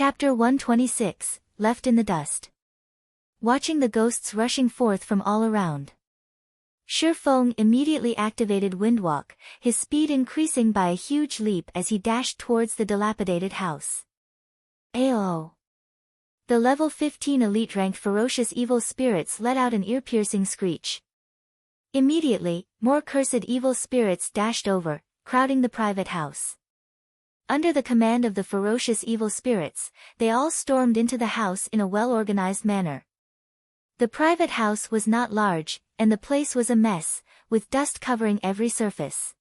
Chapter 126, Left in the Dust. Watching the ghosts rushing forth from all around. Shi Feng immediately activated Windwalk, his speed increasing by a huge leap as he dashed towards the dilapidated house. Ayo! The level 15 elite-ranked ferocious evil spirits let out an ear-piercing screech. Immediately, more cursed evil spirits dashed over, crowding the private house. Under the command of the ferocious evil spirits, they all stormed into the house in a well-organized manner. The private house was not large, and the place was a mess, with dust covering every surface.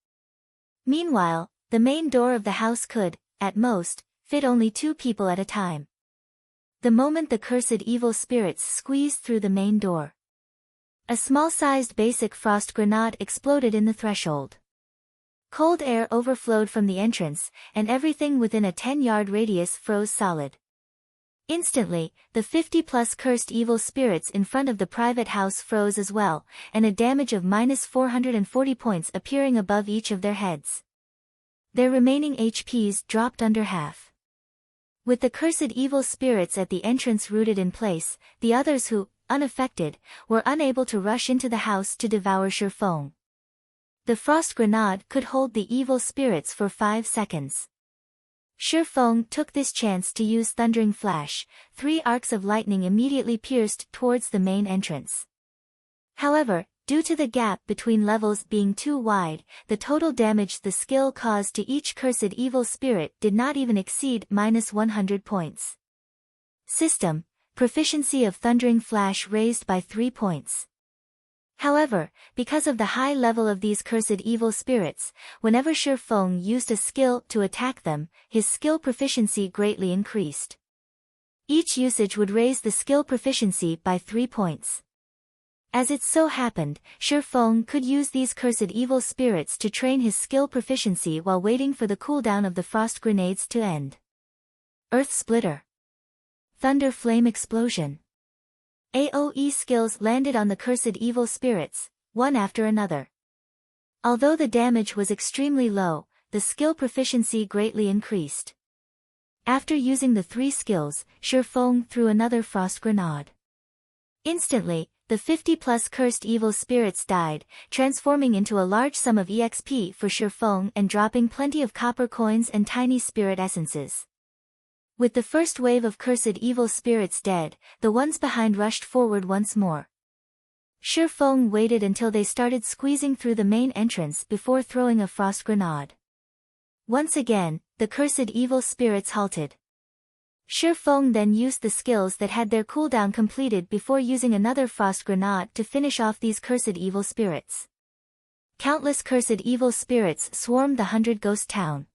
Meanwhile, the main door of the house could, at most, fit only 2 people at a time. The moment the cursed evil spirits squeezed through the main door, a small-sized basic frost grenade exploded in the threshold. Cold air overflowed from the entrance, and everything within a 10-yard radius froze solid. Instantly, the 50-plus cursed evil spirits in front of the private house froze as well, and a damage of -440 points appearing above each of their heads. Their remaining HPs dropped under half. With the cursed evil spirits at the entrance rooted in place, the others who, unaffected, were unable to rush into the house to devour Shi Feng. The frost grenade could hold the evil spirits for 5 seconds. Shi Feng took this chance to use Thundering Flash. 3 arcs of lightning immediately pierced towards the main entrance. However, due to the gap between levels being too wide, the total damage the skill caused to each cursed evil spirit did not even exceed -100 points. System: Proficiency of Thundering Flash raised by 3 points. However, because of the high level of these cursed evil spirits, whenever Shi Feng used a skill to attack them, his skill proficiency greatly increased. Each usage would raise the skill proficiency by 3 points. As it so happened, Shi Feng could use these cursed evil spirits to train his skill proficiency while waiting for the cooldown of the frost grenades to end. Earth Splitter. Thunder Flame Explosion. AoE skills landed on the cursed evil spirits, one after another. Although the damage was extremely low, the skill proficiency greatly increased. After using the 3 skills, Shi Feng threw another frost grenade. Instantly, the 50-plus cursed evil spirits died, transforming into a large sum of EXP for Shi Feng and dropping plenty of copper coins and tiny spirit essences. With the first wave of cursed evil spirits dead, the ones behind rushed forward once more. Shi Feng waited until they started squeezing through the main entrance before throwing a frost grenade. Once again, the cursed evil spirits halted. Shi Feng then used the skills that had their cooldown completed before using another frost grenade to finish off these cursed evil spirits. Countless cursed evil spirits swarmed the 100 Ghost Town.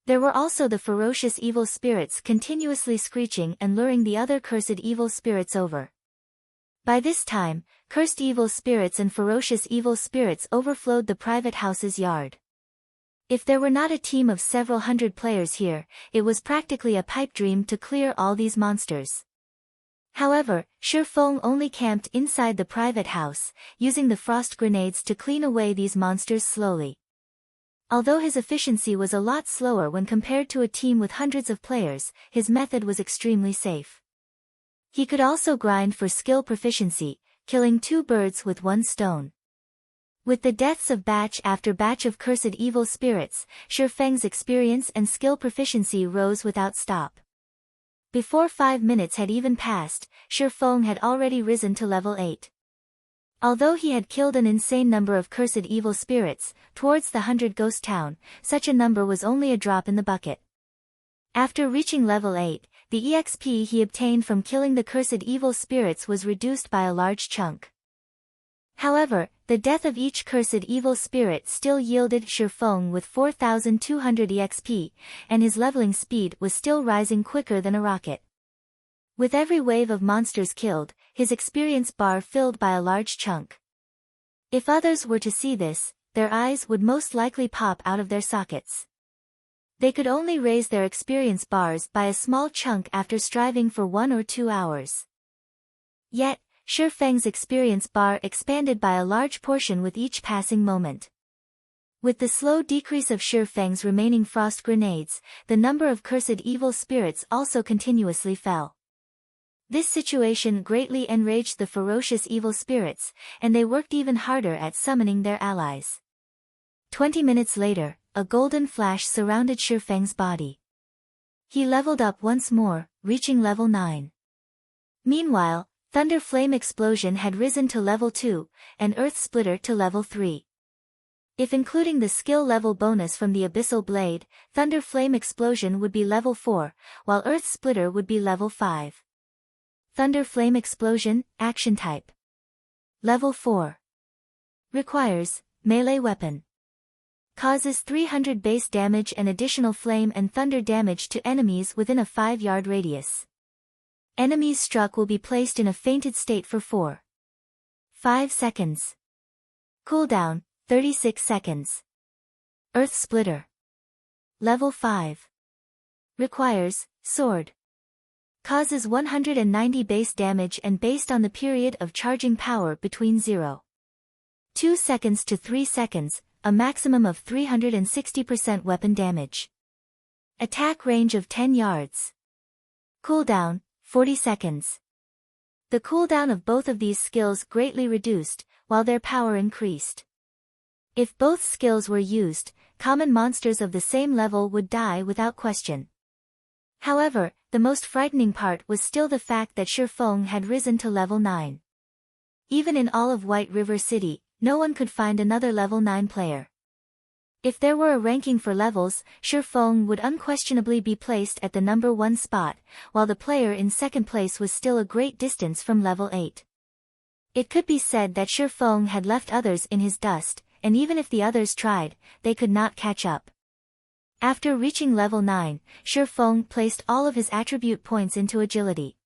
There were also the ferocious evil spirits continuously screeching and luring the other cursed evil spirits over. By this time, cursed evil spirits and ferocious evil spirits overflowed the private house's yard. If there were not a team of several hundred players here, it was practically a pipe dream to clear all these monsters. However, Shi Feng only camped inside the private house, using the frost grenades to clean away these monsters slowly. Although his efficiency was a lot slower when compared to a team with hundreds of players, his method was extremely safe. He could also grind for skill proficiency, killing 2 birds with 1 stone. With the deaths of batch after batch of cursed evil spirits, Shi Feng's experience and skill proficiency rose without stop. Before 5 minutes had even passed, Shi Feng had already risen to level 8. Although he had killed an insane number of cursed evil spirits, towards the 100 Ghost Town, such a number was only a drop in the bucket. After reaching level 8, the EXP he obtained from killing the cursed evil spirits was reduced by a large chunk. However, the death of each cursed evil spirit still yielded Shi Feng with 4,200 EXP, and his leveling speed was still rising quicker than a rocket. With every wave of monsters killed, his experience bar filled by a large chunk. If others were to see this, their eyes would most likely pop out of their sockets. They could only raise their experience bars by a small chunk after striving for 1 or 2 hours. Yet, Shi Feng's experience bar expanded by a large portion with each passing moment. With the slow decrease of Shi Feng's remaining frost grenades, the number of cursed evil spirits also continuously fell. This situation greatly enraged the ferocious evil spirits, and they worked even harder at summoning their allies. 20 minutes later, a golden flash surrounded Shi Feng's body. He leveled up once more, reaching level 9. Meanwhile, Thunder Flame Explosion had risen to level 2, and Earth Splitter to level 3. If including the skill level bonus from the Abyssal Blade, Thunder Flame Explosion would be level 4, while Earth Splitter would be level 5. Thunder Flame Explosion, Action Type. Level 4. Requires melee weapon. Causes 300 base damage and additional flame and thunder damage to enemies within a 5-yard radius. Enemies struck will be placed in a fainted state for 5 seconds. Cooldown, 36 seconds. Earth Splitter. Level 5. Requires sword. Causes 190 base damage and based on the period of charging power between 0.2 seconds to 3 seconds, a maximum of 360% weapon damage. Attack range of 10 yards. Cooldown, 40 seconds. The cooldown of both of these skills greatly reduced, while their power increased. If both skills were used, common monsters of the same level would die without question. However, the most frightening part was still the fact that Shi Feng had risen to level 9. Even in all of White River City, no one could find another level 9 player. If there were a ranking for levels, Shi Feng would unquestionably be placed at the number 1 spot, while the player in second place was still a great distance from level 8. It could be said that Shi Feng had left others in his dust, and even if the others tried, they could not catch up. After reaching level 9, Shi Feng placed all of his attribute points into agility.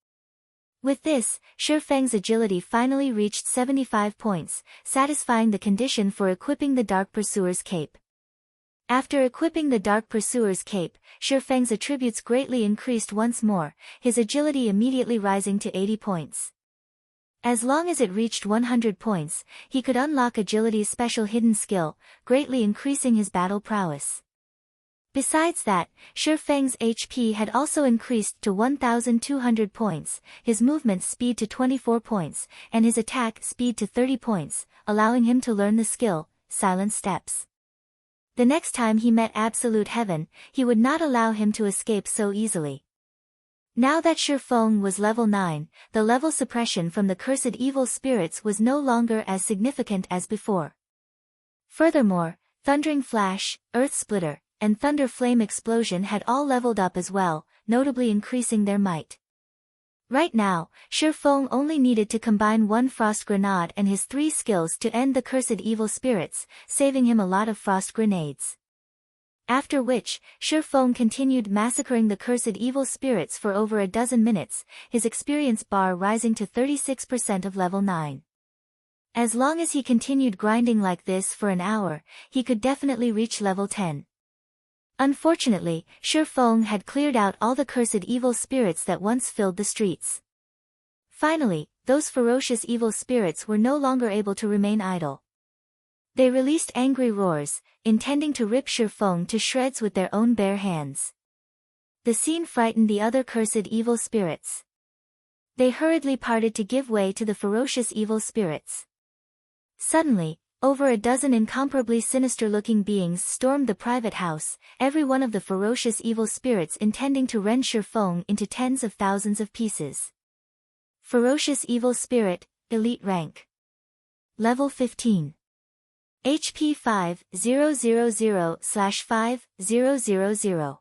With this, Shi Feng's agility finally reached 75 points, satisfying the condition for equipping the Dark Pursuer's cape. After equipping the Dark Pursuer's cape, Shi Feng's attributes greatly increased once more, his agility immediately rising to 80 points. As long as it reached 100 points, he could unlock Agility's special hidden skill, greatly increasing his battle prowess. Besides that, Shi Feng's HP had also increased to 1,200 points, his movement speed to 24 points, and his attack speed to 30 points, allowing him to learn the skill, Silent Steps. The next time he met Absolute Heaven, he would not allow him to escape so easily. Now that Shi Feng was level 9, the level suppression from the cursed evil spirits was no longer as significant as before. Furthermore, Thundering Flash, Earth Splitter, and Thunder Flame Explosion had all leveled up as well, notably increasing their might. Right now, Shi Feng only needed to combine 1 Frost Grenade and his 3 skills to end the cursed evil spirits, saving him a lot of frost grenades. After which, Shi Feng continued massacring the cursed evil spirits for over a dozen minutes, his experience bar rising to 36% of level 9. As long as he continued grinding like this for an hour, he could definitely reach level 10. Unfortunately, Shi Feng had cleared out all the cursed evil spirits that once filled the streets. Finally, those ferocious evil spirits were no longer able to remain idle. They released angry roars, intending to rip Shi Feng to shreds with their own bare hands. The scene frightened the other cursed evil spirits. They hurriedly parted to give way to the ferocious evil spirits. Suddenly, over a dozen incomparably sinister-looking beings stormed the private house, every one of the ferocious evil spirits intending to rend Shi Feng into tens of thousands of pieces. Ferocious Evil Spirit, Elite Rank. Level 15. HP 5000/5000.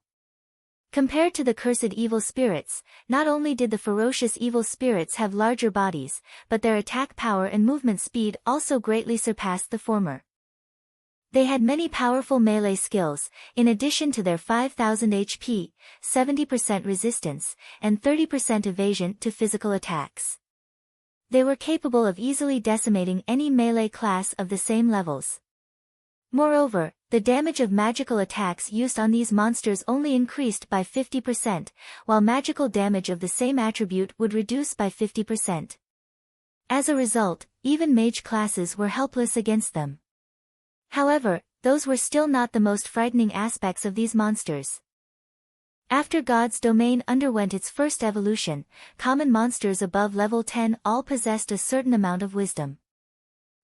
Compared to the cursed evil spirits, not only did the ferocious evil spirits have larger bodies, but their attack power and movement speed also greatly surpassed the former. They had many powerful melee skills, in addition to their 5000 HP, 70% resistance, and 30% evasion to physical attacks. They were capable of easily decimating any melee class of the same levels. Moreover, the damage of magical attacks used on these monsters only increased by 50%, while magical damage of the same attribute would reduce by 50%. As a result, even mage classes were helpless against them. However, those were still not the most frightening aspects of these monsters. After God's domain underwent its first evolution, common monsters above level 10 all possessed a certain amount of wisdom.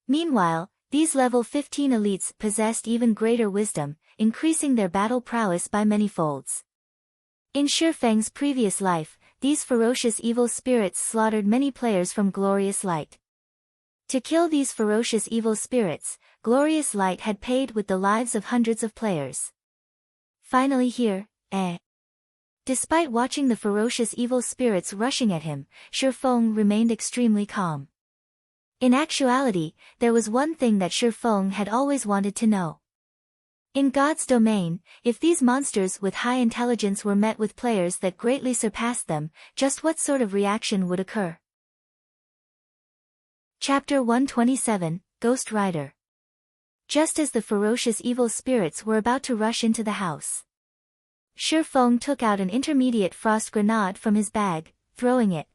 Meanwhile, these level 15 elites possessed even greater wisdom, increasing their battle prowess by many folds. In Shifeng's previous life, these ferocious evil spirits slaughtered many players from Glorious Light. To kill these ferocious evil spirits, Glorious Light had paid with the lives of hundreds of players. Finally here, Despite watching the ferocious evil spirits rushing at him, Shifeng remained extremely calm. In actuality, there was one thing that Shifeng had always wanted to know. In God's domain, if these monsters with high intelligence were met with players that greatly surpassed them, just what sort of reaction would occur? Chapter 127, Ghost Rider. Just as the ferocious evil spirits were about to rush into the house, Shifeng took out an intermediate frost grenade from his bag, throwing it.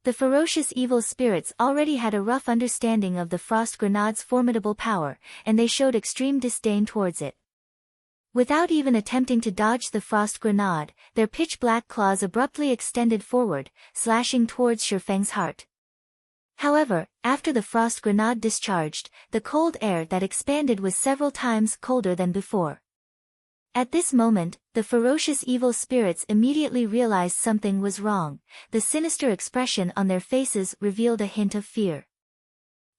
The ferocious evil spirits already had a rough understanding of the frost grenade's formidable power, and they showed extreme disdain towards it. Without even attempting to dodge the frost grenade, their pitch-black claws abruptly extended forward, slashing towards Shifeng's heart. However, after the frost grenade discharged, the cold air that expanded was several times colder than before. At this moment, the ferocious evil spirits immediately realized something was wrong. The sinister expression on their faces revealed a hint of fear.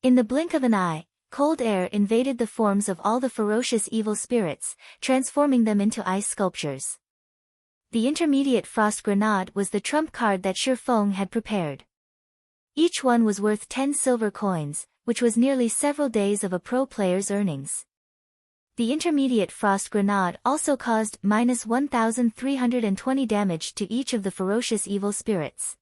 In the blink of an eye, cold air invaded the forms of all the ferocious evil spirits, transforming them into ice sculptures. The intermediate frost grenade was the trump card that Shifeng had prepared. Each one was worth 10 silver coins, which was nearly several days of a pro player's earnings. The intermediate frost grenade also caused -1,320 damage to each of the ferocious evil spirits.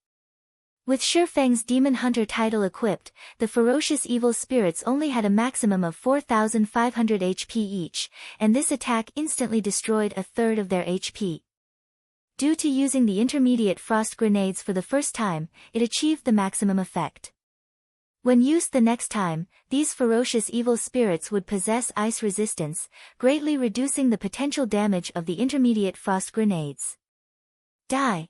With Shifeng's Demon Hunter title equipped, the ferocious evil spirits only had a maximum of 4,500 HP each, and this attack instantly destroyed a third of their HP. Due to using the intermediate frost grenades for the first time, it achieved the maximum effect. When used the next time, these ferocious evil spirits would possess ice resistance, greatly reducing the potential damage of the intermediate frost grenades. Die!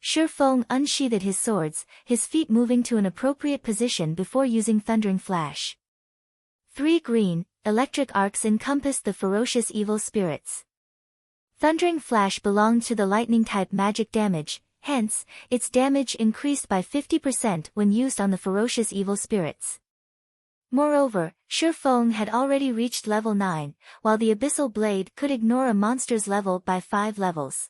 Shifeng unsheathed his swords, his feet moving to an appropriate position before using Thundering Flash. 3 green, electric arcs encompassed the ferocious evil spirits. Thundering Flash belonged to the lightning-type magic damage, hence, its damage increased by 50% when used on the ferocious evil spirits. Moreover, Shifeng had already reached level 9, while the Abyssal Blade could ignore a monster's level by 5 levels.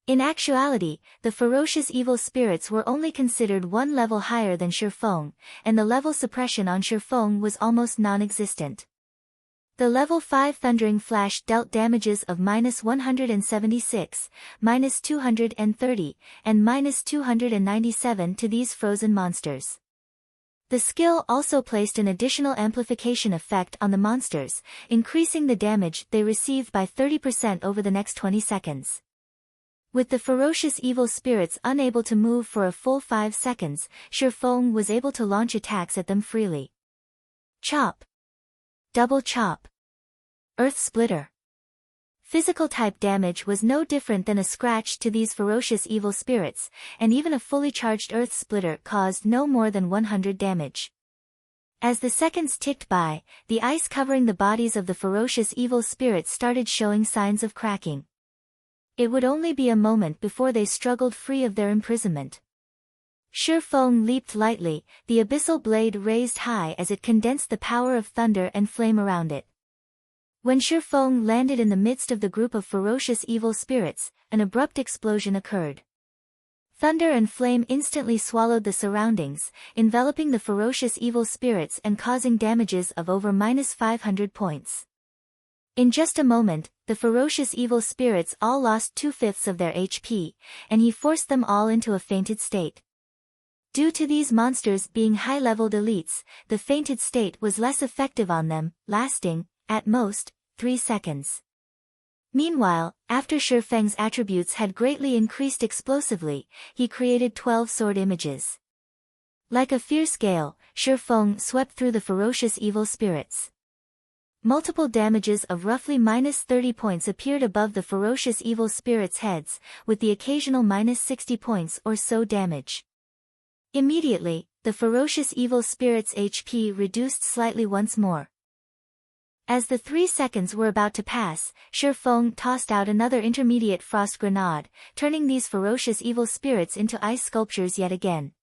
In actuality, the ferocious evil spirits were only considered one level higher than Shifeng, and the level suppression on Shifeng was almost non-existent. The level 5 Thundering Flash dealt damages of -176, -230, and -297 to these frozen monsters. The skill also placed an additional amplification effect on the monsters, increasing the damage they received by 30% over the next 20 seconds. With the ferocious evil spirits unable to move for a full 5 seconds, Shifeng was able to launch attacks at them freely. Chop. Double Chop. Earth Splitter. Physical type damage was no different than a scratch to these ferocious evil spirits, and even a fully charged Earth Splitter caused no more than 100 damage. As the seconds ticked by, the ice covering the bodies of the ferocious evil spirits started showing signs of cracking. It would only be a moment before they struggled free of their imprisonment. Shifeng leaped lightly, the Abyssal Blade raised high as it condensed the power of thunder and flame around it. When Shifeng landed in the midst of the group of ferocious evil spirits, an abrupt explosion occurred. Thunder and flame instantly swallowed the surroundings, enveloping the ferocious evil spirits and causing damages of over -500 points. In just a moment, the ferocious evil spirits all lost 2/5 of their HP, and he forced them all into a fainted state. Due to these monsters being high-leveled elites, the fainted state was less effective on them, lasting, at most, 3 seconds. Meanwhile, after Shifeng's attributes had greatly increased explosively, he created 12 sword images. Like a fierce gale, Shifeng swept through the ferocious evil spirits. Multiple damages of roughly -30 points appeared above the ferocious evil spirits' heads, with the occasional -60 points or so damage. Immediately, the ferocious evil spirits' HP reduced slightly once more. As the 3 seconds were about to pass, Shifeng tossed out another intermediate frost grenade, turning these ferocious evil spirits into ice sculptures yet again.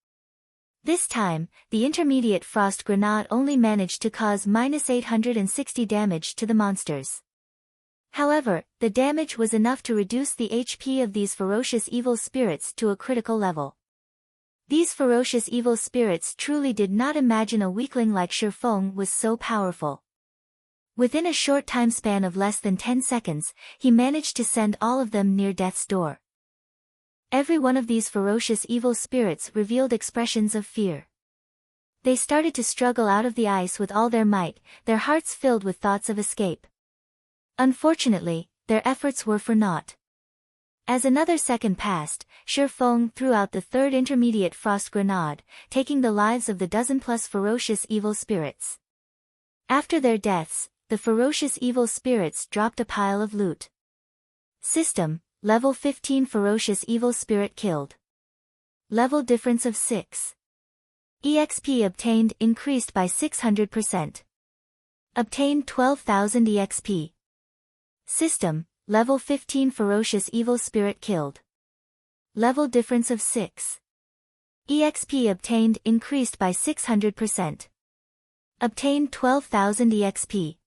This time, the intermediate frost grenade only managed to cause -860 damage to the monsters. However, the damage was enough to reduce the HP of these ferocious evil spirits to a critical level. These ferocious evil spirits truly did not imagine a weakling like Shifeng was so powerful. Within a short time span of less than 10 seconds, he managed to send all of them near death's door. Every one of these ferocious evil spirits revealed expressions of fear. They started to struggle out of the ice with all their might, their hearts filled with thoughts of escape. Unfortunately, their efforts were for naught. As another second passed, Shifeng threw out the third intermediate frost grenade, taking the lives of the dozen-plus ferocious evil spirits. After their deaths, the ferocious evil spirits dropped a pile of loot. System: Level 15 ferocious evil spirit killed. Level difference of 6. EXP obtained increased by 600%. Obtained 12,000 EXP. System: Level 15 ferocious evil spirit killed. Level difference of 6. EXP obtained increased by 600%. Obtained 12,000 EXP.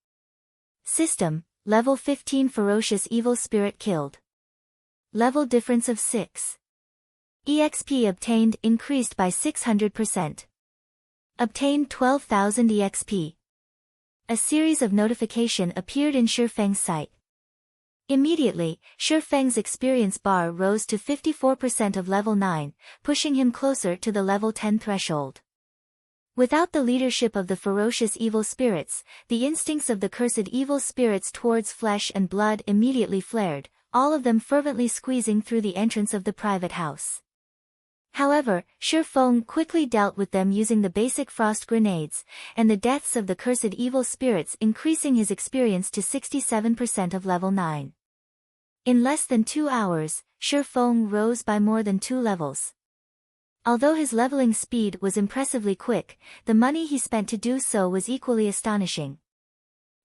System: Level 15 ferocious evil spirit killed. Level difference of 6. EXP obtained increased by 600%. Obtained 12,000 EXP. A series of notification appeared in Shifeng's sight. Immediately, Shifeng's experience bar rose to 54% of level 9, pushing him closer to the level 10 threshold. Without the leadership of the ferocious evil spirits, the instincts of the cursed evil spirits towards flesh and blood immediately flared, all of them fervently squeezing through the entrance of the private house. However, Shifeng quickly dealt with them using the basic frost grenades, and the deaths of the cursed evil spirits increasing his experience to 67% of level 9. In less than 2 hours, Shifeng rose by more than 2 levels. Although his leveling speed was impressively quick, the money he spent to do so was equally astonishing.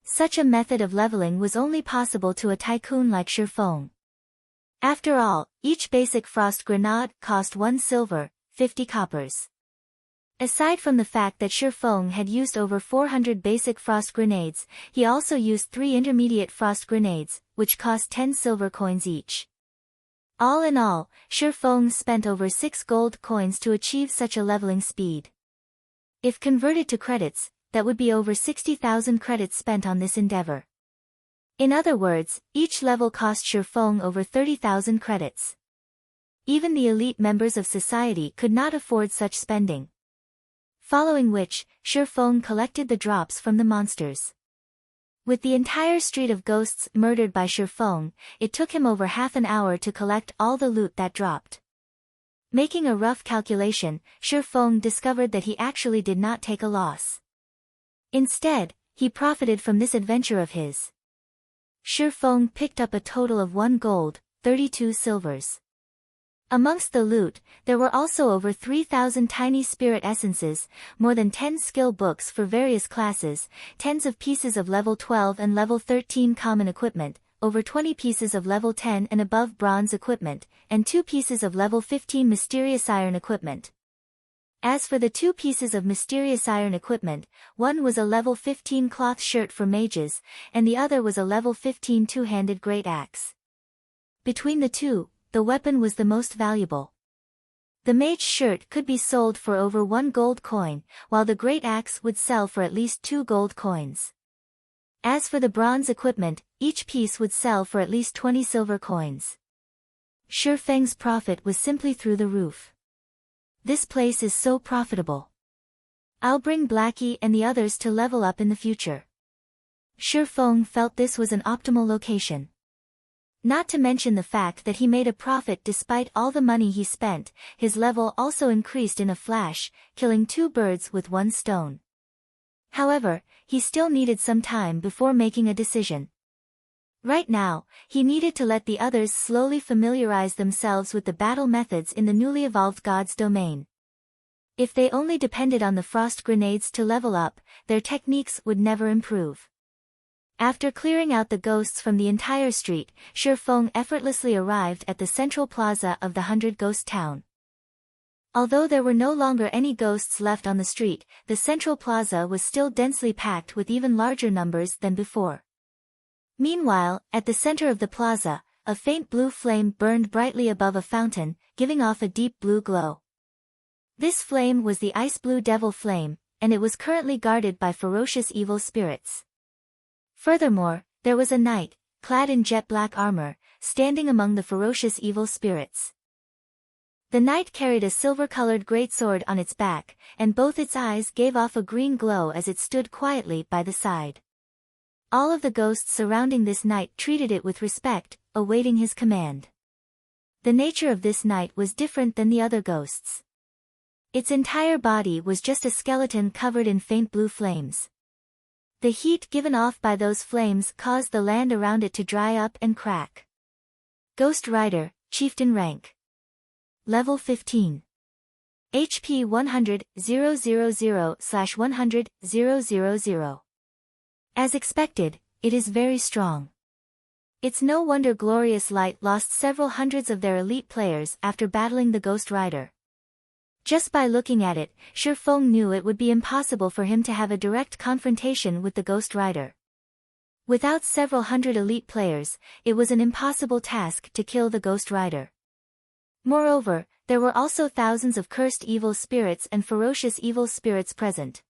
Such a method of leveling was only possible to a tycoon like Shifeng. After all, each basic frost grenade cost 1 silver, 50 coppers. Aside from the fact that Shifeng had used over 400 basic frost grenades, he also used 3 intermediate frost grenades, which cost 10 silver coins each. All in all, Shifeng spent over 6 gold coins to achieve such a leveling speed. If converted to credits, that would be over 60,000 credits spent on this endeavor. In other words, each level cost Shifeng over 30,000 credits. Even the elite members of society could not afford such spending. Following which, Shifeng collected the drops from the monsters. With the entire street of ghosts murdered by Shifeng, it took him over half an hour to collect all the loot that dropped. Making a rough calculation, Shifeng discovered that he actually did not take a loss. Instead, he profited from this adventure of his. Shifeng picked up a total of 1 gold, 32 silvers. Amongst the loot, there were also over 3,000 tiny spirit essences, more than 10 skill books for various classes, tens of pieces of level 12 and level 13 common equipment, over 20 pieces of level 10 and above bronze equipment, and 2 pieces of level 15 mysterious iron equipment. As for the 2 pieces of mysterious iron equipment, one was a level 15 cloth shirt for mages, and the other was a level 15 two-handed great axe. Between the two, the weapon was the most valuable. The mage shirt could be sold for over 1 gold coin, while the great axe would sell for at least 2 gold coins. As for the bronze equipment, each piece would sell for at least 20 silver coins. Shifeng's profit was simply through the roof. This place is so profitable. I'll bring Blackie and the others to level up in the future. Shifeng felt this was an optimal location. Not to mention the fact that he made a profit despite all the money he spent, his level also increased in a flash, killing 2 birds with 1 stone. However, he still needed some time before making a decision. Right now, he needed to let the others slowly familiarize themselves with the battle methods in the newly evolved god's domain. If they only depended on the frost grenades to level up, their techniques would never improve. After clearing out the ghosts from the entire street, Shifeng effortlessly arrived at the central plaza of the 100-ghost town. Although there were no longer any ghosts left on the street, the central plaza was still densely packed with even larger numbers than before. Meanwhile, at the center of the plaza, a faint blue flame burned brightly above a fountain, giving off a deep blue glow. This flame was the ice blue devil flame, and it was currently guarded by ferocious evil spirits. Furthermore, there was a knight, clad in jet black armor, standing among the ferocious evil spirits. The knight carried a silver-colored greatsword on its back, and both its eyes gave off a green glow as it stood quietly by the side. All of the ghosts surrounding this knight treated it with respect, awaiting his command. The nature of this knight was different than the other ghosts. Its entire body was just a skeleton covered in faint blue flames. The heat given off by those flames caused the land around it to dry up and crack. Ghost Rider, Chieftain Rank. Level 15. HP 100,000/100,000. As expected, it is very strong. It's no wonder Glorious Light lost several hundreds of their elite players after battling the Ghost Rider. Just by looking at it, Shifeng knew it would be impossible for him to have a direct confrontation with the Ghost Rider. Without several hundred elite players, it was an impossible task to kill the Ghost Rider. Moreover, there were also thousands of cursed evil spirits and ferocious evil spirits present.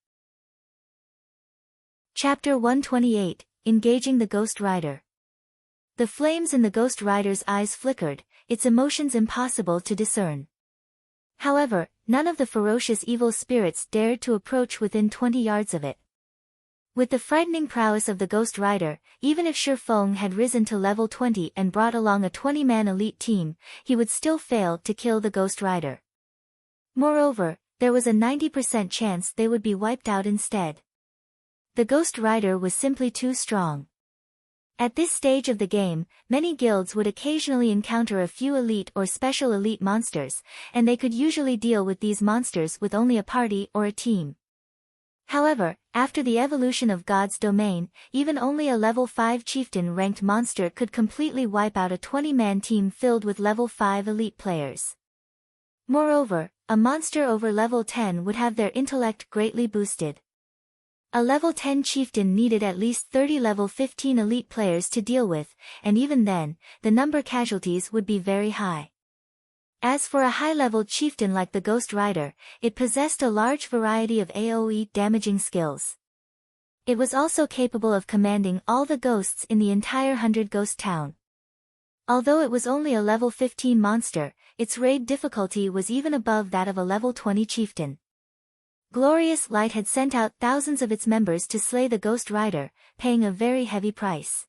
Chapter 128, Engaging the Ghost Rider. The flames in the Ghost Rider's eyes flickered, its emotions impossible to discern. However, none of the ferocious evil spirits dared to approach within 20 yards of it. With the frightening prowess of the Ghost Rider, even if Shifeng had risen to level 20 and brought along a 20-man elite team, he would still fail to kill the Ghost Rider. Moreover, there was a 90% chance they would be wiped out instead. The Ghost Rider was simply too strong. At this stage of the game, many guilds would occasionally encounter a few elite or special elite monsters, and they could usually deal with these monsters with only a party or a team. However, after the evolution of God's domain, even only a level 5 chieftain-ranked monster could completely wipe out a 20-man team filled with level 5 elite players. Moreover, a monster over level 10 would have their intellect greatly boosted. A level 10 chieftain needed at least 30 level 15 elite players to deal with, and even then, the number casualties would be very high. As for a high-level chieftain like the Ghost Rider, it possessed a large variety of AoE damaging skills. It was also capable of commanding all the ghosts in the entire 100-ghost town. Although it was only a level 15 monster, its raid difficulty was even above that of a level 20 chieftain. Glorious Light had sent out thousands of its members to slay the Ghost Rider, paying a very heavy price.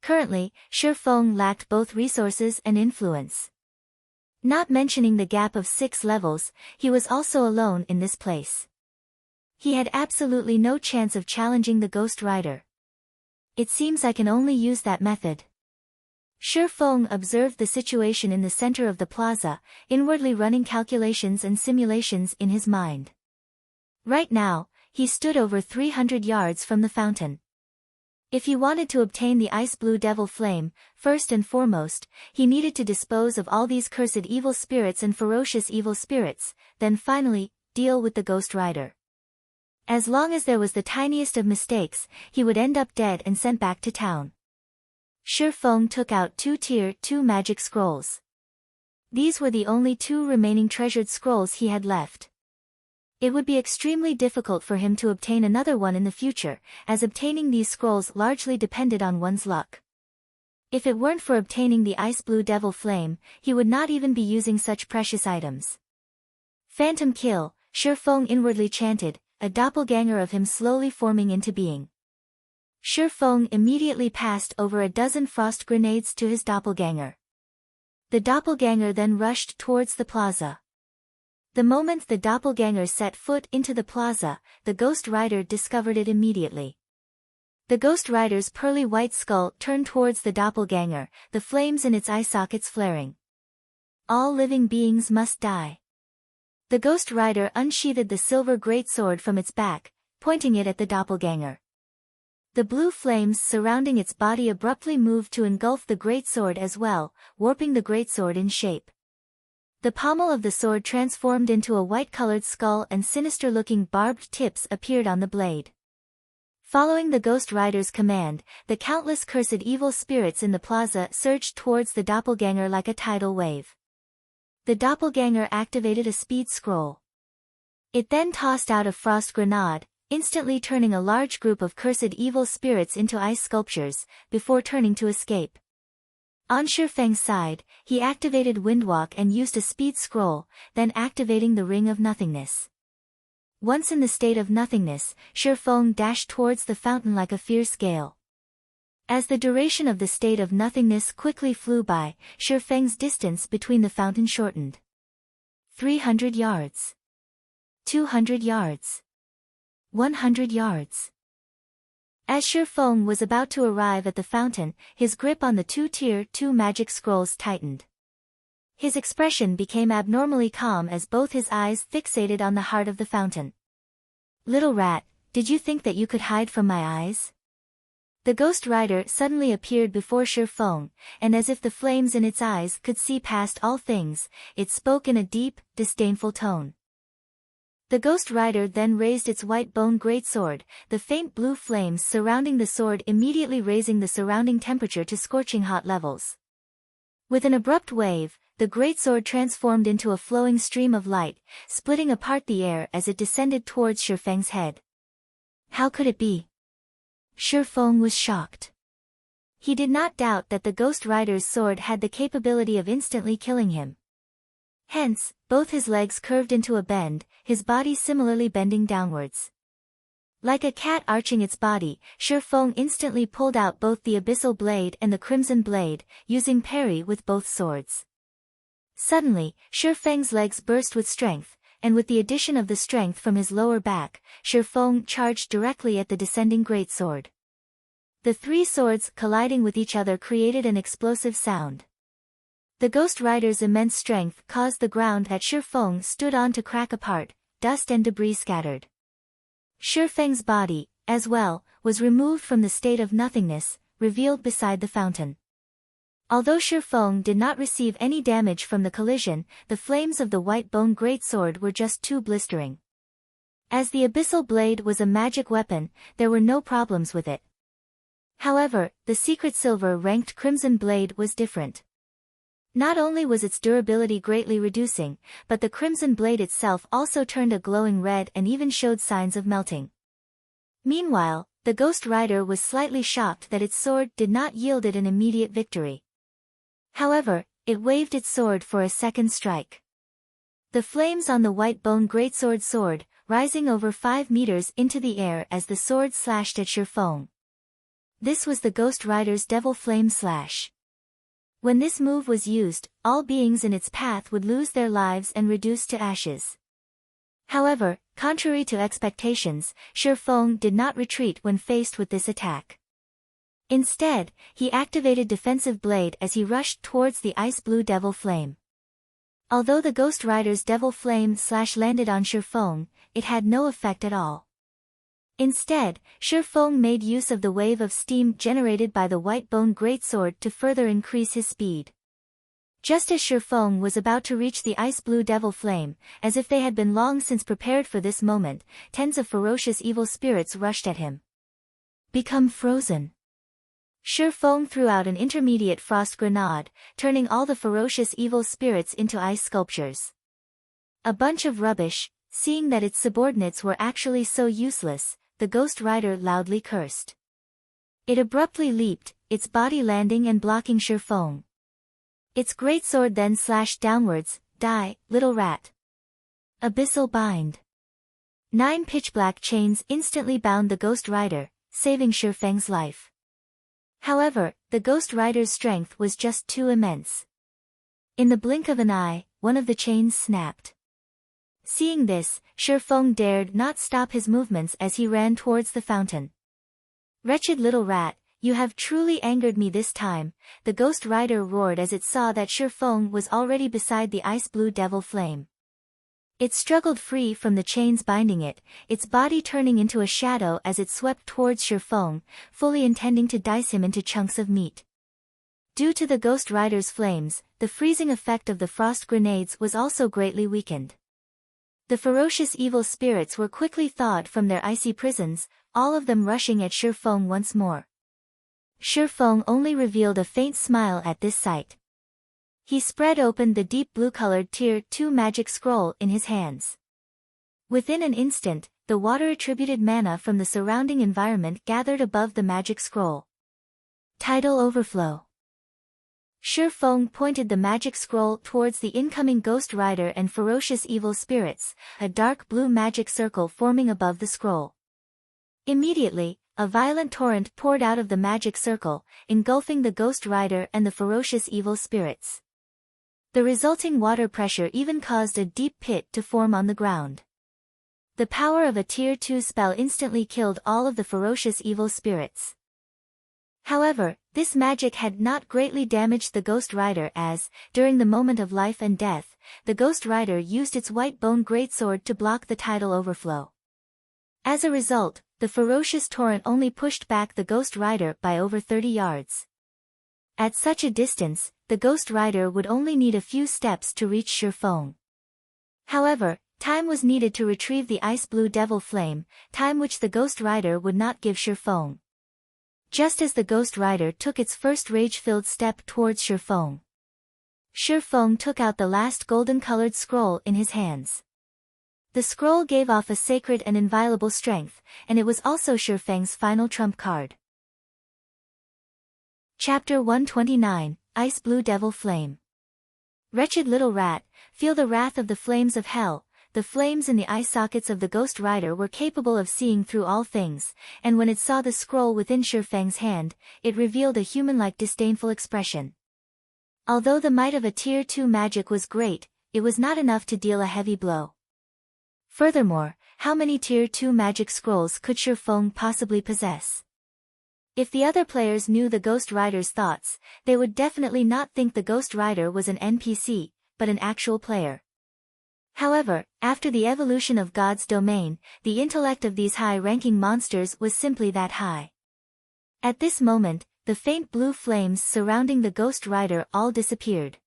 Currently, Shifeng lacked both resources and influence. Not mentioning the gap of 6 levels, he was also alone in this place. He had absolutely no chance of challenging the Ghost Rider. It seems I can only use that method. Shifeng observed the situation in the center of the plaza, inwardly running calculations and simulations in his mind. Right now, he stood over 300 yards from the fountain. If he wanted to obtain the ice blue devil flame, first and foremost, he needed to dispose of all these cursed evil spirits and ferocious evil spirits, then finally, deal with the Ghost Rider. As long as there was the tiniest of mistakes, he would end up dead and sent back to town. Shifeng took out 2 Tier 2 magic scrolls. These were the only 2 remaining treasured scrolls he had left. It would be extremely difficult for him to obtain another one in the future, as obtaining these scrolls largely depended on one's luck. If it weren't for obtaining the ice blue devil flame, he would not even be using such precious items. Phantom kill, Shifeng inwardly chanted, a doppelganger of him slowly forming into being. Shifeng immediately passed over a dozen frost grenades to his doppelganger. The doppelganger then rushed towards the plaza. The moment the doppelganger set foot into the plaza, the Ghost Rider discovered it immediately. The Ghost Rider's pearly white skull turned towards the doppelganger, the flames in its eye sockets flaring. All living beings must die. The Ghost Rider unsheathed the silver greatsword from its back, pointing it at the doppelganger. The blue flames surrounding its body abruptly moved to engulf the greatsword as well, warping the greatsword in shape. The pommel of the sword transformed into a white-colored skull and sinister-looking barbed tips appeared on the blade. Following the Ghost Rider's command, the countless cursed evil spirits in the plaza surged towards the doppelganger like a tidal wave. The doppelganger activated a speed scroll. It then tossed out a frost grenade, instantly turning a large group of cursed evil spirits into ice sculptures, before turning to escape. On Shifeng's side, he activated Windwalk and used a speed scroll, then activating the Ring of Nothingness. Once in the state of nothingness, Shifeng dashed towards the fountain like a fierce gale. As the duration of the state of nothingness quickly flew by, Shifeng's distance between the fountain shortened. 300 yards. 200 yards. 100 yards. As Shifeng was about to arrive at the fountain, his grip on the Tier 2 magic scrolls tightened. His expression became abnormally calm as both his eyes fixated on the heart of the fountain. "Little rat, did you think that you could hide from my eyes?" The Ghost Rider suddenly appeared before Shifeng, and as if the flames in its eyes could see past all things, it spoke in a deep, disdainful tone. The Ghost Rider then raised its white bone greatsword, the faint blue flames surrounding the sword immediately raising the surrounding temperature to scorching hot levels. With an abrupt wave, the greatsword transformed into a flowing stream of light, splitting apart the air as it descended towards Shifeng's head. How could it be? Shifeng was shocked. He did not doubt that the Ghost Rider's sword had the capability of instantly killing him. Hence, both his legs curved into a bend, his body similarly bending downwards. Like a cat arching its body, Shifeng instantly pulled out both the Abyssal Blade and the Crimson Blade, using parry with both swords. Suddenly, Shifeng's legs burst with strength, and with the addition of the strength from his lower back, Shifeng charged directly at the descending greatsword. The three swords colliding with each other created an explosive sound. The Ghost Rider's immense strength caused the ground that Shifeng stood on to crack apart, dust and debris scattered. Shifeng's body, as well, was removed from the state of nothingness, revealed beside the fountain. Although Shifeng did not receive any damage from the collision, the flames of the white bone greatsword were just too blistering. As the Abyssal Blade was a magic weapon, there were no problems with it. However, the secret silver-ranked Crimson Blade was different. Not only was its durability greatly reducing, but the Crimson Blade itself also turned a glowing red and even showed signs of melting. Meanwhile, the Ghost Rider was slightly shocked that its sword did not yield it an immediate victory. However, it waved its sword for a second strike. The flames on the white bone greatsword soared, rising over 5 meters into the air as the sword slashed at Shifeng. This was the Ghost Rider's Devil Flame Slash. When this move was used, all beings in its path would lose their lives and reduce to ashes. However, contrary to expectations, Shifeng did not retreat when faced with this attack. Instead, he activated Defensive Blade as he rushed towards the ice-blue Devil Flame. Although the Ghost Rider's Devil Flame Slash landed on Shifeng, it had no effect at all. Instead, Shifeng made use of the wave of steam generated by the white bone greatsword to further increase his speed. Just as Shifeng was about to reach the ice-blue Devil Flame, as if they had been long since prepared for this moment, tens of ferocious evil spirits rushed at him. Become frozen. Shifeng threw out an intermediate frost grenade, turning all the ferocious evil spirits into ice sculptures. A bunch of rubbish. Seeing that its subordinates were actually so useless, the Ghost Rider loudly cursed. It abruptly leaped, its body landing and blocking Shifeng. Its greatsword then slashed downwards. Die, little rat. Abyssal Bind. 9 pitch-black chains instantly bound the Ghost Rider, saving Shifeng's life. However, the Ghost Rider's strength was just too immense. In the blink of an eye, one of the chains snapped. Seeing this, Shifeng dared not stop his movements as he ran towards the fountain. "Wretched little rat, you have truly angered me this time," the Ghost Rider roared as it saw that Shifeng was already beside the ice-blue devil flame. It struggled free from the chains binding it, its body turning into a shadow as it swept towards Shifeng, fully intending to dice him into chunks of meat. Due to the Ghost Rider's flames, the freezing effect of the frost grenades was also greatly weakened. The ferocious evil spirits were quickly thawed from their icy prisons, all of them rushing at Shifeng once more. Shifeng only revealed a faint smile at this sight. He spread open the deep blue-colored Tier 2 magic scroll in his hands. Within an instant, the water-attributed mana from the surrounding environment gathered above the magic scroll. Tidal overflow. Shifeng pointed the magic scroll towards the incoming Ghost Rider and ferocious evil spirits, a dark blue magic circle forming above the scroll. Immediately, a violent torrent poured out of the magic circle, engulfing the Ghost Rider and the ferocious evil spirits. The resulting water pressure even caused a deep pit to form on the ground. The power of a Tier 2 spell instantly killed all of the ferocious evil spirits. However, this magic had not greatly damaged the Ghost Rider as, during the moment of life and death, the Ghost Rider used its white bone greatsword to block the tidal overflow. As a result, the ferocious torrent only pushed back the Ghost Rider by over 30 yards. At such a distance, the Ghost Rider would only need a few steps to reach Shifeng. However, time was needed to retrieve the ice-blue devil flame, time which the Ghost Rider would not give Shifeng. Just as the Ghost Rider took its first rage-filled step towards Shifeng, Shifeng took out the last golden-colored scroll in his hands. The scroll gave off a sacred and inviolable strength, and it was also Shifeng's final trump card. Chapter 129, Ice-Blue Devil Flame. Wretched little rat, feel the wrath of the flames of hell. The flames in the eye sockets of the Ghost Rider were capable of seeing through all things, and when it saw the scroll within Shifeng's hand, it revealed a human-like disdainful expression. Although the might of a Tier 2 magic was great, it was not enough to deal a heavy blow. Furthermore, how many Tier 2 magic scrolls could Shifeng possibly possess? If the other players knew the Ghost Rider's thoughts, they would definitely not think the Ghost Rider was an NPC, but an actual player. However, after the evolution of God's domain, the intellect of these high-ranking monsters was simply that high. At this moment, the faint blue flames surrounding the Ghost Rider all disappeared.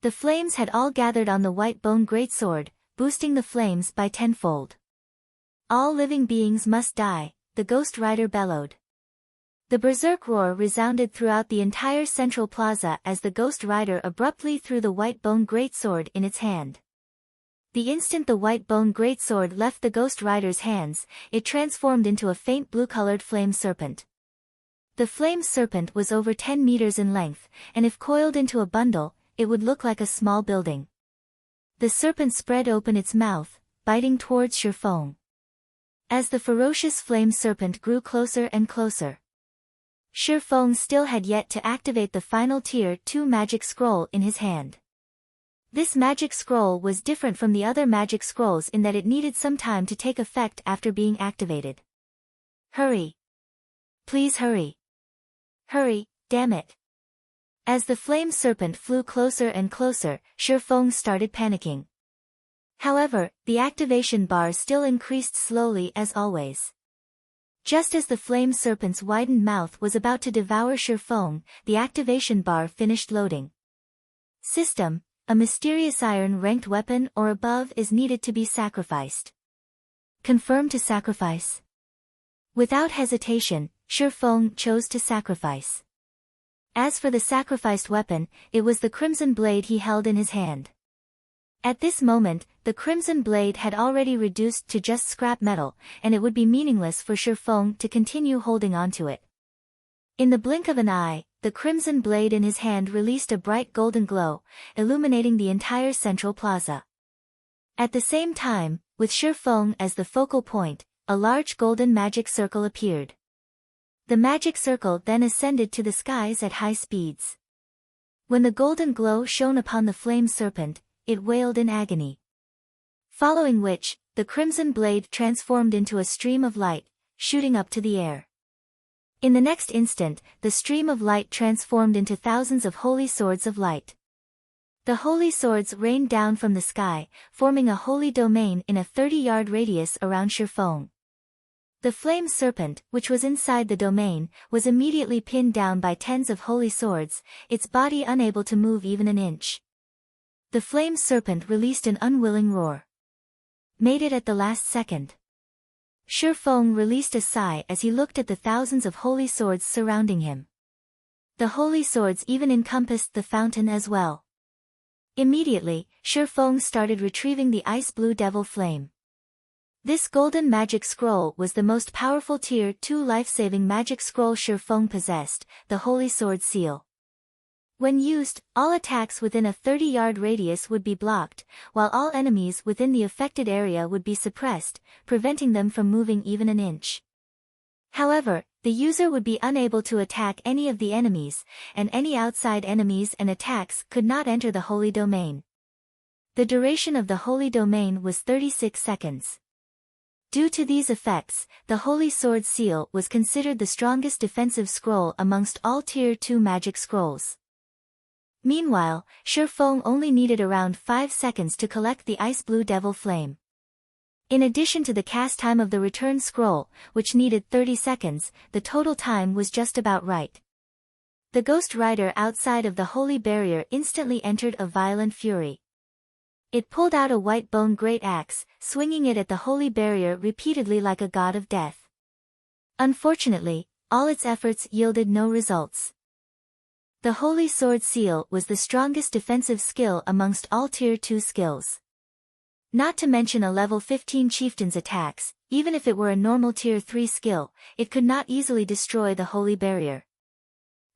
The flames had all gathered on the white bone greatsword, boosting the flames by tenfold. All living beings must die, the Ghost Rider bellowed. The berserk roar resounded throughout the entire central plaza as the Ghost Rider abruptly threw the white bone greatsword in its hand. The instant the white bone greatsword left the Ghost Rider's hands, it transformed into a faint blue-colored flame serpent. The flame serpent was over 10 meters in length, and if coiled into a bundle, it would look like a small building. The serpent spread open its mouth, biting towards Shifeng. As the ferocious flame serpent grew closer and closer, Shifeng still had yet to activate the final Tier 2 magic scroll in his hand. This magic scroll was different from the other magic scrolls in that it needed some time to take effect after being activated. Hurry! Please hurry! Hurry, damn it! As the flame serpent flew closer and closer, Shifeng started panicking. However, the activation bar still increased slowly as always. Just as the flame serpent's widened mouth was about to devour Shifeng, the activation bar finished loading. System: a mysterious iron-ranked weapon or above is needed to be sacrificed. Confirm to sacrifice. Without hesitation, Shifeng chose to sacrifice. As for the sacrificed weapon, it was the crimson blade he held in his hand. At this moment, the crimson blade had already reduced to just scrap metal, and it would be meaningless for Shifeng to continue holding onto it. In the blink of an eye, the crimson blade in his hand released a bright golden glow, illuminating the entire central plaza. At the same time, with Shifeng as the focal point, a large golden magic circle appeared. The magic circle then ascended to the skies at high speeds. When the golden glow shone upon the flame serpent, it wailed in agony. Following which, the crimson blade transformed into a stream of light, shooting up to the air. In the next instant, the stream of light transformed into thousands of holy swords of light. The holy swords rained down from the sky, forming a holy domain in a 30-yard radius around Shifeng. The flame serpent, which was inside the domain, was immediately pinned down by tens of holy swords, its body unable to move even an inch. The flame serpent released an unwilling roar. Made it at the last second. Shifeng released a sigh as he looked at the thousands of holy swords surrounding him. The holy swords even encompassed the fountain as well. Immediately, Shifeng started retrieving the ice blue devil flame. This golden magic scroll was the most powerful tier 2 life-saving magic scroll Shifeng possessed, the Holy Sword Seal. When used, all attacks within a 30-yard radius would be blocked, while all enemies within the affected area would be suppressed, preventing them from moving even an inch. However, the user would be unable to attack any of the enemies, and any outside enemies and attacks could not enter the holy domain. The duration of the holy domain was 36 seconds. Due to these effects, the Holy Sword Seal was considered the strongest defensive scroll amongst all Tier 2 magic scrolls. Meanwhile, Shifeng only needed around 5 seconds to collect the Ice Blue Devil Flame. In addition to the cast time of the return scroll, which needed 30 seconds, the total time was just about right. The Ghost Rider outside of the Holy Barrier instantly entered a violent fury. It pulled out a white bone great axe, swinging it at the holy barrier repeatedly like a god of death. Unfortunately, all its efforts yielded no results. The Holy Sword Seal was the strongest defensive skill amongst all Tier 2 skills. Not to mention a level 15 chieftain's attacks, even if it were a normal Tier 3 skill, it could not easily destroy the holy barrier.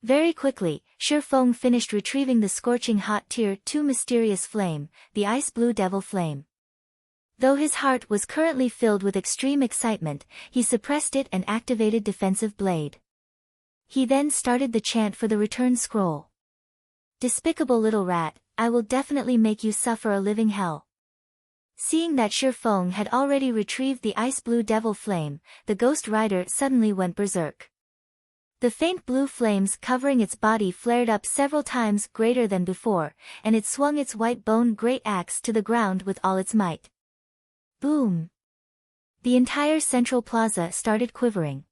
Very quickly, Shifeng finished retrieving the scorching hot Tier 2 mysterious flame, the Ice Blue Devil Flame. Though his heart was currently filled with extreme excitement, he suppressed it and activated Defensive Blade. He then started the chant for the return scroll. Despicable little rat, I will definitely make you suffer a living hell. Seeing that Shifeng had already retrieved the Ice Blue Devil Flame, the Ghost Rider suddenly went berserk. The faint blue flames covering its body flared up several times greater than before, and it swung its white bone great axe to the ground with all its might. Boom! The entire central plaza started quivering.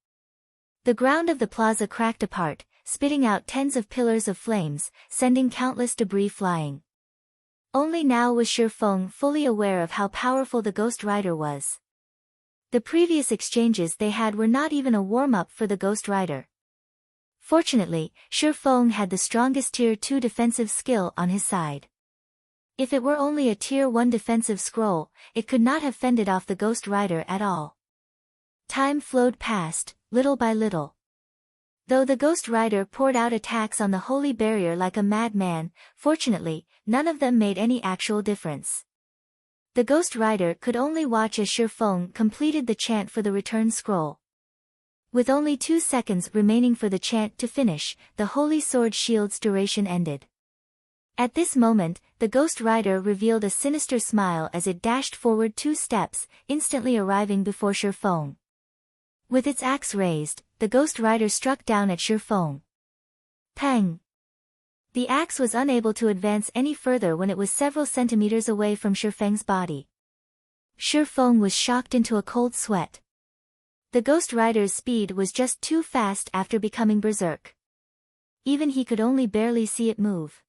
The ground of the plaza cracked apart, spitting out tens of pillars of flames, sending countless debris flying. Only now was Shifeng fully aware of how powerful the Ghost Rider was. The previous exchanges they had were not even a warm-up for the Ghost Rider. Fortunately, Shifeng had the strongest Tier 2 defensive skill on his side. If it were only a Tier 1 defensive scroll, it could not have fended off the Ghost Rider at all. Time flowed past, little by little. Though the Ghost Rider poured out attacks on the holy barrier like a madman, fortunately, none of them made any actual difference. The Ghost Rider could only watch as Shifeng completed the chant for the return scroll. With only 2 seconds remaining for the chant to finish, the Holy Sword Shield's duration ended. At this moment, the Ghost Rider revealed a sinister smile as it dashed forward 2 steps, instantly arriving before Shifeng. With its axe raised, the Ghost Rider struck down at Shifeng. Pang! The axe was unable to advance any further when it was several centimeters away from Shifeng's body. Shifeng was shocked into a cold sweat. The Ghost Rider's speed was just too fast after becoming berserk. Even he could only barely see it move.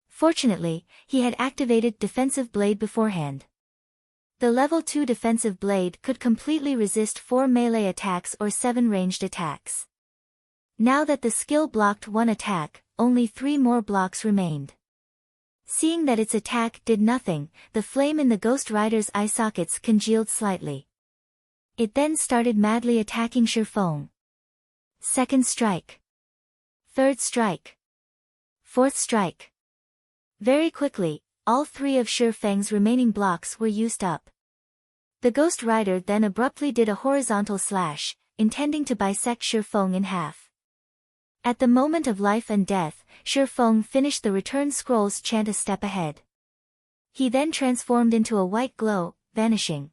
Fortunately, he had activated Defensive Blade beforehand. The level 2 Defensive Blade could completely resist 4 melee attacks or 7 ranged attacks. Now that the skill blocked 1 attack, only 3 more blocks remained. Seeing that its attack did nothing, the flame in the Ghost Rider's eye sockets congealed slightly. It then started madly attacking Shifeng. Second strike. Third strike. Fourth strike. Very quickly, all 3 of Shifeng's remaining blocks were used up. The Ghost Rider then abruptly did a horizontal slash, intending to bisect Shifeng in half. At the moment of life and death, Shifeng finished the return scroll's chant a step ahead. He then transformed into a white glow, vanishing.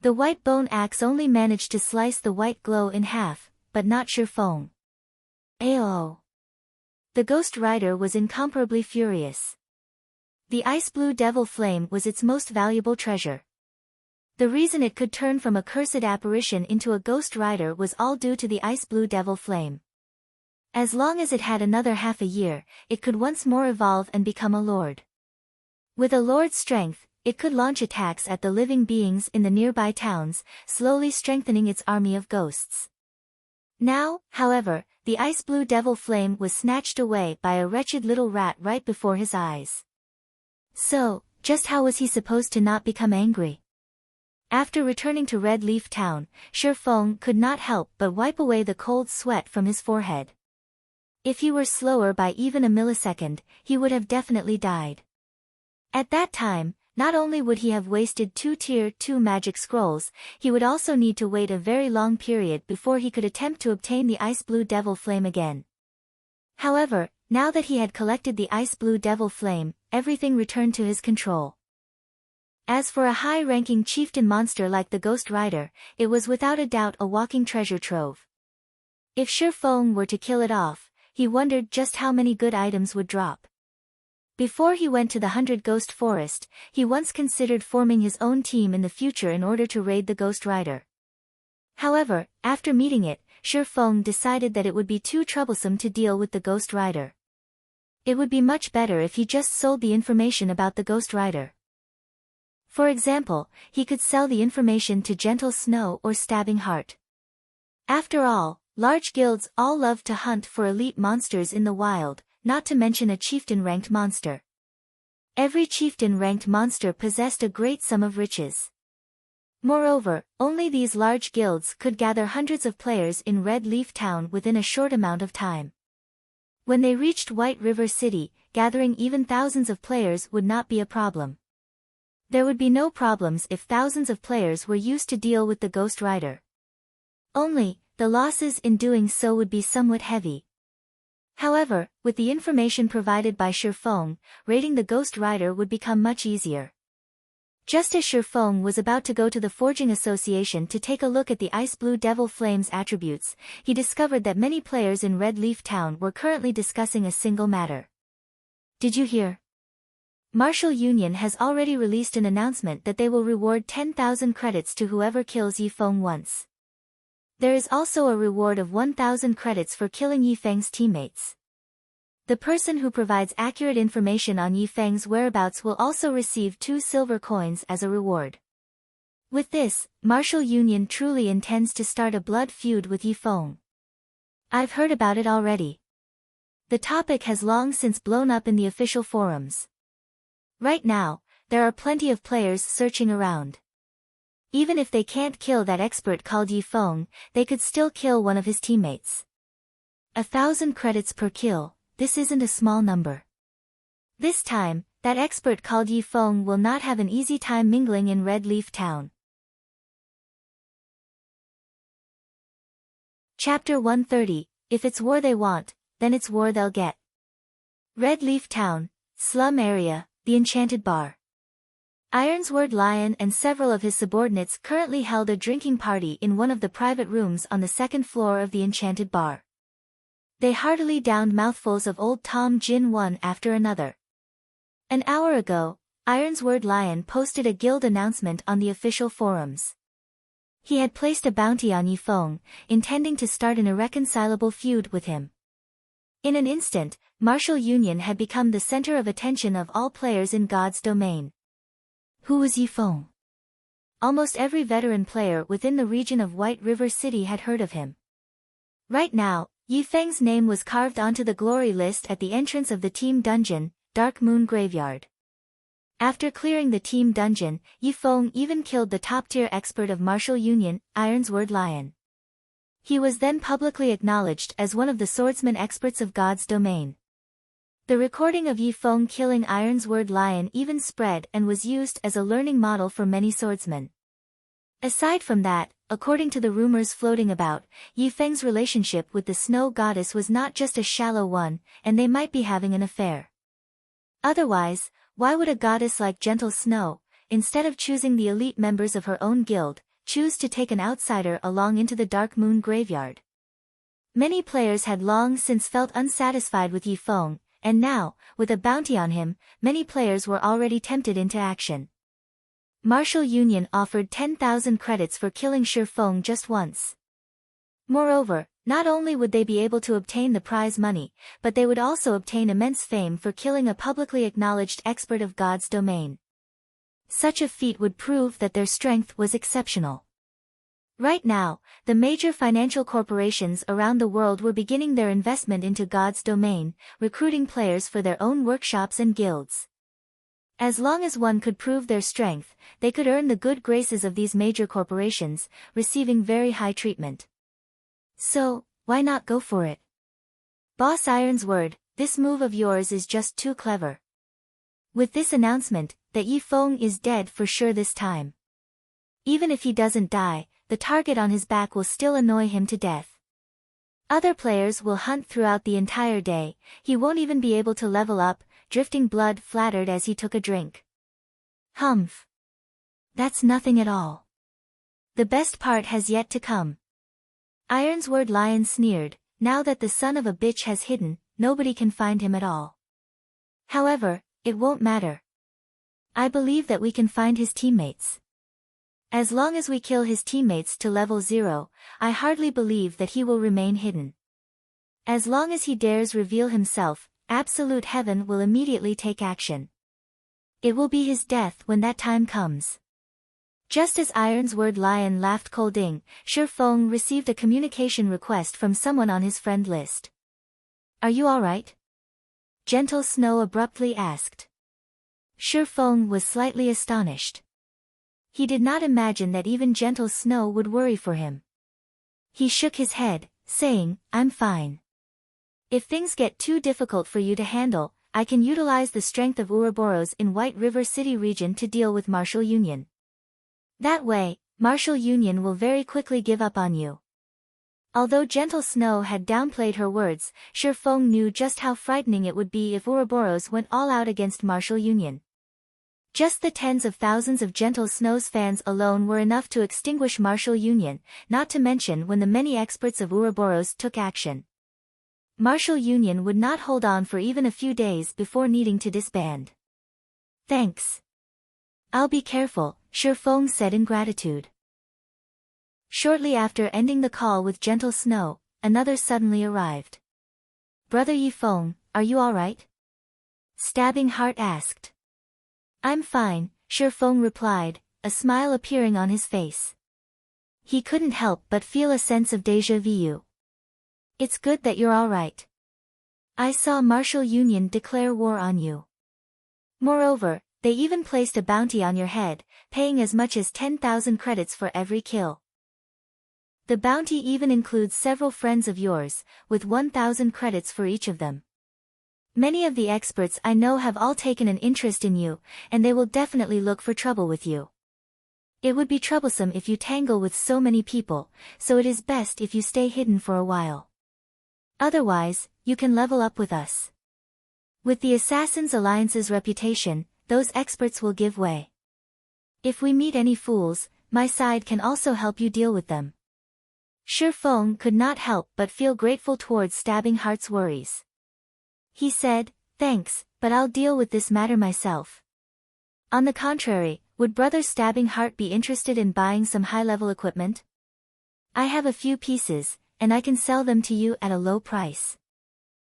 The white bone axe only managed to slice the white glow in half, but not Shifeng. Ayo! The Ghost Rider was incomparably furious. The ice-blue devil flame was its most valuable treasure. The reason it could turn from a cursed apparition into a Ghost Rider was all due to the ice-blue devil flame. As long as it had another half a year, it could once more evolve and become a lord. With a lord's strength, it could launch attacks at the living beings in the nearby towns, slowly strengthening its army of ghosts. Now, however, the ice-blue devil flame was snatched away by a wretched little rat right before his eyes. So, just how was he supposed to not become angry? After returning to Red Leaf Town, Shifeng could not help but wipe away the cold sweat from his forehead. If he were slower by even a millisecond, he would have definitely died. At that time, not only would he have wasted 2 Tier 2 magic scrolls, he would also need to wait a very long period before he could attempt to obtain the ice-blue devil flame again. However, now that he had collected the ice-blue devil flame, everything returned to his control. As for a high-ranking chieftain monster like the Ghost Rider, it was without a doubt a walking treasure trove. If Shifeng were to kill it off, he wondered just how many good items would drop. Before he went to the 100 Ghost Forest, he once considered forming his own team in the future in order to raid the Ghost Rider. However, after meeting it, Shifeng decided that it would be too troublesome to deal with the Ghost Rider. It would be much better if he just sold the information about the Ghost Rider. For example, he could sell the information to Gentle Snow or Stabbing Heart. After all, large guilds all love to hunt for elite monsters in the wild, not to mention a chieftain-ranked monster. Every chieftain-ranked monster possessed a great sum of riches. Moreover, only these large guilds could gather hundreds of players in Red Leaf Town within a short amount of time. When they reached White River City, gathering even thousands of players would not be a problem. There would be no problems if thousands of players were used to deal with the Ghost Rider. Only, the losses in doing so would be somewhat heavy. However, with the information provided by Shifeng, raiding the Ghost Rider would become much easier. Just as Shifeng was about to go to the Forging Association to take a look at the Ice-Blue Devil Flame's attributes, he discovered that many players in Red Leaf Town were currently discussing a single matter. Did you hear? Martial Union has already released an announcement that they will reward 10,000 credits to whoever kills Yifeng once. There is also a reward of 1,000 credits for killing Yifeng's teammates. The person who provides accurate information on Yifeng's whereabouts will also receive 2 silver coins as a reward. With this, Martial Union truly intends to start a blood feud with Yifeng. I've heard about it already. The topic has long since blown up in the official forums. Right now, there are plenty of players searching around. Even if they can't kill that expert called Yifeng, they could still kill one of his teammates. 1,000 credits per kill, this isn't a small number. This time, that expert called Yifeng will not have an easy time mingling in Red Leaf Town. Chapter 130, If it's war they want, then it's war they'll get. Red Leaf Town, Slum Area, the Enchanted Bar. Ironsword Lion and several of his subordinates currently held a drinking party in one of the private rooms on the 2nd floor of the Enchanted Bar. They heartily downed mouthfuls of Old Tom Gin one after another. An hour ago, Ironsword Lion posted a guild announcement on the official forums. He had placed a bounty on Yifeng, intending to start an irreconcilable feud with him. In an instant, Martial Union had become the center of attention of all players in God's domain. Who was Yifeng? Almost every veteran player within the region of White River City had heard of him. Right now, Yifeng's name was carved onto the glory list at the entrance of the team dungeon, Dark Moon Graveyard. After clearing the team dungeon, Yifeng even killed the top-tier expert of Martial Union, Ironsword Lion. He was then publicly acknowledged as one of the swordsman experts of God's domain. The recording of Yifeng killing Ironsword Lion even spread and was used as a learning model for many swordsmen. Aside from that, according to the rumors floating about, Yifeng's relationship with the snow goddess was not just a shallow one, and they might be having an affair. Otherwise, why would a goddess like Gentle Snow, instead of choosing the elite members of her own guild, choose to take an outsider along into the Dark Moon graveyard. Many players had long since felt unsatisfied with Yi Feng, and now, with a bounty on him, many players were already tempted into action. Martial Union offered 10,000 credits for killing Shi Feng just once. Moreover, not only would they be able to obtain the prize money, but they would also obtain immense fame for killing a publicly acknowledged expert of God's domain. Such a feat would prove that their strength was exceptional. Right now, the major financial corporations around the world were beginning their investment into God's domain, recruiting players for their own workshops and guilds. As long as one could prove their strength, they could earn the good graces of these major corporations, receiving very high treatment. So, why not go for it? Boss Iron's word, this move of yours is just too clever. With this announcement, that Yi Feng is dead for sure this time. Even if he doesn't die, the target on his back will still annoy him to death. Other players will hunt throughout the entire day, he won't even be able to level up, drifting blood flattered as he took a drink. Humph. That's nothing at all. The best part has yet to come. Iron's word Lion sneered, now that the son of a bitch has hidden, nobody can find him at all. However, it won't matter. I believe that we can find his teammates. As long as we kill his teammates to level 0, I hardly believe that he will remain hidden. As long as he dares reveal himself, absolute heaven will immediately take action. It will be his death when that time comes. Just as Iron's word Lion laughed Colding, Shi Feng received a communication request from someone on his friend list. Are you alright? Gentle Snow abruptly asked. Shi Feng was slightly astonished. He did not imagine that even Gentle Snow would worry for him. He shook his head, saying, I'm fine. If things get too difficult for you to handle, I can utilize the strength of Ouroboros in White River City region to deal with Martial Union. That way, Martial Union will very quickly give up on you. Although Gentle Snow had downplayed her words, Shi Feng knew just how frightening it would be if Ouroboros went all out against Martial Union. Just the tens of thousands of Gentle Snow's fans alone were enough to extinguish Martial Union, not to mention when the many experts of Ouroboros took action. Martial Union would not hold on for even a few days before needing to disband. Thanks. I'll be careful, Shi Feng said in gratitude. Shortly after ending the call with Gentle Snow, another suddenly arrived. Brother Yi Feng, are you alright? Stabbing Heart asked. I'm fine, Shi Feng replied, a smile appearing on his face. He couldn't help but feel a sense of déjà vu. It's good that you're alright. I saw Martial Union declare war on you. Moreover, they even placed a bounty on your head, paying as much as 10,000 credits for every kill. The bounty even includes several friends of yours, with 1,000 credits for each of them. Many of the experts I know have all taken an interest in you, and they will definitely look for trouble with you. It would be troublesome if you tangle with so many people, so it is best if you stay hidden for a while. Otherwise, you can level up with us. With the Assassin's Alliance's reputation, those experts will give way. If we meet any fools, my side can also help you deal with them. Shi Feng could not help but feel grateful towards Stabbing Heart's worries. He said, thanks, but I'll deal with this matter myself. On the contrary, would Brother Stabbing Heart be interested in buying some high-level equipment? I have a few pieces, and I can sell them to you at a low price.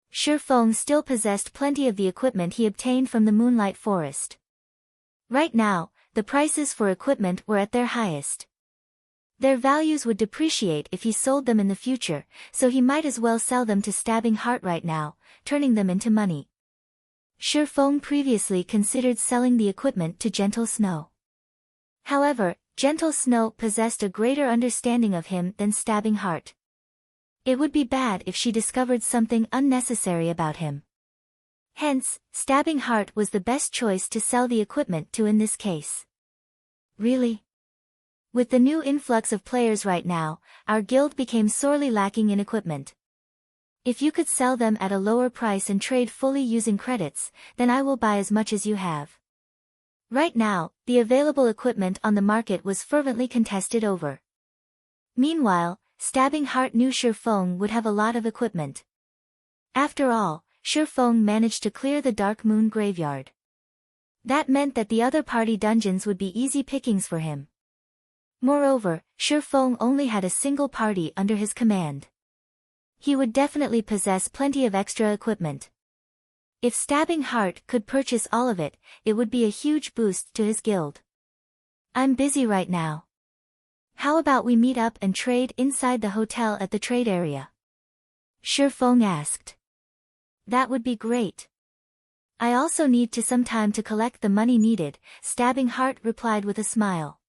Shi Feng still possessed plenty of the equipment he obtained from the Moonlight Forest. Right now, the prices for equipment were at their highest. Their values would depreciate if he sold them in the future, so he might as well sell them to Stabbing Heart right now, turning them into money. Shi Feng previously considered selling the equipment to Gentle Snow. However, Gentle Snow possessed a greater understanding of him than Stabbing Heart. It would be bad if she discovered something unnecessary about him. Hence, Stabbing Heart was the best choice to sell the equipment to in this case. Really? With the new influx of players right now, our guild became sorely lacking in equipment. If you could sell them at a lower price and trade fully using credits, then I will buy as much as you have. Right now, the available equipment on the market was fervently contested over. Meanwhile, Stabbing Heart knew Shi Feng would have a lot of equipment. After all, Shi Feng managed to clear the Dark Moon graveyard. That meant that the other party dungeons would be easy pickings for him. Moreover, Shi Feng only had a single party under his command. He would definitely possess plenty of extra equipment. If Stabbing Heart could purchase all of it, it would be a huge boost to his guild. I'm busy right now. How about we meet up and trade inside the hotel at the trade area? Shi Feng asked. That would be great. I also need some time to collect the money needed, Stabbing Heart replied with a smile.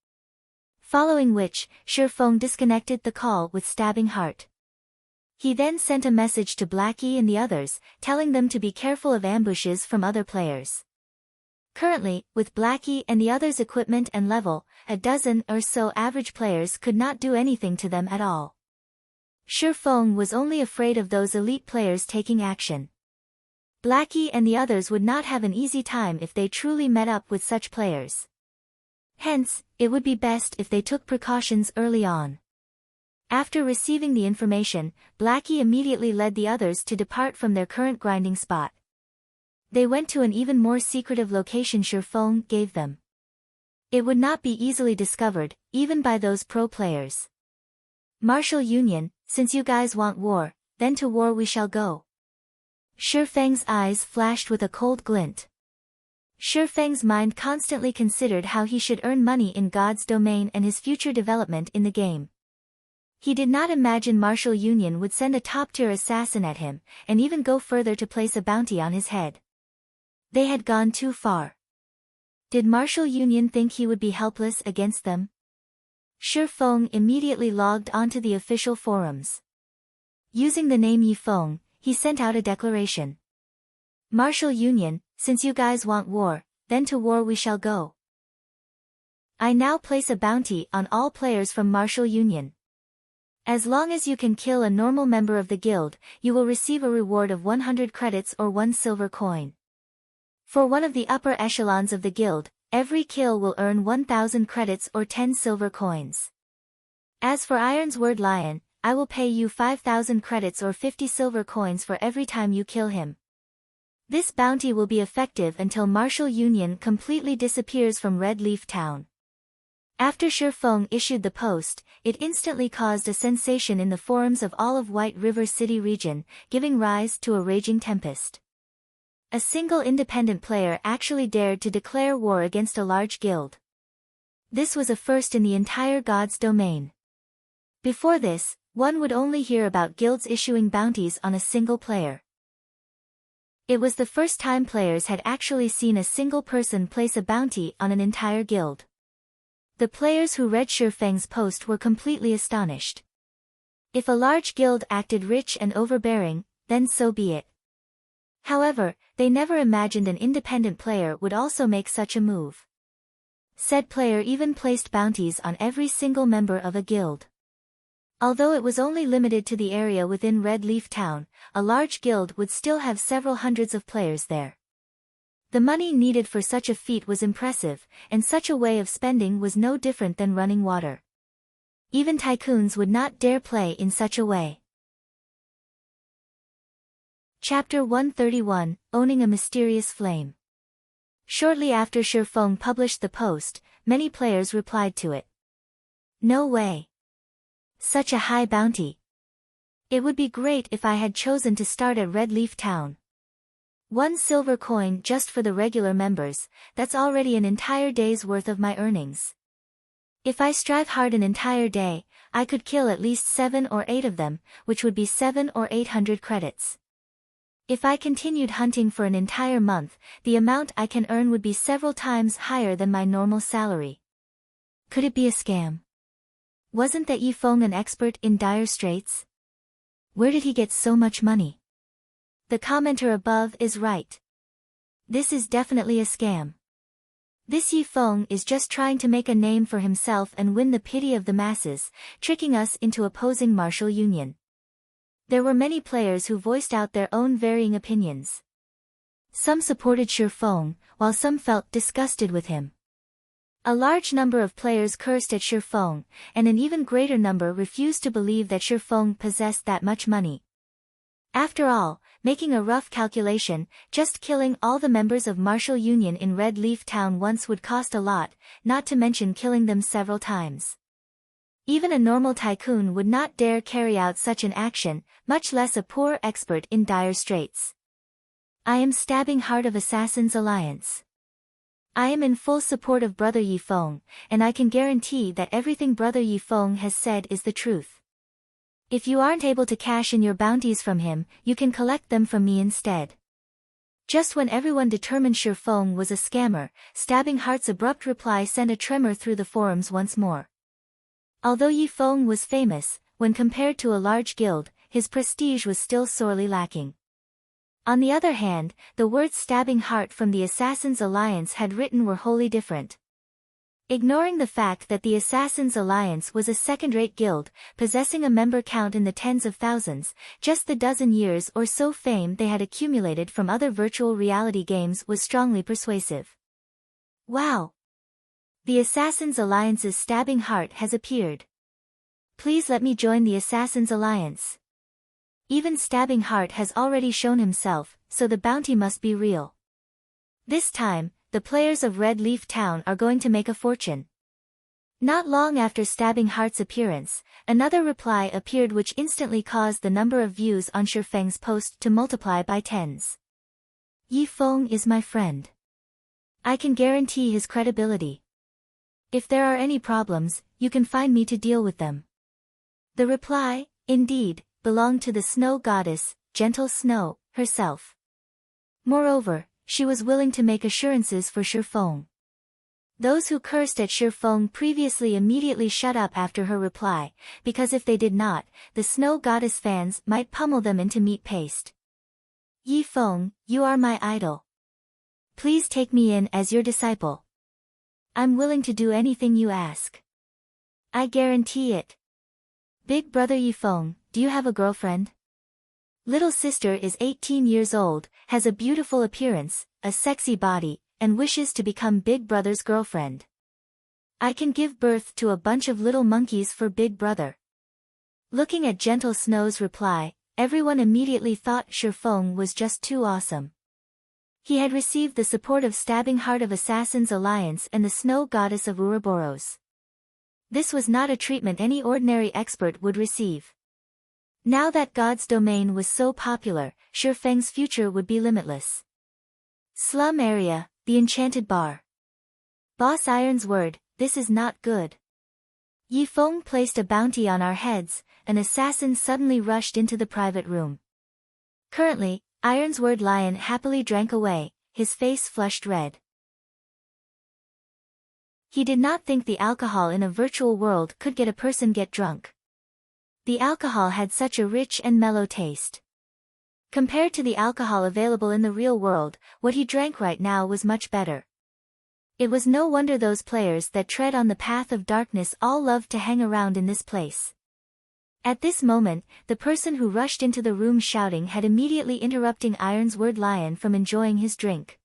Following which, Shi Feng disconnected the call with Stabbing Heart. He then sent a message to Blackie and the others, telling them to be careful of ambushes from other players. Currently, with Blackie and the others' equipment and level, a dozen or so average players could not do anything to them at all. Shi Feng was only afraid of those elite players taking action. Blackie and the others would not have an easy time if they truly met up with such players. Hence, it would be best if they took precautions early on. After receiving the information, Blackie immediately led the others to depart from their current grinding spot. They went to an even more secretive location Shi Feng gave them. It would not be easily discovered, even by those pro players. Martial Union, since you guys want war, then to war we shall go. Shi Feng's eyes flashed with a cold glint. Shi Feng's mind constantly considered how he should earn money in God's domain and his future development in the game. He did not imagine Martial Union would send a top-tier assassin at him, and even go further to place a bounty on his head. They had gone too far. Did Martial Union think he would be helpless against them? Shi Feng immediately logged onto the official forums. Using the name Yi Feng, he sent out a declaration. Martial Union, since you guys want war, then to war we shall go. I now place a bounty on all players from Martial Union. As long as you can kill a normal member of the guild, you will receive a reward of 100 credits or 1 silver coin. For one of the upper echelons of the guild, every kill will earn 1000 credits or 10 silver coins. As for Iron's Word Lion, I will pay you 5000 credits or 50 silver coins for every time you kill him. This bounty will be effective until Martial Union completely disappears from Red Leaf Town. After Shi Feng issued the post, it instantly caused a sensation in the forums of all of White River City region, giving rise to a raging tempest. A single independent player actually dared to declare war against a large guild. This was a first in the entire God's domain. Before this, one would only hear about guilds issuing bounties on a single player. It was the first time players had actually seen a single person place a bounty on an entire guild. The players who read Shi Feng's post were completely astonished. If a large guild acted rich and overbearing, then so be it. However, they never imagined an independent player would also make such a move. Said player even placed bounties on every single member of a guild. Although it was only limited to the area within Red Leaf Town, a large guild would still have several hundreds of players there. The money needed for such a feat was impressive, and such a way of spending was no different than running water. Even tycoons would not dare play in such a way. Chapter 131, Owning a Mysterious Flame. Shortly after Shi Feng published the post, many players replied to it. No way. Such a high bounty. It would be great if I had chosen to start at Red Leaf Town. 1 silver coin just for the regular members, that's already an entire day's worth of my earnings. If I strive hard an entire day, I could kill at least 7 or 8 of them, which would be 700 or 800 credits. If I continued hunting for an entire month, the amount I can earn would be several times higher than my normal salary. Could it be a scam? Wasn't that Yi Feng an expert in dire straits? Where did he get so much money? The commenter above is right. This is definitely a scam. This Yi Feng is just trying to make a name for himself and win the pity of the masses, tricking us into opposing Martial Union. There were many players who voiced out their own varying opinions. Some supported Shi Feng, while some felt disgusted with him. A large number of players cursed at Shi Feng, and an even greater number refused to believe that Shi Feng possessed that much money. After all, making a rough calculation, just killing all the members of Martial Union in Red Leaf Town once would cost a lot, not to mention killing them several times. Even a normal tycoon would not dare carry out such an action, much less a poor expert in dire straits. I am stabbing Heart of Assassins Alliance. I am in full support of Brother Yi Feng, and I can guarantee that everything Brother Yi Feng has said is the truth. If you aren't able to cash in your bounties from him, you can collect them from me instead. Just when everyone determined Shi Feng was a scammer, Stabbing Heart's abrupt reply sent a tremor through the forums once more. Although Yi Feng was famous, when compared to a large guild, his prestige was still sorely lacking. On the other hand, the words Stabbing Heart from the Assassins' Alliance had written were wholly different. Ignoring the fact that the Assassins' Alliance was a second-rate guild, possessing a member count in the tens of thousands, just the dozen years or so fame they had accumulated from other virtual reality games was strongly persuasive. Wow! The Assassins' Alliance's Stabbing Heart has appeared. Please let me join the Assassins' Alliance. Even Stabbing Heart has already shown himself, so the bounty must be real. This time, the players of Red Leaf Town are going to make a fortune. Not long after Stabbing Heart's appearance, another reply appeared which instantly caused the number of views on Shi Feng's post to multiply by tens. Yi Feng is my friend. I can guarantee his credibility. If there are any problems, you can find me to deal with them. The reply, indeed, belonged to the snow goddess, Gentle Snow, herself. Moreover, she was willing to make assurances for Shi Feng. Those who cursed at Shi Feng previously immediately shut up after her reply, because if they did not, the snow goddess fans might pummel them into meat paste. Yi Feng, you are my idol. Please take me in as your disciple. I'm willing to do anything you ask. I guarantee it. Big brother Yi Feng, do you have a girlfriend? Little sister is 18 years old, has a beautiful appearance, a sexy body, and wishes to become Big Brother's girlfriend. I can give birth to a bunch of little monkeys for Big Brother. Looking at Gentle Snow's reply, everyone immediately thought Shi Feng was just too awesome. He had received the support of Stabbing Heart of Assassins' Alliance and the Snow Goddess of Ouroboros. This was not a treatment any ordinary expert would receive. Now that God's domain was so popular, Shi Feng's future would be limitless. Slum area, the enchanted bar. Boss Iron's word, this is not good. Yi Feng placed a bounty on our heads, an assassin suddenly rushed into the private room. Currently, Iron's word Lion happily drank away, his face flushed red. He did not think the alcohol in a virtual world could get a person get drunk. The alcohol had such a rich and mellow taste. Compared to the alcohol available in the real world, what he drank right now was much better. It was no wonder those players that tread on the path of darkness all loved to hang around in this place. At this moment, the person who rushed into the room shouting had immediately interrupting Iron's word Lion from enjoying his drink.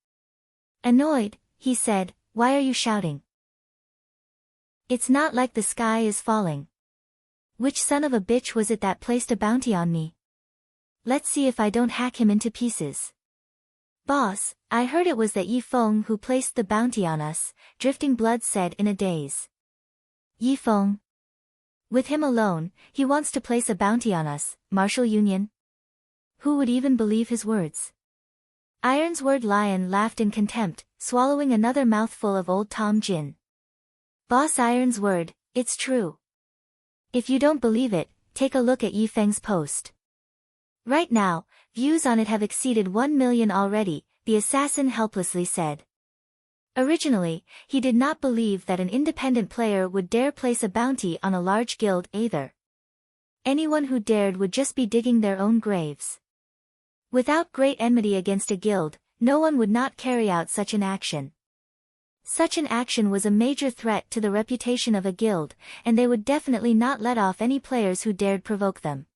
Annoyed, he said, "Why are you shouting? It's not like the sky is falling. Which son of a bitch was it that placed a bounty on me? Let's see if I don't hack him into pieces." "Boss, I heard it was that Yi Feng who placed the bounty on us," Drifting Blood said in a daze. Yi Feng? With him alone, he wants to place a bounty on us, Martial Union? Who would even believe his words? Iron's word Lion laughed in contempt, swallowing another mouthful of Old Tom Gin. Boss Iron's word, it's true. If you don't believe it, take a look at Yi Feng's post. Right now, views on it have exceeded 1 million already, the assassin helplessly said. Originally, he did not believe that an independent player would dare place a bounty on a large guild either. Anyone who dared would just be digging their own graves. Without great enmity against a guild, no one would not carry out such an action. Such an action was a major threat to the reputation of a guild, and they would definitely not let off any players who dared provoke them.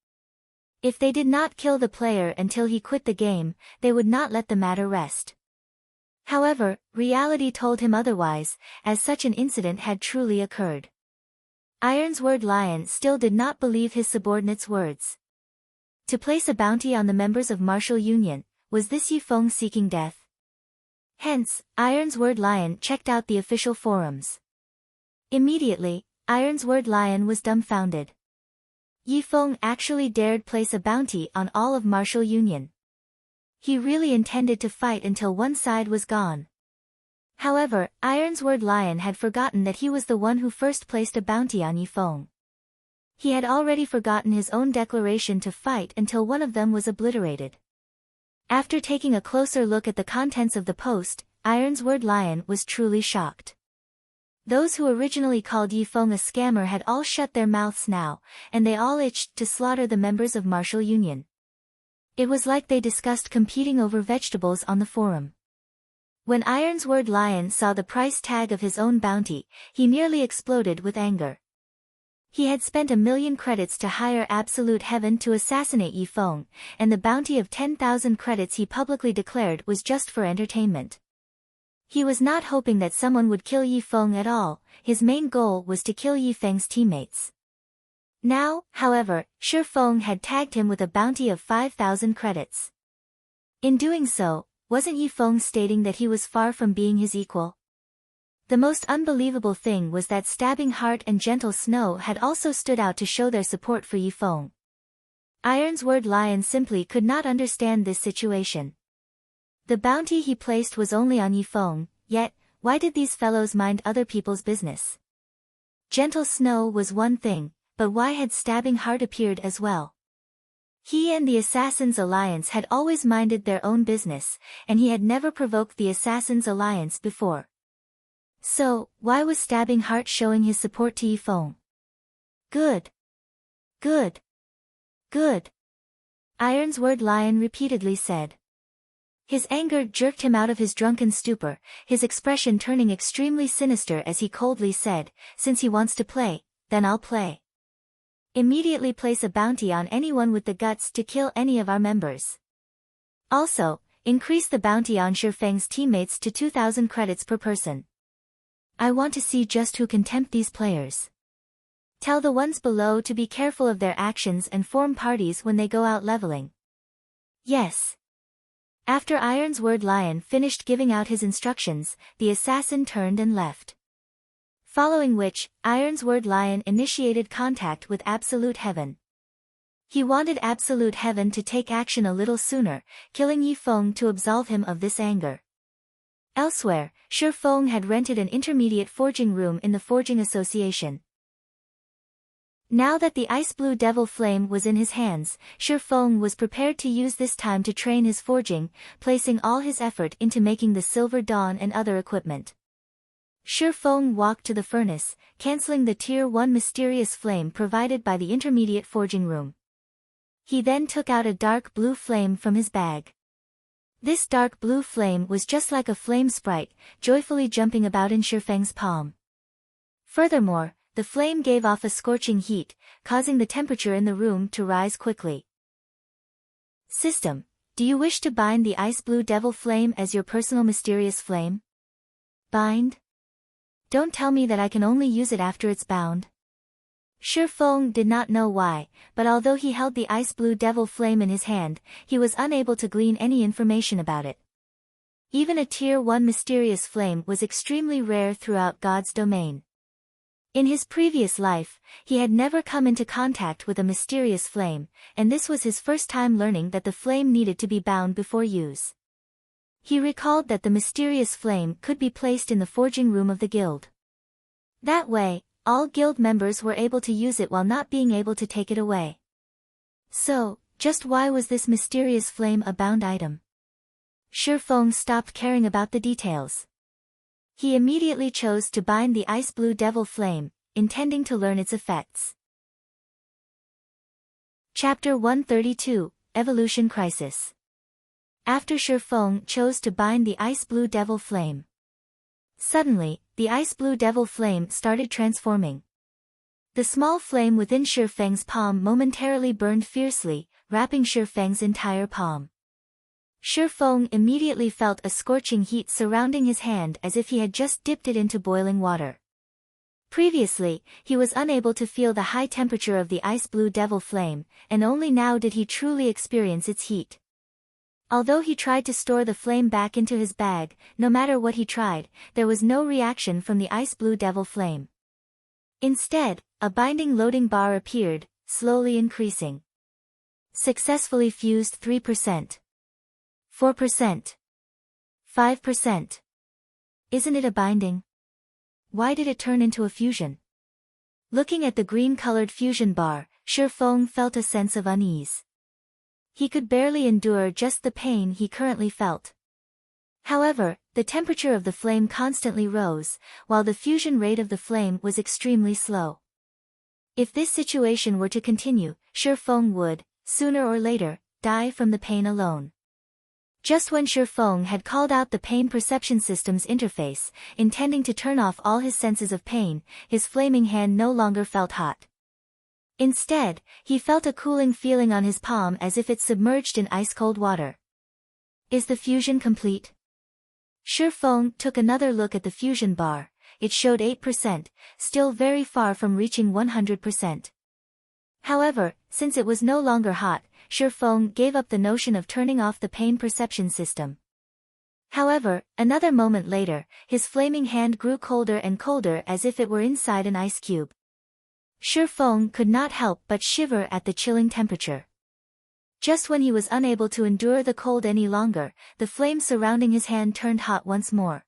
If they did not kill the player until he quit the game, they would not let the matter rest. However, reality told him otherwise, as such an incident had truly occurred. Ironsword Lion still did not believe his subordinate's words. To place a bounty on the members of Martial Union, was this Yifeng seeking death? Hence, Ironsword Lion checked out the official forums. Immediately, Ironsword Lion was dumbfounded. Yifeng actually dared place a bounty on all of Martial Union. He really intended to fight until one side was gone. However, Ironsword Lion had forgotten that he was the one who first placed a bounty on Yifeng. He had already forgotten his own declaration to fight until one of them was obliterated. After taking a closer look at the contents of the post, Ironsword Lion was truly shocked. Those who originally called Yifeng a scammer had all shut their mouths now, and they all itched to slaughter the members of Martial Union. It was like they discussed competing over vegetables on the forum. When Ironsword Lion saw the price tag of his own bounty, he nearly exploded with anger. He had spent 1,000,000 credits to hire Absolute Heaven to assassinate Yifeng, and the bounty of 10,000 credits he publicly declared was just for entertainment. He was not hoping that someone would kill Yifeng at all, his main goal was to kill Yifeng's teammates. Now, however, Shifeng had tagged him with a bounty of 5,000 credits. In doing so, wasn't Yifeng stating that he was far from being his equal? The most unbelievable thing was that Stabbing Heart and Gentle Snow had also stood out to show their support for Yifeng. Ironsword Lion simply could not understand this situation. The bounty he placed was only on Yifeng, yet, why did these fellows mind other people's business? Gentle Snow was one thing, but why had Stabbing Heart appeared as well? He and the Assassins' Alliance had always minded their own business, and he had never provoked the Assassins' Alliance before. So, why was Stabbing Heart showing his support to Yifeng? Good. Good. Good. Ironsword Lion repeatedly said. His anger jerked him out of his drunken stupor, his expression turning extremely sinister as he coldly said, "Since he wants to play, then I'll play. Immediately place a bounty on anyone with the guts to kill any of our members. Also, increase the bounty on Shifeng's teammates to 2,000 credits per person. I want to see just who can tempt these players. Tell the ones below to be careful of their actions and form parties when they go out leveling." Yes. After Ironsword Lion finished giving out his instructions, the assassin turned and left. Following which, Ironsword Lion initiated contact with Absolute Heaven. He wanted Absolute Heaven to take action a little sooner, killing Yifeng to absolve him of this anger. Elsewhere, Shifeng had rented an intermediate forging room in the Forging Association. Now that the Ice Blue Devil Flame was in his hands, Shifeng was prepared to use this time to train his forging, placing all his effort into making the Silver Dawn and other equipment. Shifeng walked to the furnace, cancelling the Tier 1 mysterious flame provided by the intermediate forging room. He then took out a dark blue flame from his bag. This dark blue flame was just like a flame sprite, joyfully jumping about in Shifeng's palm. Furthermore, the flame gave off a scorching heat, causing the temperature in the room to rise quickly. System, do you wish to bind the Ice Blue Devil Flame as your personal mysterious flame? Bind? Don't tell me that I can only use it after it's bound. Shifeng did not know why, but although he held the Ice Blue Devil Flame in his hand, he was unable to glean any information about it. Even a Tier 1 mysterious flame was extremely rare throughout God's domain. In his previous life, he had never come into contact with a mysterious flame, and this was his first time learning that the flame needed to be bound before use. He recalled that the mysterious flame could be placed in the forging room of the guild. That way, all guild members were able to use it while not being able to take it away. So, just why was this mysterious flame a bound item? Shifeng stopped caring about the details. He immediately chose to bind the Ice Blue Devil Flame, intending to learn its effects. Chapter 132, Evolution Crisis. After Shifeng chose to bind the Ice Blue Devil Flame, suddenly, the Ice Blue Devil Flame started transforming. The small flame within Shifeng's palm momentarily burned fiercely, wrapping Shifeng's entire palm. Shifeng immediately felt a scorching heat surrounding his hand as if he had just dipped it into boiling water. Previously, he was unable to feel the high temperature of the ice blue devil flame, and only now did he truly experience its heat. Although he tried to store the flame back into his bag, no matter what he tried, there was no reaction from the ice blue devil flame. Instead, a binding loading bar appeared, slowly increasing. Successfully fused 3%. 4%. 5%. Isn't it a binding? Why did it turn into a fusion? Looking at the green-colored fusion bar, Shifeng felt a sense of unease. He could barely endure just the pain he currently felt. However, the temperature of the flame constantly rose, while the fusion rate of the flame was extremely slow. If this situation were to continue, Shifeng would, sooner or later, die from the pain alone. Just when Shifeng had called out the pain perception system's interface, intending to turn off all his senses of pain, his flaming hand no longer felt hot. Instead, he felt a cooling feeling on his palm as if it submerged in ice-cold water. Is the fusion complete? Shifeng took another look at the fusion bar. It showed 8%, still very far from reaching 100%. However, since it was no longer hot, Shifeng gave up the notion of turning off the pain perception system. However, another moment later, his flaming hand grew colder and colder as if it were inside an ice cube. Shifeng could not help but shiver at the chilling temperature. Just when he was unable to endure the cold any longer, the flame surrounding his hand turned hot once more.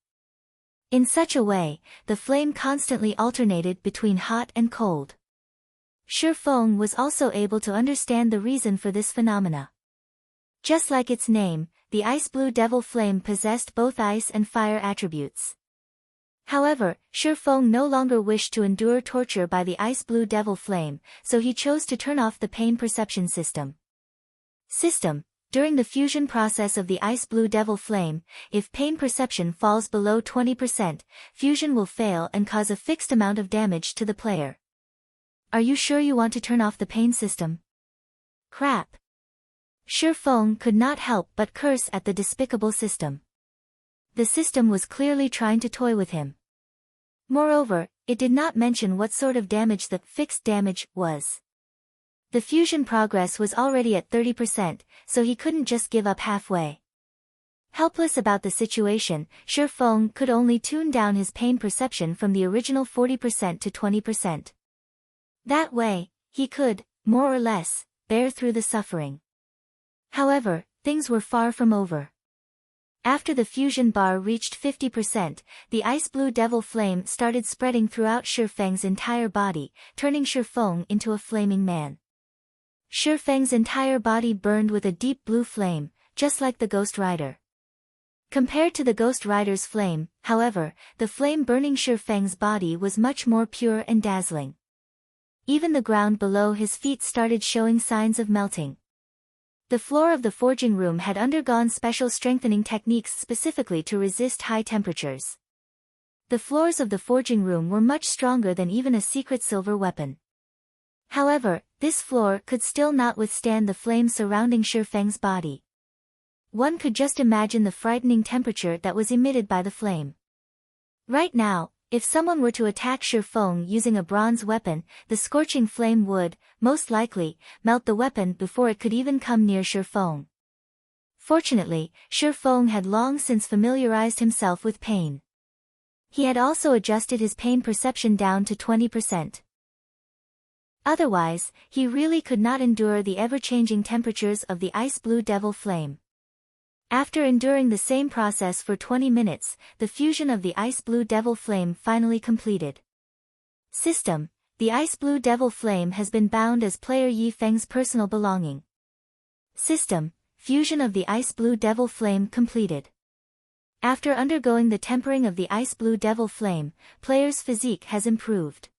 In such a way, the flame constantly alternated between hot and cold. Shifeng was also able to understand the reason for this phenomena. Just like its name, the ice blue devil flame possessed both ice and fire attributes. However, Shifeng no longer wished to endure torture by the ice blue devil flame, so he chose to turn off the pain perception system. During the fusion process of the ice blue devil flame, if pain perception falls below 20%, fusion will fail and cause a fixed amount of damage to the player. Are you sure you want to turn off the pain system? Crap. Shifeng could not help but curse at the despicable system. The system was clearly trying to toy with him. Moreover, it did not mention what sort of damage the fixed damage was. The fusion progress was already at 30%, so he couldn't just give up halfway. Helpless about the situation, Shifeng could only tune down his pain perception from the original 40% to 20%. That way, he could, more or less, bear through the suffering. However, things were far from over. After the fusion bar reached 50%, the ice blue devil flame started spreading throughout Shifeng's entire body, turning Shifeng into a flaming man. Shifeng's entire body burned with a deep blue flame, just like the Ghost Rider. Compared to the Ghost Rider's flame, however, the flame burning Shifeng's body was much more pure and dazzling. Even the ground below his feet started showing signs of melting. The floor of the forging room had undergone special strengthening techniques specifically to resist high temperatures. The floors of the forging room were much stronger than even a secret silver weapon. However, this floor could still not withstand the flame surrounding Shifeng's body. One could just imagine the frightening temperature that was emitted by the flame. Right now, if someone were to attack Shifeng using a bronze weapon, the scorching flame would, most likely, melt the weapon before it could even come near Shifeng. Fortunately, Shifeng had long since familiarized himself with pain. He had also adjusted his pain perception down to 20%. Otherwise, he really could not endure the ever-changing temperatures of the ice blue devil flame. After enduring the same process for 20 minutes, the fusion of the ice blue devil flame finally completed. The ice blue devil flame has been bound as player Yi Feng's personal belonging. Fusion of the ice blue devil flame completed. After undergoing the tempering of the ice blue devil flame, player's physique has improved.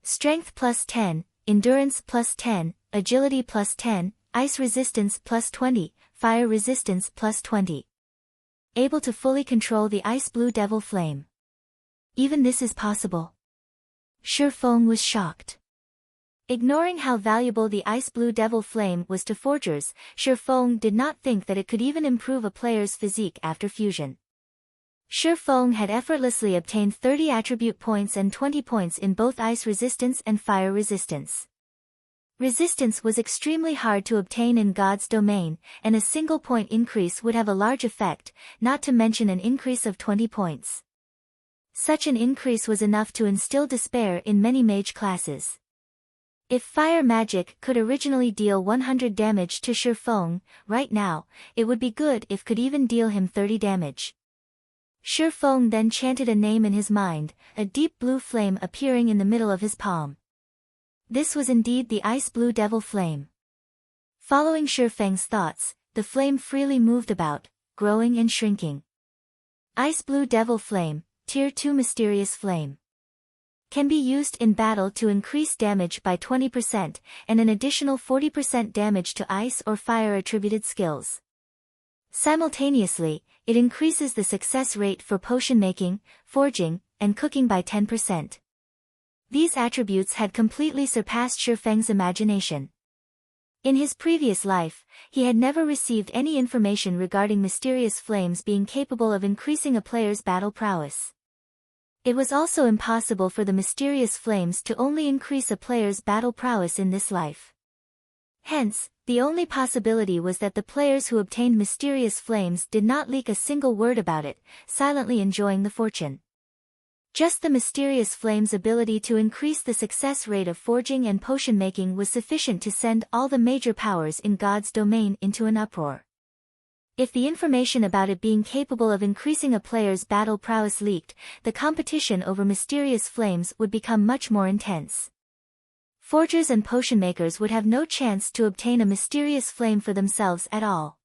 Strength plus 10, endurance plus 10, agility plus 10, ice resistance plus 20, fire resistance plus 20. Able to fully control the ice blue devil flame. Even this is possible. Shifeng was shocked. Ignoring how valuable the ice blue devil flame was to forgers, Shi Feng did not think that it could even improve a player's physique after fusion. Shi Feng had effortlessly obtained 30 attribute points and 20 points in both ice resistance and fire resistance. Resistance was extremely hard to obtain in God's domain, and a single point increase would have a large effect, not to mention an increase of 20 points. Such an increase was enough to instill despair in many mage classes. If fire magic could originally deal 100 damage to Shi Feng, right now, it would be good if could even deal him 30 damage. Shi Feng then chanted a name in his mind, a deep blue flame appearing in the middle of his palm. This was indeed the ice blue devil flame. Following Shi Feng's thoughts, the flame freely moved about, growing and shrinking. Ice blue devil flame, Tier 2 mysterious flame. Can be used in battle to increase damage by 20% and an additional 40% damage to ice or fire attributed skills. Simultaneously, it increases the success rate for potion making, forging, and cooking by 10%. These attributes had completely surpassed Shi Feng's imagination. In his previous life, he had never received any information regarding mysterious flames being capable of increasing a player's battle prowess. It was also impossible for the mysterious flames to only increase a player's battle prowess in this life. Hence, the only possibility was that the players who obtained mysterious flames did not leak a single word about it, silently enjoying the fortune. Just the mysterious flame's ability to increase the success rate of forging and potion making was sufficient to send all the major powers in God's domain into an uproar. If the information about it being capable of increasing a player's battle prowess leaked, the competition over mysterious flames would become much more intense. Forgers and potion makers would have no chance to obtain a mysterious flame for themselves at all.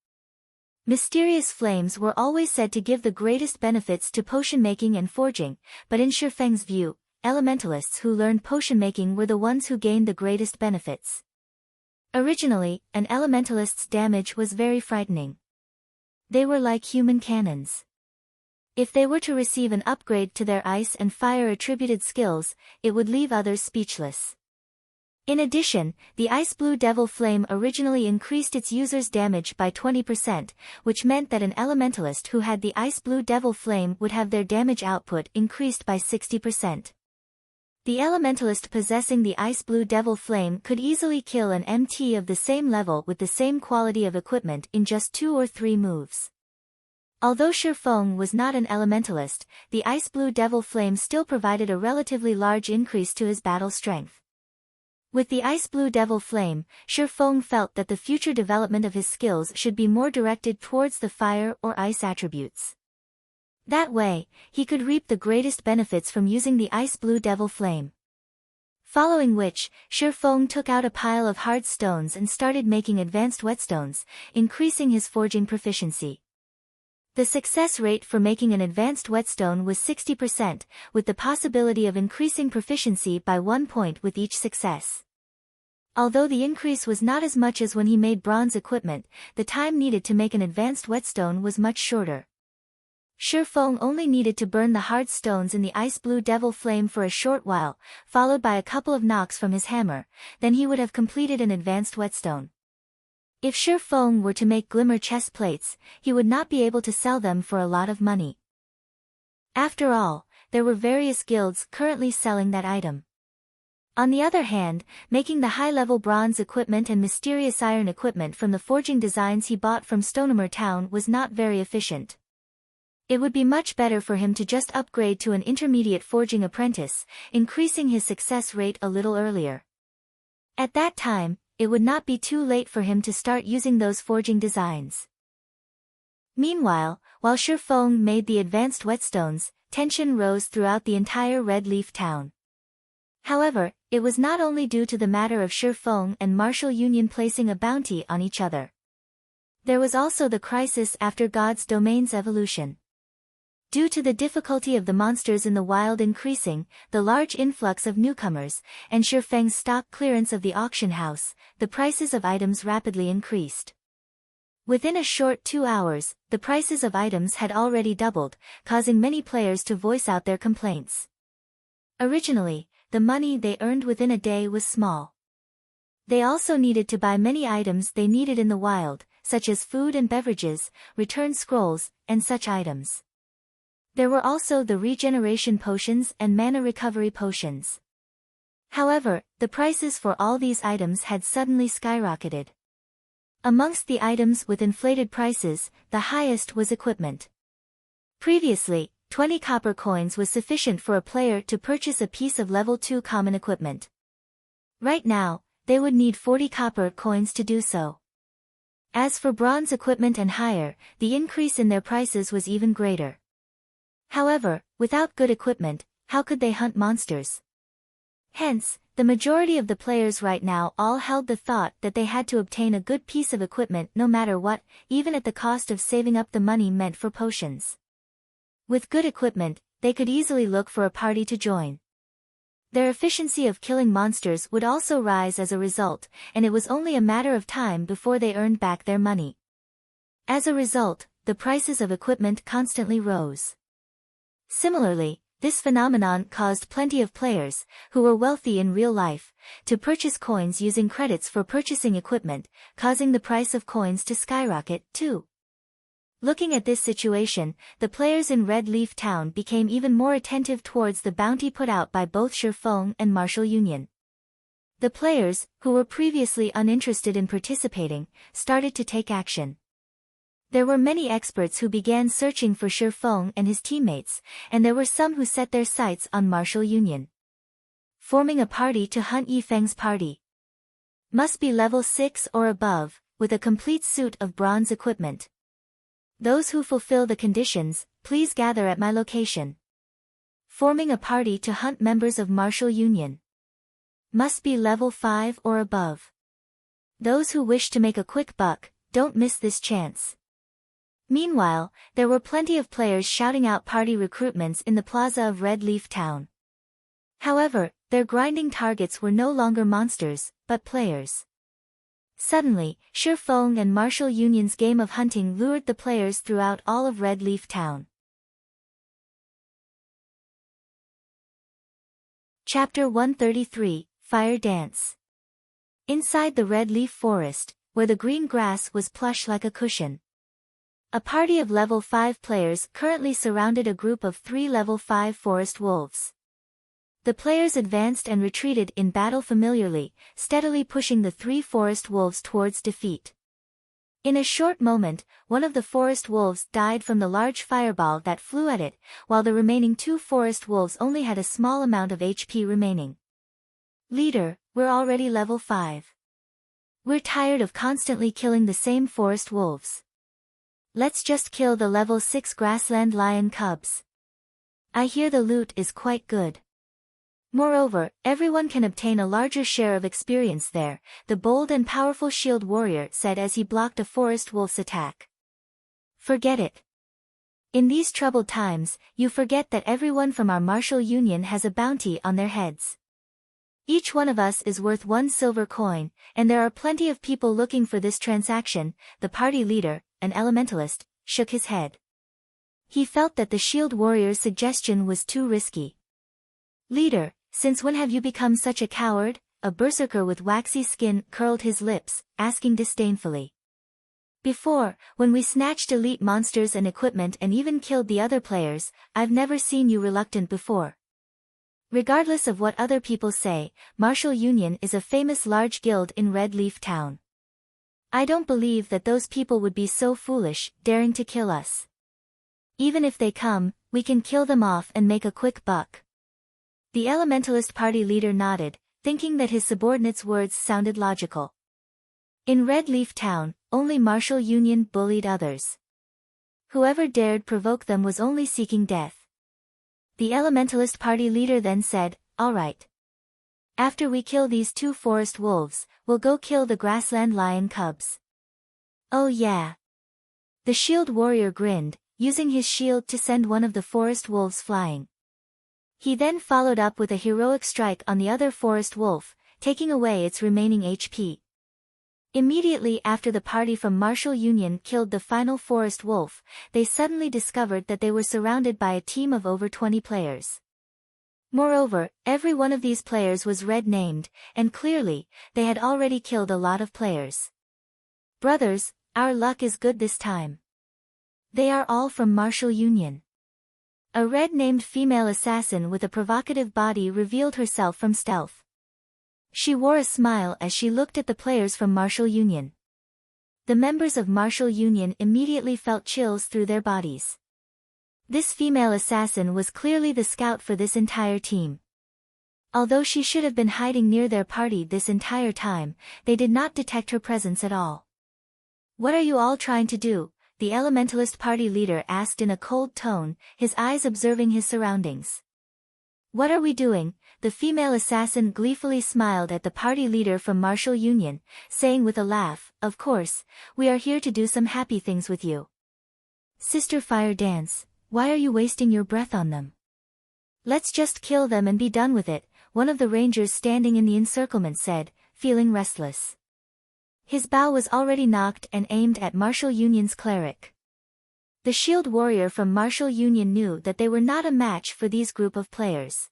Mysterious flames were always said to give the greatest benefits to potion making and forging, but in Shi Feng's view, elementalists who learned potion making were the ones who gained the greatest benefits. Originally, an elementalist's damage was very frightening. They were like human cannons. If they were to receive an upgrade to their ice and fire attributed skills, it would leave others speechless. In addition, the ice blue devil flame originally increased its user's damage by 20%, which meant that an elementalist who had the ice blue devil flame would have their damage output increased by 60%. The elementalist possessing the ice blue devil flame could easily kill an MT of the same level with the same quality of equipment in just 2 or 3 moves. Although Shi Feng was not an elementalist, the ice blue devil flame still provided a relatively large increase to his battle strength. With the ice blue devil flame, Shi Feng felt that the future development of his skills should be more directed towards the fire or ice attributes. That way, he could reap the greatest benefits from using the ice blue devil flame. Following which, Shi Feng took out a pile of hard stones and started making advanced whetstones, increasing his forging proficiency. The success rate for making an advanced whetstone was 60%, with the possibility of increasing proficiency by 1 point with each success. Although the increase was not as much as when he made bronze equipment, the time needed to make an advanced whetstone was much shorter. Shi Feng only needed to burn the hard stones in the ice blue devil flame for a short while, followed by a couple of knocks from his hammer, then he would have completed an advanced whetstone. If Shi Feng were to make glimmer chest plates, he would not be able to sell them for a lot of money. After all, there were various guilds currently selling that item. On the other hand, making the high-level bronze equipment and mysterious iron equipment from the forging designs he bought from Stonemer Town was not very efficient. It would be much better for him to just upgrade to an intermediate forging apprentice, increasing his success rate a little earlier. At that time, it would not be too late for him to start using those forging designs. Meanwhile, while Shi Feng made the advanced whetstones, tension rose throughout the entire Red Leaf town. However, it was not only due to the matter of Shi Feng and Martial Union placing a bounty on each other. There was also the crisis after God's domain's evolution. Due to the difficulty of the monsters in the wild increasing, the large influx of newcomers, and Shi Feng's stock clearance of the auction house, the prices of items rapidly increased. Within a short 2 hours, the prices of items had already doubled, causing many players to voice out their complaints. Originally, the money they earned within a day was small. They also needed to buy many items they needed in the wild, such as food and beverages, return scrolls, and such items. There were also the regeneration potions and mana recovery potions. However, the prices for all these items had suddenly skyrocketed. Amongst the items with inflated prices, the highest was equipment. Previously, 20 copper coins was sufficient for a player to purchase a piece of level 2 common equipment. Right now, they would need 40 copper coins to do so. As for bronze equipment and higher, the increase in their prices was even greater. However, without good equipment, how could they hunt monsters? Hence, the majority of the players right now all held the thought that they had to obtain a good piece of equipment no matter what, even at the cost of saving up the money meant for potions. With good equipment, they could easily look for a party to join. Their efficiency of killing monsters would also rise as a result, and it was only a matter of time before they earned back their money. As a result, the prices of equipment constantly rose. Similarly, this phenomenon caused plenty of players, who were wealthy in real life, to purchase coins using credits for purchasing equipment, causing the price of coins to skyrocket, too. Looking at this situation, the players in Red Leaf Town became even more attentive towards the bounty put out by both Shifeng and Martial Union. The players, who were previously uninterested in participating, started to take action. There were many experts who began searching for Shifeng and his teammates, and there were some who set their sights on Martial Union. Forming a party to hunt Yifeng's party. Must be level 6 or above, with a complete suit of bronze equipment. Those who fulfill the conditions, please gather at my location. Forming a party to hunt members of Martial Union. Must be level 5 or above. Those who wish to make a quick buck, don't miss this chance. Meanwhile, there were plenty of players shouting out party recruitments in the plaza of Red Leaf Town. However, their grinding targets were no longer monsters, but players. Suddenly, Shifeng and Martial Union's game of hunting lured the players throughout all of Red Leaf Town. Chapter 133, Fire Dance. Inside the Red Leaf Forest, where the green grass was plush like a cushion. A party of level 5 players currently surrounded a group of 3 level 5 forest wolves. The players advanced and retreated in battle familiarly, steadily pushing the 3 forest wolves towards defeat. In a short moment, one of the forest wolves died from the large fireball that flew at it, while the remaining 2 forest wolves only had a small amount of HP remaining. Leader, we're already level 5. We're tired of constantly killing the same forest wolves. Let's just kill the level 6 grassland lion cubs. I hear the loot is quite good. Moreover, everyone can obtain a larger share of experience there, the bold and powerful shield warrior said as he blocked a forest wolf's attack. Forget it. In these troubled times, you forget that everyone from our Martial Union has a bounty on their heads. Each one of us is worth 1 silver coin, and there are plenty of people looking for this transaction. The party leader, an elementalist, shook his head. He felt that the shield warrior's suggestion was too risky. Leader, since when have you become such a coward? A berserker with waxy skin curled his lips, asking disdainfully. Before, when we snatched elite monsters and equipment and even killed the other players, I've never seen you reluctant before. Regardless of what other people say, Martial Union is a famous large guild in Red Leaf Town. I don't believe that those people would be so foolish, daring to kill us. Even if they come, we can kill them off and make a quick buck. The Elementalist party leader nodded, thinking that his subordinate's words sounded logical. In Red Leaf Town, only Martial Union bullied others. Whoever dared provoke them was only seeking death. The Elementalist party leader then said, "All right. After we kill these 2 forest wolves, we'll go kill the grassland lion cubs." "Oh yeah." The shield warrior grinned, using his shield to send one of the forest wolves flying. He then followed up with a heroic strike on the other forest wolf, taking away its remaining HP. Immediately after the party from Martial Union killed the final forest wolf, they suddenly discovered that they were surrounded by a team of over 20 players. Moreover, every one of these players was red named, and clearly, they had already killed a lot of players. Brothers, our luck is good this time. They are all from Martial Union. A red-named female assassin with a provocative body revealed herself from stealth. She wore a smile as she looked at the players from Martial Union. The members of Martial Union immediately felt chills through their bodies. This female assassin was clearly the scout for this entire team. Although she should have been hiding near their party this entire time, they did not detect her presence at all. "What are you all trying to do?" the Elementalist party leader asked in a cold tone, his eyes observing his surroundings. "What are we doing?" the female assassin gleefully smiled at the party leader from Martial Union, saying with a laugh, "Of course, we are here to do some happy things with you." "Sister Fire Dance, why are you wasting your breath on them? Let's just kill them and be done with it," one of the rangers standing in the encirclement said, feeling restless. His bow was already knocked and aimed at Martial Union's cleric. The shield warrior from Martial Union knew that they were not a match for these group of players.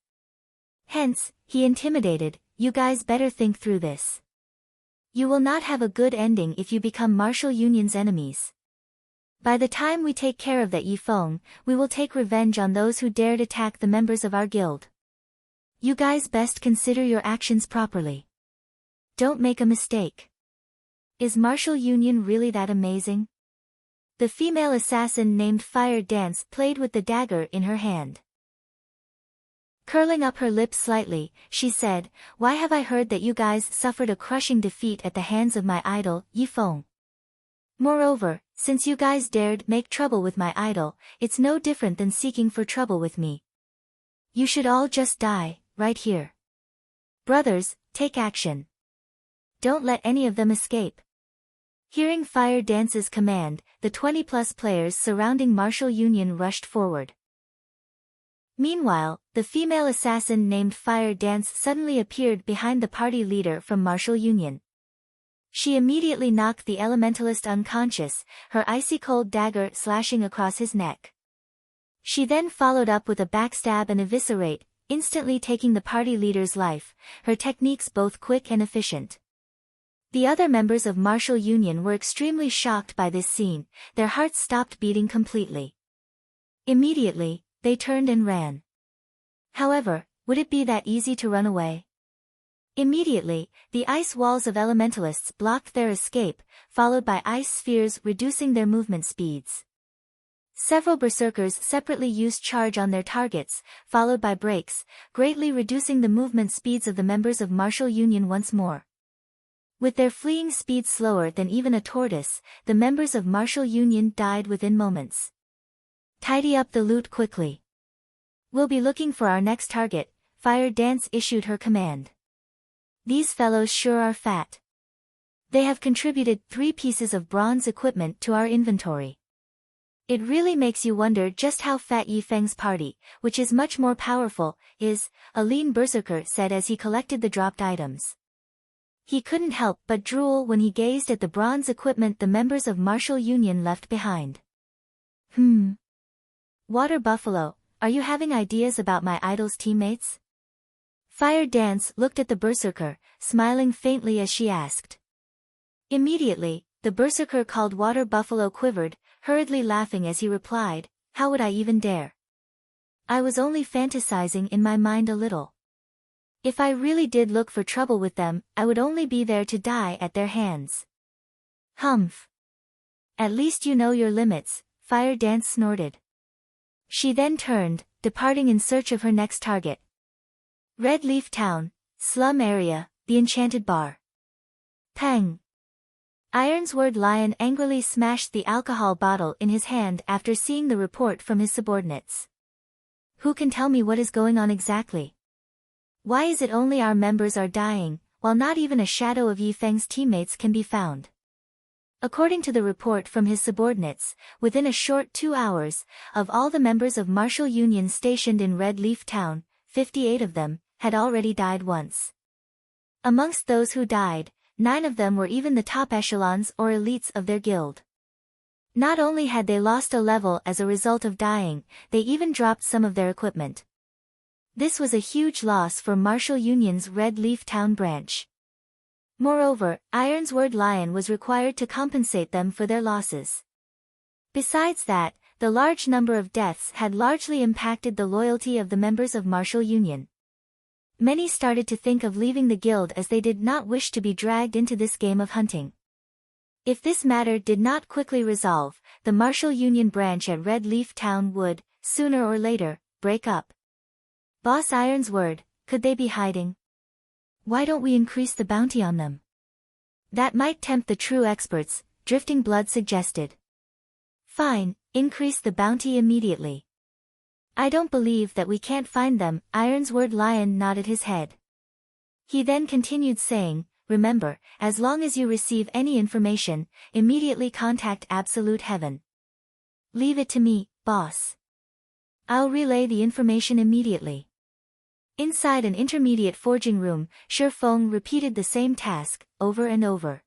Hence, he intimidated, "You guys better think through this. You will not have a good ending if you become Martial Union's enemies. By the time we take care of that Yifeng, we will take revenge on those who dared attack the members of our guild. You guys best consider your actions properly. Don't make a mistake. Is Martial Union really that amazing?" The female assassin named Fire Dance played with the dagger in her hand. Curling up her lips slightly, she said, "Why have I heard that you guys suffered a crushing defeat at the hands of my idol, Yifeng? Moreover, since you guys dared make trouble with my idol, it's no different than seeking for trouble with me. You should all just die, right here. Brothers, take action. Don't let any of them escape." Hearing Fire Dance's command, the 20-plus players surrounding Martial Union rushed forward. Meanwhile, the female assassin named Fire Dance suddenly appeared behind the party leader from Martial Union. She immediately knocked the elementalist unconscious, her icy-cold dagger slashing across his neck. She then followed up with a backstab and eviscerate, instantly taking the party leader's life, her techniques both quick and efficient. The other members of Martial Union were extremely shocked by this scene, their hearts stopped beating completely. Immediately, they turned and ran. However, would it be that easy to run away? Immediately, the ice walls of elementalists blocked their escape, followed by ice spheres reducing their movement speeds. Several berserkers separately used charge on their targets, followed by breaks, greatly reducing the movement speeds of the members of Martial Union once more. With their fleeing speed slower than even a tortoise, the members of Martial Union died within moments. "Tidy up the loot quickly. We'll be looking for our next target," Fire Dance issued her command. "These fellows sure are fat. They have contributed 3 pieces of bronze equipment to our inventory. It really makes you wonder just how fat Yifeng's party, which is much more powerful, is," a lean berserker said as he collected the dropped items. He couldn't help but drool when he gazed at the bronze equipment the members of Martial Union left behind. Water Buffalo, are you having ideas about my idol's teammates?" Fire Dance looked at the berserker, smiling faintly as she asked. Immediately, the berserker called Water Buffalo quivered, hurriedly laughing as he replied, "How would I even dare? I was only fantasizing in my mind a little. If I really did look for trouble with them, I would only be there to die at their hands." "Humph. At least you know your limits," Fire Dance snorted. She then turned, departing in search of her next target. Red Leaf Town, Slum Area, the Enchanted Bar. Pang! Ironsword Lion angrily smashed the alcohol bottle in his hand after seeing the report from his subordinates. "Who can tell me what is going on exactly? Why is it only our members are dying, while not even a shadow of Yifeng's teammates can be found?" According to the report from his subordinates, within a short 2 hours, of all the members of Martial Union stationed in Red Leaf Town, 58 of them had already died once. Amongst those who died, 9 of them were even the top echelons or elites of their guild. Not only had they lost a level as a result of dying, they even dropped some of their equipment. This was a huge loss for Martial Union's Red Leaf Town branch. Moreover, Ironsword Lion was required to compensate them for their losses. Besides that, the large number of deaths had largely impacted the loyalty of the members of Martial Union. Many started to think of leaving the guild as they did not wish to be dragged into this game of hunting. If this matter did not quickly resolve, the Martial Union branch at Red Leaf Town would, sooner or later, break up. Boss Ironsword, could they be hiding? Why don't we increase the bounty on them? That might tempt the true experts, Drifting Blood suggested. Fine, increase the bounty immediately. I don't believe that we can't find them, Ironsword Lion nodded his head. He then continued saying, remember, as long as you receive any information, immediately contact Absolute Heaven. Leave it to me, boss. I'll relay the information immediately. Inside an intermediate forging room, Shifeng repeated the same task, over and over.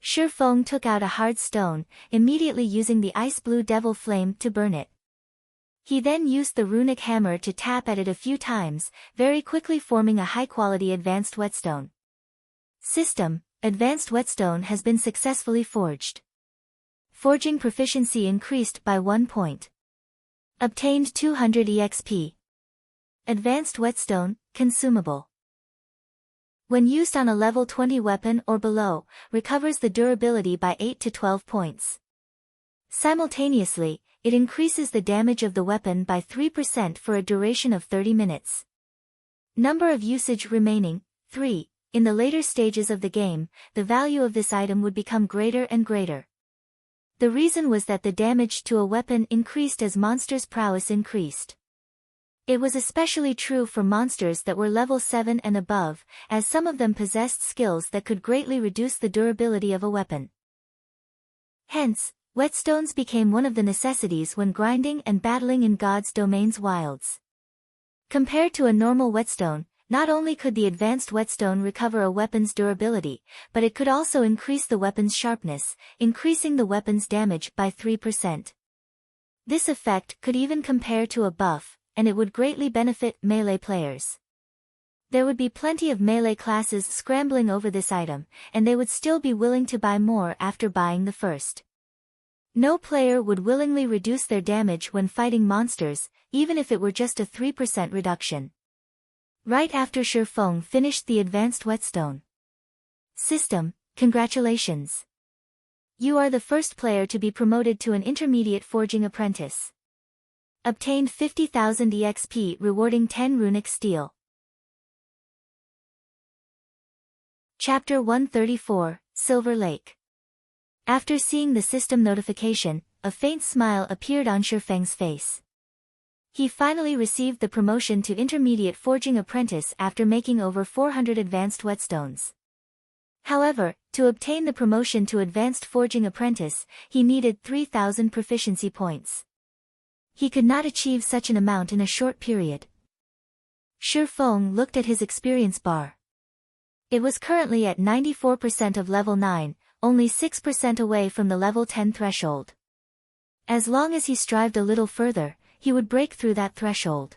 Shifeng took out a hard stone, immediately using the ice blue devil flame to burn it. He then used the runic hammer to tap at it a few times, very quickly forming a high-quality advanced whetstone. System: Advanced whetstone has been successfully forged. Forging proficiency increased by 1 point. Obtained 200 EXP. Advanced whetstone, consumable. When used on a level 20 weapon or below, recovers the durability by 8 to 12 points. Simultaneously, it increases the damage of the weapon by 3% for a duration of 30 minutes. Number of usage remaining, 3. In the later stages of the game, the value of this item would become greater and greater. The reason was that the damage to a weapon increased as monsters' prowess increased. It was especially true for monsters that were level 7 and above, as some of them possessed skills that could greatly reduce the durability of a weapon. Hence, whetstones became one of the necessities when grinding and battling in God's Domain's wilds. Compared to a normal whetstone, not only could the advanced whetstone recover a weapon's durability, but it could also increase the weapon's sharpness, increasing the weapon's damage by 3%. This effect could even compare to a buff, and it would greatly benefit melee players. There would be plenty of melee classes scrambling over this item, and they would still be willing to buy more after buying the first. No player would willingly reduce their damage when fighting monsters, even if it were just a 3% reduction. Right after Shifeng finished the advanced whetstone. System: Congratulations. You are the first player to be promoted to an intermediate forging apprentice. Obtained 50,000 EXP rewarding 10 runic steel. Chapter 134, Silver Lake. After seeing the system notification, a faint smile appeared on Shifeng's face. He finally received the promotion to intermediate forging apprentice after making over 400 advanced whetstones. However, to obtain the promotion to advanced forging apprentice, he needed 3,000 proficiency points. He could not achieve such an amount in a short period. Shifeng looked at his experience bar. It was currently at 94% of level 9, only 6% away from the level 10 threshold. As long as he strived a little further, he would break through that threshold.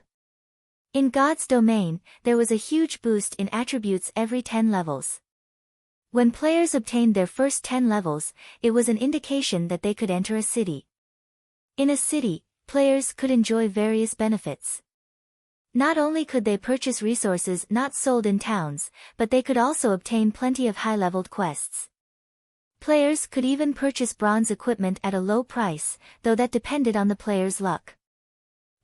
In God's Domain, there was a huge boost in attributes every 10 levels. When players obtained their first 10 levels, it was an indication that they could enter a city. In a city, players could enjoy various benefits. Not only could they purchase resources not sold in towns, but they could also obtain plenty of high-leveled quests. Players could even purchase bronze equipment at a low price, though that depended on the player's luck.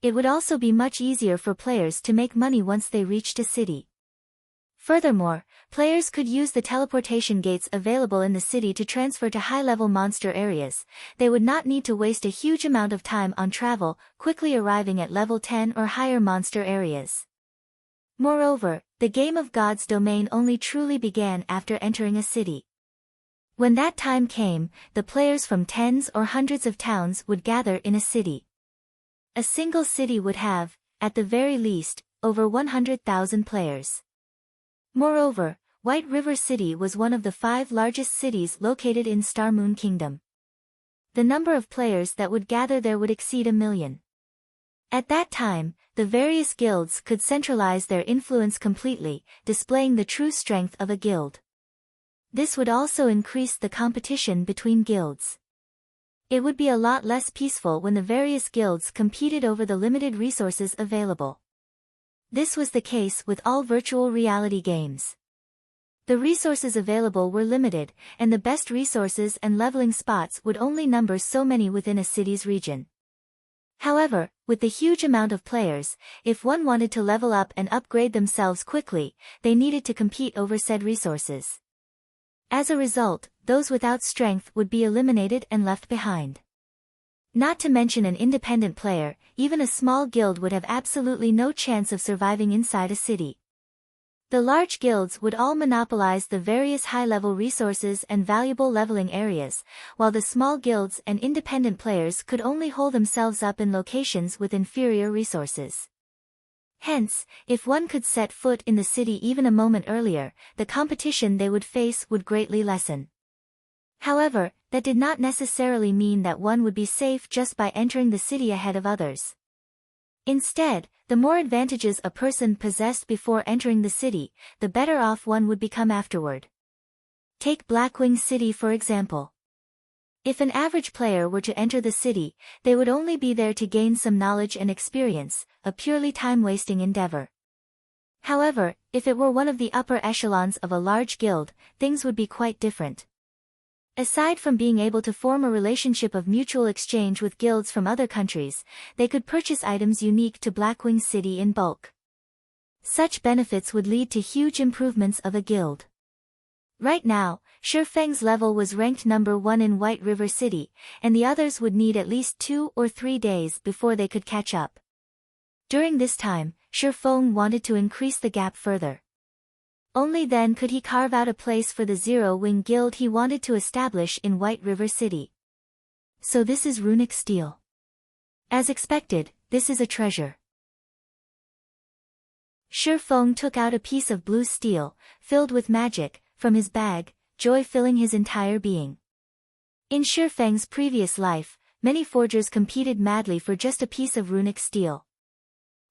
It would also be much easier for players to make money once they reached a city. Furthermore, players could use the teleportation gates available in the city to transfer to high-level monster areas. They would not need to waste a huge amount of time on travel, quickly arriving at level 10 or higher monster areas. Moreover, the game of God's Domain only truly began after entering a city. When that time came, the players from tens or hundreds of towns would gather in a city. A single city would have, at the very least, over 100,000 players. Moreover, White River City was one of the 5 largest cities located in Star Moon Kingdom. The number of players that would gather there would exceed 1 million. At that time, the various guilds could centralize their influence completely, displaying the true strength of a guild. This would also increase the competition between guilds. It would be a lot less peaceful when the various guilds competed over the limited resources available. This was the case with all virtual reality games. The resources available were limited, and the best resources and leveling spots would only number so many within a city's region. However, with the huge amount of players, if one wanted to level up and upgrade themselves quickly, they needed to compete over said resources. As a result, those without strength would be eliminated and left behind. Not to mention an independent player, even a small guild would have absolutely no chance of surviving inside a city. The large guilds would all monopolize the various high-level resources and valuable leveling areas, while the small guilds and independent players could only hold themselves up in locations with inferior resources. Hence, if one could set foot in the city even a moment earlier, the competition they would face would greatly lessen. However, that did not necessarily mean that one would be safe just by entering the city ahead of others. Instead, the more advantages a person possessed before entering the city, the better off one would become afterward. Take Blackwing City for example. If an average player were to enter the city, they would only be there to gain some knowledge and experience, a purely time-wasting endeavor. However, if it were one of the upper echelons of a large guild, things would be quite different. Aside from being able to form a relationship of mutual exchange with guilds from other countries, they could purchase items unique to Blackwing City in bulk. Such benefits would lead to huge improvements of a guild. Right now, Shifeng's level was ranked number 1 in White River City, and the others would need at least 2 or 3 days before they could catch up. During this time, Shifeng wanted to increase the gap further. Only then could he carve out a place for the Zero-Wing Guild he wanted to establish in White River City. So this is runic steel. As expected, this is a treasure. Shifeng took out a piece of blue steel, filled with magic, from his bag, joy filling his entire being. In Shifeng's previous life, many forgers competed madly for just a piece of runic steel.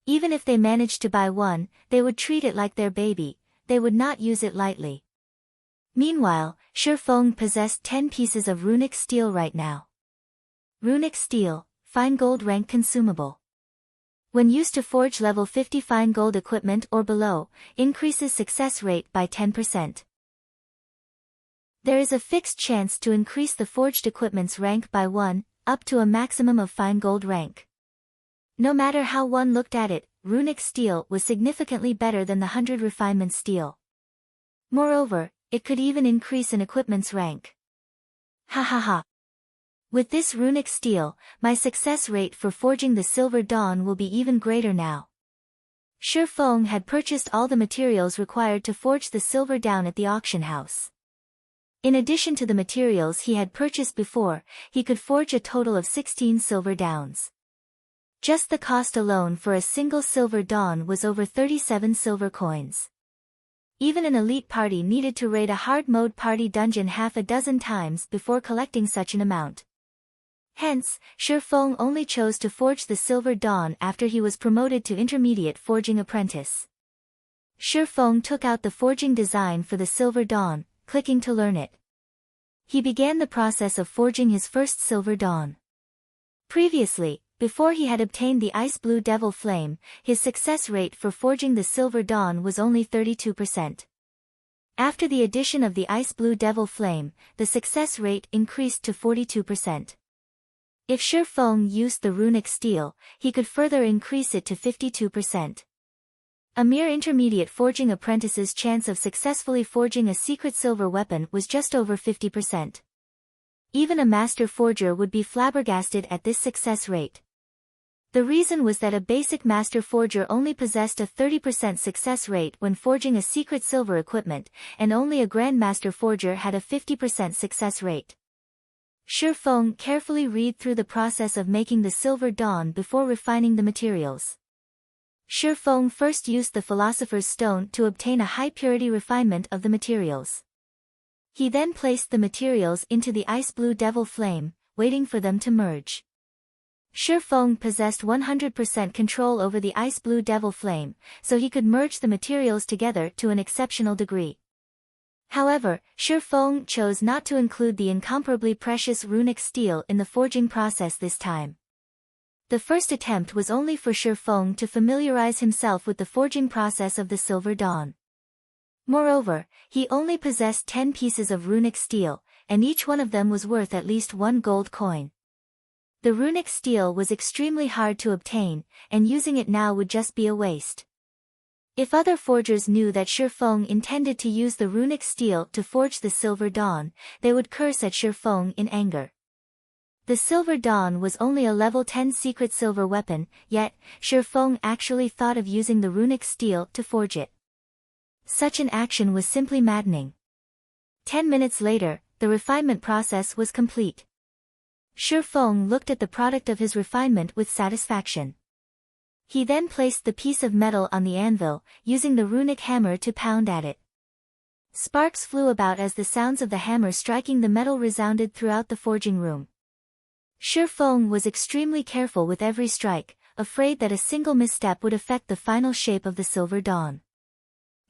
Even if they managed to buy one, they would treat it like their baby. They would not use it lightly. Meanwhile, Shifeng possessed 10 pieces of runic steel right now. Runic steel, fine gold rank consumable. When used to forge level 50 fine gold equipment or below, increases success rate by 10%. There is a fixed chance to increase the forged equipment's rank by 1, up to a maximum of fine gold rank. No matter how one looked at it, runic steel was significantly better than the 100 refinement steel. Moreover, it could even increase an equipment's rank. Ha ha ha. With this runic steel, my success rate for forging the Silver Dawn will be even greater now. Shifeng had purchased all the materials required to forge the Silver Dawn at the auction house. In addition to the materials he had purchased before, he could forge a total of 16 Silver Downs. Just the cost alone for a single Silver Dawn was over 37 silver coins. Even an elite party needed to raid a hard mode party dungeon half a dozen times before collecting such an amount. Hence, Shifeng only chose to forge the Silver Dawn after he was promoted to intermediate forging apprentice. Shifeng took out the forging design for the Silver Dawn, clicking to learn it. He began the process of forging his first Silver Dawn. Previously, before he had obtained the Ice Blue Devil Flame, his success rate for forging the Silver Dawn was only 32%. After the addition of the Ice Blue Devil Flame, the success rate increased to 42%. If Shifeng used the runic steel, he could further increase it to 52%. A mere intermediate forging apprentice's chance of successfully forging a secret silver weapon was just over 50%. Even a master forger would be flabbergasted at this success rate. The reason was that a basic master forger only possessed a 30% success rate when forging a secret silver equipment, and only a grandmaster forger had a 50% success rate. Shifeng carefully read through the process of making the Silver Dawn before refining the materials. Shifeng first used the Philosopher's Stone to obtain a high-purity refinement of the materials. He then placed the materials into the Ice Blue Devil Flame, waiting for them to merge. Shifeng possessed 100% control over the ice blue devil flame, so he could merge the materials together to an exceptional degree. However, Shifeng chose not to include the incomparably precious runic steel in the forging process this time. The first attempt was only for Shifeng to familiarize himself with the forging process of the Silver Dawn. Moreover, he only possessed 10 pieces of runic steel, and each one of them was worth at least 1 gold coin. The runic steel was extremely hard to obtain, and using it now would just be a waste. If other forgers knew that Shifeng intended to use the runic steel to forge the Silver Dawn, they would curse at Shifeng in anger. The Silver Dawn was only a level 10 secret silver weapon, yet, Shifeng actually thought of using the runic steel to forge it. Such an action was simply maddening. 10 minutes later, the refinement process was complete. Shifeng looked at the product of his refinement with satisfaction. He then placed the piece of metal on the anvil, using the runic hammer to pound at it. Sparks flew about as the sounds of the hammer striking the metal resounded throughout the forging room. Shifeng was extremely careful with every strike, afraid that a single misstep would affect the final shape of the Silver Dawn.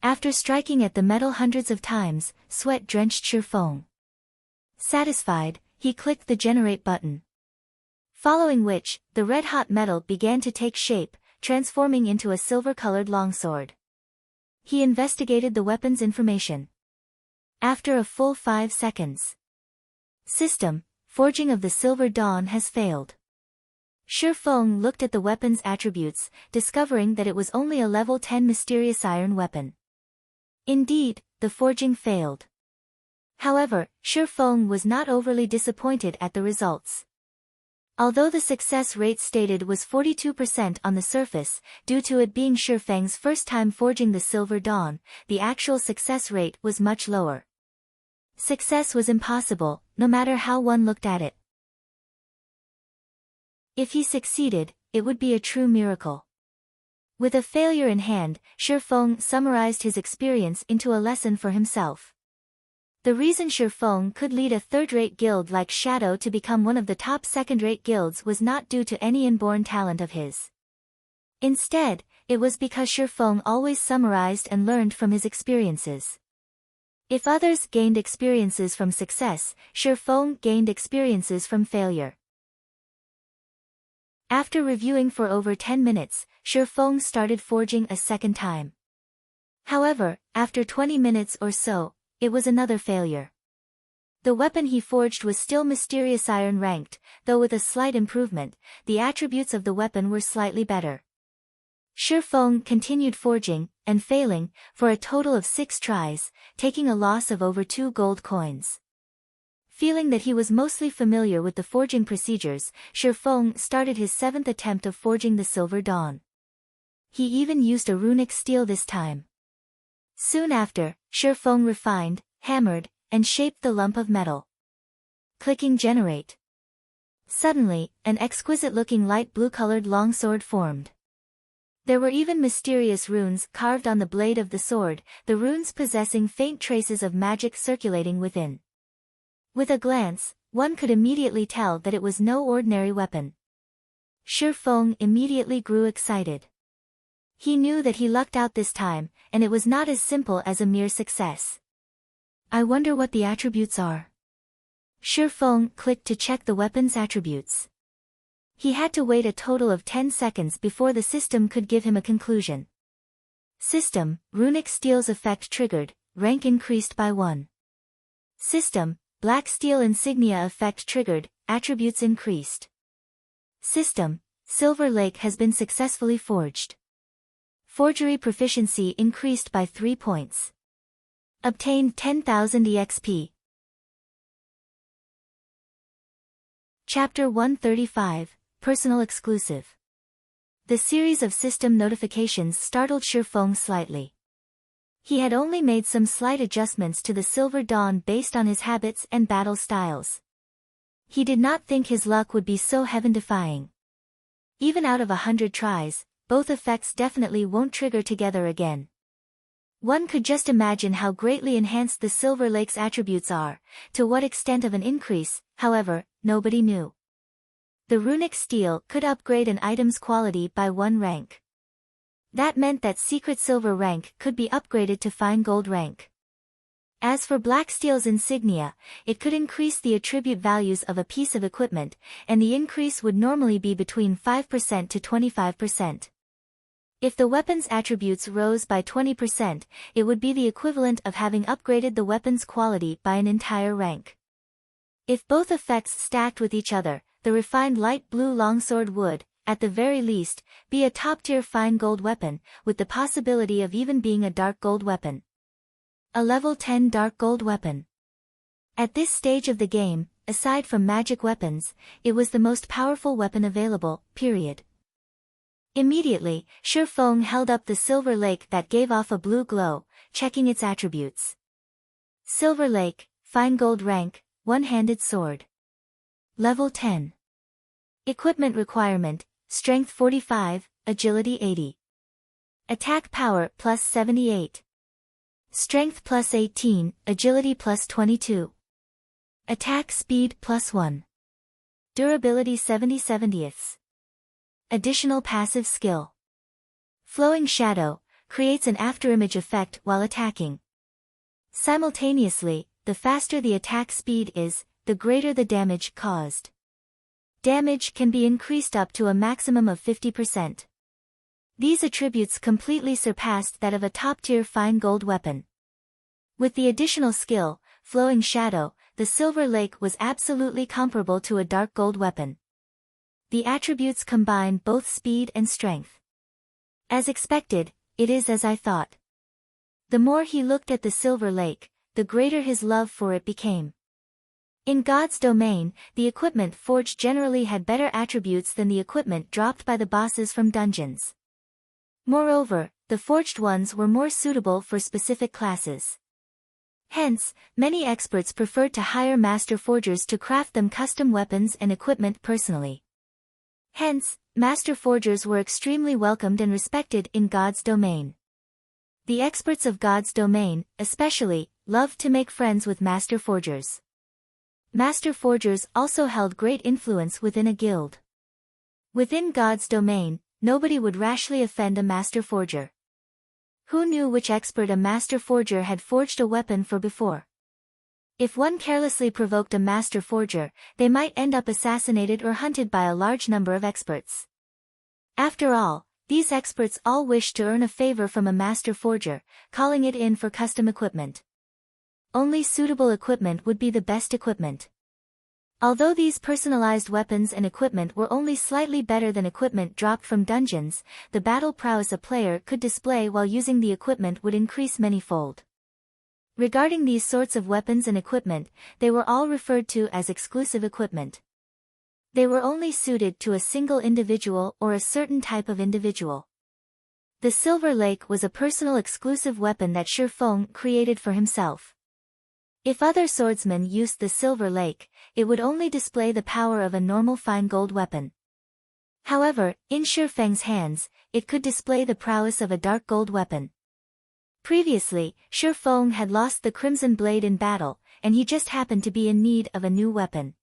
After striking at the metal hundreds of times, sweat drenched Shifeng. Satisfied, he clicked the generate button. Following which, the red-hot metal began to take shape, transforming into a silver-colored longsword. He investigated the weapon's information. After a full 5 seconds. System, forging of the Silver Dawn has failed. Shifeng looked at the weapon's attributes, discovering that it was only a level 10 mysterious iron weapon. Indeed, the forging failed. However, Shifeng was not overly disappointed at the results. Although the success rate stated was 42% on the surface, due to it being Shifeng's first time forging the Silver Dawn, the actual success rate was much lower. Success was impossible, no matter how one looked at it. If he succeeded, it would be a true miracle. With a failure in hand, Shifeng summarized his experience into a lesson for himself. The reason Shifeng could lead a third-rate guild like Shadow to become one of the top second-rate guilds was not due to any inborn talent of his. Instead, it was because Shifeng always summarized and learned from his experiences. If others gained experiences from success, Shifeng gained experiences from failure. After reviewing for over 10 minutes, Shifeng started forging a second time. However, after 20 minutes or so, it was another failure. The weapon he forged was still mysterious iron ranked, though with a slight improvement, the attributes of the weapon were slightly better. Shifeng continued forging, and failing, for a total of 6 tries, taking a loss of over 2 gold coins. Feeling that he was mostly familiar with the forging procedures, Shifeng started his 7th attempt of forging the Silver Dawn. He even used a runic steel this time. Soon after, Shifeng refined, hammered, and shaped the lump of metal. Clicking generate. Suddenly, an exquisite-looking light blue-colored longsword formed. There were even mysterious runes carved on the blade of the sword, the runes possessing faint traces of magic circulating within. With a glance, one could immediately tell that it was no ordinary weapon. Shifeng immediately grew excited. He knew that he lucked out this time, and it was not as simple as a mere success. I wonder what the attributes are. Shifeng clicked to check the weapon's attributes. He had to wait a total of 10 seconds before the system could give him a conclusion. System, runic steel's effect triggered, rank increased by 1. System, black steel insignia effect triggered, attributes increased. System, Silver Lake has been successfully forged. Forgery proficiency increased by 3 points. Obtained 10,000 EXP. Chapter 135, Personal Exclusive. The series of system notifications startled Shifeng slightly. He had only made some slight adjustments to the Silver Dawn based on his habits and battle styles. He did not think his luck would be so heaven-defying. Even out of 100 tries, both effects definitely won't trigger together again. One could just imagine how greatly enhanced the Silver Lake's attributes are, to what extent of an increase, however, nobody knew. The runic steel could upgrade an item's quality by 1 rank. That meant that secret silver rank could be upgraded to fine gold rank. As for black steel's insignia, it could increase the attribute values of a piece of equipment, and the increase would normally be between 5% to 25%. If the weapon's attributes rose by 20%, it would be the equivalent of having upgraded the weapon's quality by an entire rank. If both effects stacked with each other, the refined light blue longsword would, at the very least, be a top-tier fine gold weapon, with the possibility of even being a dark gold weapon. A level 10 dark gold weapon. At this stage of the game, aside from magic weapons, it was the most powerful weapon available, period. Immediately, Shi Feng held up the silver lake that gave off a blue glow, checking its attributes. Silver lake, fine gold rank, one-handed sword. Level 10. Equipment requirement, strength 45, agility 80. Attack power plus 78. Strength plus 18, agility plus 22. Attack speed plus 1. Durability 70/70ths. Additional passive skill. Flowing shadow, creates an afterimage effect while attacking. Simultaneously, the faster the attack speed is, the greater the damage caused. Damage can be increased up to a maximum of 50%. These attributes completely surpassed that of a top-tier fine gold weapon. With the additional skill, Flowing Shadow, the Silver Lake was absolutely comparable to a dark gold weapon. The attributes combine both speed and strength. As expected, it is as I thought. The more he looked at the Silver Lake, the greater his love for it became. In God's domain, the equipment forged generally had better attributes than the equipment dropped by the bosses from dungeons. Moreover, the forged ones were more suitable for specific classes. Hence, many experts preferred to hire master forgers to craft them custom weapons and equipment personally. Hence, master forgers were extremely welcomed and respected in God's domain. The experts of God's domain, especially, loved to make friends with master forgers. Master forgers also held great influence within a guild. Within God's domain, nobody would rashly offend a master forger. Who knew which expert a master forger had forged a weapon for before? If one carelessly provoked a master forger, they might end up assassinated or hunted by a large number of experts. After all, these experts all wished to earn a favor from a master forger, calling it in for custom equipment. Only suitable equipment would be the best equipment. Although these personalized weapons and equipment were only slightly better than equipment dropped from dungeons, the battle prowess a player could display while using the equipment would increase manyfold. Regarding these sorts of weapons and equipment, they were all referred to as exclusive equipment. They were only suited to a single individual or a certain type of individual. The Silver Lake was a personal exclusive weapon that Shi Feng created for himself. If other swordsmen used the Silver Lake, it would only display the power of a normal fine gold weapon. However, in Shi Feng's hands, it could display the prowess of a dark gold weapon. Previously, Shi Feng had lost the Crimson Blade in battle, and he just happened to be in need of a new weapon.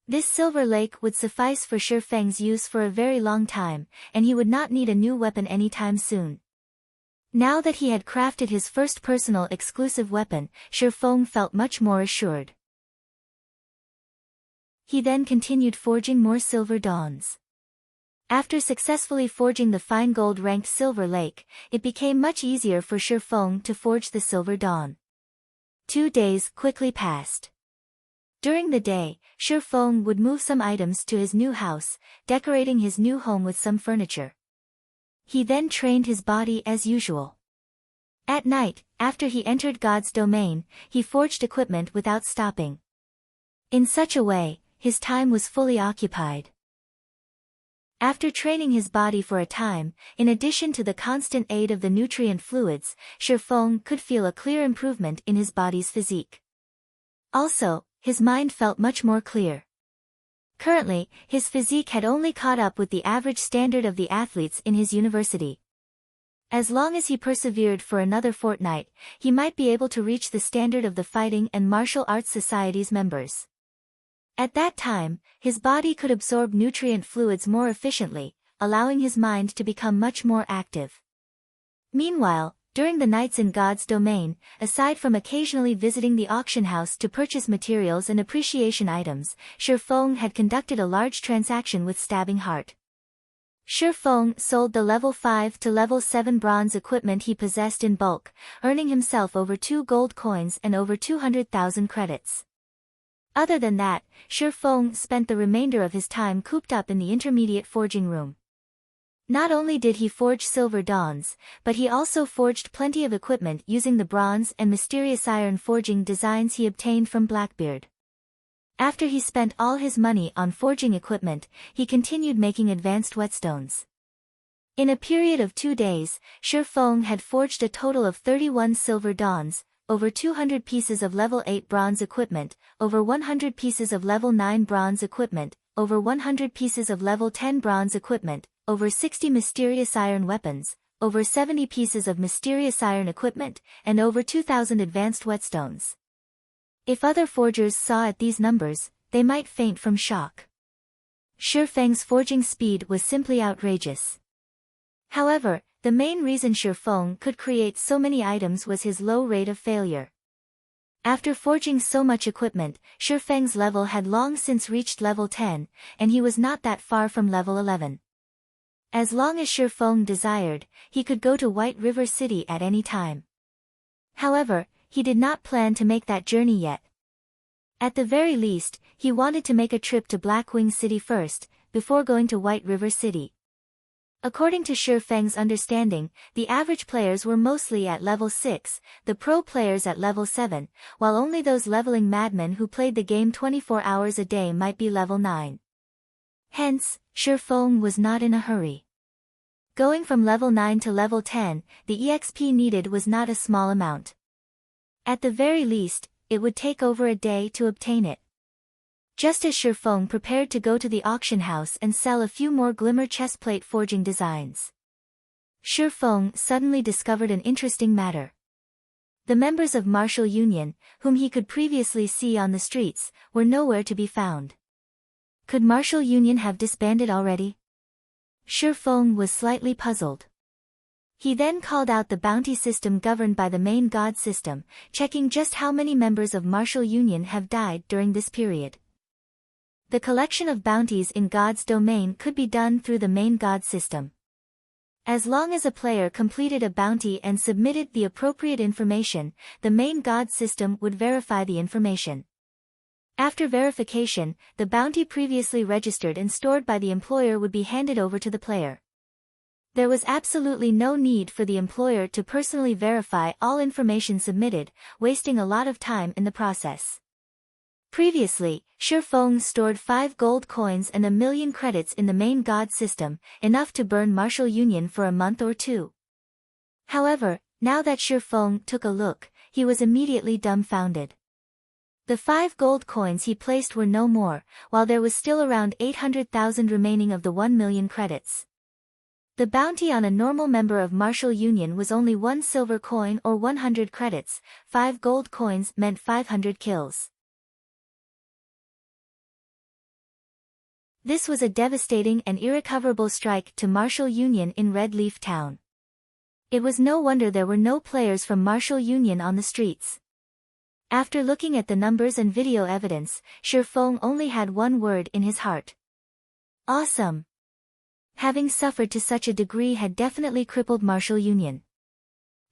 This Silver Lake would suffice for Shi Feng's use for a very long time, and he would not need a new weapon anytime soon. Now that he had crafted his first personal exclusive weapon, Shi Feng felt much more assured. He then continued forging more silver dawns. After successfully forging the fine gold ranked Silver Lake, it became much easier for Shi Feng to forge the Silver Dawn. 2 days quickly passed. During the day, Shi Feng would move some items to his new house, decorating his new home with some furniture. He then trained his body as usual. At night, after he entered God's domain, he forged equipment without stopping. In such a way, his time was fully occupied. After training his body for a time, in addition to the constant aid of the nutrient fluids, Shi Feng could feel a clear improvement in his body's physique. Also, his mind felt much more clear. Currently, his physique had only caught up with the average standard of the athletes in his university. As long as he persevered for another fortnight, he might be able to reach the standard of the fighting and martial arts society's members. At that time, his body could absorb nutrient fluids more efficiently, allowing his mind to become much more active. Meanwhile, during the nights in God's domain, aside from occasionally visiting the auction house to purchase materials and appreciation items, Shi Feng had conducted a large transaction with Stabbing Heart. Shi Feng sold the level 5 to level 7 bronze equipment he possessed in bulk, earning himself over 2 gold coins and over 200,000 credits. Other than that, Shi Feng spent the remainder of his time cooped up in the intermediate forging room. Not only did he forge silver dawns, but he also forged plenty of equipment using the bronze and mysterious iron forging designs he obtained from Blackbeard. After he spent all his money on forging equipment, he continued making advanced whetstones. In a period of 2 days, Shi Feng had forged a total of 31 silver dawns, over 200 pieces of level 8 bronze equipment, over 100 pieces of level 9 bronze equipment, over 100 pieces of level 10 bronze equipment, over 60 mysterious iron weapons, over 70 pieces of mysterious iron equipment, and over 2,000 advanced whetstones. If other forgers saw at these numbers, they might faint from shock. Shi Feng's forging speed was simply outrageous. However, the main reason Shi Feng could create so many items was his low rate of failure. After forging so much equipment, Shi Feng's level had long since reached level 10, and he was not that far from level 11. As long as Shi Feng desired, he could go to White River City at any time. However, he did not plan to make that journey yet. At the very least, he wanted to make a trip to Blackwing City first, before going to White River City. According to Shi Feng's understanding, the average players were mostly at level 6, the pro players at level 7, while only those leveling madmen who played the game 24 hours a day might be level 9. Hence, Shi Feng was not in a hurry. Going from level 9 to level 10, the EXP needed was not a small amount. At the very least, it would take over a day to obtain it. Just as Shi Feng prepared to go to the auction house and sell a few more glimmer chestplate forging designs, Shi Feng suddenly discovered an interesting matter. The members of Martial Union, whom he could previously see on the streets, were nowhere to be found. Could Martial Union have disbanded already? Shi Feng was slightly puzzled. He then called out the bounty system governed by the main god system, checking just how many members of Martial Union have died during this period. The collection of bounties in God's domain could be done through the main god system. As long as a player completed a bounty and submitted the appropriate information, the main god system would verify the information. After verification, the bounty previously registered and stored by the employer would be handed over to the player. There was absolutely no need for the employer to personally verify all information submitted, wasting a lot of time in the process. Previously, Shi Feng stored 5 gold coins and 1,000,000 credits in the main god system, enough to burn Martial Union for a month or two. However, now that Shi Feng took a look, he was immediately dumbfounded. The 5 gold coins he placed were no more, while there was still around 800,000 remaining of the 1,000,000 credits. The bounty on a normal member of Martial Union was only 1 silver coin or 100 credits, 5 gold coins meant 500 kills. This was a devastating and irrecoverable strike to Martial Union in Red Leaf Town. It was no wonder there were no players from Martial Union on the streets. After looking at the numbers and video evidence, Shi Feng only had one word in his heart. Awesome! Having suffered to such a degree had definitely crippled Martial Union.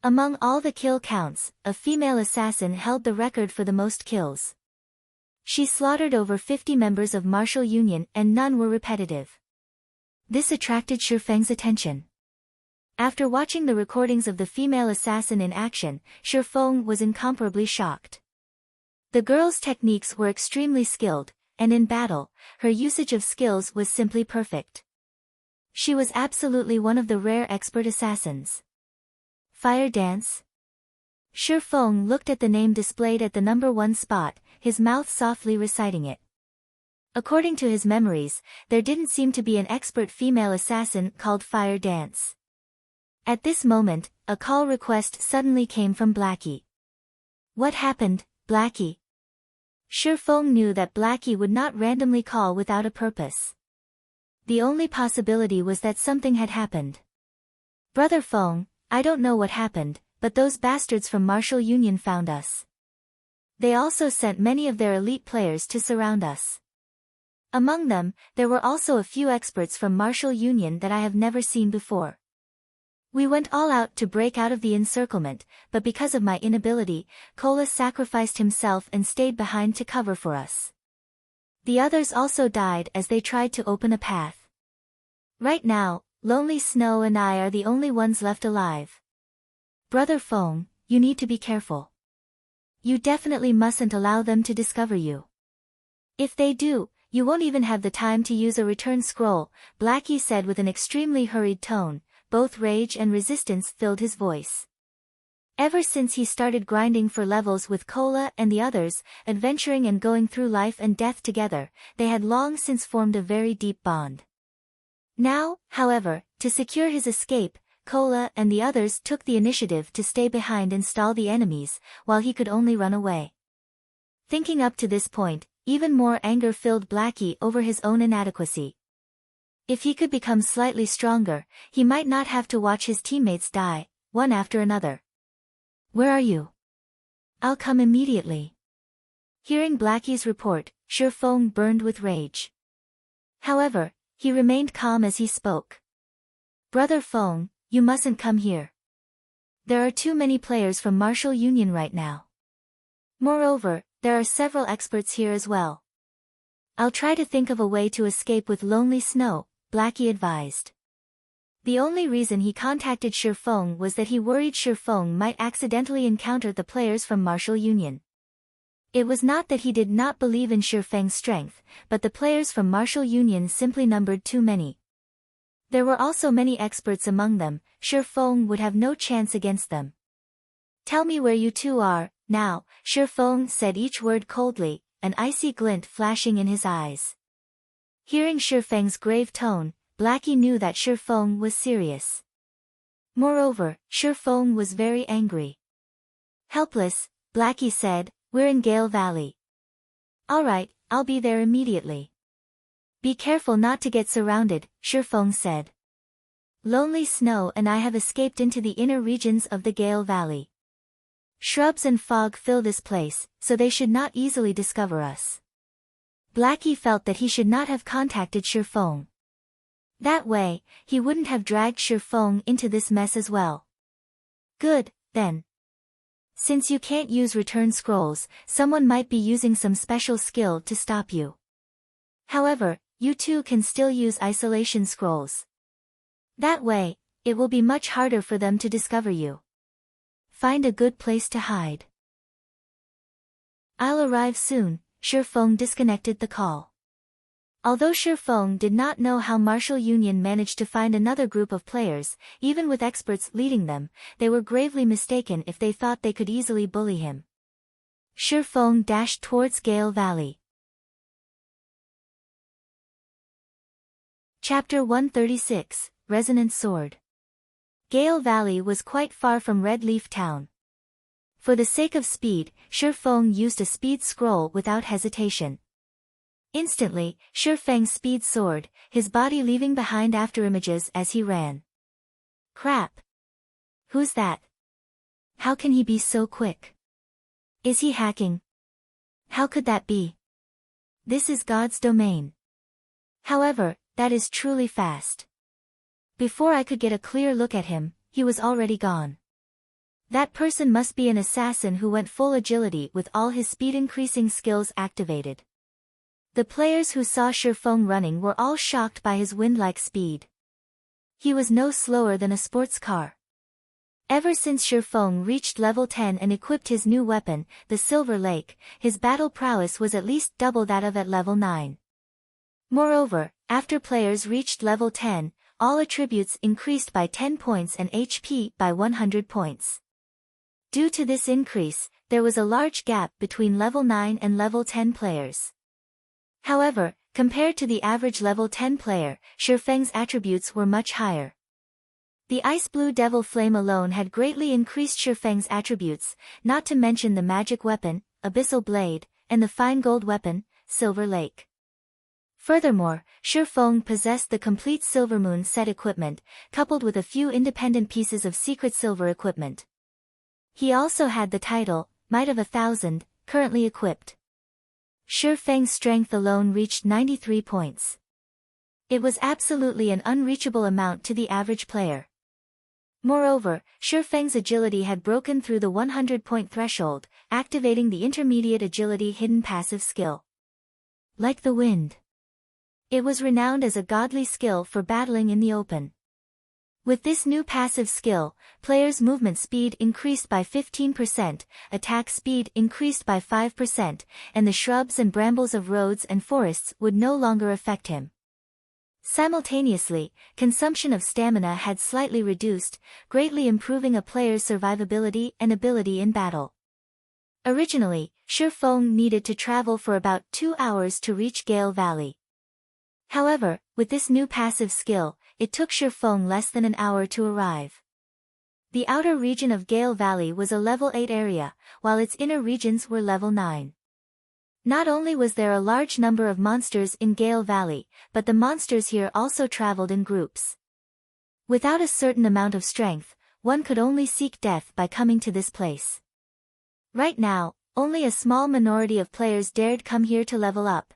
Among all the kill counts, a female assassin held the record for the most kills. She slaughtered over 50 members of Martial Union and none were repetitive. This attracted Shi Feng's attention. After watching the recordings of the female assassin in action, Shi Feng was incomparably shocked. The girl's techniques were extremely skilled, and in battle, her usage of skills was simply perfect. She was absolutely one of the rare expert assassins. Fire dance? Shi Feng looked at the name displayed at the number 1 spot, his mouth softly reciting it. According to his memories, there didn't seem to be an expert female assassin called Fire Dance. At this moment, a call request suddenly came from Blackie. What happened, Blackie? Feng knew that Blackie would not randomly call without a purpose. The only possibility was that something had happened. Brother Feng, I don't know what happened, but those bastards from Martial Union found us. They also sent many of their elite players to surround us. Among them, there were also a few experts from Martial Union that I have never seen before. We went all out to break out of the encirclement, but because of my inability, Kola sacrificed himself and stayed behind to cover for us. The others also died as they tried to open a path. Right now, Lonely Snow and I are the only ones left alive. Brother Feng, you need to be careful. You definitely mustn't allow them to discover you. If they do, you won't even have the time to use a return scroll, Blackie said with an extremely hurried tone. Both rage and resistance filled his voice. Ever since he started grinding for levels with Kola and the others, adventuring and going through life and death together, they had long since formed a very deep bond. Now, however, to secure his escape, Kola and the others took the initiative to stay behind and stall the enemies, while he could only run away. Thinking up to this point, even more anger filled Blackie over his own inadequacy. If he could become slightly stronger, he might not have to watch his teammates die, one after another. Where are you? I'll come immediately. Hearing Blackie's report, Feng burned with rage. However, he remained calm as he spoke. Brother Feng, you mustn't come here. There are too many players from Martial Union right now. Moreover, there are several experts here as well. I'll try to think of a way to escape with Lonely Snow, Blackie advised. The only reason he contacted Feng was that he worried Feng might accidentally encounter the players from Martial Union. It was not that he did not believe in Feng's strength, but the players from Martial Union simply numbered too many. There were also many experts among them, Feng would have no chance against them. Tell me where you two are, now, Feng said each word coldly, an icy glint flashing in his eyes. Hearing Feng's grave tone, Blackie knew that Feng was serious. Moreover, Feng was very angry. Helpless, Blackie said, we're in Gale Valley. Alright, I'll be there immediately. Be careful not to get surrounded, Feng said. Lonely Snow and I have escaped into the inner regions of the Gale Valley. Shrubs and fog fill this place, so they should not easily discover us. Blackie felt that he should not have contacted Feng. That way, he wouldn't have dragged Feng into this mess as well. Good, then. Since you can't use return scrolls, someone might be using some special skill to stop you. However, you two can still use isolation scrolls. That way, it will be much harder for them to discover you. Find a good place to hide. I'll arrive soon, Feng disconnected the call. Although Feng did not know how Martial Union managed to find another group of players, even with experts leading them, they were gravely mistaken if they thought they could easily bully him. Feng dashed towards Gale Valley. Chapter 136, Resonant Sword. Gale Valley was quite far from Red Leaf Town. For the sake of speed, Feng used a speed scroll without hesitation. Instantly, Feng's speed soared, his body leaving behind afterimages as he ran. Crap! Who's that? How can he be so quick? Is he hacking? How could that be? This is God's domain. However, that is truly fast. Before I could get a clear look at him, he was already gone. That person must be an assassin who went full agility with all his speed-increasing skills activated. The players who saw Feng running were all shocked by his wind-like speed. He was no slower than a sports car. Ever since Feng reached level 10 and equipped his new weapon, the Silver Lake, his battle prowess was at least double that of at level 9. Moreover, after players reached level 10, all attributes increased by 10 points and HP by 100 points. Due to this increase, there was a large gap between level 9 and level 10 players. However, compared to the average level 10 player, Feng's attributes were much higher. The Ice Blue Devil Flame alone had greatly increased Feng's attributes, not to mention the magic weapon, Abyssal Blade, and the fine gold weapon, Silver Lake. Furthermore, Shifeng possessed the complete Silver Moon set equipment, coupled with a few independent pieces of secret silver equipment. He also had the title, Might of 1,000, currently equipped. Shifeng's strength alone reached 93 points. It was absolutely an unreachable amount to the average player. Moreover, Shifeng's agility had broken through the 100-point threshold, activating the intermediate agility hidden passive skill. Like the wind. It was renowned as a godly skill for battling in the open. With this new passive skill, players' movement speed increased by 15%, attack speed increased by 5%, and the shrubs and brambles of roads and forests would no longer affect him. Simultaneously, consumption of stamina had slightly reduced, greatly improving a player's survivability and ability in battle. Originally, Shifeng needed to travel for about 2 hours to reach Gale Valley. However, with this new passive skill, it took Shifeng less than an hour to arrive. The outer region of Gale Valley was a level 8 area, while its inner regions were level 9. Not only was there a large number of monsters in Gale Valley, but the monsters here also traveled in groups. Without a certain amount of strength, one could only seek death by coming to this place. Right now, only a small minority of players dared come here to level up.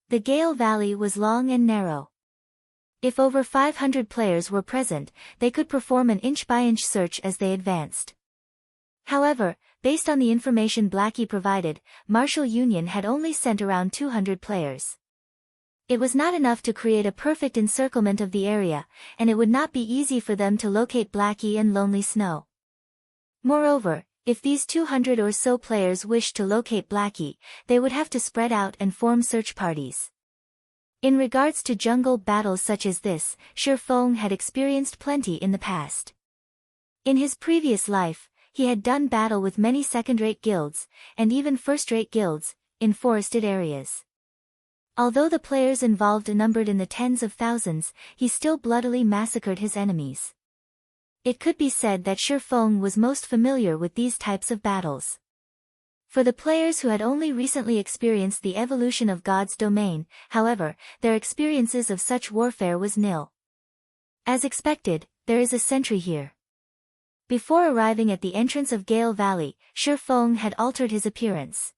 The Gale Valley was long and narrow. If over 500 players were present, they could perform an inch-by-inch search as they advanced. However, based on the information Blackie provided, Martial Union had only sent around 200 players. It was not enough to create a perfect encirclement of the area, and it would not be easy for them to locate Blackie and Lonely Snow. Moreover, if these 200 or so players wished to locate Blackie, they would have to spread out and form search parties. In regards to jungle battles such as this, Shifeng had experienced plenty in the past. In his previous life, he had done battle with many second-rate guilds, and even first-rate guilds, in forested areas. Although the players involved numbered in the tens of thousands, he still bloodily massacred his enemies. It could be said that Shifeng was most familiar with these types of battles. For the players who had only recently experienced the evolution of God's domain, however, their experiences of such warfare was nil. As expected, there is a sentry here. Before arriving at the entrance of Gale Valley, Shifeng had altered his appearance.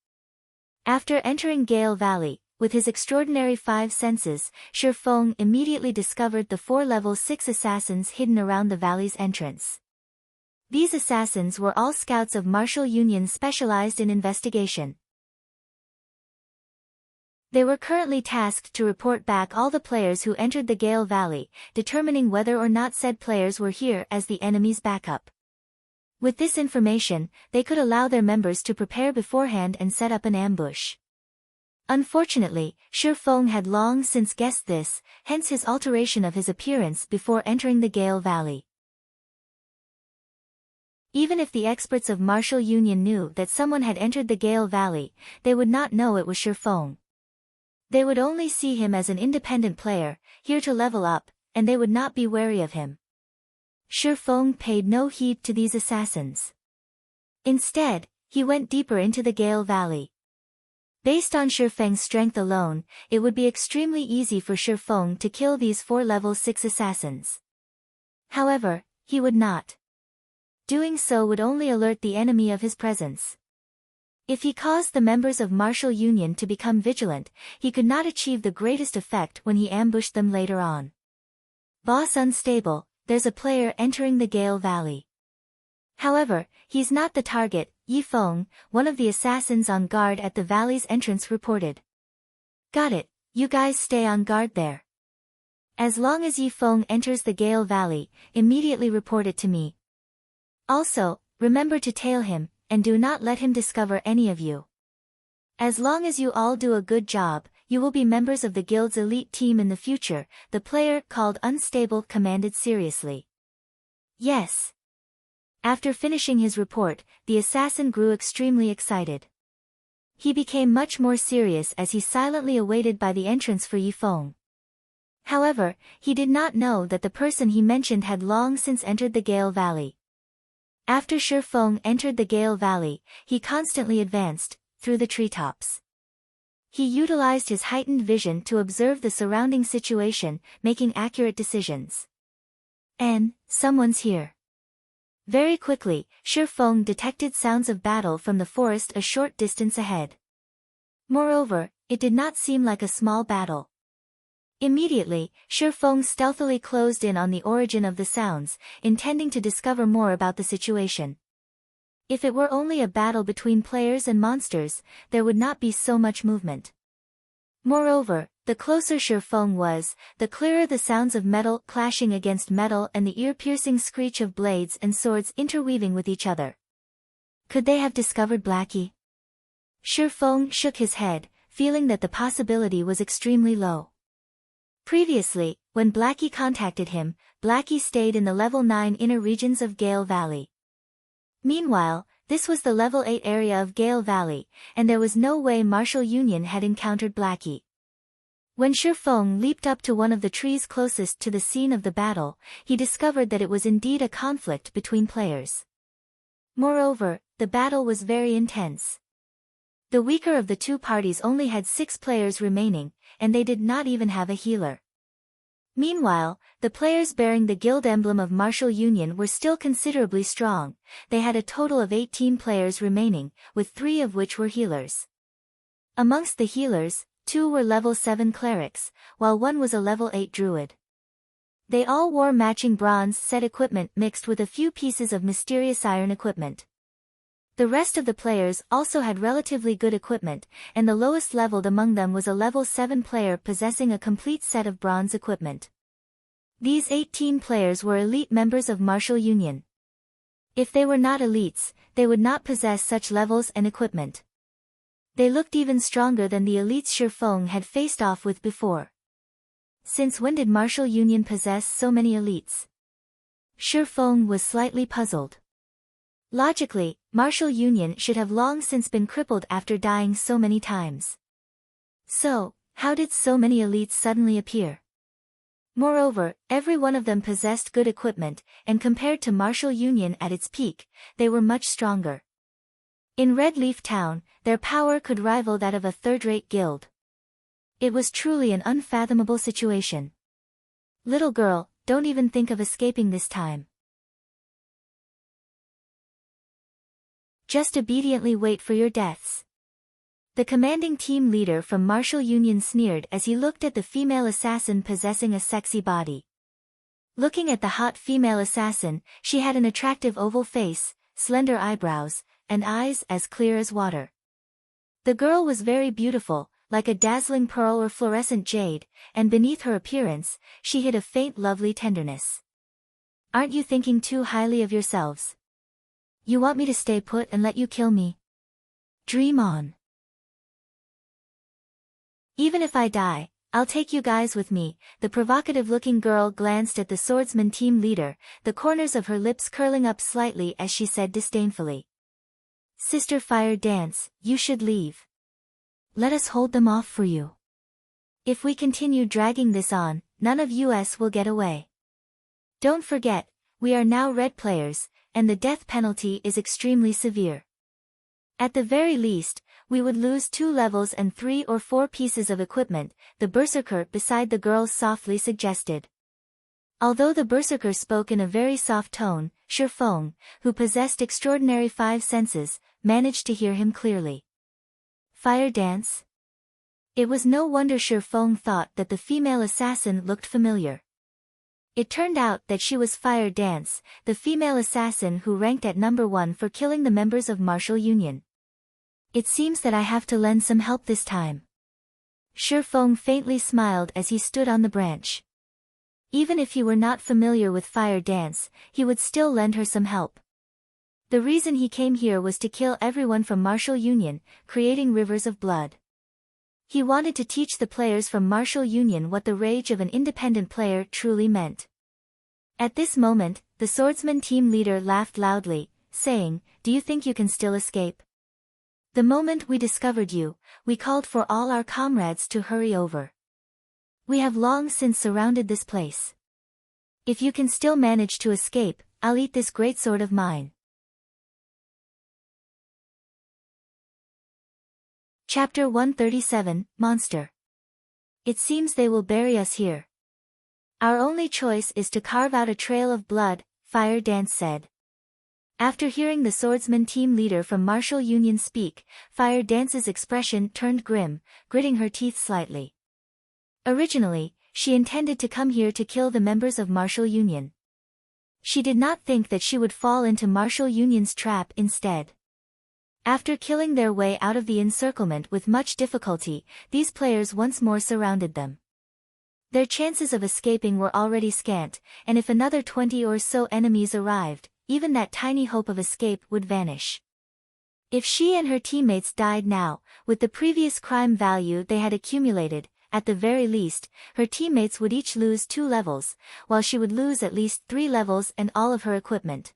After entering Gale Valley, with his extraordinary 5 senses, Shifeng immediately discovered the 4 level 6 assassins hidden around the valley's entrance. These assassins were all scouts of Martial Union specialized in investigation. They were currently tasked to report back all the players who entered the Gale Valley, determining whether or not said players were here as the enemy's backup. With this information, they could allow their members to prepare beforehand and set up an ambush. Unfortunately, Shifeng had long since guessed this, hence his alteration of his appearance before entering the Gale Valley. Even if the experts of Martial Union knew that someone had entered the Gale Valley, they would not know it was Shifeng. They would only see him as an independent player, here to level up, and they would not be wary of him. Shifeng paid no heed to these assassins. Instead, he went deeper into the Gale Valley. Based on Shifeng's strength alone, it would be extremely easy for Shifeng to kill these 4 level 6 assassins. However, he would not. Doing so would only alert the enemy of his presence. If he caused the members of Martial Union to become vigilant, he could not achieve the greatest effect when he ambushed them later on. Boss unstable, there's a player entering the Gale Valley. However, he's not the target, Yifeng, one of the assassins on guard at the valley's entrance reported. Got it, you guys stay on guard there. As long as Yifeng enters the Gale Valley, immediately report it to me. Also, remember to tail him, and do not let him discover any of you. As long as you all do a good job, you will be members of the guild's elite team in the future, the player called Unstable commanded seriously. Yes. After finishing his report, the assassin grew extremely excited. He became much more serious as he silently awaited by the entrance for Yifeng. However, he did not know that the person he mentioned had long since entered the Gale Valley. After Shifeng entered the Gale Valley, he constantly advanced, through the treetops. He utilized his heightened vision to observe the surrounding situation, making accurate decisions. And, someone's here. Very quickly, Shifeng detected sounds of battle from the forest a short distance ahead. Moreover, it did not seem like a small battle. Immediately, Shifeng stealthily closed in on the origin of the sounds, intending to discover more about the situation. If it were only a battle between players and monsters, there would not be so much movement. Moreover, the closer Shifeng was, the clearer the sounds of metal clashing against metal and the ear-piercing screech of blades and swords interweaving with each other. Could they have discovered Blackie? Shifeng shook his head, feeling that the possibility was extremely low. Previously, when Blackie contacted him, Blackie stayed in the level 9 inner regions of Gale Valley. Meanwhile, this was the level 8 area of Gale Valley, and there was no way Martial Union had encountered Blackie. When Shifeng leaped up to one of the trees closest to the scene of the battle, he discovered that it was indeed a conflict between players. Moreover, the battle was very intense. The weaker of the two parties only had 6 players remaining, and they did not even have a healer. Meanwhile, the players bearing the guild emblem of Martial Union were still considerably strong. They had a total of 18 players remaining, with 3 of which were healers. Amongst the healers, 2 were level 7 clerics, while 1 was a level 8 druid. They all wore matching bronze set equipment mixed with a few pieces of mysterious iron equipment. The rest of the players also had relatively good equipment, and the lowest leveled among them was a level 7 player possessing a complete set of bronze equipment. These 18 players were elite members of Martial Union. If they were not elites, they would not possess such levels and equipment. They looked even stronger than the elites Shifeng had faced off with before. Since when did Martial Union possess so many elites? Shifeng was slightly puzzled. Logically, Martial Union should have long since been crippled after dying so many times. So, how did so many elites suddenly appear? Moreover, every one of them possessed good equipment, and compared to Martial Union at its peak, they were much stronger. In Red Leaf Town, their power could rival that of a third-rate guild. It was truly an unfathomable situation. Little girl, don't even think of escaping this time. Just obediently wait for your deaths. The commanding team leader from Martial Union sneered as he looked at the female assassin possessing a sexy body. Looking at the hot female assassin, she had an attractive oval face, slender eyebrows, and eyes as clear as water. The girl was very beautiful, like a dazzling pearl or fluorescent jade, and beneath her appearance, she hid a faint lovely tenderness. Aren't you thinking too highly of yourselves? You want me to stay put and let you kill me? Dream on. Even if I die, I'll take you guys with me. The provocative-looking girl glanced at the swordsman team leader, the corners of her lips curling up slightly as she said disdainfully. Sister Fire Dance, you should leave. Let us hold them off for you. If we continue dragging this on, none of us will get away. Don't forget, we are now red players, and the death penalty is extremely severe. At the very least, we would lose 2 levels and 3 or 4 pieces of equipment, the berserker beside the girl softly suggested. Although the berserker spoke in a very soft tone, Shifeng, who possessed extraordinary 5 senses, managed to hear him clearly. Fire Dance? It was no wonder Shifeng thought that the female assassin looked familiar. It turned out that she was Fire Dance, the female assassin who ranked at number 1 for killing the members of Martial Union. It seems that I have to lend some help this time. Shifeng faintly smiled as he stood on the branch. Even if he were not familiar with Fire Dance, he would still lend her some help. The reason he came here was to kill everyone from Martial Union, creating rivers of blood. He wanted to teach the players from Martial Union what the rage of an independent player truly meant. At this moment, the swordsman team leader laughed loudly, saying, "Do you think you can still escape? The moment we discovered you, we called for all our comrades to hurry over. We have long since surrounded this place. If you can still manage to escape, I'll eat this great sword of mine." Chapter 137, Monster. It seems they will bury us here. Our only choice is to carve out a trail of blood, Fire Dance said. After hearing the swordsman team leader from Martial Union speak, Fire Dance's expression turned grim, gritting her teeth slightly. Originally, she intended to come here to kill the members of Martial Union. She did not think that she would fall into Martial Union's trap instead. After killing their way out of the encirclement with much difficulty, these players once more surrounded them. Their chances of escaping were already scant, and if another 20 or so enemies arrived, even that tiny hope of escape would vanish. If she and her teammates died now, with the previous crime value they had accumulated, at the very least, her teammates would each lose 2 levels, while she would lose at least 3 levels and all of her equipment.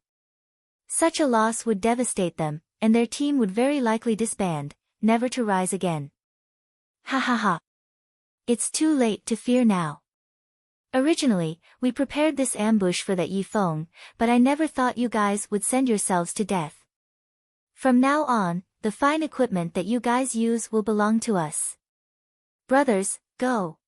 Such a loss would devastate them, and their team would very likely disband, never to rise again. Ha ha ha. It's too late to fear now. Originally, we prepared this ambush for that Yifeng, but I never thought you guys would send yourselves to death. From now on, the fine equipment that you guys use will belong to us. Brothers, go.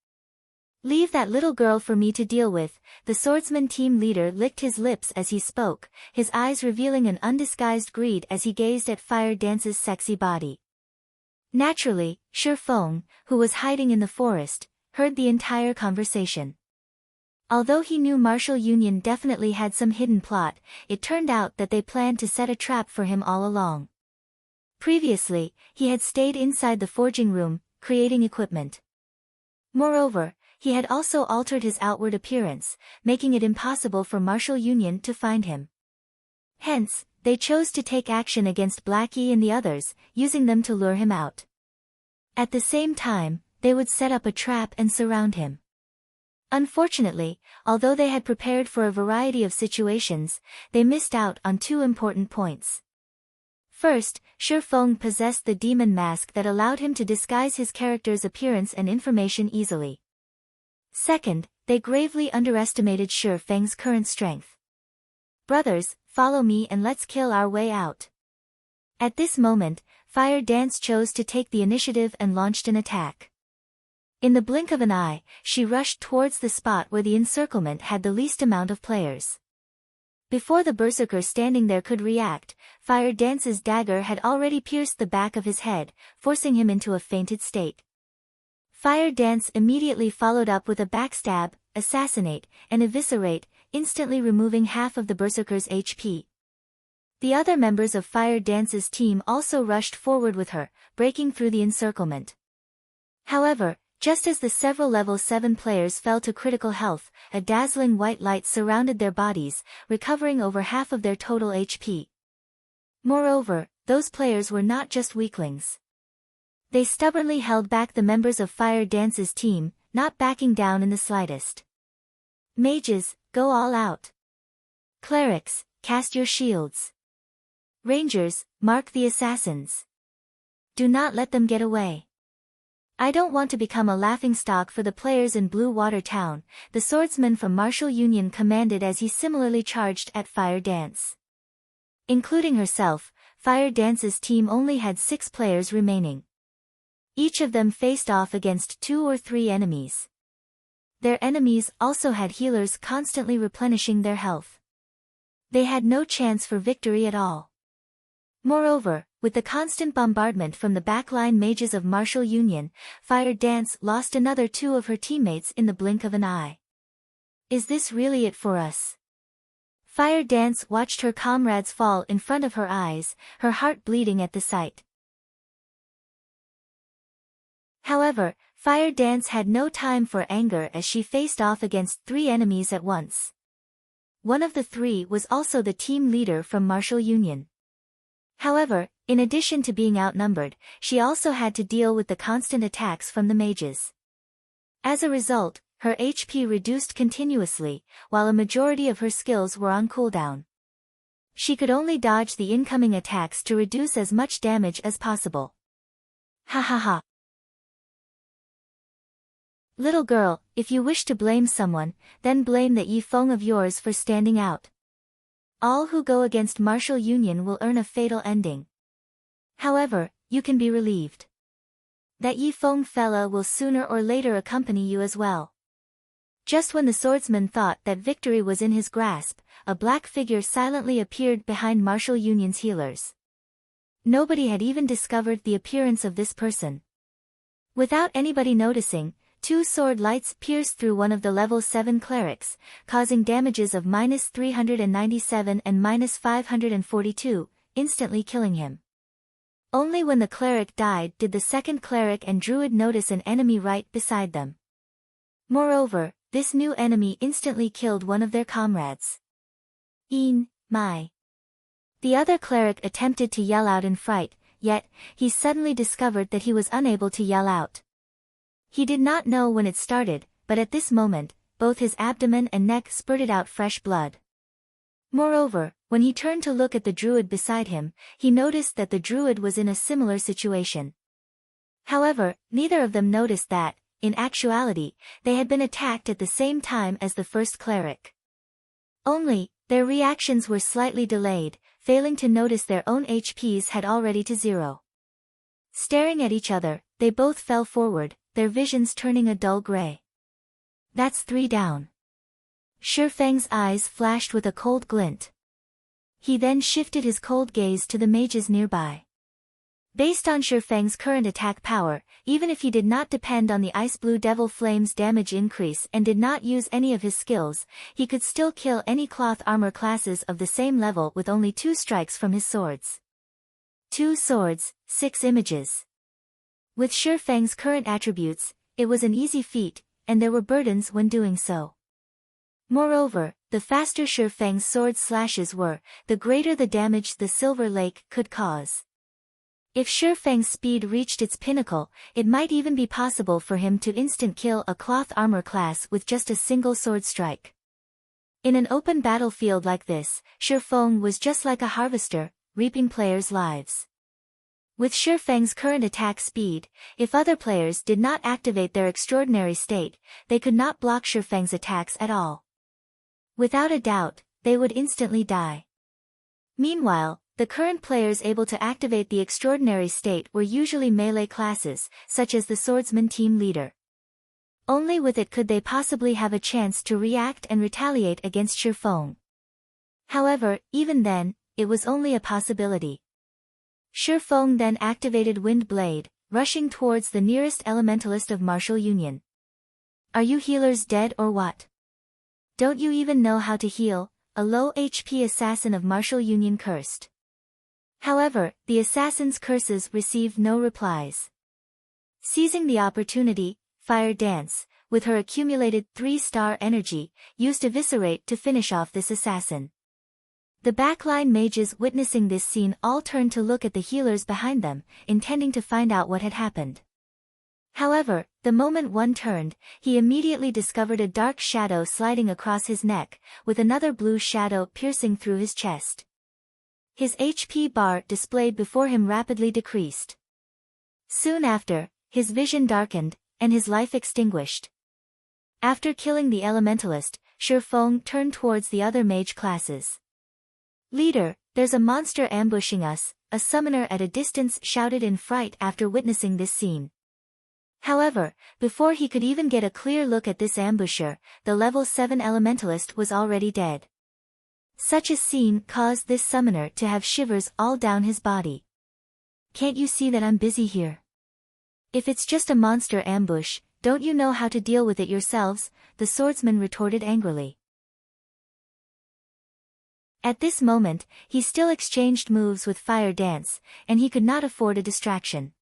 Leave that little girl for me to deal with. The swordsman team leader licked his lips as he spoke, his eyes revealing an undisguised greed as he gazed at Fire Dance's sexy body. Naturally, Shi Feng, who was hiding in the forest, heard the entire conversation. Although he knew Martial Union definitely had some hidden plot, it turned out that they planned to set a trap for him all along. Previously, he had stayed inside the forging room, creating equipment. Moreover, he had also altered his outward appearance, making it impossible for Martial Union to find him. Hence, they chose to take action against Blackie and the others, using them to lure him out. At the same time, they would set up a trap and surround him. Unfortunately, although they had prepared for a variety of situations, they missed out on 2 important points. First, Shi Feng possessed the demon mask that allowed him to disguise his character's appearance and information easily. Second, they gravely underestimated Shi Feng's current strength. Brothers, follow me and let's kill our way out. At this moment, Fire Dance chose to take the initiative and launched an attack. In the blink of an eye, she rushed towards the spot where the encirclement had the least amount of players. Before the berserker standing there could react, Fire Dance's dagger had already pierced the back of his head, forcing him into a fainted state. Fire Dance immediately followed up with a backstab, assassinate, and eviscerate, instantly removing half of the berserker's HP. The other members of Fire Dance's team also rushed forward with her, breaking through the encirclement. However, just as the several level 7 players fell to critical health, a dazzling white light surrounded their bodies, recovering over half of their total HP. Moreover, those players were not just weaklings. They stubbornly held back the members of Fire Dance's team, not backing down in the slightest. Mages, go all out. Clerics, cast your shields. Rangers, mark the assassins. Do not let them get away. I don't want to become a laughingstock for the players in Blue Water Town, the swordsman from Martial Union commanded as he similarly charged at Fire Dance. Including herself, Fire Dance's team only had 6 players remaining. Each of them faced off against 2 or 3 enemies. Their enemies also had healers constantly replenishing their health. They had no chance for victory at all. Moreover, with the constant bombardment from the backline mages of Martial Union, Fire Dance lost another 2 of her teammates in the blink of an eye. Is this really it for us? Fire Dance watched her comrades fall in front of her eyes, her heart bleeding at the sight. However, Fire Dance had no time for anger as she faced off against 3 enemies at once. One of the 3 was also the team leader from Martial Union. However, in addition to being outnumbered, she also had to deal with the constant attacks from the mages. As a result, her HP reduced continuously, while a majority of her skills were on cooldown. She could only dodge the incoming attacks to reduce as much damage as possible. Ha ha ha. Little girl, if you wish to blame someone, then blame that Yifeng of yours for standing out. All who go against Martial Union will earn a fatal ending. However, you can be relieved. That Yifeng fella will sooner or later accompany you as well. Just when the swordsman thought that victory was in his grasp, a black figure silently appeared behind Martial Union's healers. Nobody had even discovered the appearance of this person. Without anybody noticing, 2 sword lights pierced through one of the level 7 clerics, causing damages of -397 and -542, instantly killing him. Only when the cleric died did the second cleric and druid notice an enemy right beside them. Moreover, this new enemy instantly killed one of their comrades. My. The other cleric attempted to yell out in fright, yet, he suddenly discovered that he was unable to yell out. He did not know when it started, but at this moment, both his abdomen and neck spurted out fresh blood. Moreover, when he turned to look at the druid beside him, he noticed that the druid was in a similar situation. However, neither of them noticed that, in actuality, they had been attacked at the same time as the first cleric. Only, their reactions were slightly delayed, failing to notice their own HPs had already to 0. Staring at each other, they both fell forward, their visions turning a dull gray. That's 3 down. Shifeng's eyes flashed with a cold glint. He then shifted his cold gaze to the mages nearby. Based on Shifeng's current attack power, even if he did not depend on the Ice Blue Devil Flame's damage increase and did not use any of his skills, he could still kill any cloth armor classes of the same level with only 2 strikes from his swords. 2 swords, 6 images. With Shifeng's current attributes, it was an easy feat, and there were burdens when doing so. Moreover, the faster Shifeng's sword slashes were, the greater the damage the Silver Lake could cause. If Shifeng's speed reached its pinnacle, it might even be possible for him to instant kill a cloth armor class with just a single sword strike. In an open battlefield like this, Shifeng was just like a harvester, reaping players' lives. With Shifeng's current attack speed, if other players did not activate their extraordinary state, they could not block Shifeng's attacks at all. Without a doubt, they would instantly die. Meanwhile, the current players able to activate the extraordinary state were usually melee classes, such as the swordsman team leader. Only with it could they possibly have a chance to react and retaliate against Shifeng. However, even then, it was only a possibility. Shifeng then activated Wind Blade, rushing towards the nearest elementalist of Martial Union. Are you healers dead or what? Don't you even know how to heal? A low HP assassin of Martial Union cursed. However, the assassin's curses received no replies. Seizing the opportunity, Fire Dance, with her accumulated 3-star energy, used Eviscerate to finish off this assassin. The backline mages witnessing this scene all turned to look at the healers behind them, intending to find out what had happened. However, the moment one turned, he immediately discovered a dark shadow sliding across his neck, with another blue shadow piercing through his chest. His HP bar displayed before him rapidly decreased. Soon after, his vision darkened, and his life extinguished. After killing the elementalist, Shifeng turned towards the other mage classes. "Leader, there's a monster ambushing us," a summoner at a distance shouted in fright after witnessing this scene. However, before he could even get a clear look at this ambusher, the level 7 elementalist was already dead. Such a scene caused this summoner to have shivers all down his body. "Can't you see that I'm busy here? If it's just a monster ambush, don't you know how to deal with it yourselves?" the swordsman retorted angrily. At this moment, he still exchanged moves with Fire Dance, and he could not afford a distraction.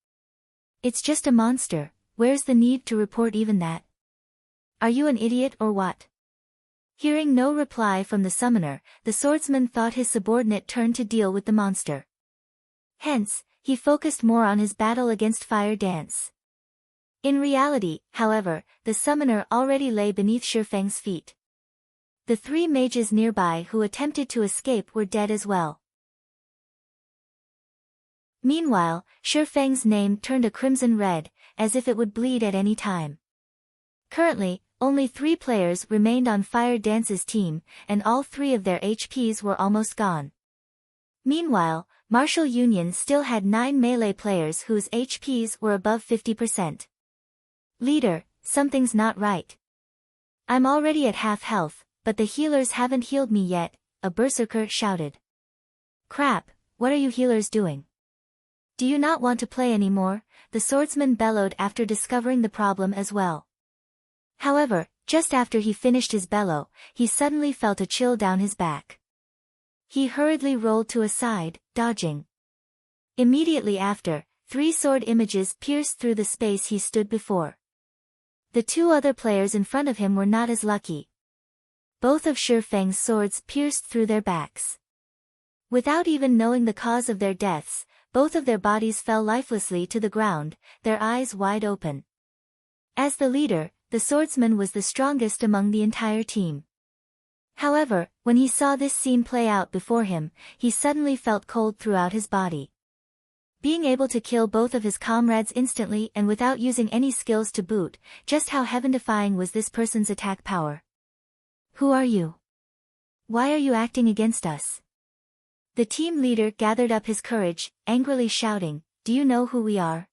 "It's just a monster, where's the need to report even that? Are you an idiot or what?" Hearing no reply from the summoner, the swordsman thought his subordinate turn to deal with the monster. Hence, he focused more on his battle against Fire Dance. In reality, however, the summoner already lay beneath Shifeng's feet. The 3 mages nearby who attempted to escape were dead as well. Meanwhile, Shifeng's name turned a crimson red, as if it would bleed at any time. Currently, only 3 players remained on Fire Dance's team, and all 3 of their HPs were almost gone. Meanwhile, Martial Union still had 9 melee players whose HPs were above 50%. Leader, something's not right. I'm already at half health, but the healers haven't healed me yet, a berserker shouted. Crap, what are you healers doing? Do you not want to play anymore? The swordsman bellowed after discovering the problem as well. However, just after he finished his bellow, he suddenly felt a chill down his back. He hurriedly rolled to a side, dodging. Immediately after, 3 sword images pierced through the space he stood before. The 2 other players in front of him were not as lucky. Both of Shifeng's swords pierced through their backs. Without even knowing the cause of their deaths, both of their bodies fell lifelessly to the ground, their eyes wide open. As the leader, the swordsman was the strongest among the entire team. However, when he saw this scene play out before him, he suddenly felt cold throughout his body. Being able to kill both of his comrades instantly and without using any skills to boot, just how heaven-defying was this person's attack power? Who are you? Why are you acting against us? The team leader gathered up his courage, angrily shouting, Do you know who we are?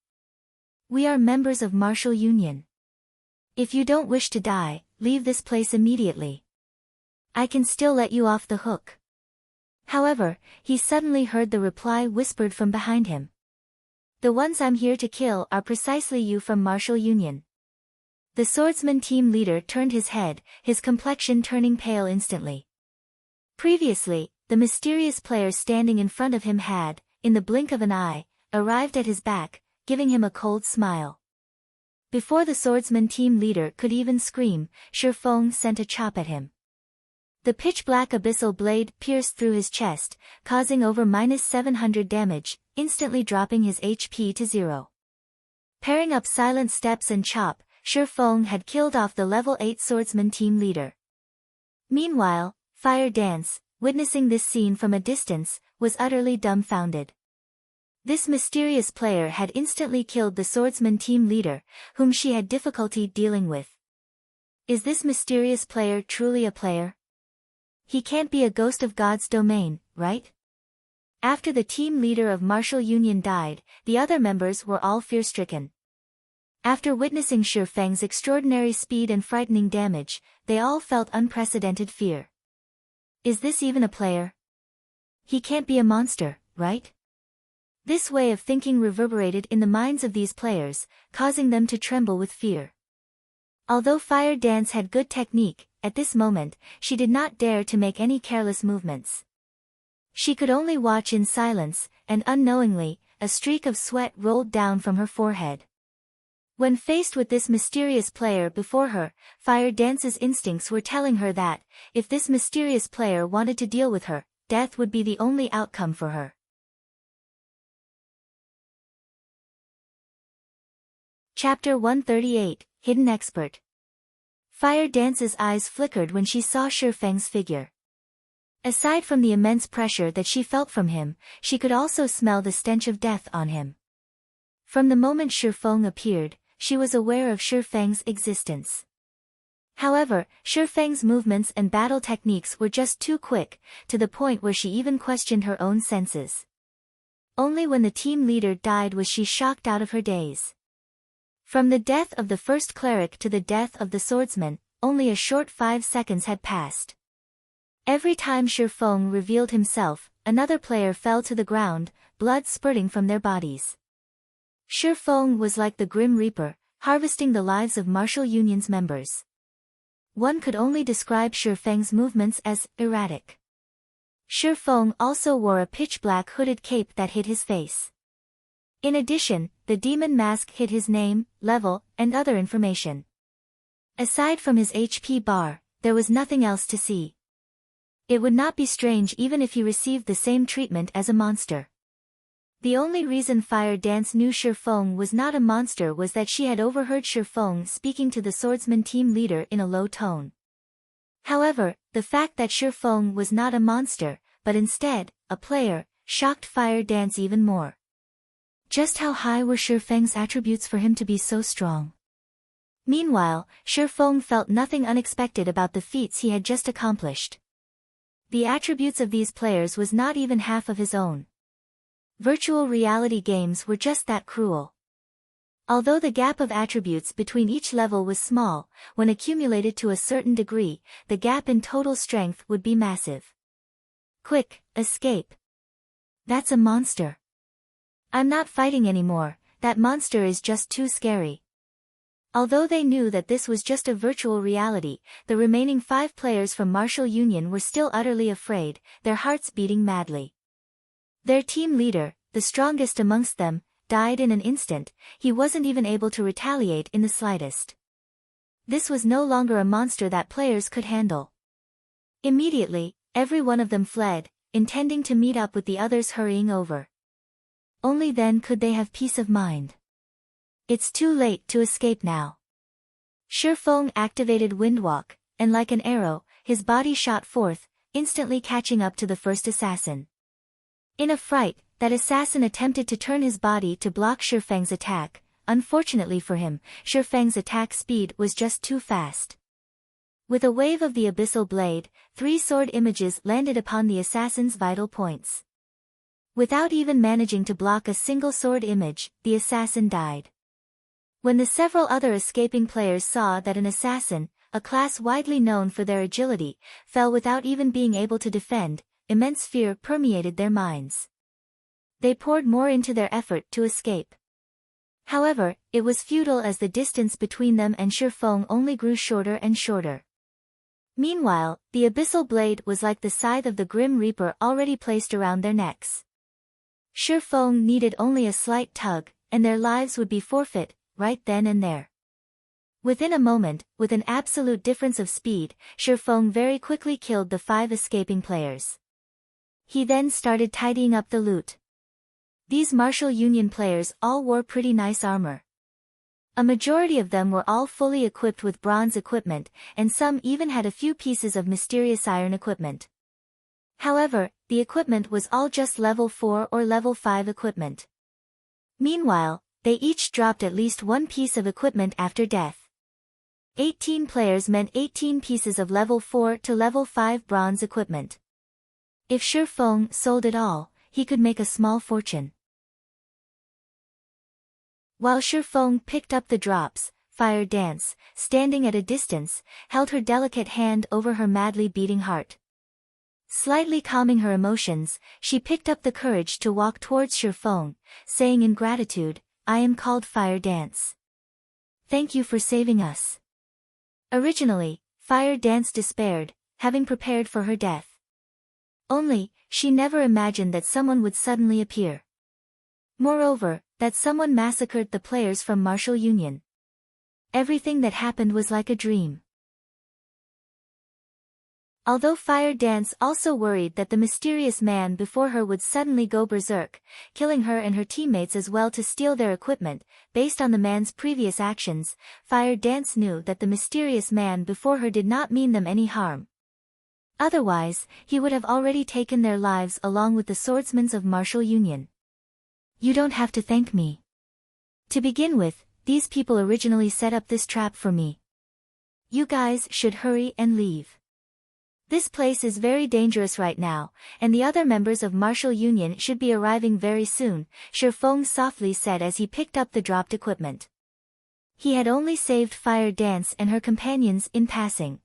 We are members of Martial Union. If you don't wish to die, leave this place immediately. I can still let you off the hook. However, he suddenly heard the reply whispered from behind him. The ones I'm here to kill are precisely you from Martial Union. The swordsman team leader turned his head, his complexion turning pale instantly. Previously, the mysterious player standing in front of him had, in the blink of an eye, arrived at his back, giving him a cold smile. Before the swordsman team leader could even scream, Shifeng sent a chop at him. The pitch-black abyssal blade pierced through his chest, causing over -700 damage, instantly dropping his HP to 0. Pairing up silent steps and chop, Shifeng had killed off the level 8 swordsman team leader. Meanwhile, Fire Dance, witnessing this scene from a distance, was utterly dumbfounded. This mysterious player had instantly killed the swordsman team leader, whom she had difficulty dealing with. Is this mysterious player truly a player? He can't be a ghost of God's domain, right? After the team leader of Martial Union died, the other members were all fear-stricken. After witnessing Shifeng's extraordinary speed and frightening damage, they all felt unprecedented fear. Is this even a player? He can't be a monster, right? This way of thinking reverberated in the minds of these players, causing them to tremble with fear. Although Fire Dance had good technique, at this moment, she did not dare to make any careless movements. She could only watch in silence, and unknowingly, a streak of sweat rolled down from her forehead. When faced with this mysterious player before her, Fire Dance's instincts were telling her that, if this mysterious player wanted to deal with her, death would be the only outcome for her. Chapter 138, Hidden Expert. Fire Dance's eyes flickered when she saw Shifeng's figure. Aside from the immense pressure that she felt from him, she could also smell the stench of death on him. From the moment Shifeng appeared, she was aware of Shifeng's existence. However, Shifeng's movements and battle techniques were just too quick, to the point where she even questioned her own senses. Only when the team leader died was she shocked out of her daze. From the death of the first cleric to the death of the swordsman, only a short 5 seconds had passed. Every time Shifeng revealed himself, another player fell to the ground, blood spurting from their bodies. Shifeng was like the Grim Reaper, harvesting the lives of Martial Union's members. One could only describe Shifeng's movements as erratic. Shifeng also wore a pitch-black hooded cape that hid his face. In addition, the demon mask hid his name, level, and other information. Aside from his HP bar, there was nothing else to see. It would not be strange even if he received the same treatment as a monster. The only reason Fire Dance knew Shifeng was not a monster was that she had overheard Shifeng speaking to the swordsman team leader in a low tone. However, the fact that Shifeng was not a monster, but instead, a player, shocked Fire Dance even more. Just how high were Shifeng's attributes for him to be so strong? Meanwhile, Shifeng felt nothing unexpected about the feats he had just accomplished. The attributes of these players was not even half of his own. Virtual reality games were just that cruel. Although the gap of attributes between each level was small, when accumulated to a certain degree, the gap in total strength would be massive. Quick, escape. That's a monster. I'm not fighting anymore, that monster is just too scary. Although they knew that this was just a virtual reality, the remaining 5 players from Martial Union were still utterly afraid, their hearts beating madly. Their team leader, the strongest amongst them, died in an instant. He wasn't even able to retaliate in the slightest. This was no longer a monster that players could handle. Immediately, every one of them fled, intending to meet up with the others hurrying over. Only then could they have peace of mind. It's too late to escape now. Shifeng activated Windwalk, and like an arrow, his body shot forth, instantly catching up to the first assassin. In a fright, that assassin attempted to turn his body to block Shifeng's attack. Unfortunately for him, Shifeng's attack speed was just too fast. With a wave of the abyssal blade, 3 sword images landed upon the assassin's vital points. Without even managing to block a single sword image, the assassin died. When the several other escaping players saw that an assassin, a class widely known for their agility, fell without even being able to defend, immense fear permeated their minds. They poured more into their effort to escape. However, it was futile as the distance between them and Shifeng only grew shorter and shorter. Meanwhile, the abyssal blade was like the scythe of the Grim Reaper already placed around their necks. Shifeng needed only a slight tug, and their lives would be forfeit, right then and there. Within a moment, with an absolute difference of speed, Shifeng very quickly killed the 5 escaping players. He then started tidying up the loot. These Martial Union players all wore pretty nice armor. A majority of them were all fully equipped with bronze equipment, and some even had a few pieces of mysterious iron equipment. However, the equipment was all just level 4 or level 5 equipment. Meanwhile, they each dropped at least 1 piece of equipment after death. 18 players meant 18 pieces of level 4 to level 5 bronze equipment. If Shifeng sold it all, he could make a small fortune. While Shifeng picked up the drops, Fire Dance, standing at a distance, held her delicate hand over her madly beating heart. Slightly calming her emotions, she picked up the courage to walk towards Shifeng, saying in gratitude, "I am called Fire Dance. Thank you for saving us." Originally, Fire Dance despaired, having prepared for her death. Only, she never imagined that someone would suddenly appear. Moreover, that someone massacred the players from Martial Union. Everything that happened was like a dream. Although Fire Dance also worried that the mysterious man before her would suddenly go berserk, killing her and her teammates as well to steal their equipment, based on the man's previous actions, Fire Dance knew that the mysterious man before her did not mean them any harm. Otherwise, he would have already taken their lives along with the swordsmen of Martial Union. You don't have to thank me. To begin with, these people originally set up this trap for me. You guys should hurry and leave. This place is very dangerous right now, and the other members of Martial Union should be arriving very soon, Shifeng softly said as he picked up the dropped equipment. He had only saved Fire Dance and her companions in passing.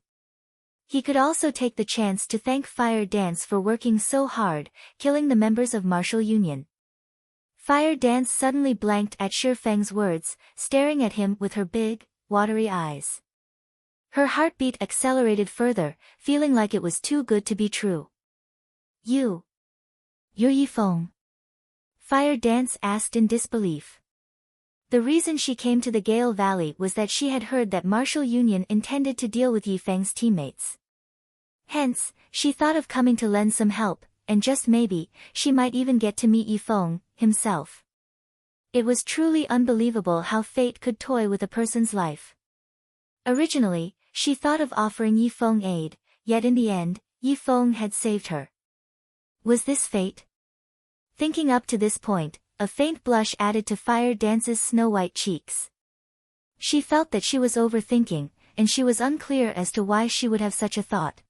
He could also take the chance to thank Fire Dance for working so hard, killing the members of Martial Union. Fire Dance suddenly blanked at Shifeng's words, staring at him with her big, watery eyes. Her heartbeat accelerated further, feeling like it was too good to be true. You're Yifeng? Fire Dance asked in disbelief. The reason she came to the Gale Valley was that she had heard that Martial Union intended to deal with Yifeng's teammates. Hence, she thought of coming to lend some help, and just maybe, she might even get to meet Yifeng himself. It was truly unbelievable how fate could toy with a person's life. Originally, she thought of offering Yifeng aid, yet in the end, Yifeng had saved her. Was this fate? Thinking up to this point, a faint blush added to Fire Dance's snow-white cheeks. She felt that she was overthinking, and she was unclear as to why she would have such a thought.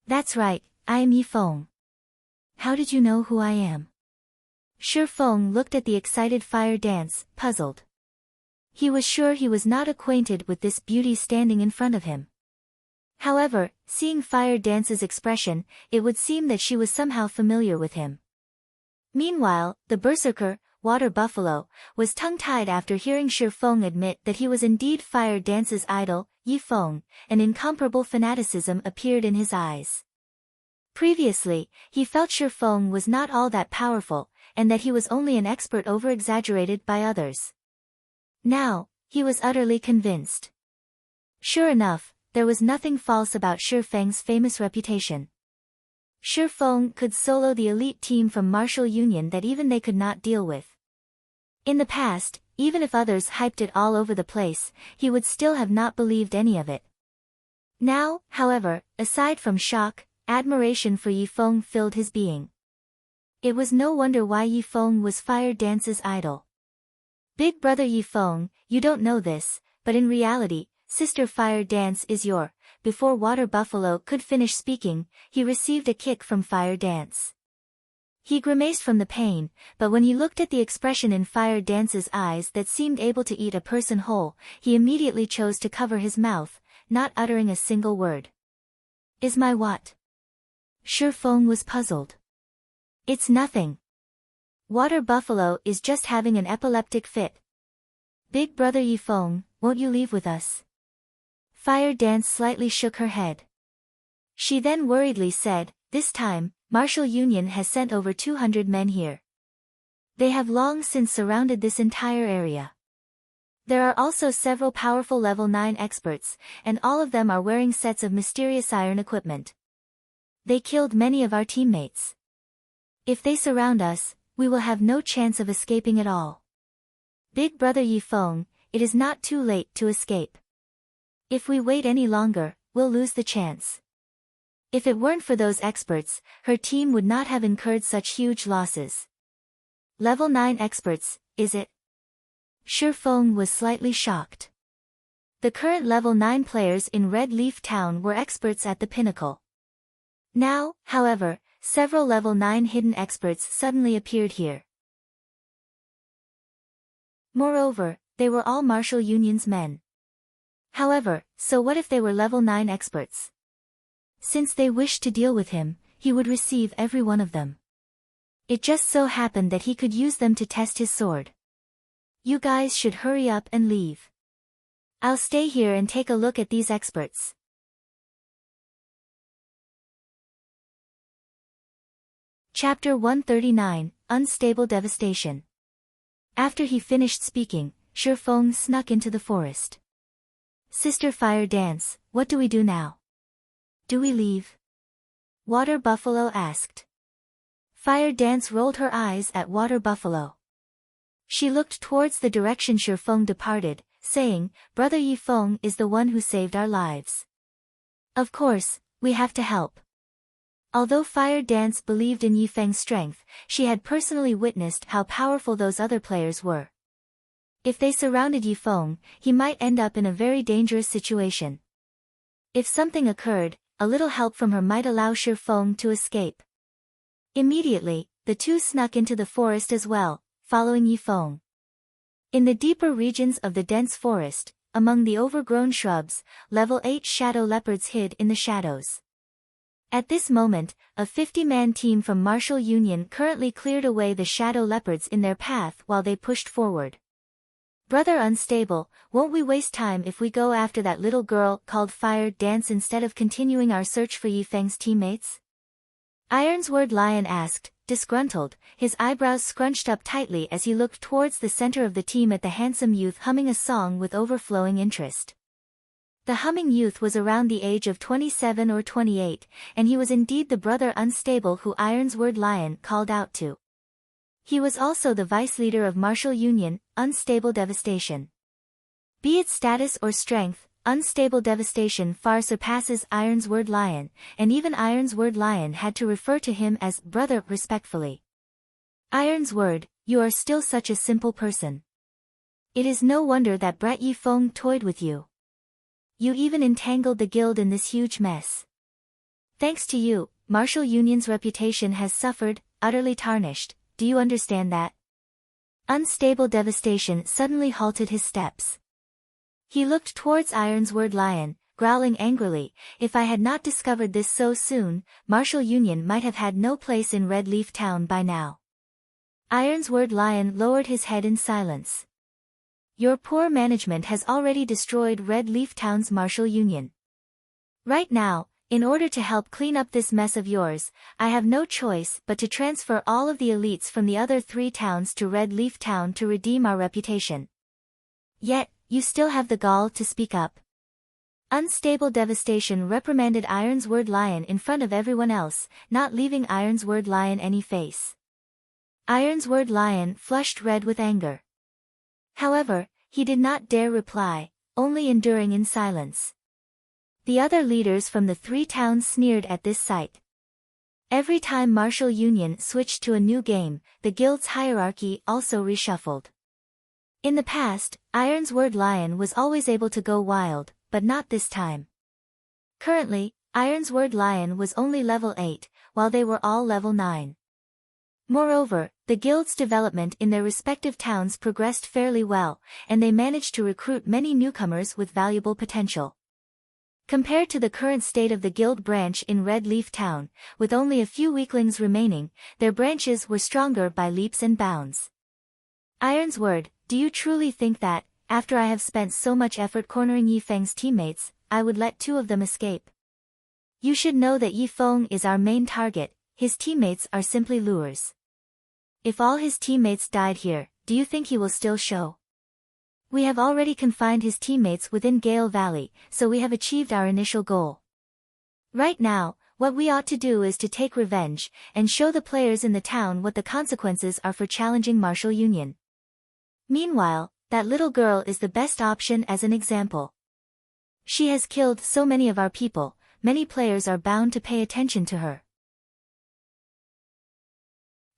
That's right, I am Yifeng. How did you know who I am? Shi Feng looked at the excited fire dance, puzzled. He was sure he was not acquainted with this beauty standing in front of him. However, seeing Fire Dance's expression, it would seem that she was somehow familiar with him. Meanwhile, the berserker, Water Buffalo, was tongue-tied after hearing Shi Feng admit that he was indeed Fire Dance's idol, Yi Feng. An incomparable fanaticism appeared in his eyes. Previously, he felt Shi Feng was not all that powerful, and that he was only an expert over-exaggerated by others. Now, he was utterly convinced. Sure enough, there was nothing false about Shi Feng's famous reputation. Shi Feng could solo the elite team from Martial Union that even they could not deal with. In the past, even if others hyped it all over the place, he would still have not believed any of it. Now, however, aside from shock, admiration for Yi Feng filled his being. It was no wonder why Yi Feng was Fire Dance's idol. Big brother Yi Feng, you don't know this, but in reality, Sister Fire Dance is your. Before Water Buffalo could finish speaking, he received a kick from Fire Dance. He grimaced from the pain, but when he looked at the expression in Fire Dance's eyes that seemed able to eat a person whole, he immediately chose to cover his mouth, not uttering a single word. Is my what? Shi Feng was puzzled. It's nothing. Water Buffalo is just having an epileptic fit. Big brother Yi Feng, won't you leave with us? Fire Dance slightly shook her head. She then worriedly said, this time, Martial Union has sent over 200 men here. They have long since surrounded this entire area. There are also several powerful level 9 experts, and all of them are wearing sets of mysterious iron equipment. They killed many of our teammates. If they surround us, we will have no chance of escaping at all. Big brother Yi Feng, it is not too late to escape. If we wait any longer, we'll lose the chance. If it weren't for those experts, her team would not have incurred such huge losses. Level 9 experts, is it? Shi Feng was slightly shocked. The current level 9 players in Red Leaf Town were experts at the pinnacle. Now, however, several level 9 hidden experts suddenly appeared here. Moreover, they were all Martial Union's men. However, so what if they were level 9 experts? Since they wished to deal with him, he would receive every one of them. It just so happened that he could use them to test his sword. You guys should hurry up and leave. I'll stay here and take a look at these experts. Chapter 139, Unstable Devastation. After he finished speaking, Shi Feng snuck into the forest. Sister Fire Dance, what do we do now? Do we leave? Water Buffalo asked. Fire Dance rolled her eyes at Water Buffalo. She looked towards the direction Shi Feng departed, saying, Brother Yi Feng is the one who saved our lives. Of course, we have to help. Although Fire Dance believed in Yi Feng's strength, she had personally witnessed how powerful those other players were. If they surrounded Yi Feng, he might end up in a very dangerous situation. If something occurred, a little help from her might allow Shi Feng to escape. Immediately, the two snuck into the forest as well, following Yi Feng. In the deeper regions of the dense forest, among the overgrown shrubs, level 8 shadow leopards hid in the shadows. At this moment, a 50-man team from Martial Union currently cleared away the shadow leopards in their path while they pushed forward. Brother Unstable, won't we waste time if we go after that little girl called Fire Dance instead of continuing our search for Yi Feng's teammates? Ironsword Lion asked, disgruntled, his eyebrows scrunched up tightly as he looked towards the center of the team at the handsome youth humming a song with overflowing interest. The humming youth was around the age of 27 or 28, and he was indeed the brother Unstable who Ironsword Lion called out to. He was also the vice leader of Martial Union, Unstable Devastation. Be it status or strength, Unstable Devastation far surpasses Ironsword Lion, and even Ironsword Lion had to refer to him as brother respectfully. Ironsword, you are still such a simple person. It is no wonder that Brat Yi Feng toyed with you. You even entangled the guild in this huge mess. Thanks to you, Martial Union's reputation has suffered, utterly tarnished, do you understand that? Unstable devastation suddenly halted his steps. He looked towards Ironsword Lion, growling angrily. If I had not discovered this so soon, Martial Union might have had no place in Red Leaf Town by now. Ironsword Lion lowered his head in silence. Your poor management has already destroyed Red Leaf Town's Martial Union. Right now, in order to help clean up this mess of yours, I have no choice but to transfer all of the elites from the other 3 towns to Red Leaf Town to redeem our reputation. Yet, you still have the gall to speak up. Unstable devastation reprimanded Ironsword Lion in front of everyone else, not leaving Ironsword Lion any face. Ironsword Lion flushed red with anger. However, he did not dare reply, only enduring in silence. The other leaders from the 3 towns sneered at this sight. Every time Martial Union switched to a new game, the guild's hierarchy also reshuffled. In the past, Ironsword Lion was always able to go wild, but not this time. Currently, Ironsword Lion was only level 8, while they were all level 9. Moreover, the guild's development in their respective towns progressed fairly well, and they managed to recruit many newcomers with valuable potential. Compared to the current state of the guild branch in Red Leaf Town, with only a few weaklings remaining, their branches were stronger by leaps and bounds. Ironsword, do you truly think that, after I have spent so much effort cornering Yi Feng's teammates, I would let 2 of them escape? You should know that Yi Feng is our main target, his teammates are simply lures. If all his teammates died here, do you think he will still show? We have already confined his teammates within Gale Valley, so we have achieved our initial goal. Right now, what we ought to do is to take revenge, and show the players in the town what the consequences are for challenging Martial Union. Meanwhile, that little girl is the best option as an example. She has killed so many of our people, many players are bound to pay attention to her.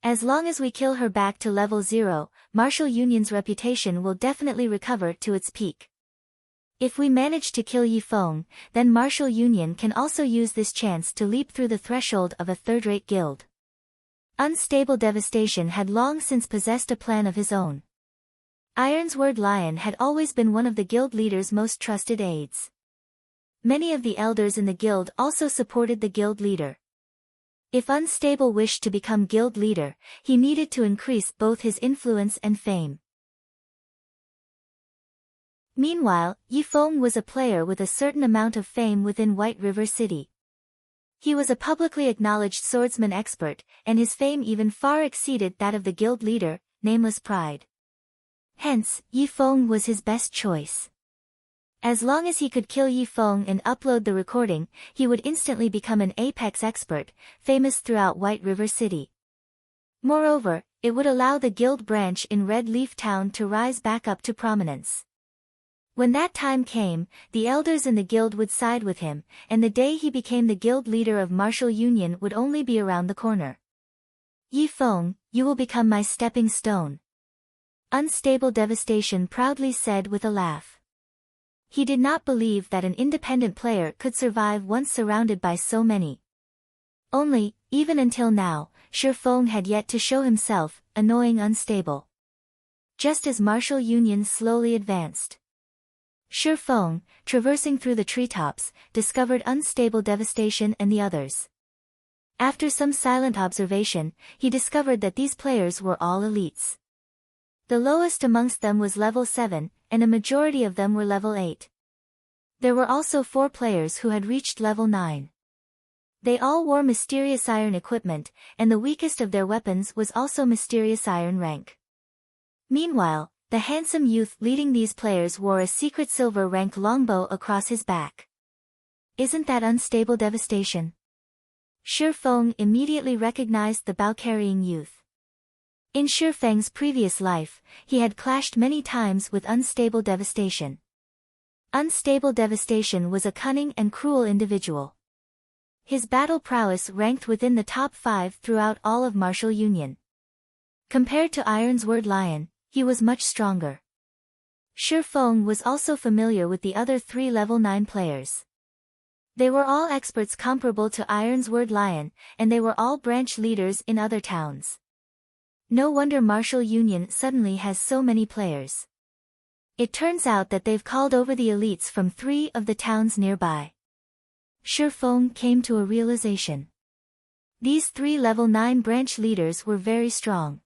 As long as we kill her back to level 0, Martial Union's reputation will definitely recover to its peak. If we manage to kill Yi Feng, then Martial Union can also use this chance to leap through the threshold of a third-rate guild. Unstable Devastation had long since possessed a plan of his own. Ironsword Lion had always been one of the guild leader's most trusted aides. Many of the elders in the guild also supported the guild leader. If Unstable wished to become guild leader, he needed to increase both his influence and fame. Meanwhile, Yi Feng was a player with a certain amount of fame within White River City. He was a publicly acknowledged swordsman expert, and his fame even far exceeded that of the guild leader, Nameless Pride. Hence, Yi Feng was his best choice. As long as he could kill Yi Feng and upload the recording, he would instantly become an apex expert, famous throughout White River City. Moreover, it would allow the guild branch in Red Leaf Town to rise back up to prominence. When that time came, the elders in the guild would side with him, and the day he became the guild leader of Martial Union would only be around the corner. Yi Feng, you will become my stepping stone. Unstable Devastation proudly said with a laugh. He did not believe that an independent player could survive once surrounded by so many. Only, even until now, Feng had yet to show himself, annoying Unstable. Just as Martial Union slowly advanced, Feng, traversing through the treetops, discovered Unstable Devastation and the others. After some silent observation, he discovered that these players were all elites. The lowest amongst them was level 7, and a majority of them were level 8. There were also 4 players who had reached level 9. They all wore mysterious iron equipment, and the weakest of their weapons was also mysterious iron rank. Meanwhile, the handsome youth leading these players wore a secret silver rank longbow across his back. Isn't that Unstable Devastation? Feng immediately recognized the bow-carrying youth. In Feng's previous life, he had clashed many times with Unstable Devastation. Unstable Devastation was a cunning and cruel individual. His battle prowess ranked within the top 5 throughout all of Martial Union. Compared to Ironsword Lion, he was much stronger. Feng was also familiar with the other 3 level 9 players. They were all experts comparable to Ironsword Lion, and they were all branch leaders in other towns. No wonder Martial Union suddenly has so many players. It turns out that they've called over the elites from 3 of the towns nearby. Shifeng came to a realization. These 3 level 9 branch leaders were very strong.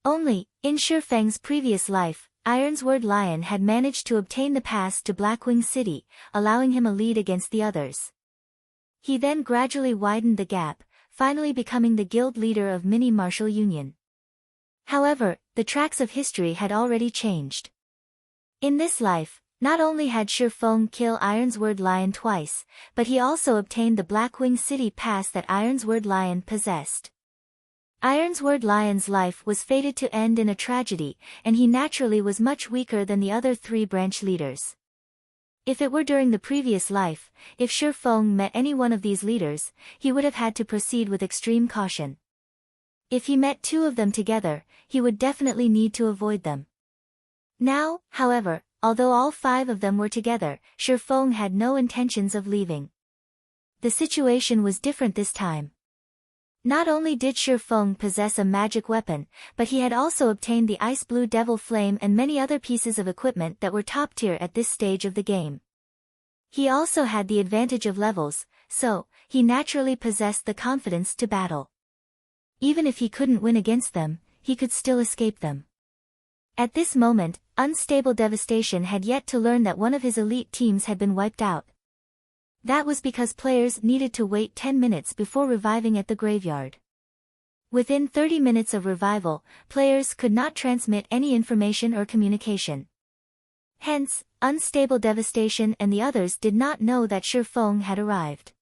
Only, in Shifeng's previous life, Ironsword Lion had managed to obtain the pass to Blackwing City, allowing him a lead against the others. He then gradually widened the gap, finally becoming the guild leader of Mini Martial Union. However, the tracks of history had already changed. In this life, not only had Shifeng killed Ironsword Lion twice, but he also obtained the Blackwing City pass that Ironsword Lion possessed. Ironsword Lion's life was fated to end in a tragedy, and he naturally was much weaker than the other 3 branch leaders. If it were during the previous life, if Shifeng met any one of these leaders, he would have had to proceed with extreme caution. If he met 2 of them together, he would definitely need to avoid them. Now, however, although all 5 of them were together, Shifeng had no intentions of leaving. The situation was different this time. Not only did Shifeng possess a magic weapon, but he had also obtained the Ice Blue Devil Flame and many other pieces of equipment that were top tier at this stage of the game. He also had the advantage of levels, so, he naturally possessed the confidence to battle. Even if he couldn't win against them, he could still escape them. At this moment, Unstable Devastation had yet to learn that one of his elite teams had been wiped out. That was because players needed to wait 10 minutes before reviving at the graveyard. Within 30 minutes of revival, players could not transmit any information or communication. Hence, Unstable Devastation and the others did not know that Shifeng had arrived.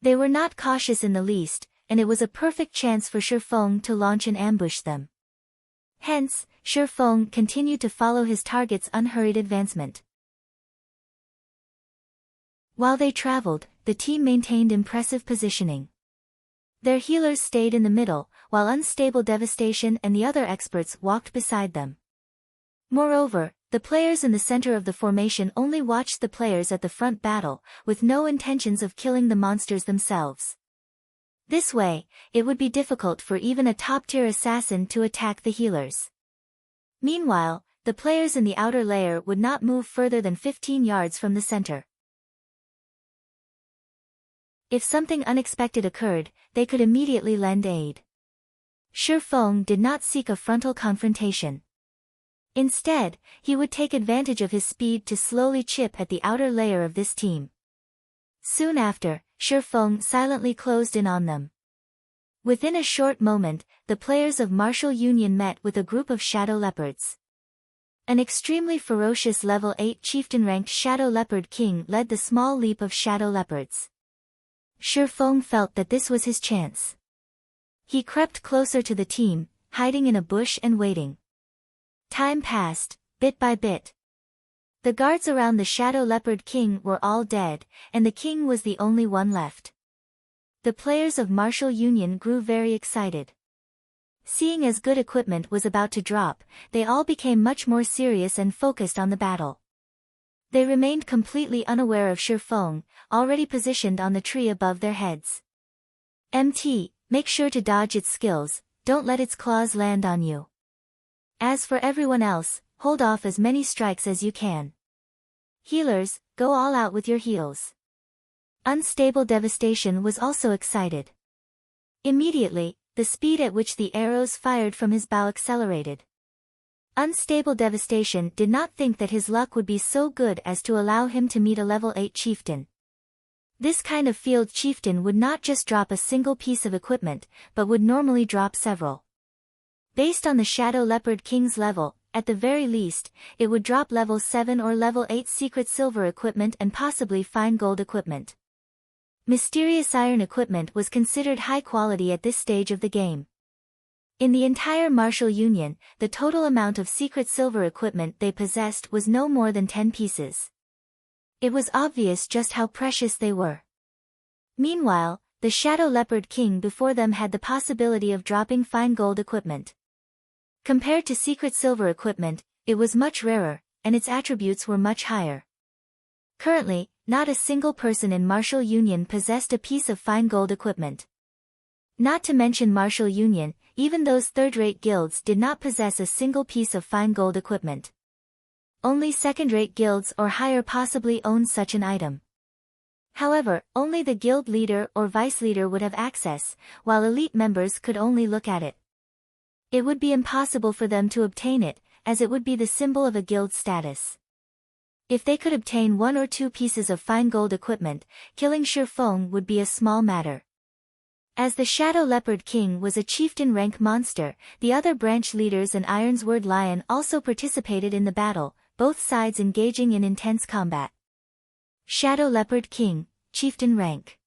They were not cautious in the least, and it was a perfect chance for Shifeng to launch and ambush them. Hence, Shifeng continued to follow his target's unhurried advancement. While they traveled, the team maintained impressive positioning. Their healers stayed in the middle, while Unstable Devastation and the other experts walked beside them. Moreover, the players in the center of the formation only watched the players at the front battle, with no intentions of killing the monsters themselves. This way, it would be difficult for even a top-tier assassin to attack the healers. Meanwhile, the players in the outer layer would not move further than 15 yards from the center. If something unexpected occurred, they could immediately lend aid. Shifeng did not seek a frontal confrontation. Instead, he would take advantage of his speed to slowly chip at the outer layer of this team. Soon after, Shifeng silently closed in on them. Within a short moment, the players of Martial Union met with a group of Shadow Leopards. An extremely ferocious level 8 chieftain-ranked Shadow Leopard King led the small leap of Shadow Leopards. Shifeng felt that this was his chance. He crept closer to the team, hiding in a bush and waiting. Time passed, bit by bit. The guards around the Shadow Leopard King were all dead, and the king was the only one left. The players of Martial Union grew very excited. Seeing as good equipment was about to drop, they all became much more serious and focused on the battle. They remained completely unaware of Shifeng, already positioned on the tree above their heads. Make sure to dodge its skills, don't let its claws land on you. As for everyone else, hold off as many strikes as you can. Healers, go all out with your heals. Unstable Devastation was also excited. Immediately, the speed at which the arrows fired from his bow accelerated. Unstable Devastation did not think that his luck would be so good as to allow him to meet a level 8 chieftain. This kind of field chieftain would not just drop a single piece of equipment, but would normally drop several. Based on the Shadow Leopard King's level, at the very least, it would drop level 7 or level 8 secret silver equipment and possibly fine gold equipment. Mysterious iron equipment was considered high quality at this stage of the game. In the entire Martial Union, the total amount of secret silver equipment they possessed was no more than 10 pieces. It was obvious just how precious they were. Meanwhile, the Shadow Leopard King before them had the possibility of dropping fine gold equipment. Compared to secret silver equipment, it was much rarer, and its attributes were much higher. Currently, not a single person in Martial Union possessed a piece of fine gold equipment. Not to mention Martial Union, even those third-rate guilds did not possess a single piece of fine gold equipment. Only second-rate guilds or higher possibly owned such an item. However, only the guild leader or vice leader would have access, while elite members could only look at it. It would be impossible for them to obtain it, as it would be the symbol of a guild status. If they could obtain 1 or 2 pieces of fine gold equipment, killing Shi Feng would be a small matter. As the Shadow Leopard King was a chieftain rank monster, the other branch leaders and Ironsword Lion also participated in the battle, both sides engaging in intense combat. Shadow Leopard King, Chieftain Rank.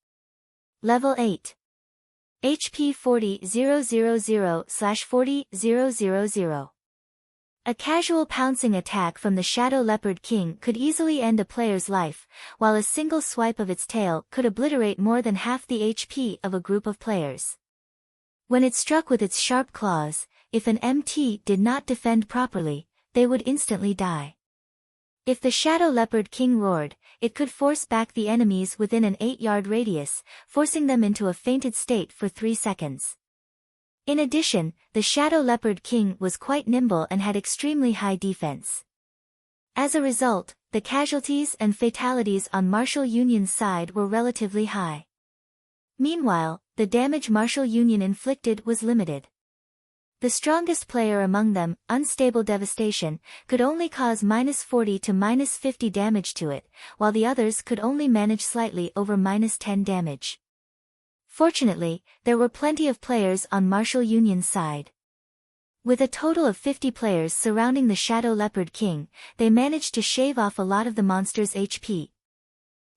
Level 8. HP 40,000/40,000. A casual pouncing attack from the Shadow Leopard King could easily end a player's life, while a single swipe of its tail could obliterate more than half the HP of a group of players. When it struck with its sharp claws, if an MT did not defend properly, they would instantly die. If the Shadow Leopard King roared, it could force back the enemies within an 8-yard radius, forcing them into a fainted state for 3 seconds. In addition, the Shadow Leopard King was quite nimble and had extremely high defense. As a result, the casualties and fatalities on Martial Union's side were relatively high. Meanwhile, the damage Martial Union inflicted was limited. The strongest player among them, Unstable Devastation, could only cause -40 to -50 damage to it, while the others could only manage slightly over -10 damage. Fortunately, there were plenty of players on Martial Union's side. With a total of 50 players surrounding the Shadow Leopard King, they managed to shave off a lot of the monster's HP.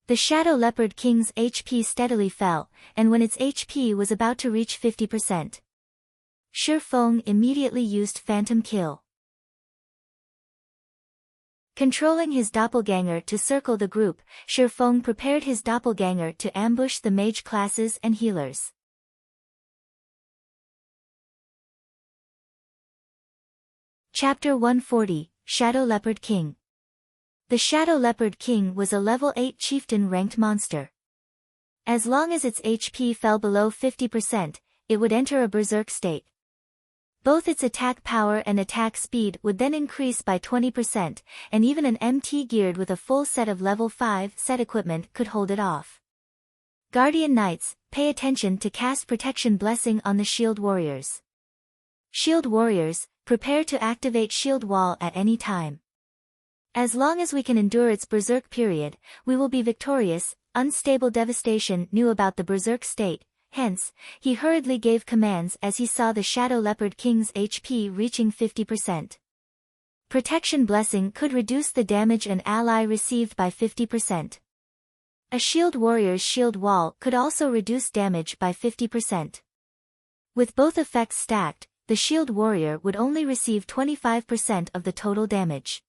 The Shadow Leopard King's HP steadily fell, and when its HP was about to reach 50%, Shi Feng immediately used Phantom Kill. Controlling his doppelganger to circle the group, Shi Feng prepared his doppelganger to ambush the mage classes and healers. Chapter 140, Shadow Leopard King. The Shadow Leopard King was a level 8 chieftain-ranked monster. As long as its HP fell below 50%, it would enter a berserk state. Both its attack power and attack speed would then increase by 20%, and even an MT geared with a full set of level 5 set equipment could hold it off. Guardian Knights, pay attention to cast Protection Blessing on the Shield Warriors. Shield Warriors, prepare to activate Shield Wall at any time. As long as we can endure its berserk period, we will be victorious. Unstable Devastation knew about the berserk state. Hence, he hurriedly gave commands as he saw the Shadow Leopard King's HP reaching 50%. Protection Blessing could reduce the damage an ally received by 50%. A Shield Warrior's Shield Wall could also reduce damage by 50%. With both effects stacked, the Shield Warrior would only receive 25% of the total damage.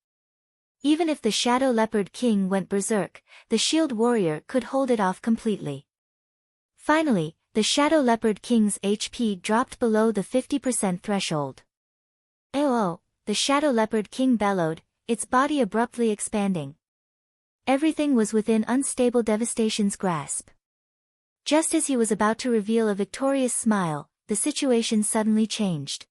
Even if the Shadow Leopard King went berserk, the Shield Warrior could hold it off completely. Finally, the Shadow Leopard King's HP dropped below the 50% threshold. Oh! The Shadow Leopard King bellowed, its body abruptly expanding. Everything was within Unstable Devastation's grasp. Just as he was about to reveal a victorious smile, the situation suddenly changed.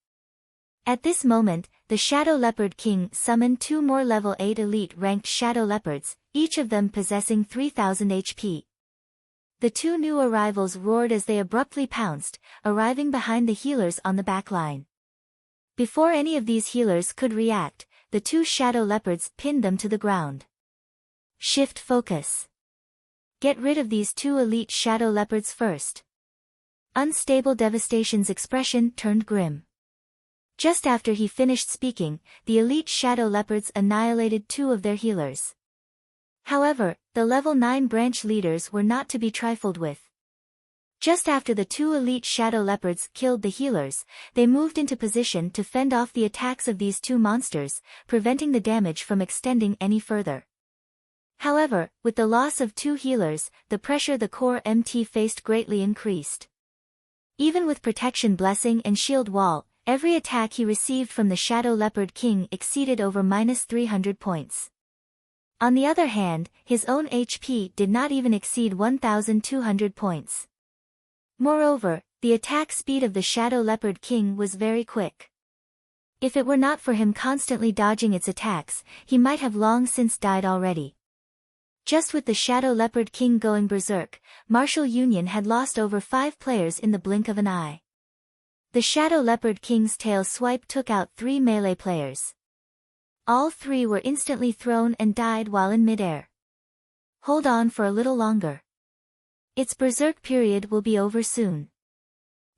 At this moment, the Shadow Leopard King summoned 2 more level 8 elite-ranked Shadow Leopards, each of them possessing 3000 HP. The 2 new arrivals roared as they abruptly pounced, arriving behind the healers on the back line. Before any of these healers could react, the 2 Shadow Leopards pinned them to the ground. Shift focus. Get rid of these 2 elite Shadow Leopards first. Unstable Devastation's expression turned grim. Just after he finished speaking, the elite Shadow Leopards annihilated 2 of their healers. However, the level 9 branch leaders were not to be trifled with. Just after the 2 elite Shadow Leopards killed the healers, they moved into position to fend off the attacks of these 2 monsters, preventing the damage from extending any further. However, with the loss of 2 healers, the pressure the core MT faced greatly increased. Even with Protection Blessing and Shield Wall, every attack he received from the Shadow Leopard King exceeded over -300 points. On the other hand, his own HP did not even exceed 1200 points. Moreover, The attack speed of the Shadow Leopard King was very quick. If it were not for him constantly dodging its attacks, he might have long since died already. Just with the Shadow Leopard King going berserk, Martial Union had lost over 5 players in the blink of an eye. The Shadow Leopard King's tail swipe took out 3 melee players. All 3 were instantly thrown and died while in midair. Hold on for a little longer. Its berserk period will be over soon.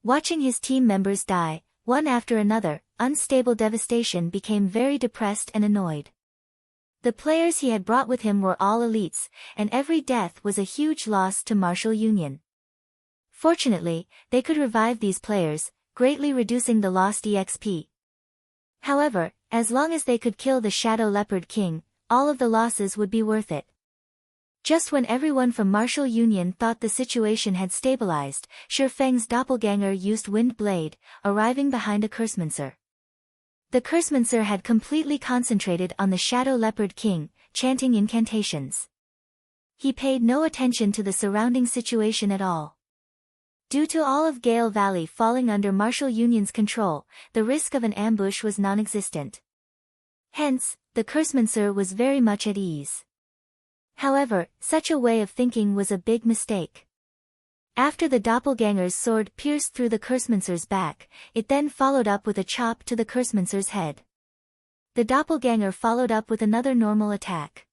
Watching his team members die, one after another, Unstable Devastation became very depressed and annoyed. The players he had brought with him were all elites, and every death was a huge loss to Martial Union. Fortunately, they could revive these players, greatly reducing the lost EXP. However, as long as they could kill the Shadow Leopard King, all of the losses would be worth it. Just when everyone from Martial Union thought the situation had stabilized, Shi Feng's doppelganger used Wind Blade, arriving behind a Cursemancer. The Cursemancer had completely concentrated on the Shadow Leopard King, chanting incantations. He paid no attention to the surrounding situation at all. Due to all of Gale Valley falling under Martial Union's control, the risk of an ambush was non-existent. Hence, the Cursemancer was very much at ease. However, such a way of thinking was a big mistake. After the doppelganger's sword pierced through the Cursemancer's back, it then followed up with a chop to the Cursemancer's head. The doppelganger followed up with another normal attack.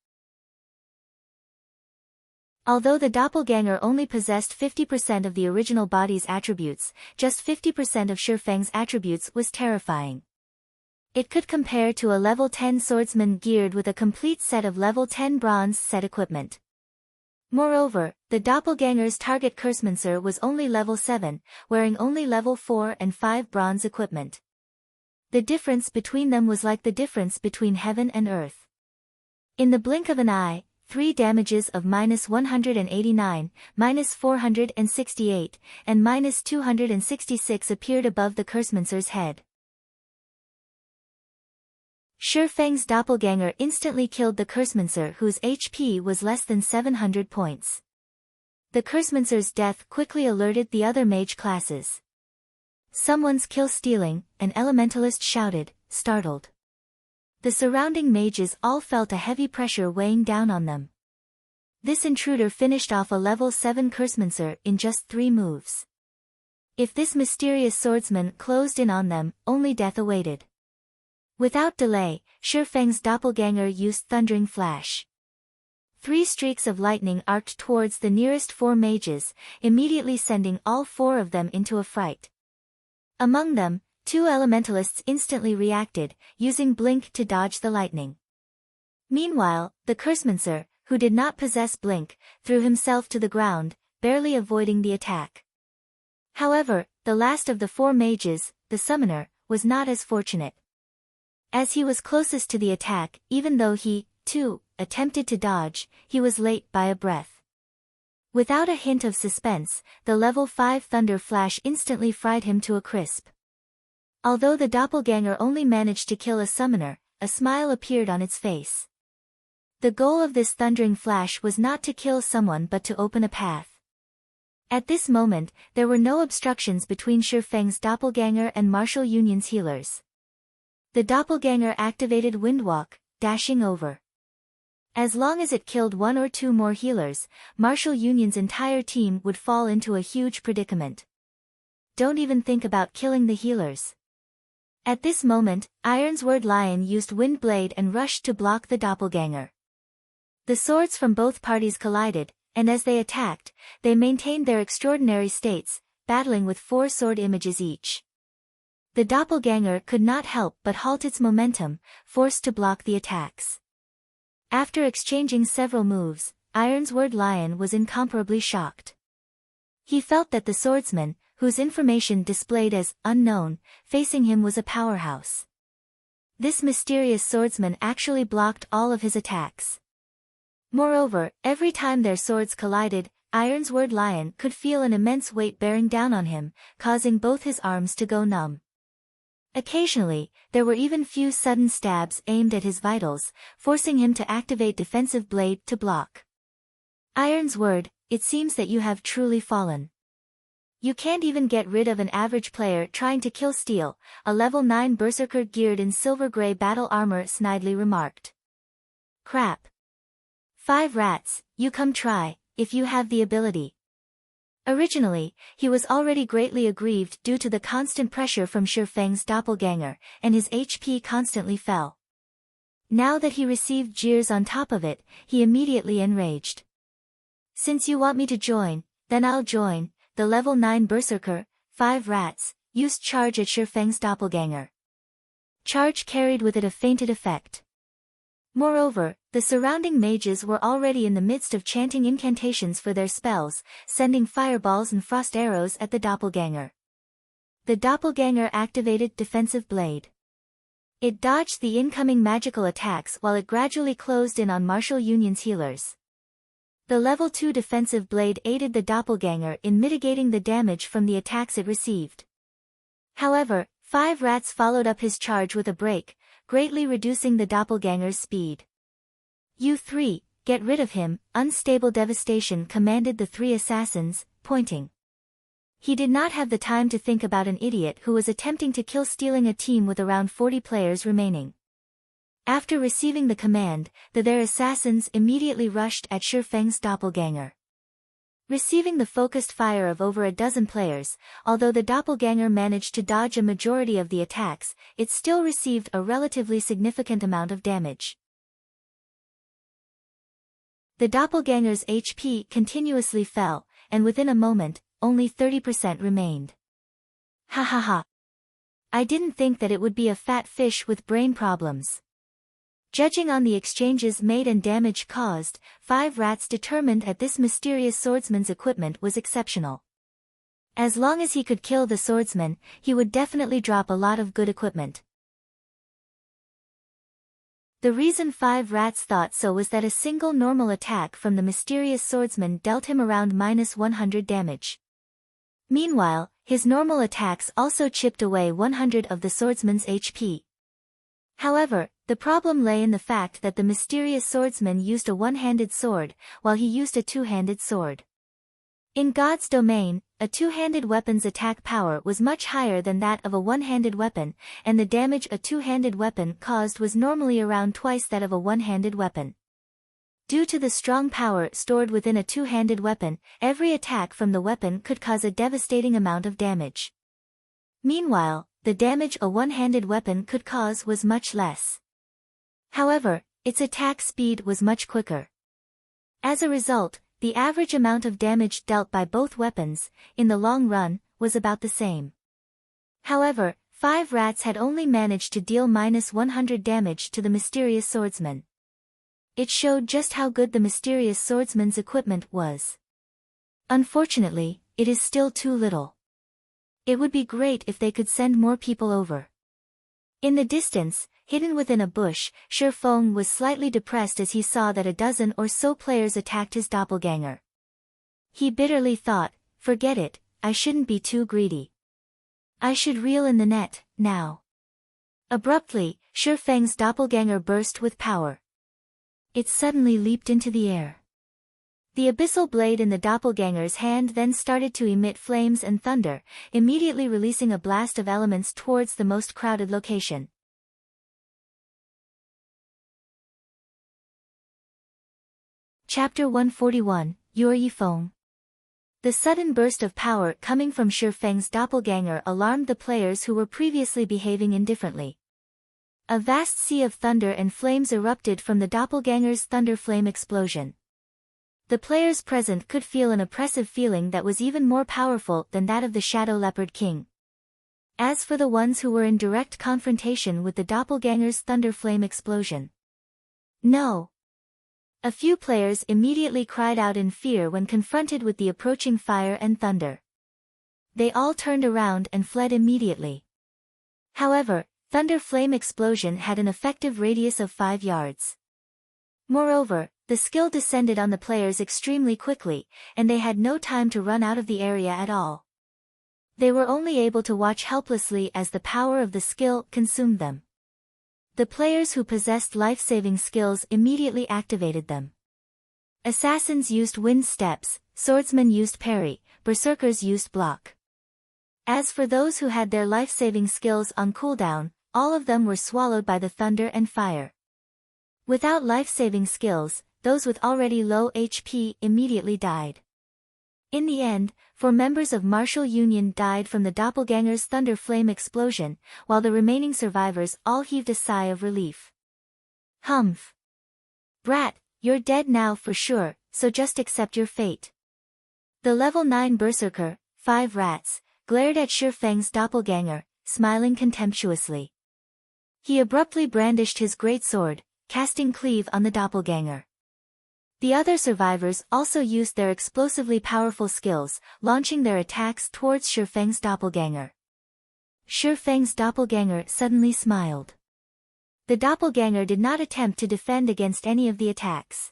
Although the doppelganger only possessed 50% of the original body's attributes, just 50% of Shi Feng's attributes was terrifying. It could compare to a level 10 swordsman geared with a complete set of level 10 bronze set equipment. Moreover, the doppelganger's target Cursemancer was only level 7, wearing only level 4 and 5 bronze equipment. The difference between them was like the difference between heaven and earth. In the blink of an eye, 3 damages of -189, -468, and -266 appeared above the Cursemancer's head. Shi Feng's doppelganger instantly killed the Cursemancer, whose HP was less than 700 points. The Cursemancer's death quickly alerted the other mage classes. "Someone's kill-stealing," an elementalist shouted, startled. The surrounding mages all felt a heavy pressure weighing down on them. This intruder finished off a level 7 Cursemancer in just 3 moves. If this mysterious swordsman closed in on them, only death awaited. Without delay, Shi Feng's doppelganger used Thundering Flash. 3 streaks of lightning arced towards the nearest 4 mages, immediately sending all 4 of them into a fright. Among them, 2 elementalists instantly reacted, using Blink to dodge the lightning. Meanwhile, the Cursemancer, who did not possess Blink, threw himself to the ground, barely avoiding the attack. However, the last of the 4 mages, the Summoner, was not as fortunate. As he was closest to the attack, even though he, too, attempted to dodge, he was late by a breath. Without a hint of suspense, the level 5 Thunder Flash instantly fried him to a crisp. Although the doppelganger only managed to kill a summoner, a smile appeared on its face. The goal of this Thundering Flash was not to kill someone but to open a path. At this moment, there were no obstructions between Shi Feng's doppelganger and Martial Union's healers. The doppelganger activated Windwalk, dashing over. As long as it killed 1 or 2 more healers, Martial Union's entire team would fall into a huge predicament. Don't even think about killing the healers. At this moment, Ironsword Lion used Wind Blade and rushed to block the doppelganger. The swords from both parties collided, and as they attacked, they maintained their extraordinary states, battling with 4 sword images each. The doppelganger could not help but halt its momentum, forced to block the attacks. After exchanging several moves, Ironsword Lion was incomparably shocked. He felt that the swordsman, whose information displayed as unknown, facing him was a powerhouse. This mysterious swordsman actually blocked all of his attacks. Moreover, every time their swords collided, Ironsword Lion could feel an immense weight bearing down on him, causing both his arms to go numb. Occasionally, there were even few sudden stabs aimed at his vitals, forcing him to activate Defensive Blade to block. Ironsword, it seems that you have truly fallen. You can't even get rid of an average player trying to kill Steel, a level 9 berserker geared in silver-gray battle armor snidely remarked. Crap. 5 rats, you come try, if you have the ability. Originally, he was already greatly aggrieved due to the constant pressure from Shi Feng's doppelganger, and his HP constantly fell. Now that he received jeers on top of it, he immediately enraged. Since you want me to join, then I'll join. The level 9 berserker, 5 rats, used charge at Shi Feng's doppelganger. Charge carried with it a fainted effect. Moreover, the surrounding mages were already in the midst of chanting incantations for their spells, sending fireballs and frost arrows at the doppelganger. The doppelganger activated Defensive Blade. It dodged the incoming magical attacks while it gradually closed in on Martial Union's healers. The level 2 Defensive Blade aided the doppelganger in mitigating the damage from the attacks it received. However, 5 rats followed up his charge with a break, greatly reducing the doppelganger's speed. You 3, get rid of him, Unstable Devastation commanded the 3 assassins, pointing. He did not have the time to think about an idiot who was attempting to kill, stealing a team with around 40 players remaining. After receiving the command, their assassins immediately rushed at Shi Feng's doppelganger. Receiving the focused fire of over a dozen players, although the doppelganger managed to dodge a majority of the attacks, it still received a relatively significant amount of damage. The doppelganger's HP continuously fell, and within a moment, only 30% remained. Ha ha ha. I didn't think that it would be a fat fish with brain problems. Judging on the exchanges made and damage caused, 5 rats determined that this mysterious swordsman's equipment was exceptional. As long as he could kill the swordsman, he would definitely drop a lot of good equipment. The reason 5 rats thought so was that a single normal attack from the mysterious swordsman dealt him around -100 damage. Meanwhile, his normal attacks also chipped away 100 of the swordsman's HP. However, the problem lay in the fact that the mysterious swordsman used a one-handed sword, while he used a two-handed sword. In God's domain, a two-handed weapon's attack power was much higher than that of a one-handed weapon, and the damage a two-handed weapon caused was normally around twice that of a one-handed weapon. Due to the strong power stored within a two-handed weapon, every attack from the weapon could cause a devastating amount of damage. Meanwhile, the damage a one-handed weapon could cause was much less. However, its attack speed was much quicker. As a result, the average amount of damage dealt by both weapons, in the long run, was about the same. However, 5 rats had only managed to deal -100 damage to the mysterious swordsman. It showed just how good the mysterious swordsman's equipment was. Unfortunately, it is still too little. It would be great if they could send more people over. In the distance, hidden within a bush, Shi Feng was slightly depressed as he saw that a dozen or so players attacked his doppelganger. He bitterly thought, forget it, I shouldn't be too greedy. I should reel in the net, now. Abruptly, Shi Feng's doppelganger burst with power. It suddenly leaped into the air. The abyssal blade in the doppelganger's hand then started to emit flames and thunder, immediately releasing a blast of elements towards the most crowded location. Chapter 141, Yi Feng. The sudden burst of power coming from Shi Feng's doppelganger alarmed the players who were previously behaving indifferently. A vast sea of thunder and flames erupted from the doppelganger's thunder flame explosion. The players present could feel an oppressive feeling that was even more powerful than that of the Shadow Leopard King. As for the ones who were in direct confrontation with the doppelganger's thunder flame explosion, no! A few players immediately cried out in fear when confronted with the approaching fire and thunder. They all turned around and fled immediately. However, thunder flame explosion had an effective radius of 5 yards. Moreover, the skill descended on the players extremely quickly, and they had no time to run out of the area at all. They were only able to watch helplessly as the power of the skill consumed them. The players who possessed life-saving skills immediately activated them. Assassins used wind steps, swordsmen used parry, berserkers used block. As for those who had their life-saving skills on cooldown, all of them were swallowed by the thunder and fire. Without life-saving skills, those with already low HP immediately died. In the end, 4 members of Martial Union died from the doppelganger's thunder flame explosion, while the remaining survivors all heaved a sigh of relief. Humph. Brat, you're dead now for sure, so just accept your fate. The level 9 berserker, 5 rats, glared at Shi Feng's doppelganger, smiling contemptuously. He abruptly brandished his great sword, casting cleave on the doppelganger. The other survivors also used their explosively powerful skills, launching their attacks towards Shi Feng's doppelganger. Shi Feng's doppelganger suddenly smiled. The doppelganger did not attempt to defend against any of the attacks.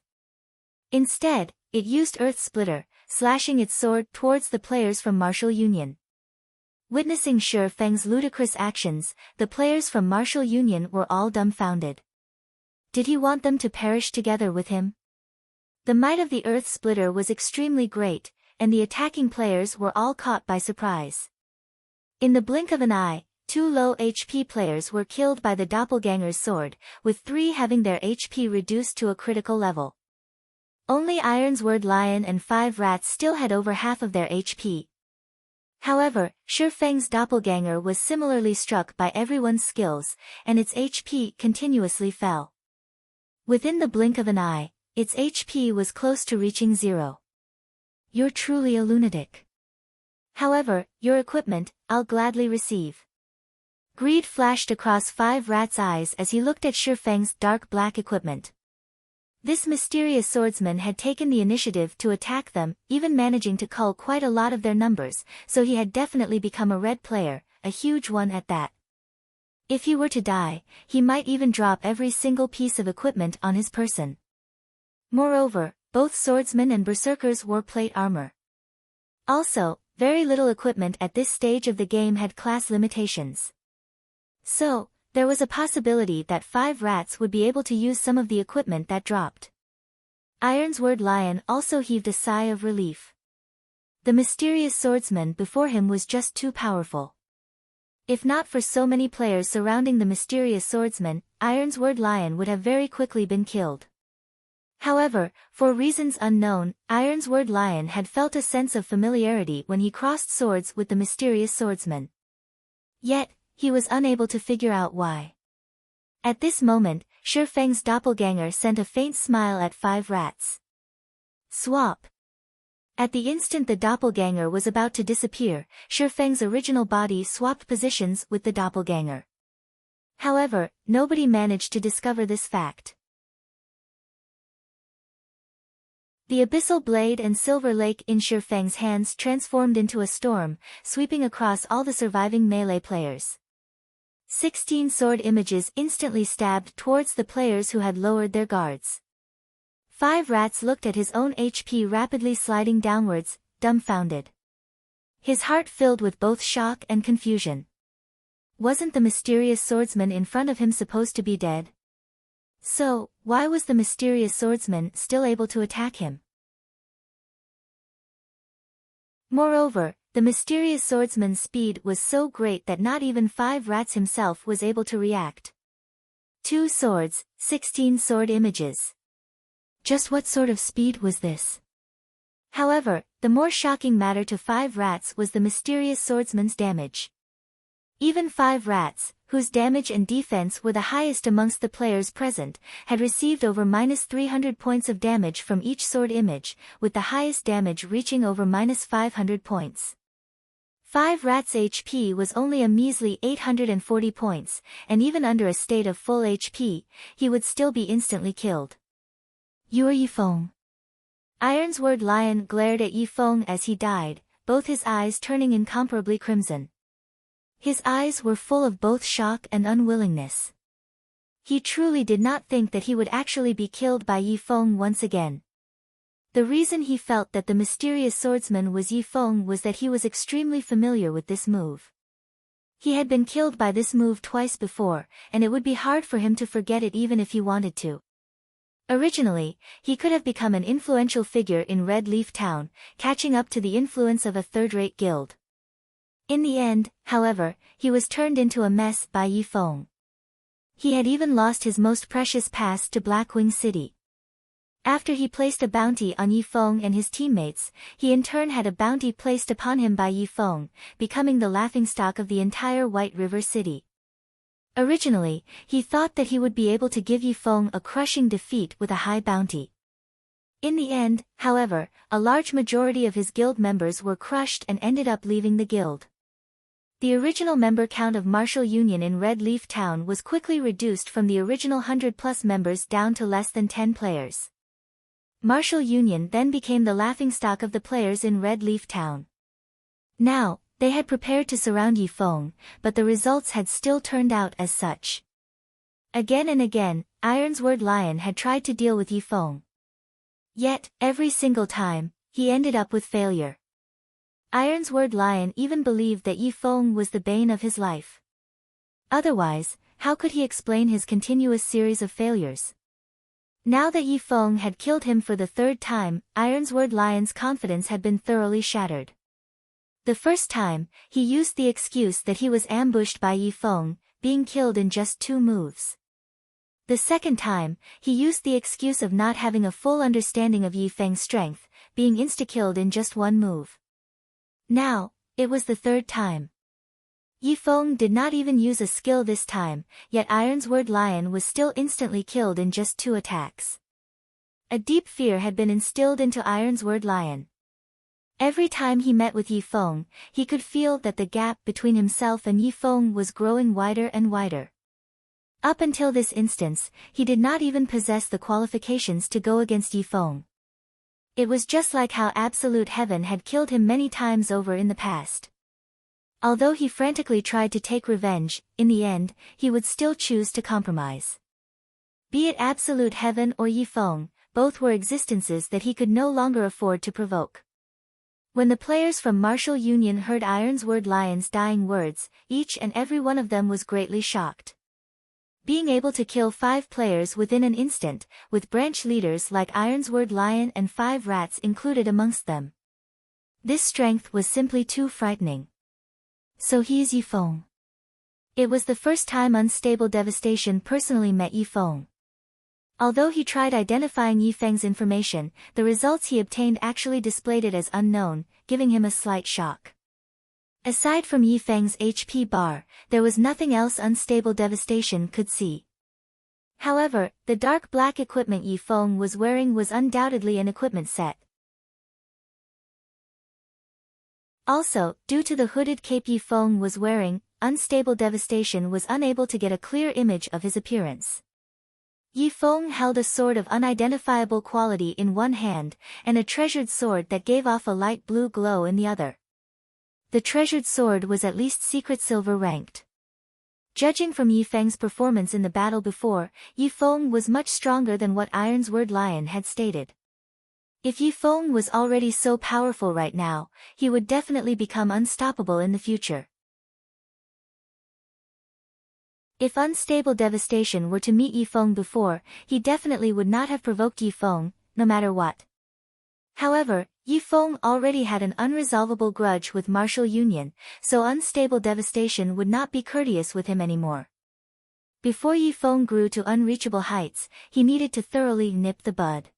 Instead, it used Earth Splitter, slashing its sword towards the players from Martial Union. Witnessing Shi Feng's ludicrous actions, the players from Martial Union were all dumbfounded. Did he want them to perish together with him? The might of the Earth Splitter was extremely great, and the attacking players were all caught by surprise. In the blink of an eye, 2 low HP players were killed by the doppelganger's sword, with 3 having their HP reduced to a critical level. Only Ironsword Lion and 5 rats still had over half of their HP. However, Shi Feng's doppelganger was similarly struck by everyone's skills, and its HP continuously fell. Within the blink of an eye, its HP was close to reaching 0. You're truly a lunatic. However, your equipment, I'll gladly receive. Greed flashed across 5 rats' eyes as he looked at Shi Feng's dark black equipment. This mysterious swordsman had taken the initiative to attack them, even managing to cull quite a lot of their numbers, so he had definitely become a red player, a huge one at that. If he were to die, he might even drop every single piece of equipment on his person. Moreover, both swordsmen and berserkers wore plate armor. Also, very little equipment at this stage of the game had class limitations. So, there was a possibility that 5 rats would be able to use some of the equipment that dropped. Ironsword Lion also heaved a sigh of relief. The mysterious swordsman before him was just too powerful. If not for so many players surrounding the mysterious swordsman, Ironsword Lion would have very quickly been killed. However, for reasons unknown, Ironsword Lion had felt a sense of familiarity when he crossed swords with the mysterious swordsman. Yet, he was unable to figure out why. At this moment, Shi Feng's doppelganger sent a faint smile at 5 rats. Swap. At the instant the doppelganger was about to disappear, Shi Feng's original body swapped positions with the doppelganger. However, nobody managed to discover this fact. The abyssal blade and silver lake in Shi Feng's hands transformed into a storm, sweeping across all the surviving melee players. 16 sword images instantly stabbed towards the players who had lowered their guards. 5 rats looked at his own HP rapidly sliding downwards, dumbfounded. His heart filled with both shock and confusion. Wasn't the mysterious swordsman in front of him supposed to be dead? So, why was the mysterious swordsman still able to attack him? Moreover, the mysterious swordsman's speed was so great that not even 5 rats himself was able to react. 2 swords, 16 sword images. Just what sort of speed was this? However, the more shocking matter to 5 rats was the mysterious swordsman's damage. Even 5 rats, whose damage and defense were the highest amongst the players present, had received over -300 points of damage from each sword image, with the highest damage reaching over -500 points. 5 rats' HP was only a measly 840 points, and even under a state of full HP, he would still be instantly killed. You are Yifeng. Ironsword Lion glared at Yifeng as he died, both his eyes turning incomparably crimson. His eyes were full of both shock and unwillingness. He truly did not think that he would actually be killed by Yifeng once again. The reason he felt that the mysterious swordsman was Yifeng was that he was extremely familiar with this move. He had been killed by this move twice before, and it would be hard for him to forget it even if he wanted to. Originally, he could have become an influential figure in Red Leaf Town, catching up to the influence of a third-rate guild. In the end, however, he was turned into a mess by Yi Feng. He had even lost his most precious pass to Blackwing City. After he placed a bounty on Yi Feng and his teammates, he in turn had a bounty placed upon him by Yi Feng, becoming the laughingstock of the entire White River City. Originally, he thought that he would be able to give Yi Feng a crushing defeat with a high bounty. In the end, however, a large majority of his guild members were crushed and ended up leaving the guild. The original member count of Martial Union in Red Leaf Town was quickly reduced from the original 100+ members down to less than 10 players. Martial Union then became the laughingstock of the players in Red Leaf Town. Now, they had prepared to surround Yi Feng, but the results had still turned out as such. Again and again, Ironsword Lion had tried to deal with Yi Feng. Yet, every single time, he ended up with failure. Ironsword Lion even believed that Yi Feng was the bane of his life. Otherwise, how could he explain his continuous series of failures? Now that Yi Feng had killed him for the third time, Ironsword Lion's confidence had been thoroughly shattered. The first time, he used the excuse that he was ambushed by Yi Feng, being killed in just 2 moves. The second time, he used the excuse of not having a full understanding of Yi Feng's strength, being insta-killed in just 1 move. Now, it was the third time. Yi Feng did not even use a skill this time, yet Ironsword Lion was still instantly killed in just 2 attacks. A deep fear had been instilled into Ironsword Lion. Every time he met with Yi Feng, he could feel that the gap between himself and Yi Feng was growing wider and wider. Up until this instance, he did not even possess the qualifications to go against Yi Feng. It was just like how Absolute Heaven had killed him many times over in the past. Although he frantically tried to take revenge, in the end, he would still choose to compromise. Be it Absolute Heaven or Yi Feng, both were existences that he could no longer afford to provoke. When the players from Martial Union heard Ironsword Lion's dying words, each and every one of them was greatly shocked. Being able to kill 5 players within an instant, with branch leaders like Ironsword Lion and 5 rats included amongst them. This strength was simply too frightening. So he is Yi Feng. It was the first time Unstable Devastation personally met Yi Feng. Although he tried identifying Yi Feng's information, the results he obtained actually displayed it as unknown, giving him a slight shock. Aside from Yi Feng's HP bar, there was nothing else Unstable Devastation could see. However, the dark black equipment Yi Feng was wearing was undoubtedly an equipment set. Also, due to the hooded cape Yi Feng was wearing, Unstable Devastation was unable to get a clear image of his appearance. Yi Feng held a sword of unidentifiable quality in one hand, and a treasured sword that gave off a light blue glow in the other. The treasured sword was at least secret silver ranked. Judging from Yi Feng's performance in the battle before, Yi Feng was much stronger than what Ironsword Lion had stated. If Yi Feng was already so powerful right now, he would definitely become unstoppable in the future. If Unstable Devastation were to meet Yi Feng before, he definitely would not have provoked Yi Feng, no matter what. However, Yi Feng already had an unresolvable grudge with Martial Union, so Unstable Devastation would not be courteous with him anymore. Before Yi Feng grew to unreachable heights, he needed to thoroughly nip the bud.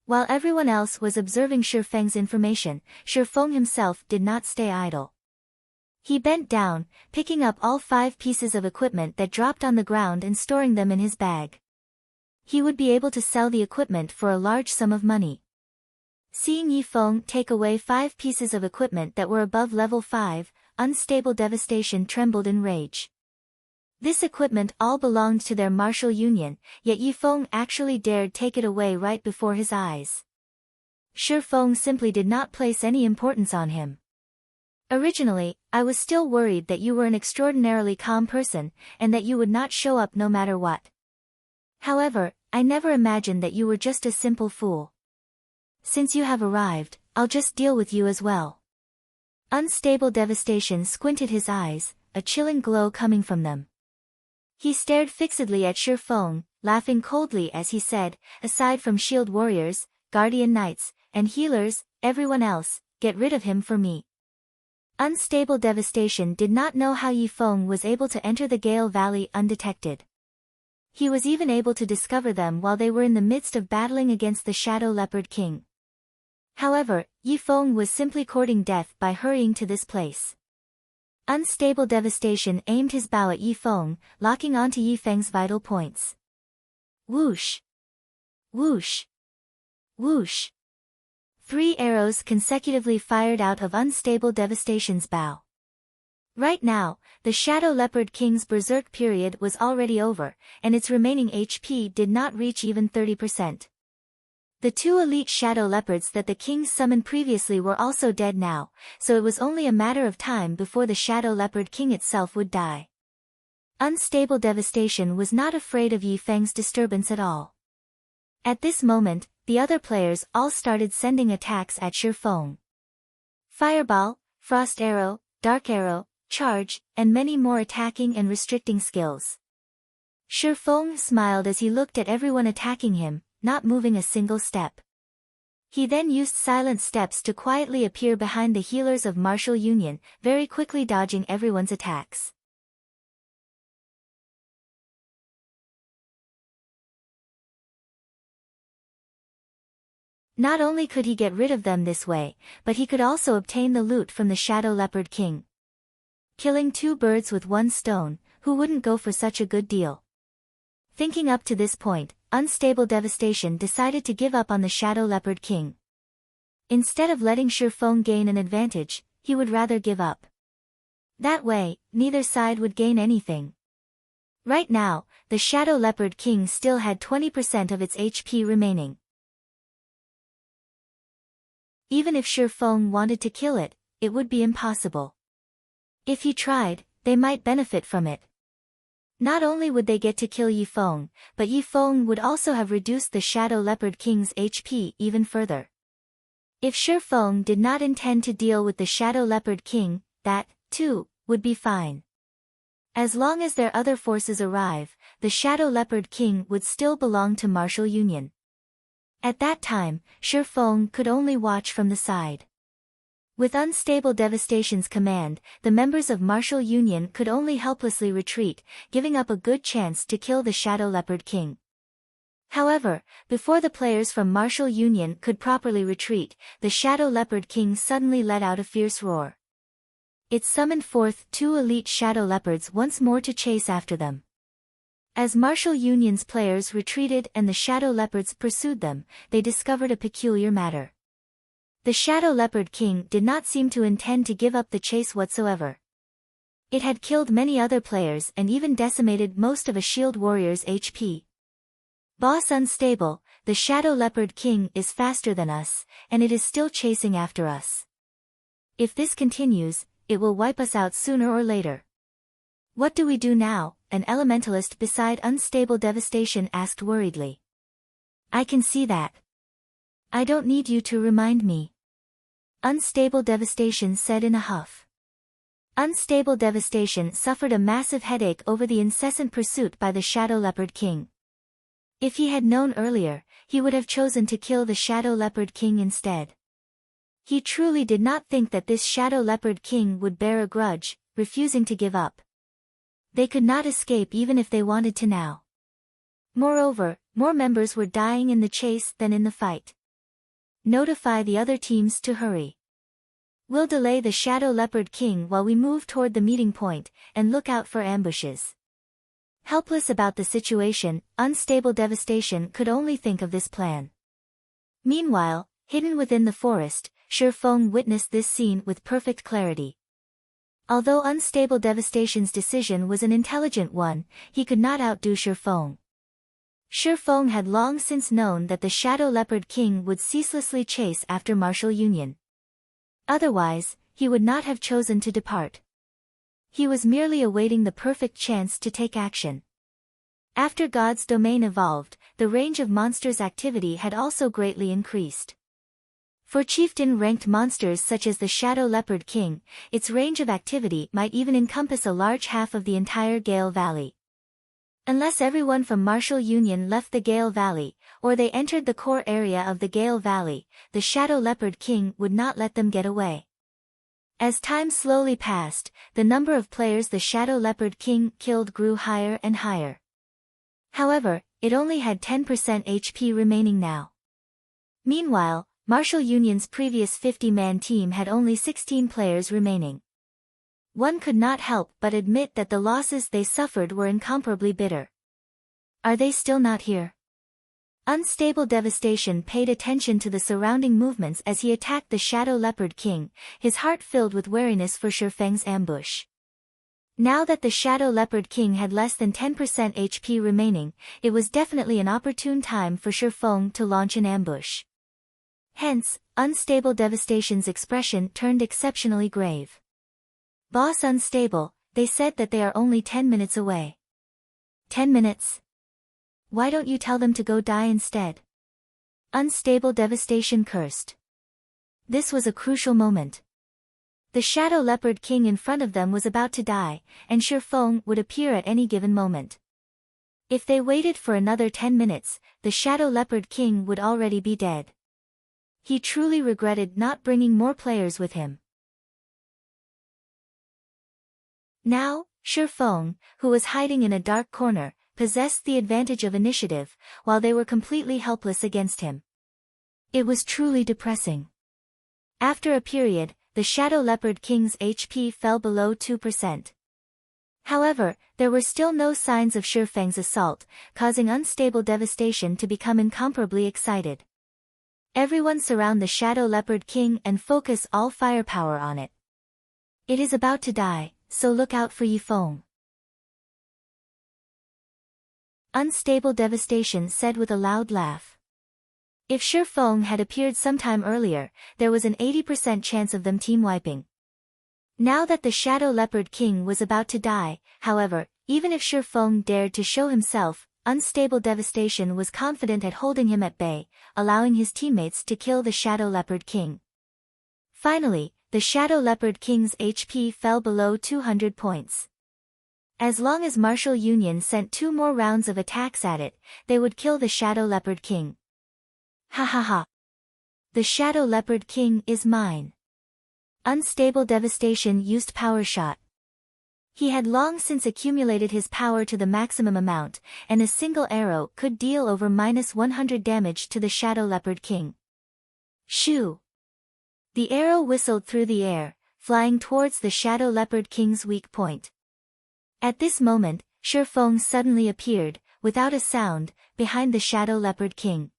While everyone else was observing Shi Feng's information, Shi Feng himself did not stay idle. He bent down, picking up all 5 pieces of equipment that dropped on the ground and storing them in his bag. He would be able to sell the equipment for a large sum of money. Seeing Yi Feng take away 5 pieces of equipment that were above level 5, Unstable Devastation trembled in rage. This equipment all belonged to their Martial Union, yet Yi Feng actually dared take it away right before his eyes. Shi Feng simply did not place any importance on him. Originally, I was still worried that you were an extraordinarily calm person, and that you would not show up no matter what. However, I never imagined that you were just a simple fool. Since you have arrived, I'll just deal with you as well. Unstable Devastation squinted his eyes, a chilling glow coming from them. He stared fixedly at Shi Feng, laughing coldly as he said, "Aside from shield warriors, guardian knights, and healers, everyone else, get rid of him for me." Unstable Devastation did not know how Yi Feng was able to enter the Gale Valley undetected. He was even able to discover them while they were in the midst of battling against the Shadow Leopard King. However, Yi Feng was simply courting death by hurrying to this place. Unstable Devastation aimed his bow at Yi Feng, locking onto Yi Feng's vital points. Whoosh! Whoosh! Whoosh! 3 arrows consecutively fired out of Unstable Devastation's bow. Right now, the Shadow Leopard King's berserk period was already over, and its remaining HP did not reach even 30%. The 2 elite Shadow Leopards that the Kings summoned previously were also dead now, so it was only a matter of time before the Shadow Leopard King itself would die. Unstable Devastation was not afraid of Yi Feng's disturbance at all. At this moment, the other players all started sending attacks at Shi Feng. Fireball, Frost Arrow, Dark Arrow, Charge, and many more attacking and restricting skills. Shi Feng smiled as he looked at everyone attacking him, not moving a single step. He then used silent steps to quietly appear behind the healers of Martial Union, very quickly dodging everyone's attacks. Not only could he get rid of them this way, but he could also obtain the loot from the Shadow Leopard King. Killing 2 birds with 1 stone, who wouldn't go for such a good deal? Thinking up to this point, Unstable Devastation decided to give up on the Shadow Leopard King. Instead of letting Shi Feng gain an advantage, he would rather give up. That way, neither side would gain anything. Right now, the Shadow Leopard King still had 20% of its HP remaining. Even if Shi Feng wanted to kill it, it would be impossible. If he tried, they might benefit from it. Not only would they get to kill Yi Feng, but Yi Feng would also have reduced the Shadow Leopard King's HP even further. If Shi Feng did not intend to deal with the Shadow Leopard King, that, too, would be fine. As long as their other forces arrive, the Shadow Leopard King would still belong to Martial Union. At that time, Shi Feng could only watch from the side. With Unstable Devastation's command, the members of Martial Union could only helplessly retreat, giving up a good chance to kill the Shadow Leopard King. However, before the players from Martial Union could properly retreat, the Shadow Leopard King suddenly let out a fierce roar. It summoned forth 2 elite Shadow Leopards once more to chase after them. As Martial Union's players retreated and the Shadow Leopards pursued them, they discovered a peculiar matter. The Shadow Leopard King did not seem to intend to give up the chase whatsoever. It had killed many other players and even decimated most of a shield warrior's HP. Boss Unstable, the Shadow Leopard King is faster than us, and it is still chasing after us. If this continues, it will wipe us out sooner or later. What do we do now? An elementalist beside Unstable Devastation asked worriedly. I can see that. I don't need you to remind me. Unstable Devastation said in a huff. Unstable Devastation suffered a massive headache over the incessant pursuit by the Shadow Leopard King. If he had known earlier, he would have chosen to kill the Shadow Leopard King instead. He truly did not think that this Shadow Leopard King would bear a grudge, refusing to give up. They could not escape even if they wanted to now. Moreover, more members were dying in the chase than in the fight. Notify the other teams to hurry. We'll delay the Shadow Leopard King while we move toward the meeting point, and look out for ambushes. Helpless about the situation, Unstable Devastation could only think of this plan. Meanwhile, hidden within the forest, Shi Feng witnessed this scene with perfect clarity. Although Unstable Devastation's decision was an intelligent one, he could not outdo Shi Feng. Shi Feng had long since known that the Shadow Leopard King would ceaselessly chase after Martial Union. Otherwise, he would not have chosen to depart. He was merely awaiting the perfect chance to take action. After God's domain evolved, the range of monsters' activity had also greatly increased. For chieftain-ranked monsters such as the Shadow Leopard King, its range of activity might even encompass a large half of the entire Gale Valley. Unless everyone from Martial Union left the Gale Valley, or they entered the core area of the Gale Valley, the Shadow Leopard King would not let them get away. As time slowly passed, the number of players the Shadow Leopard King killed grew higher and higher. However, it only had 10% HP remaining now. Meanwhile, Martial Union's previous 50-man team had only 16 players remaining. One could not help but admit that the losses they suffered were incomparably bitter. Are they still not here? Unstable Devastation paid attention to the surrounding movements as he attacked the Shadow Leopard King, his heart filled with wariness for Shifeng's ambush. Now that the Shadow Leopard King had less than 10% HP remaining, it was definitely an opportune time for Shifeng to launch an ambush. Hence, Unstable Devastation's expression turned exceptionally grave. "Boss Unstable, they said that they are only 10 minutes away." 10 minutes? Why don't you tell them to go die instead? Unstable Devastation cursed. This was a crucial moment. The Shadow Leopard King in front of them was about to die, and Shifeng would appear at any given moment. If they waited for another 10 minutes, the Shadow Leopard King would already be dead. He truly regretted not bringing more players with him. Now, Shifeng, who was hiding in a dark corner, possessed the advantage of initiative, while they were completely helpless against him. It was truly depressing. After a period, the Shadow Leopard King's HP fell below 2%. However, there were still no signs of Shifeng's assault, causing Unstable Devastation to become incomparably excited. Everyone surround the Shadow Leopard King and focus all firepower on it. It is about to die, so look out for Yifeng. Unstable Devastation said with a loud laugh. If Shifeng had appeared sometime earlier, there was an 80% chance of them team wiping. Now that the Shadow Leopard King was about to die, however, even if Shifeng dared to show himself, Unstable Devastation was confident at holding him at bay, allowing his teammates to kill the Shadow Leopard King. Finally, the Shadow Leopard King's HP fell below 200 points. As long as Martial Union sent 2 more rounds of attacks at it, they would kill the Shadow Leopard King. Ha ha ha. The Shadow Leopard King is mine. Unstable Devastation used Power Shot. He had long since accumulated his power to the maximum amount, and a single arrow could deal over -100 damage to the Shadow Leopard King. Shoo! The arrow whistled through the air, flying towards the Shadow Leopard King's weak point. At this moment, Shifeng suddenly appeared, without a sound, behind the Shadow Leopard King.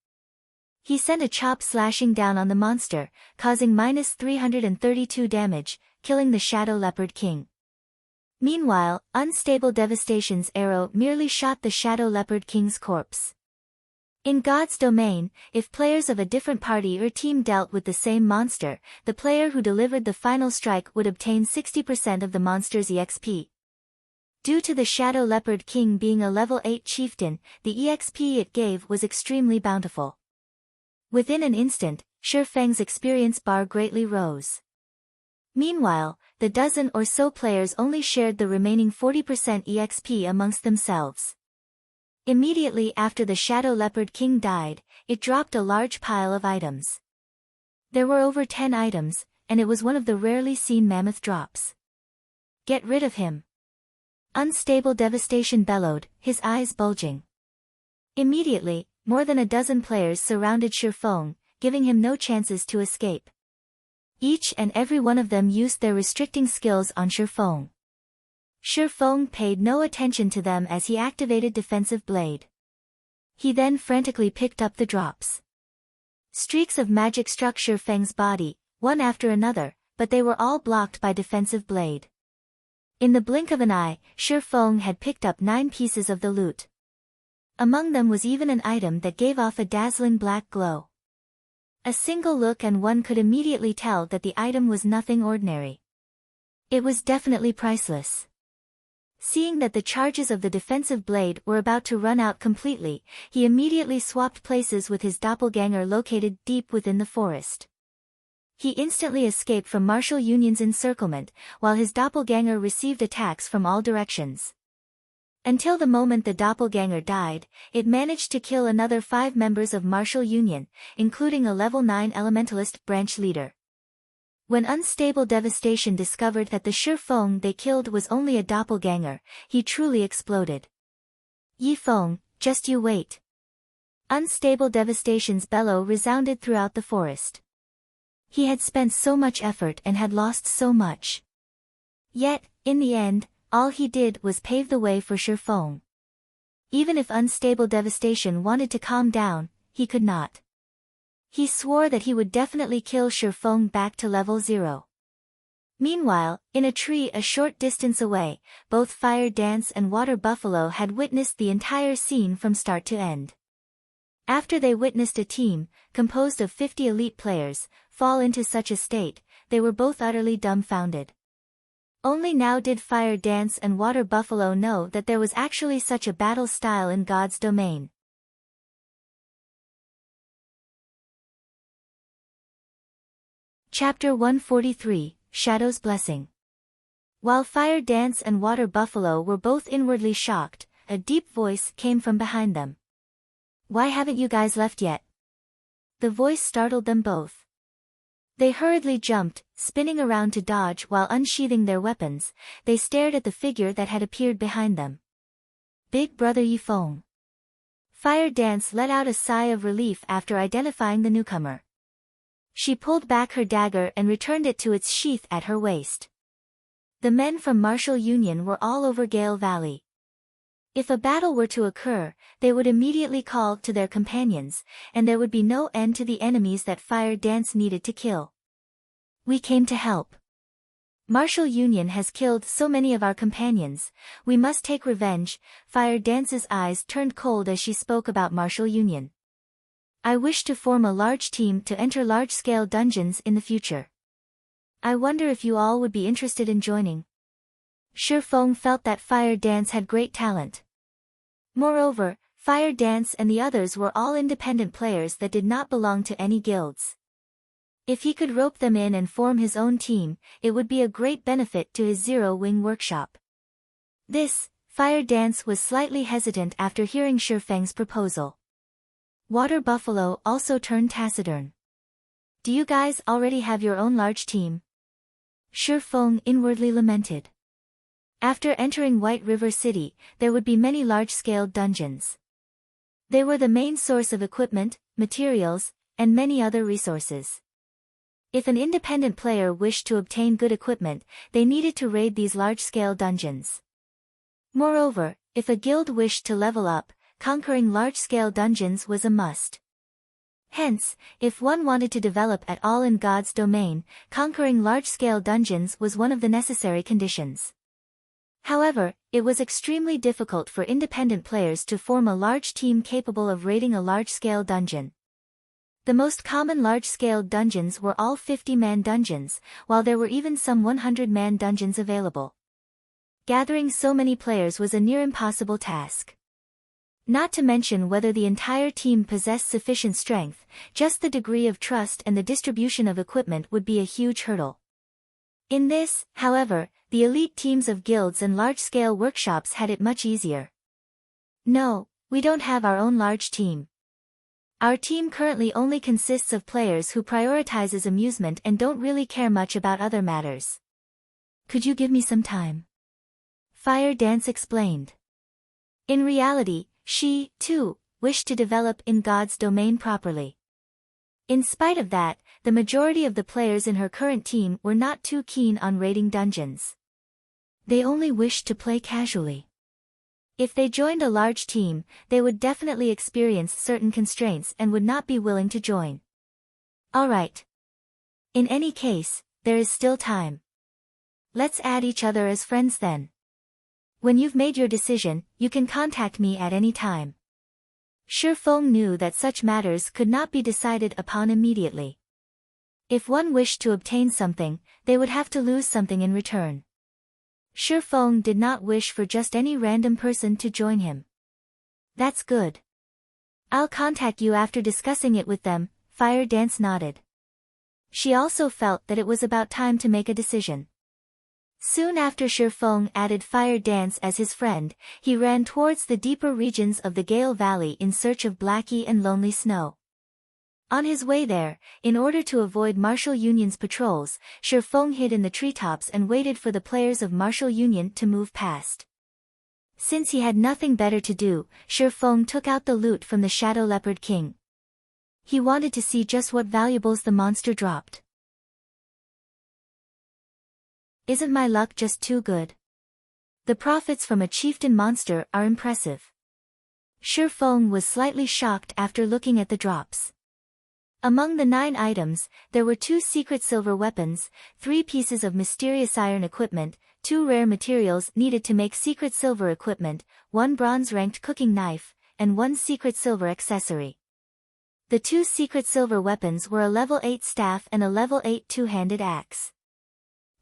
He sent a chop slashing down on the monster, causing -332 damage, killing the Shadow Leopard King. Meanwhile, Unstable Devastation's arrow merely shot the Shadow Leopard King's corpse. In God's domain, if players of a different party or team dealt with the same monster, the player who delivered the final strike would obtain 60% of the monster's EXP. Due to the Shadow Leopard King being a level 8 chieftain, the EXP it gave was extremely bountiful. Within an instant, Shifeng's experience bar greatly rose. Meanwhile, the dozen or so players only shared the remaining 40% EXP amongst themselves. Immediately after the Shadow Leopard King died, it dropped a large pile of items. There were over 10 items, and it was one of the rarely seen mammoth drops. Get rid of him. Unstable Devastation bellowed, his eyes bulging. Immediately, more than a dozen players surrounded Shifeng, giving him no chances to escape. Each and every one of them used their restricting skills on Shifeng. Shifeng paid no attention to them as he activated Defensive Blade. He then frantically picked up the drops. Streaks of magic struck Shifeng's body, one after another, but they were all blocked by Defensive Blade. In the blink of an eye, Shifeng had picked up 9 pieces of the loot. Among them was even an item that gave off a dazzling black glow. A single look and one could immediately tell that the item was nothing ordinary. It was definitely priceless. Seeing that the charges of the Defensive Blade were about to run out completely, he immediately swapped places with his doppelganger located deep within the forest. He instantly escaped from Martial Union's encirclement, while his doppelganger received attacks from all directions. Until the moment the doppelganger died, it managed to kill another 5 members of Martial Union, including a level 9 elementalist branch leader. When Unstable Devastation discovered that the Shifeng they killed was only a doppelganger, he truly exploded. Yifeng, just you wait. Unstable Devastation's bellow resounded throughout the forest. He had spent so much effort and had lost so much. Yet, in the end, all he did was pave the way for Shifeng. Even if Unstable Devastation wanted to calm down, he could not. He swore that he would definitely kill Shifeng back to level 0. Meanwhile, in a tree a short distance away, both Fire Dance and Water Buffalo had witnessed the entire scene from start to end. After they witnessed a team, composed of 50 elite players, fall into such a state, they were both utterly dumbfounded. Only now did Fire Dance and Water Buffalo know that there was actually such a battle style in God's domain. Chapter 143, Shadow's Blessing. While Fire Dance and Water Buffalo were both inwardly shocked, a deep voice came from behind them. "Why haven't you guys left yet?" The voice startled them both. They hurriedly jumped, spinning around to dodge while unsheathing their weapons. They stared at the figure that had appeared behind them. Big Brother Yifeng. Fire Dance let out a sigh of relief after identifying the newcomer. She pulled back her dagger and returned it to its sheath at her waist. The men from Martial Union were all over Gale Valley. If a battle were to occur, they would immediately call to their companions, and there would be no end to the enemies that Fire Dance needed to kill. "We came to help. Martial Union has killed so many of our companions, we must take revenge." Fire Dance's eyes turned cold as she spoke about Martial Union. "I wish to form a large team to enter large-scale dungeons in the future. I wonder if you all would be interested in joining." Shifeng felt that Fire Dance had great talent. Moreover, Fire Dance and the others were all independent players that did not belong to any guilds. If he could rope them in and form his own team, it would be a great benefit to his Zero-Wing workshop. Fire Dance was slightly hesitant after hearing Shifeng's proposal. Water Buffalo also turned taciturn. "Do you guys already have your own large team?" Shifeng inwardly lamented. After entering White River City, there would be many large-scale dungeons. They were the main source of equipment, materials, and many other resources. If an independent player wished to obtain good equipment, they needed to raid these large-scale dungeons. Moreover, if a guild wished to level up, conquering large-scale dungeons was a must. Hence, if one wanted to develop at all in God's domain, conquering large-scale dungeons was one of the necessary conditions. However, it was extremely difficult for independent players to form a large team capable of raiding a large-scale dungeon. The most common large-scale dungeons were all 50-man dungeons, while there were even some 100-man dungeons available. Gathering so many players was a near impossible task. Not to mention whether the entire team possessed sufficient strength, just the degree of trust and the distribution of equipment would be a huge hurdle. In this, however, the elite teams of guilds and large-scale workshops had it much easier. "No, we don't have our own large team. Our team currently only consists of players who prioritizes amusement and don't really care much about other matters. Could you give me some time?" Fire Dance explained. In reality, she, too, wished to develop in God's domain properly. In spite of that, the majority of the players in her current team were not too keen on raiding dungeons. They only wished to play casually. If they joined a large team, they would definitely experience certain constraints and would not be willing to join. Alright. In any case, there is still time. Let's add each other as friends then. When you've made your decision, you can contact me at any time. Shifeng knew that such matters could not be decided upon immediately. If one wished to obtain something, they would have to lose something in return. Shifeng did not wish for just any random person to join him. That's good. I'll contact you after discussing it with them, Fire Dance nodded. She also felt that it was about time to make a decision. Soon after Shifeng added Fire Dance as his friend, he ran towards the deeper regions of the Gale Valley in search of Blackie and Lonely Snow. On his way there, in order to avoid Martial Union's patrols, Shifeng hid in the treetops and waited for the players of Martial Union to move past. Since he had nothing better to do, Shifeng took out the loot from the Shadow Leopard King. He wanted to see just what valuables the monster dropped. Isn't my luck just too good? The profits from a chieftain monster are impressive. Shifeng was slightly shocked after looking at the drops. Among the 9 items, there were 2 secret silver weapons, 3 pieces of mysterious iron equipment, 2 rare materials needed to make secret silver equipment, 1 bronze-ranked cooking knife, and 1 secret silver accessory. The 2 secret silver weapons were a level 8 staff and a level 8 two-handed axe.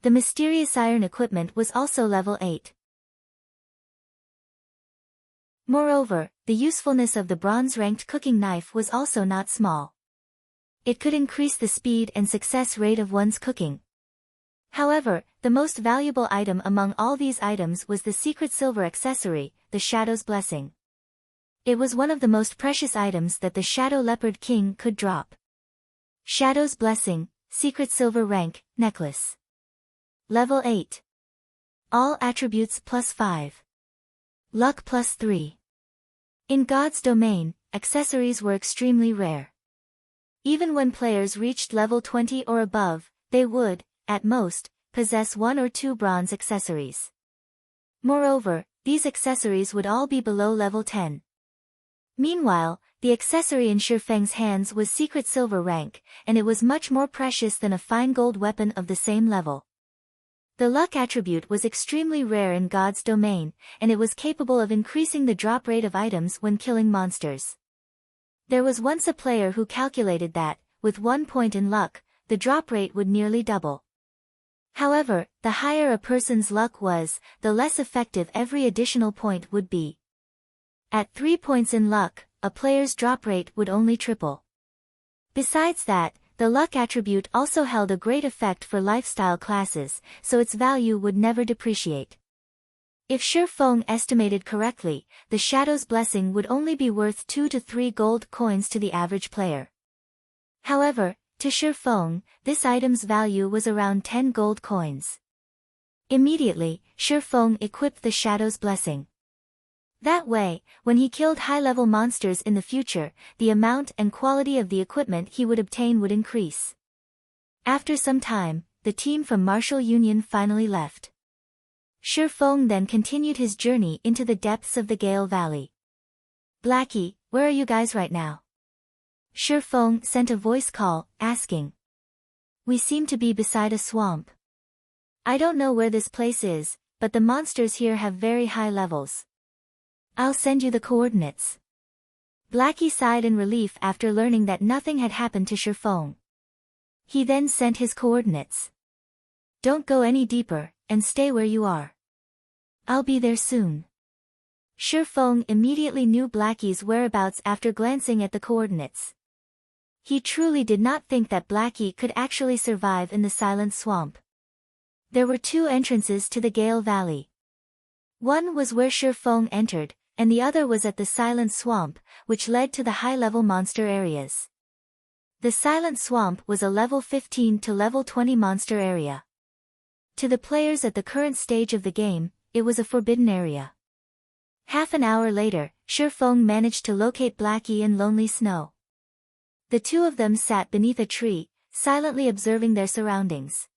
The mysterious iron equipment was also level 8. Moreover, the usefulness of the bronze-ranked cooking knife was also not small. It could increase the speed and success rate of one's cooking. However, the most valuable item among all these items was the secret silver accessory, the Shadow's Blessing. It was one of the most precious items that the Shadow Leopard King could drop. Shadow's Blessing, secret silver rank, necklace. Level 8. All attributes +5. Luck +3. In God's domain, accessories were extremely rare. Even when players reached level 20 or above, they would, at most, possess 1 or 2 bronze accessories. Moreover, these accessories would all be below level 10. Meanwhile, the accessory in Shifeng's hands was secret silver rank, and it was much more precious than a fine gold weapon of the same level. The luck attribute was extremely rare in God's domain, and it was capable of increasing the drop rate of items when killing monsters. There was once a player who calculated that, with 1 point in luck, the drop rate would nearly double. However, the higher a person's luck was, the less effective every additional point would be. At 3 points in luck, a player's drop rate would only triple. Besides that, the luck attribute also held a great effect for lifestyle classes, so its value would never depreciate. If Shifeng estimated correctly, the Shadow's Blessing would only be worth 2 to 3 gold coins to the average player. However, to Shifeng, this item's value was around 10 gold coins. Immediately, Shifeng equipped the Shadow's Blessing. That way, when he killed high-level monsters in the future, the amount and quality of the equipment he would obtain would increase. After some time, the team from Martial Union finally left. Shifeng then continued his journey into the depths of the Gale Valley. Blackie, where are you guys right now? Shifeng sent a voice call, asking. We seem to be beside a swamp. I don't know where this place is, but the monsters here have very high levels. I'll send you the coordinates. Blackie sighed in relief after learning that nothing had happened to Shifeng. He then sent his coordinates. Don't go any deeper, and stay where you are. I'll be there soon. Shifeng immediately knew Blackie's whereabouts after glancing at the coordinates. He truly did not think that Blackie could actually survive in the Silent Swamp. There were 2 entrances to the Gale Valley. One was where Shifeng entered, and the other was at the Silent Swamp, which led to the high-level monster areas. The Silent Swamp was a level 15 to level 20 monster area. To the players at the current stage of the game, it was a forbidden area. Half an hour later, Shifeng managed to locate Blackie and Lonely Snow. The 2 of them sat beneath a tree, silently observing their surroundings.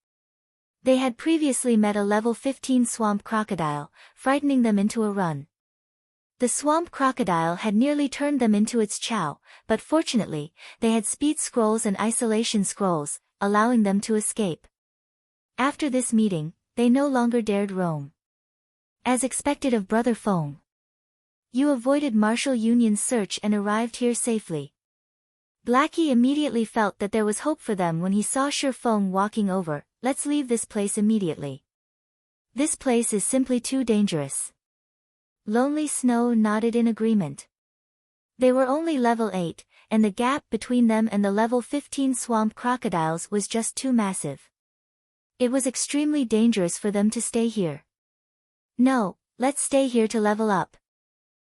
They had previously met a level 15 swamp crocodile, frightening them into a run. The swamp crocodile had nearly turned them into its chow, but fortunately, they had speed scrolls and isolation scrolls, allowing them to escape. After this meeting, they no longer dared roam. As expected of Brother Feng. You avoided Martial Union's search and arrived here safely. Blackie immediately felt that there was hope for them when he saw Shifeng walking over. Let's leave this place immediately. This place is simply too dangerous. Lonely Snow nodded in agreement. They were only level 8, and the gap between them and the level 15 swamp crocodiles was just too massive. It was extremely dangerous for them to stay here. No, let's stay here to level up.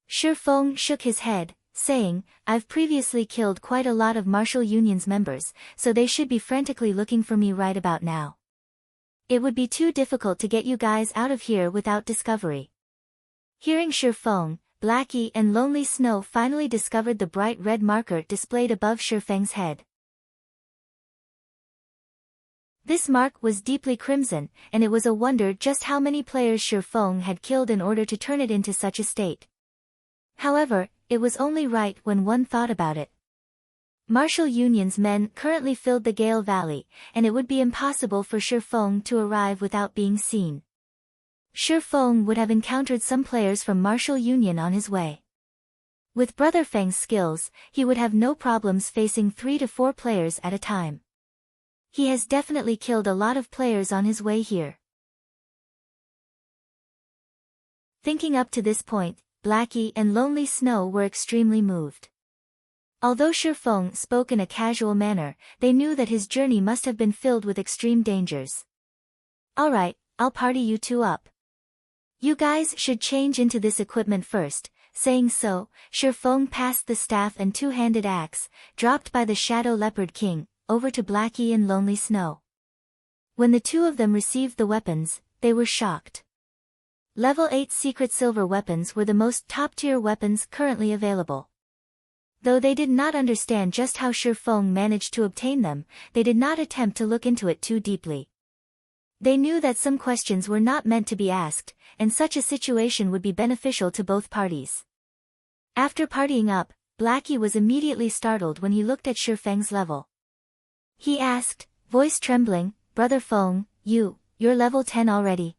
Shifeng shook his head, saying, I've previously killed quite a lot of Martial Union's members, so they should be frantically looking for me right about now. It would be too difficult to get you guys out of here without discovery. Hearing Shifeng, Blackie and Lonely Snow finally discovered the bright red marker displayed above Shifeng's head. This mark was deeply crimson, and it was a wonder just how many players Shifeng had killed in order to turn it into such a state. However, it was only right when one thought about it. Martial Union's men currently filled the Gale Valley, and it would be impossible for Shifeng to arrive without being seen. Shifeng would have encountered some players from Martial Union on his way. With Brother Feng's skills, he would have no problems facing 3 to 4 players at a time. He has definitely killed a lot of players on his way here. Thinking up to this point, Blackie and Lonely Snow were extremely moved. Although Shifeng spoke in a casual manner, they knew that his journey must have been filled with extreme dangers. Alright, I'll party you two up. You guys should change into this equipment first. Saying so, Shifeng passed the staff and two-handed axe, dropped by the Shadow Leopard King, over to Blackie and Lonely Snow. When the two of them received the weapons, they were shocked. Level 8 secret silver weapons were the most top-tier weapons currently available. Though they did not understand just how Shifeng managed to obtain them, they did not attempt to look into it too deeply. They knew that some questions were not meant to be asked, and such a situation would be beneficial to both parties. After partying up, Blackie was immediately startled when he looked at Shifeng's level. He asked, voice trembling, Brother Feng, you're level 10 already.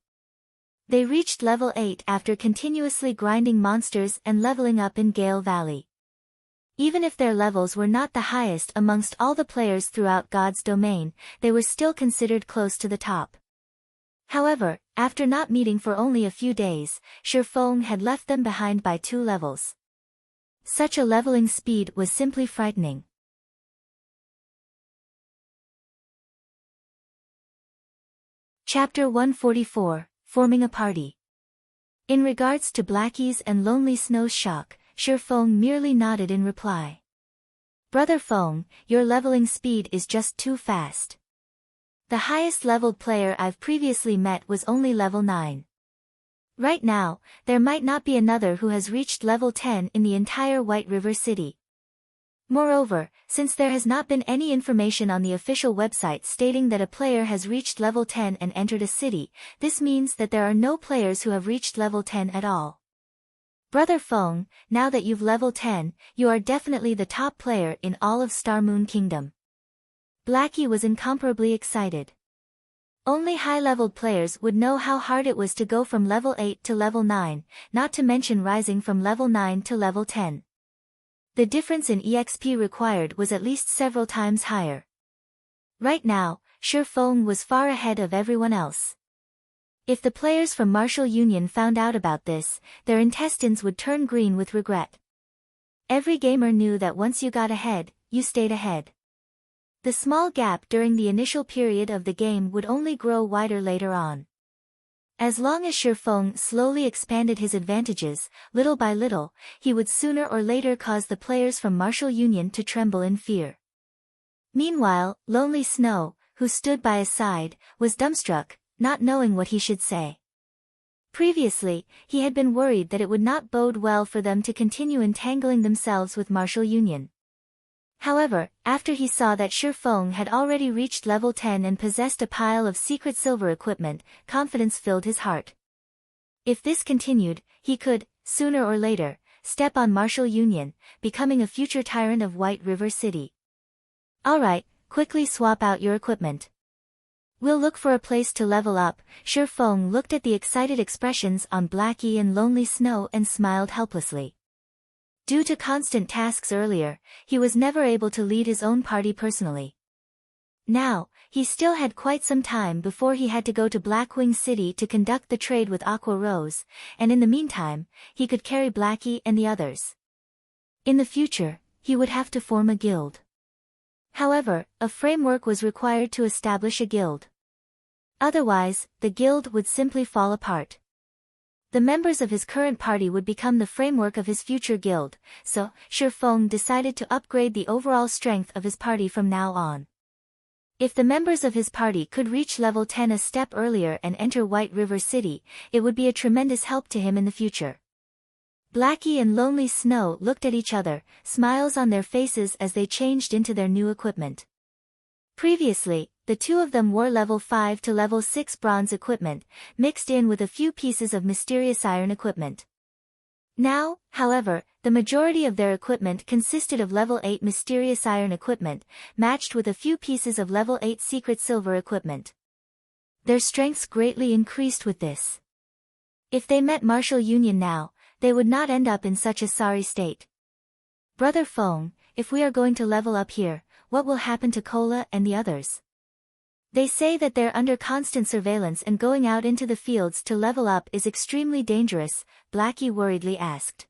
They reached level 8 after continuously grinding monsters and leveling up in Gale Valley. Even if their levels were not the highest amongst all the players throughout God's domain, they were still considered close to the top. However, after not meeting for only a few days, Shifeng had left them behind by 2 levels. Such a leveling speed was simply frightening. Chapter 144, Forming a Party. In regards to Blackie's and Lonely Snow's shock, Shifeng merely nodded in reply. Brother Feng, your leveling speed is just too fast. The highest leveled player I've previously met was only level 9. Right now, there might not be another who has reached level 10 in the entire White River City. Moreover, since there has not been any information on the official website stating that a player has reached level 10 and entered a city, this means that there are no players who have reached level 10 at all. Brother Feng, now that you've level 10, you are definitely the top player in all of Star Moon Kingdom. Blackie was incomparably excited. Only high-leveled players would know how hard it was to go from level 8 to level 9, not to mention rising from level 9 to level 10. The difference in EXP required was at least several times higher. Right now, Shifeng was far ahead of everyone else. If the players from Martial Union found out about this, their intestines would turn green with regret. Every gamer knew that once you got ahead, you stayed ahead. The small gap during the initial period of the game would only grow wider later on. As long as Shifeng slowly expanded his advantages, little by little, he would sooner or later cause the players from Martial Union to tremble in fear. Meanwhile, Lonely Snow, who stood by his side, was dumbstruck, not knowing what he should say. Previously, he had been worried that it would not bode well for them to continue entangling themselves with Martial Union. However, after he saw that Shifeng had already reached level 10 and possessed a pile of secret silver equipment, confidence filled his heart. If this continued, he could, sooner or later, step on Martial Union, becoming a future tyrant of White River City. Alright, quickly swap out your equipment. We'll look for a place to level up. Shifeng looked at the excited expressions on Blackie and Lonely Snow and smiled helplessly. Due to constant tasks earlier, he was never able to lead his own party personally. Now, he still had quite some time before he had to go to Blackwing City to conduct the trade with Aqua Rose, and in the meantime, he could carry Blackie and the others. In the future, he would have to form a guild. However, a framework was required to establish a guild. Otherwise, the guild would simply fall apart. The members of his current party would become the framework of his future guild, so Shi Feng decided to upgrade the overall strength of his party from now on. If the members of his party could reach level 10 a step earlier and enter White River City, it would be a tremendous help to him in the future. Blackie and Lonely Snow looked at each other, smiles on their faces as they changed into their new equipment. Previously, the two of them wore level 5 to level 6 bronze equipment, mixed in with a few pieces of mysterious iron equipment. Now, however, the majority of their equipment consisted of level 8 mysterious iron equipment, matched with a few pieces of level 8 secret silver equipment. Their strengths greatly increased with this. If they met Martial Union now, they would not end up in such a sorry state. Brother Feng, if we are going to level up here, what will happen to Cola and the others? They say that they're under constant surveillance and going out into the fields to level up is extremely dangerous, Blackie worriedly asked.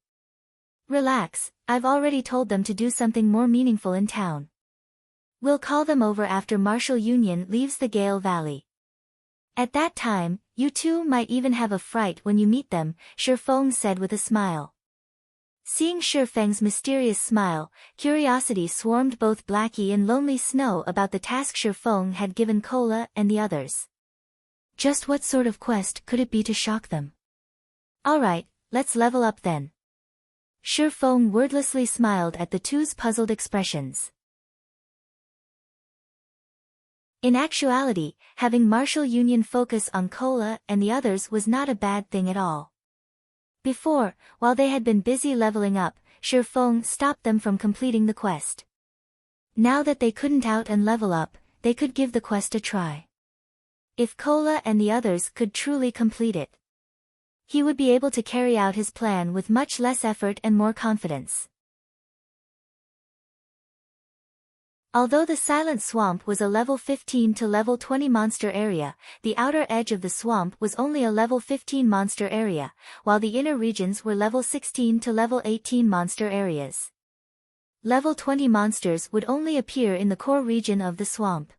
Relax, I've already told them to do something more meaningful in town. We'll call them over after Martial Union leaves the Gale Valley. At that time, you two might even have a fright when you meet them, Shi Feng said with a smile. Seeing Shi Feng's mysterious smile, curiosity swarmed both Blackie and Lonely Snow about the task Shi Feng had given Cola and the others. Just what sort of quest could it be to shock them? Alright, let's level up then. Shi Feng wordlessly smiled at the two's puzzled expressions. In actuality, having Martial Union focus on Cola and the others was not a bad thing at all. Before, while they had been busy leveling up, Shi Feng stopped them from completing the quest. Now that they couldn't out and level up, they could give the quest a try. If Cola and the others could truly complete it, he would be able to carry out his plan with much less effort and more confidence. Although the Silent Swamp was a level 15 to level 20 monster area, the outer edge of the swamp was only a level 15 monster area, while the inner regions were level 16 to level 18 monster areas. Level 20 monsters would only appear in the core region of the swamp.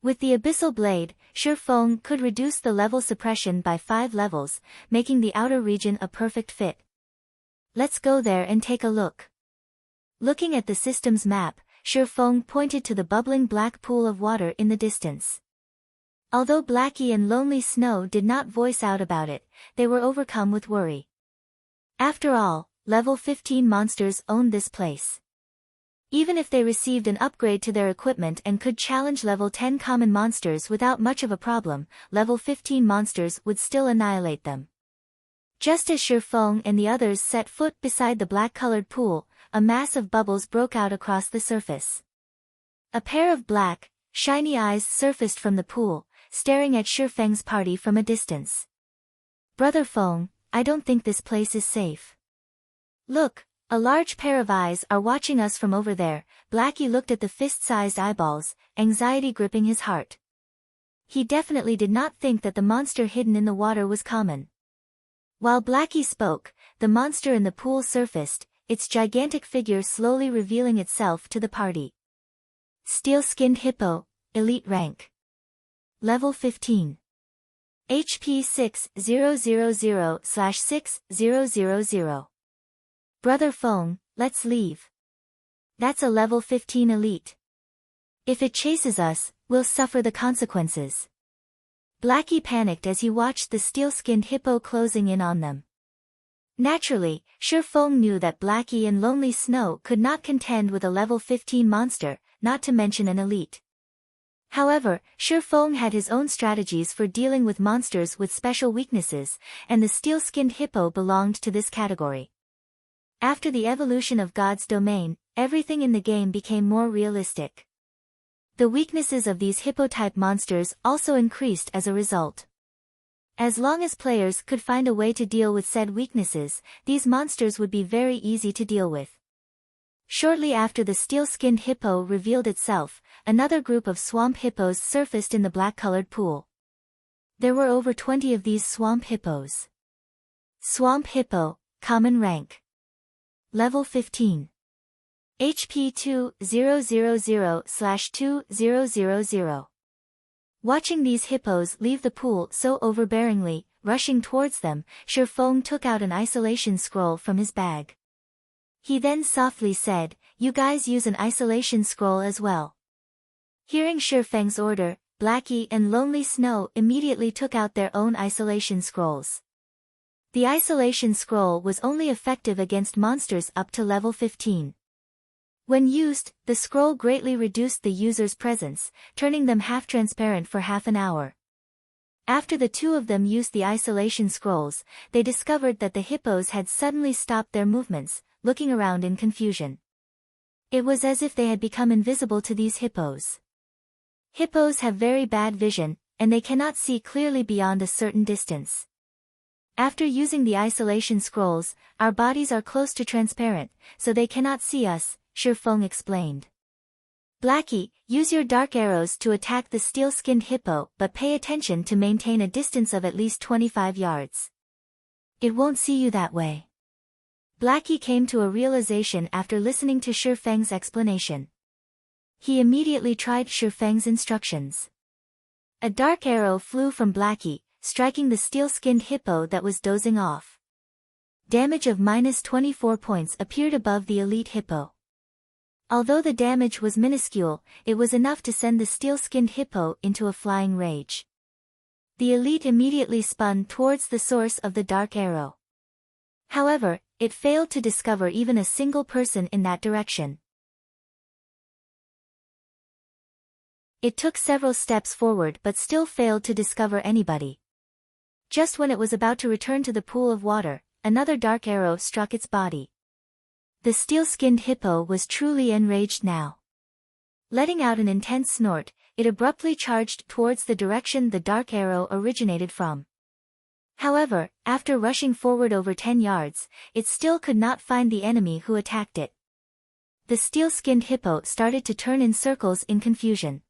With the Abyssal Blade, Shi Feng could reduce the level suppression by 5 levels, making the outer region a perfect fit. Let's go there and take a look. Looking at the system's map, Shi Feng pointed to the bubbling black pool of water in the distance. Although Blackie and Lonely Snow did not voice out about it, they were overcome with worry. After all, level 15 monsters owned this place. Even if they received an upgrade to their equipment and could challenge level 10 common monsters without much of a problem, level 15 monsters would still annihilate them. Just as Shi Feng and the others set foot beside the black-colored pool, a mass of bubbles broke out across the surface. A pair of black, shiny eyes surfaced from the pool, staring at Shi Feng's party from a distance. Brother Feng, I don't think this place is safe. Look, a large pair of eyes are watching us from over there. Blackie looked at the fist-sized eyeballs, anxiety gripping his heart. He definitely did not think that the monster hidden in the water was common. While Blackie spoke, the monster in the pool surfaced, its gigantic figure slowly revealing itself to the party. Steel-skinned hippo, elite rank. Level 15. HP 6000/6000. Brother Feng, let's leave. That's a level 15 elite. If it chases us, we'll suffer the consequences. Blackie panicked as he watched the steel-skinned hippo closing in on them. Naturally, Shi Feng knew that Blackie and Lonely Snow could not contend with a level 15 monster, not to mention an elite. However, Shi Feng had his own strategies for dealing with monsters with special weaknesses, and the steel-skinned hippo belonged to this category. After the evolution of God's domain, everything in the game became more realistic. The weaknesses of these hippo-type monsters also increased as a result. As long as players could find a way to deal with said weaknesses, these monsters would be very easy to deal with. Shortly after the steel-skinned hippo revealed itself, another group of swamp hippos surfaced in the black-colored pool. There were over 20 of these swamp hippos. Swamp hippo, common rank. Level 15. HP 2000/2000. Watching these hippos leave the pool so overbearingly, rushing towards them, Shifeng took out an isolation scroll from his bag. He then softly said, "You guys use an isolation scroll as well." Hearing Shifeng's order, Blackie and Lonely Snow immediately took out their own isolation scrolls. The isolation scroll was only effective against monsters up to level 15. When used, the scroll greatly reduced the user's presence, turning them half-transparent for half an hour. After the two of them used the isolation scrolls, they discovered that the hippos had suddenly stopped their movements, looking around in confusion. It was as if they had become invisible to these hippos. Hippos have very bad vision, and they cannot see clearly beyond a certain distance. After using the isolation scrolls, our bodies are close to transparent, so they cannot see us, Shifeng explained. Blackie, use your dark arrows to attack the steel-skinned hippo, but pay attention to maintain a distance of at least 25 yards. It won't see you that way. Blackie came to a realization after listening to Shifeng's explanation. He immediately tried Shifeng's instructions. A dark arrow flew from Blackie, striking the steel-skinned hippo that was dozing off. Damage of -24 points appeared above the elite hippo. Although the damage was minuscule, it was enough to send the steel-skinned hippo into a flying rage. The elite immediately spun towards the source of the dark arrow. However, it failed to discover even a single person in that direction. It took several steps forward but still failed to discover anybody. Just when it was about to return to the pool of water, another dark arrow struck its body. The steel-skinned hippo was truly enraged now. Letting out an intense snort, it abruptly charged towards the direction the dark arrow originated from. However, after rushing forward over 10 yards, it still could not find the enemy who attacked it. The steel-skinned hippo started to turn in circles in confusion.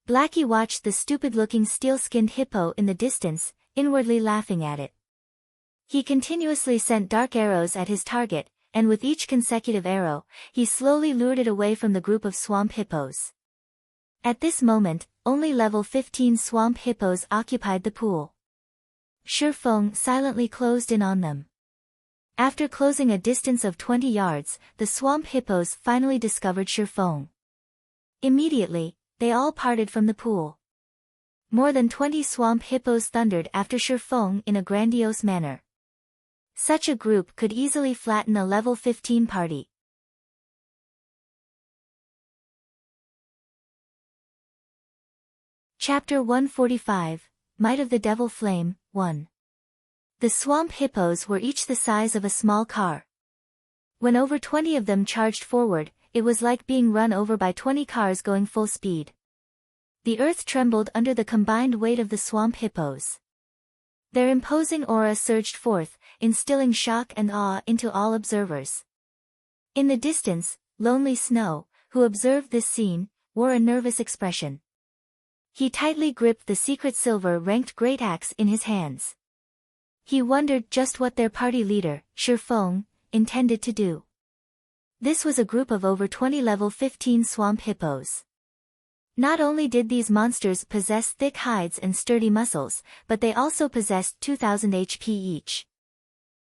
Blackie watched the stupid-looking steel-skinned hippo in the distance, inwardly laughing at it. He continuously sent dark arrows at his target, and with each consecutive arrow, he slowly lured it away from the group of swamp hippos. At this moment, only level 15 swamp hippos occupied the pool. Shifeng silently closed in on them. After closing a distance of 20 yards, the swamp hippos finally discovered Shifeng. Immediately, they all parted from the pool. More than 20 swamp hippos thundered after Shifeng in a grandiose manner. Such a group could easily flatten a level 15 party. Chapter 145, Might of the Devil Flame, 1. The swamp hippos were each the size of a small car. When over 20 of them charged forward, it was like being run over by 20 cars going full speed. The earth trembled under the combined weight of the swamp hippos. Their imposing aura surged forth, instilling shock and awe into all observers. In the distance, Lonely Snow, who observed this scene, wore a nervous expression. He tightly gripped the secret silver-ranked great axe in his hands. He wondered just what their party leader, Shifeng, intended to do. This was a group of over 20 level 15 swamp hippos. Not only did these monsters possess thick hides and sturdy muscles, but they also possessed 2000 HP each.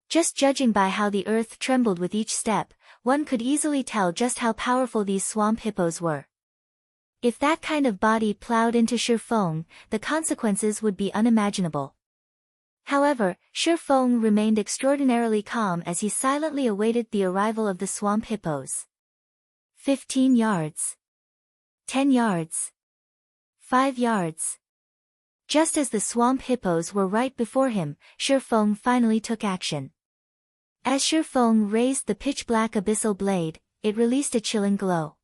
Just judging by how the earth trembled with each step, one could easily tell just how powerful these swamp hippos were. If that kind of body plowed into Shifeng, the consequences would be unimaginable. However, Shifeng remained extraordinarily calm as he silently awaited the arrival of the swamp hippos. 15 yards. 10 yards. 5 yards. Just as the swamp hippos were right before him, Shifeng finally took action. As Shifeng raised the pitch-black abyssal blade, it released a chilling glow.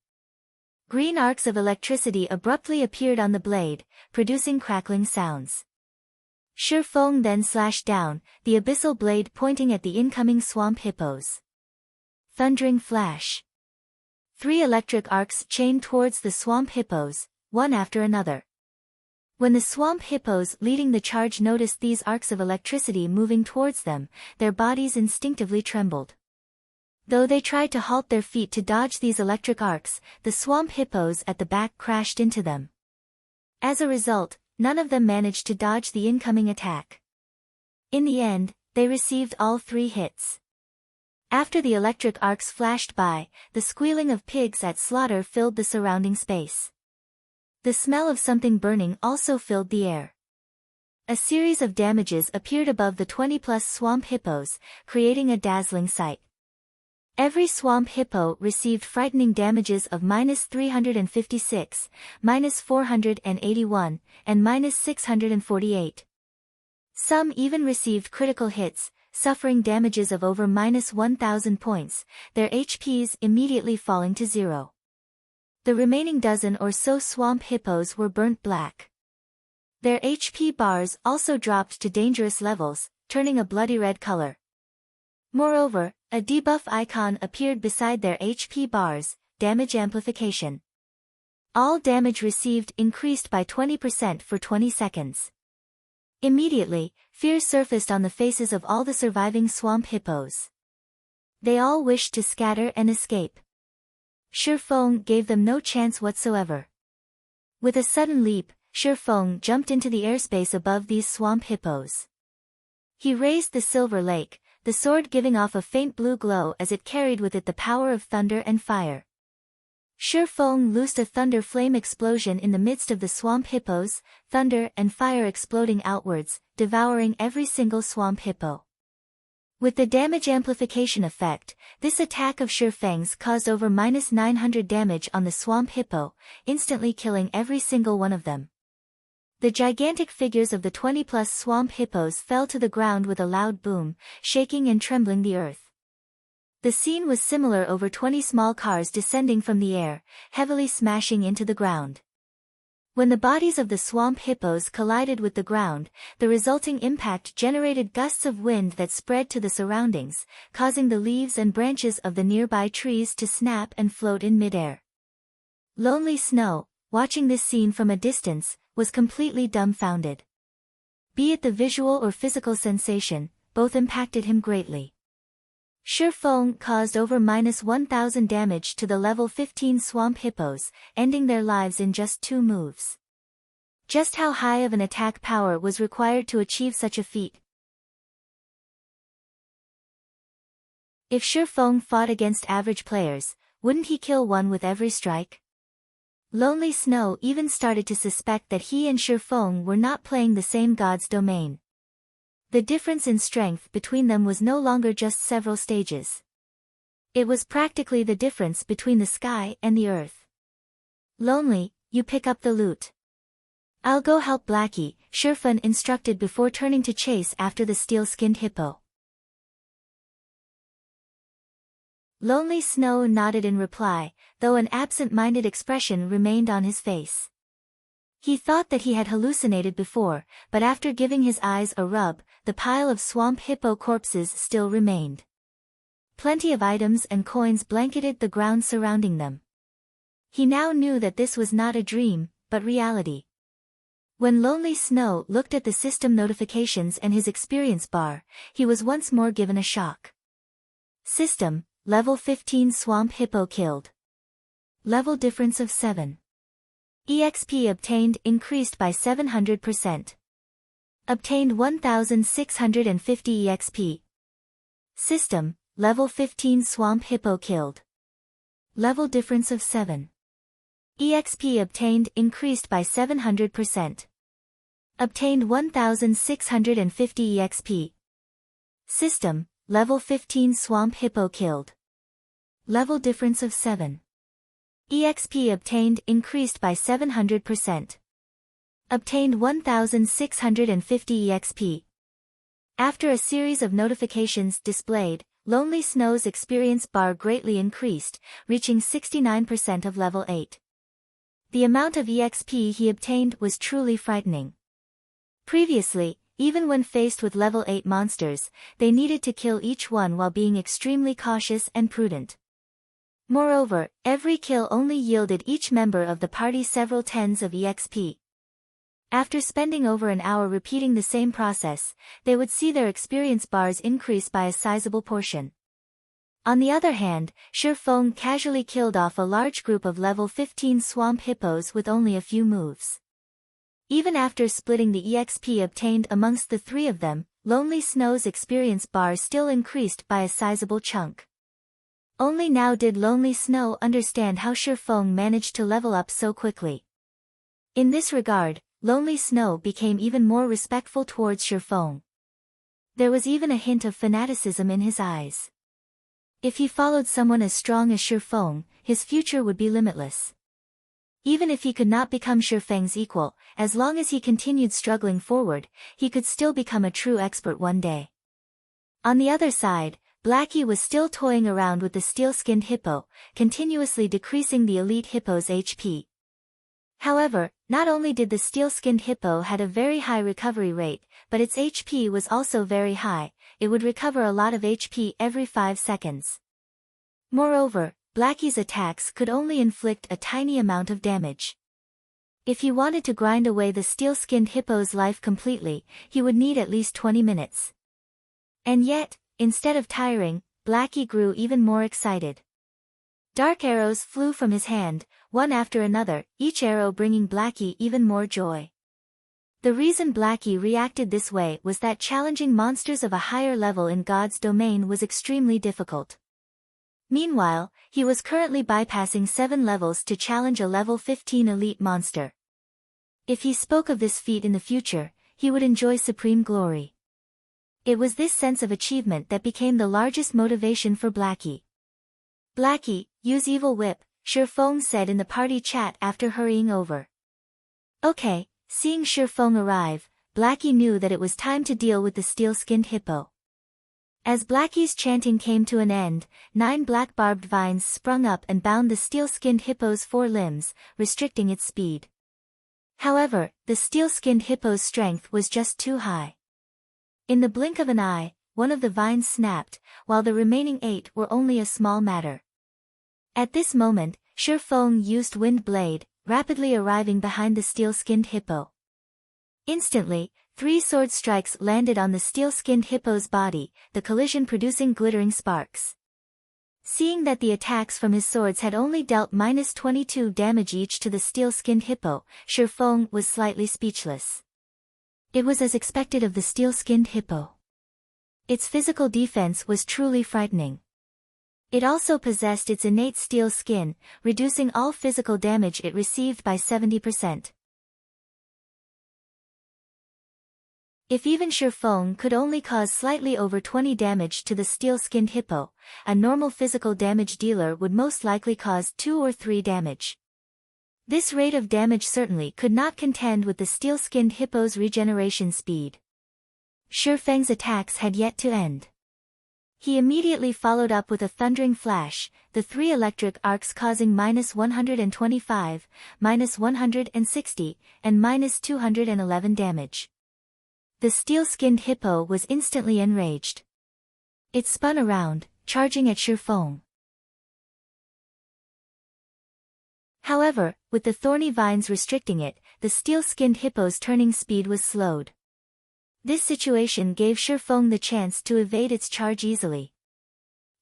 Green arcs of electricity abruptly appeared on the blade, producing crackling sounds. Shifeng then slashed down, the abyssal blade pointing at the incoming swamp hippos. Thundering flash. 3 electric arcs chained towards the swamp hippos, one after another. When the swamp hippos leading the charge noticed these arcs of electricity moving towards them, their bodies instinctively trembled. Though they tried to halt their feet to dodge these electric arcs, the swamp hippos at the back crashed into them. As a result, none of them managed to dodge the incoming attack. In the end, they received all 3 hits. After the electric arcs flashed by, the squealing of pigs at slaughter filled the surrounding space. The smell of something burning also filled the air. A series of damages appeared above the 20-plus swamp hippos, creating a dazzling sight. Every swamp hippo received frightening damages of -356, -481, and -648. Some even received critical hits, suffering damages of over -1,000 points, their HPs immediately falling to 0. The remaining dozen or so swamp hippos were burnt black. Their HP bars also dropped to dangerous levels, turning a bloody red color. Moreover, a debuff icon appeared beside their HP bars, damage amplification. All damage received increased by 20% for 20 seconds. Immediately, fear surfaced on the faces of all the surviving swamp hippos. They all wished to scatter and escape. Shifeng gave them no chance whatsoever. With a sudden leap, Shifeng jumped into the airspace above these swamp hippos. He raised the silver lake, the sword giving off a faint blue glow as it carried with it the power of thunder and fire. Shifeng loosed a thunder flame explosion in the midst of the swamp hippos, thunder and fire exploding outwards, devouring every single swamp hippo. With the damage amplification effect, this attack of Shifeng's caused over -900 damage on the swamp hippo, instantly killing every single one of them. The gigantic figures of the 20-plus swamp hippos fell to the ground with a loud boom, shaking and trembling the earth. The scene was similar over 20 small cars descending from the air, heavily smashing into the ground. When the bodies of the swamp hippos collided with the ground, the resulting impact generated gusts of wind that spread to the surroundings, causing the leaves and branches of the nearby trees to snap and float in midair. Lonely Snow, watching this scene from a distance, was completely dumbfounded. Be it the visual or physical sensation, both impacted him greatly. Shifeng caused over -1,000 damage to the level 15 swamp hippos, ending their lives in just 2 moves. Just how high of an attack power was required to achieve such a feat? If Shifeng fought against average players, wouldn't he kill one with every strike? Lonely Snow even started to suspect that he and Shifeng were not playing the same god's domain. The difference in strength between them was no longer just several stages. It was practically the difference between the sky and the earth. Lonely, you pick up the loot. I'll go help Blackie, Shifeng instructed before turning to chase after the steel-skinned hippo. Lonely Snow nodded in reply, though an absent-minded expression remained on his face. He thought that he had hallucinated before, but after giving his eyes a rub, the pile of swamp hippo corpses still remained. Plenty of items and coins blanketed the ground surrounding them. He now knew that this was not a dream, but reality. When Lonely Snow looked at the system notifications and his experience bar, he was once more given a shock. System, Level 15 Swamp Hippo killed. Level difference of 7. EXP obtained increased by 700%. Obtained 1,650 EXP. System, Level 15 Swamp Hippo killed. Level difference of 7. EXP obtained increased by 700%. Obtained 1,650 EXP. System, Level 15 Swamp Hippo killed. Level difference of 7. EXP obtained increased by 700%. Obtained 1,650 EXP. After a series of notifications displayed, Lonely Snow's experience bar greatly increased, reaching 69% of level 8. The amount of EXP he obtained was truly frightening. Previously, even when faced with level 8 monsters, they needed to kill each one while being extremely cautious and prudent. Moreover, every kill only yielded each member of the party several tens of EXP. After spending over an hour repeating the same process, they would see their experience bars increase by a sizable portion. On the other hand, Shifeng casually killed off a large group of level 15 swamp hippos with only a few moves. Even after splitting the EXP obtained amongst the three of them, Lonely Snow's experience bar still increased by a sizable chunk. Only now did Lonely Snow understand how Shifeng managed to level up so quickly. In this regard, Lonely Snow became even more respectful towards Shifeng. There was even a hint of fanaticism in his eyes. If he followed someone as strong as Shifeng, his future would be limitless. Even if he could not become Shifeng's equal, as long as he continued struggling forward, he could still become a true expert one day. On the other side, Blackie was still toying around with the steel-skinned hippo, continuously decreasing the elite hippo's HP. However, not only did the steel-skinned hippo had a very high recovery rate, but its HP was also very high. It would recover a lot of HP every 5 seconds. Moreover, Blackie's attacks could only inflict a tiny amount of damage. If he wanted to grind away the steel-skinned hippo's life completely, he would need at least 20 minutes. And yet, instead of tiring, Blackie grew even more excited. Dark arrows flew from his hand, one after another, each arrow bringing Blackie even more joy. The reason Blackie reacted this way was that challenging monsters of a higher level in God's domain was extremely difficult. Meanwhile, he was currently bypassing 7 levels to challenge a level 15 elite monster. If he spoke of this feat in the future, he would enjoy supreme glory. It was this sense of achievement that became the largest motivation for Blackie. "Blackie, use Evil Whip," Shifeng said in the party chat after hurrying over. Okay, seeing Shifeng arrive, Blackie knew that it was time to deal with the steel-skinned hippo. As Blackie's chanting came to an end, 9 black barbed vines sprung up and bound the steel-skinned hippo's 4 limbs, restricting its speed. However, the steel-skinned hippo's strength was just too high. In the blink of an eye, one of the vines snapped, while the remaining 8 were only a small matter. At this moment, Shifeng used Wind Blade, rapidly arriving behind the steel-skinned hippo. Instantly, 3 sword strikes landed on the steel-skinned hippo's body, the collision producing glittering sparks. Seeing that the attacks from his swords had only dealt -22 damage each to the steel-skinned hippo, Shifeng was slightly speechless. It was as expected of the steel-skinned hippo. Its physical defense was truly frightening. It also possessed its innate steel skin, reducing all physical damage it received by 70%. If even Shifeng could only cause slightly over 20 damage to the steel-skinned hippo, a normal physical damage dealer would most likely cause 2 or 3 damage. This rate of damage certainly could not contend with the steel-skinned hippo's regeneration speed. Shifeng's attacks had yet to end. He immediately followed up with a thundering flash, the 3 electric arcs causing -125, -160, and -211 damage. The steel-skinned hippo was instantly enraged. It spun around, charging at Shifeng. However, with the thorny vines restricting it, the steel-skinned hippo's turning speed was slowed. This situation gave Shifeng the chance to evade its charge easily.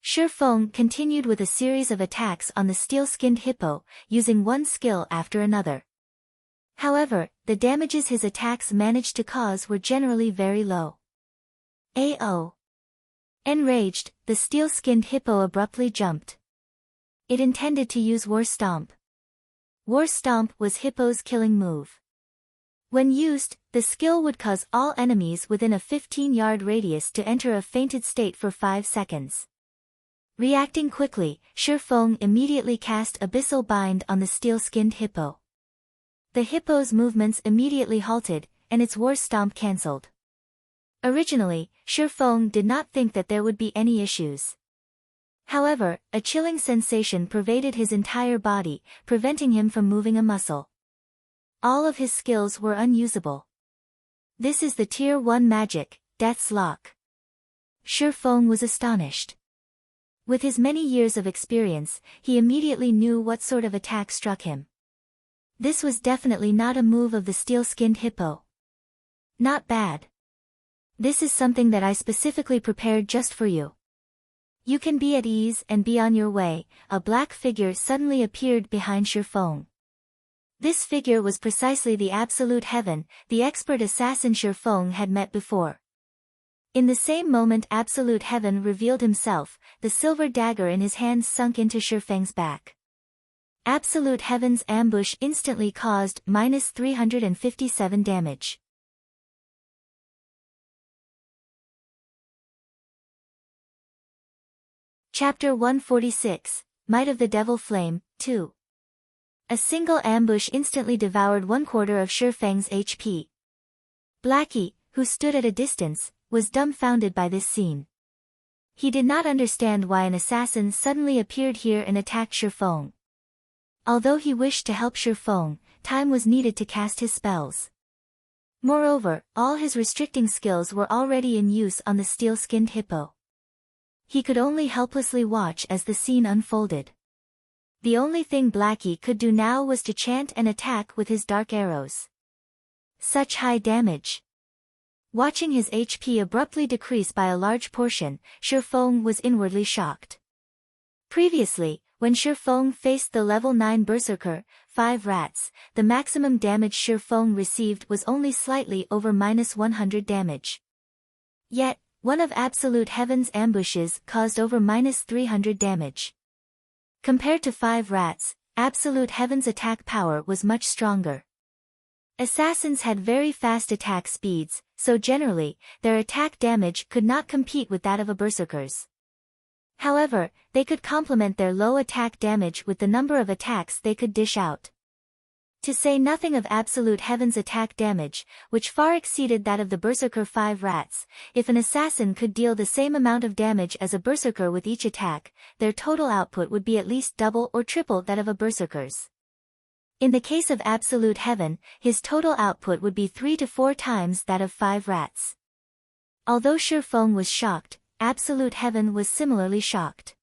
Shifeng continued with a series of attacks on the steel-skinned hippo, using one skill after another. However, the damages his attacks managed to cause were generally very low. AO. Enraged, the steel-skinned hippo abruptly jumped. It intended to use War Stomp. War Stomp was Hippo's killing move. When used, the skill would cause all enemies within a 15-yard radius to enter a fainted state for 5 seconds. Reacting quickly, Shifeng immediately cast Abyssal Bind on the steel-skinned hippo. The hippo's movements immediately halted, and its War Stomp cancelled. Originally, Shifeng did not think that there would be any issues. However, a chilling sensation pervaded his entire body, preventing him from moving a muscle. All of his skills were unusable. This is the Tier 1 magic, Death's Lock. Shifeng was astonished. With his many years of experience, he immediately knew what sort of attack struck him. This was definitely not a move of the steel-skinned hippo. Not bad. This is something that I specifically prepared just for you. You can be at ease and be on your way. A black figure suddenly appeared behind Shifeng. This figure was precisely the Absolute Heaven, the expert assassin Shifeng had met before. In the same moment Absolute Heaven revealed himself, the silver dagger in his hand sunk into Shifeng's back. Absolute Heaven's ambush instantly caused -357 damage. Chapter 146, Might of the Devil Flame, 2. A single ambush instantly devoured 1/4 of Shifeng's HP. Blackie, who stood at a distance, was dumbfounded by this scene. He did not understand why an assassin suddenly appeared here and attacked Shifeng. Although he wished to help Shifeng, time was needed to cast his spells. Moreover, all his restricting skills were already in use on the steel-skinned hippo. He could only helplessly watch as the scene unfolded. The only thing Blackie could do now was to chant and attack with his dark arrows. Such high damage! Watching his HP abruptly decrease by a large portion, Shifeng was inwardly shocked. Previously, when Shifeng faced the level 9 Berserker, 5 Rats, the maximum damage Shifeng received was only slightly over -100 damage. Yet, one of Absolute Heaven's ambushes caused over -300 damage. Compared to 5 Rats, Absolute Heaven's attack power was much stronger. Assassins had very fast attack speeds, so generally, their attack damage could not compete with that of a Berserker's. However, they could complement their low attack damage with the number of attacks they could dish out. To say nothing of Absolute Heaven's attack damage, which far exceeded that of the Berserker 5 Rats, if an assassin could deal the same amount of damage as a Berserker with each attack, their total output would be at least double or triple that of a Berserker's. In the case of Absolute Heaven, his total output would be 3 to 4 times that of 5 Rats. Although Shifeng was shocked, Absolute Heaven was similarly shocked.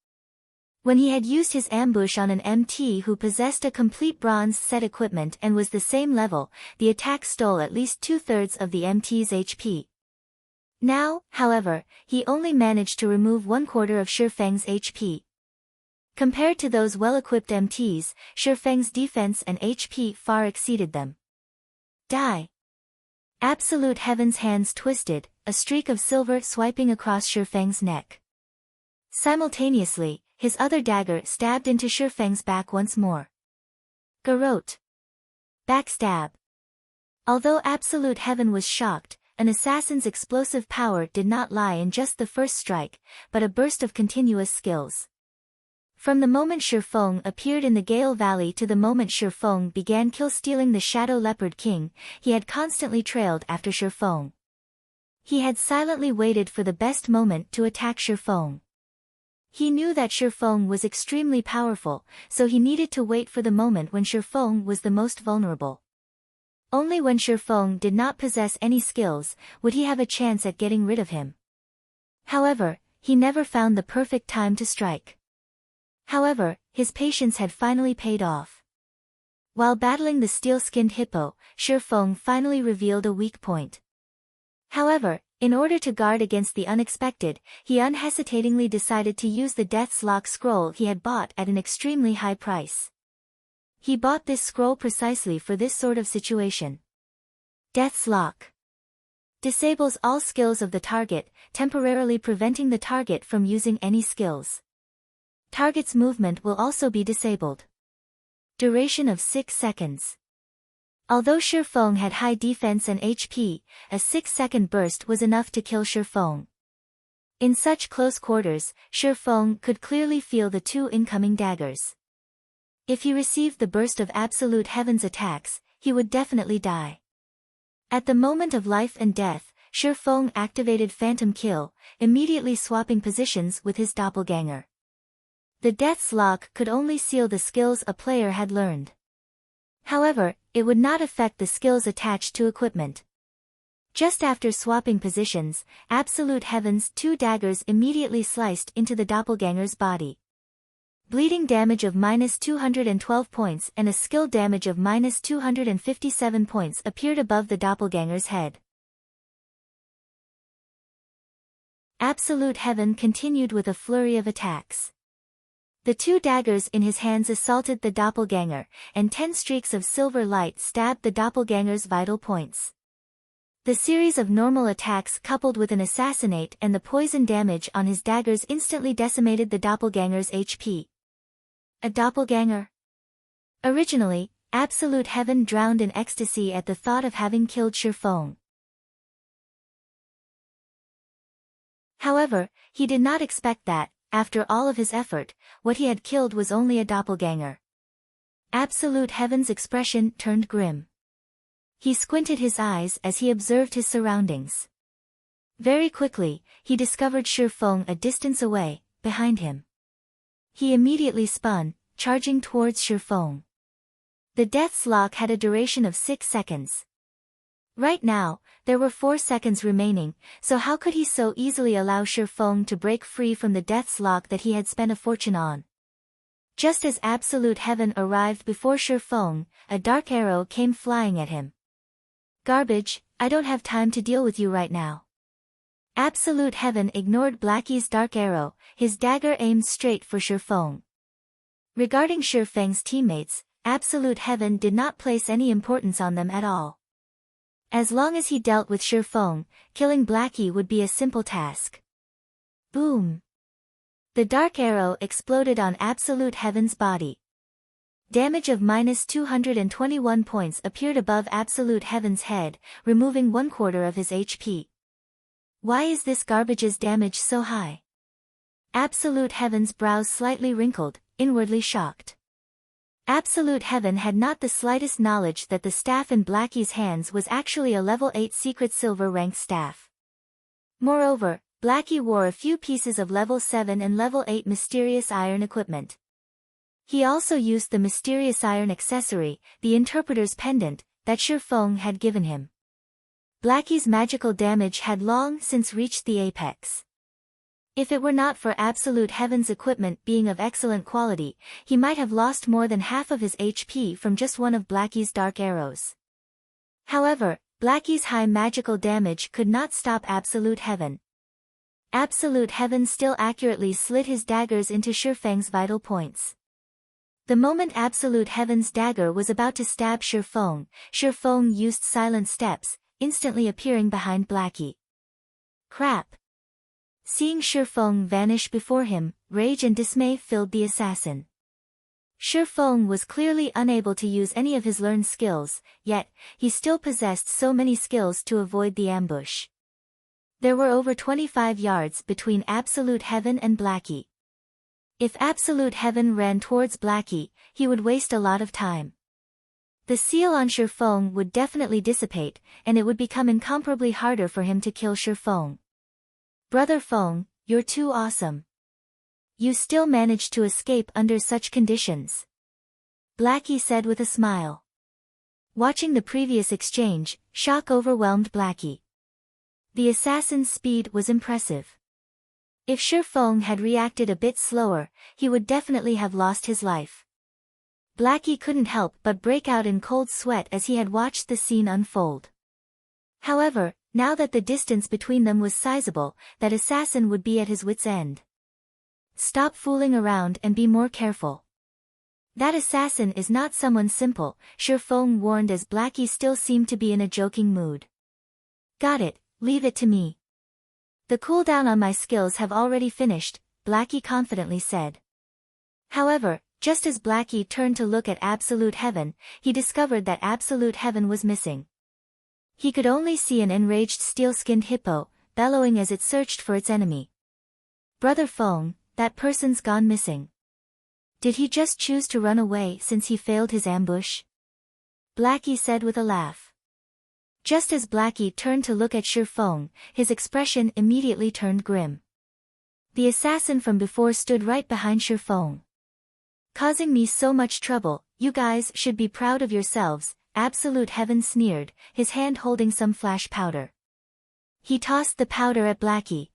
When he had used his ambush on an MT who possessed a complete bronze set equipment and was the same level, the attack stole at least 2/3 of the MT's HP. Now, however, he only managed to remove 1/4 of Shifeng's HP. Compared to those well-equipped MTs, Shifeng's defense and HP far exceeded them. Die! Absolute Heaven's hands twisted, a streak of silver swiping across Shifeng's neck. Simultaneously, his other dagger stabbed into Shifeng's back once more. Garrote. Backstab. Although Absolute Heaven was shocked, an assassin's explosive power did not lie in just the first strike, but a burst of continuous skills. From the moment Shifeng appeared in the Gale Valley to the moment Shifeng began kill-stealing the Shadow Leopard King, he had constantly trailed after Shifeng. He had silently waited for the best moment to attack Shifeng. He knew that Shifeng was extremely powerful, so he needed to wait for the moment when Shifeng was the most vulnerable. Only when Shifeng did not possess any skills, would he have a chance at getting rid of him. However, he never found the perfect time to strike. However, his patience had finally paid off. While battling the steel-skinned hippo, Shifeng finally revealed a weak point. However, in order to guard against the unexpected, he unhesitatingly decided to use the Death's Lock scroll he had bought at an extremely high price. He bought this scroll precisely for this sort of situation. Death's Lock disables all skills of the target, temporarily preventing the target from using any skills. Target's movement will also be disabled. Duration of 6 seconds. Although Shifeng had high defense and HP, a 6-second burst was enough to kill Shifeng. In such close quarters, Shifeng could clearly feel the 2 incoming daggers. If he received the burst of Absolute Heaven's attacks, he would definitely die. At the moment of life and death, Shifeng activated Phantom Kill, immediately swapping positions with his doppelganger. The Death's Lock could only seal the skills a player had learned. However, it would not affect the skills attached to equipment. Just after swapping positions, Absolute Heaven's 2 daggers immediately sliced into the doppelganger's body. Bleeding damage of -212 points and a skill damage of -257 points appeared above the doppelganger's head. Absolute Heaven continued with a flurry of attacks. The 2 daggers in his hands assaulted the doppelganger, and 10 streaks of silver light stabbed the doppelganger's vital points. The series of normal attacks coupled with an assassinate and the poison damage on his daggers instantly decimated the doppelganger's HP. A doppelganger? Originally, Absolute Heaven drowned in ecstasy at the thought of having killed Shifeng. However, he did not expect that, after all of his effort, what he had killed was only a doppelganger. Absolute Heaven's expression turned grim. He squinted his eyes as he observed his surroundings. Very quickly, he discovered Shifeng a distance away, behind him. He immediately spun, charging towards Shifeng. The Death's Lock had a duration of 6 seconds. Right now, there were 4 seconds remaining, so how could he so easily allow Shifeng to break free from the Death's Lock that he had spent a fortune on? Just as Absolute Heaven arrived before Shifeng, a dark arrow came flying at him. Garbage, I don't have time to deal with you right now. Absolute Heaven ignored Blackie's dark arrow, his dagger aimed straight for Shifeng. Regarding Shifeng's teammates, Absolute Heaven did not place any importance on them at all. As long as he dealt with Shifeng, killing Blackie would be a simple task. Boom! The dark arrow exploded on Absolute Heaven's body. Damage of -221 points appeared above Absolute Heaven's head, removing 1/4 of his HP. Why is this garbage's damage so high? Absolute Heaven's brows slightly wrinkled, inwardly shocked. Absolute Heaven had not the slightest knowledge that the staff in Blackie's hands was actually a level 8 secret silver ranked staff. Moreover, Blackie wore a few pieces of level 7 and level 8 mysterious iron equipment. He also used the mysterious iron accessory, the Interpreter's Pendant, that Shifeng had given him. Blackie's magical damage had long since reached the apex. If it were not for Absolute Heaven's equipment being of excellent quality, he might have lost more than half of his HP from just one of Blackie's dark arrows. However, Blackie's high magical damage could not stop Absolute Heaven. Absolute Heaven still accurately slid his daggers into Shifeng's vital points. The moment Absolute Heaven's dagger was about to stab Shifeng, Shifeng used silent steps, instantly appearing behind Blackie. Crap! Seeing Shifeng vanish before him, rage and dismay filled the assassin. Shifeng was clearly unable to use any of his learned skills, yet, he still possessed so many skills to avoid the ambush. There were over 25 yards between Absolute Heaven and Blackie. If Absolute Heaven ran towards Blackie, he would waste a lot of time. The seal on Shifeng would definitely dissipate, and it would become incomparably harder for him to kill Shifeng. Brother Feng, you're too awesome. You still managed to escape under such conditions. Blackie said with a smile. Watching the previous exchange, shock overwhelmed Blackie. The assassin's speed was impressive. If Shifeng had reacted a bit slower, he would definitely have lost his life. Blackie couldn't help but break out in cold sweat as he had watched the scene unfold. However, now that the distance between them was sizable, that assassin would be at his wit's end. Stop fooling around and be more careful. That assassin is not someone simple, Shifeng warned as Blackie still seemed to be in a joking mood. Got it, leave it to me. The cooldown on my skills have already finished, Blackie confidently said. However, just as Blackie turned to look at Absolute Heaven, he discovered that Absolute Heaven was missing. He could only see an enraged steel-skinned hippo, bellowing as it searched for its enemy. Brother Feng, that person's gone missing. Did he just choose to run away since he failed his ambush? Blackie said with a laugh. Just as Blackie turned to look at Shifeng, his expression immediately turned grim. The assassin from before stood right behind Shifeng. Causing me so much trouble, you guys should be proud of yourselves, Absolute Heaven sneered, his hand holding some flash powder. He tossed the powder at Blackie.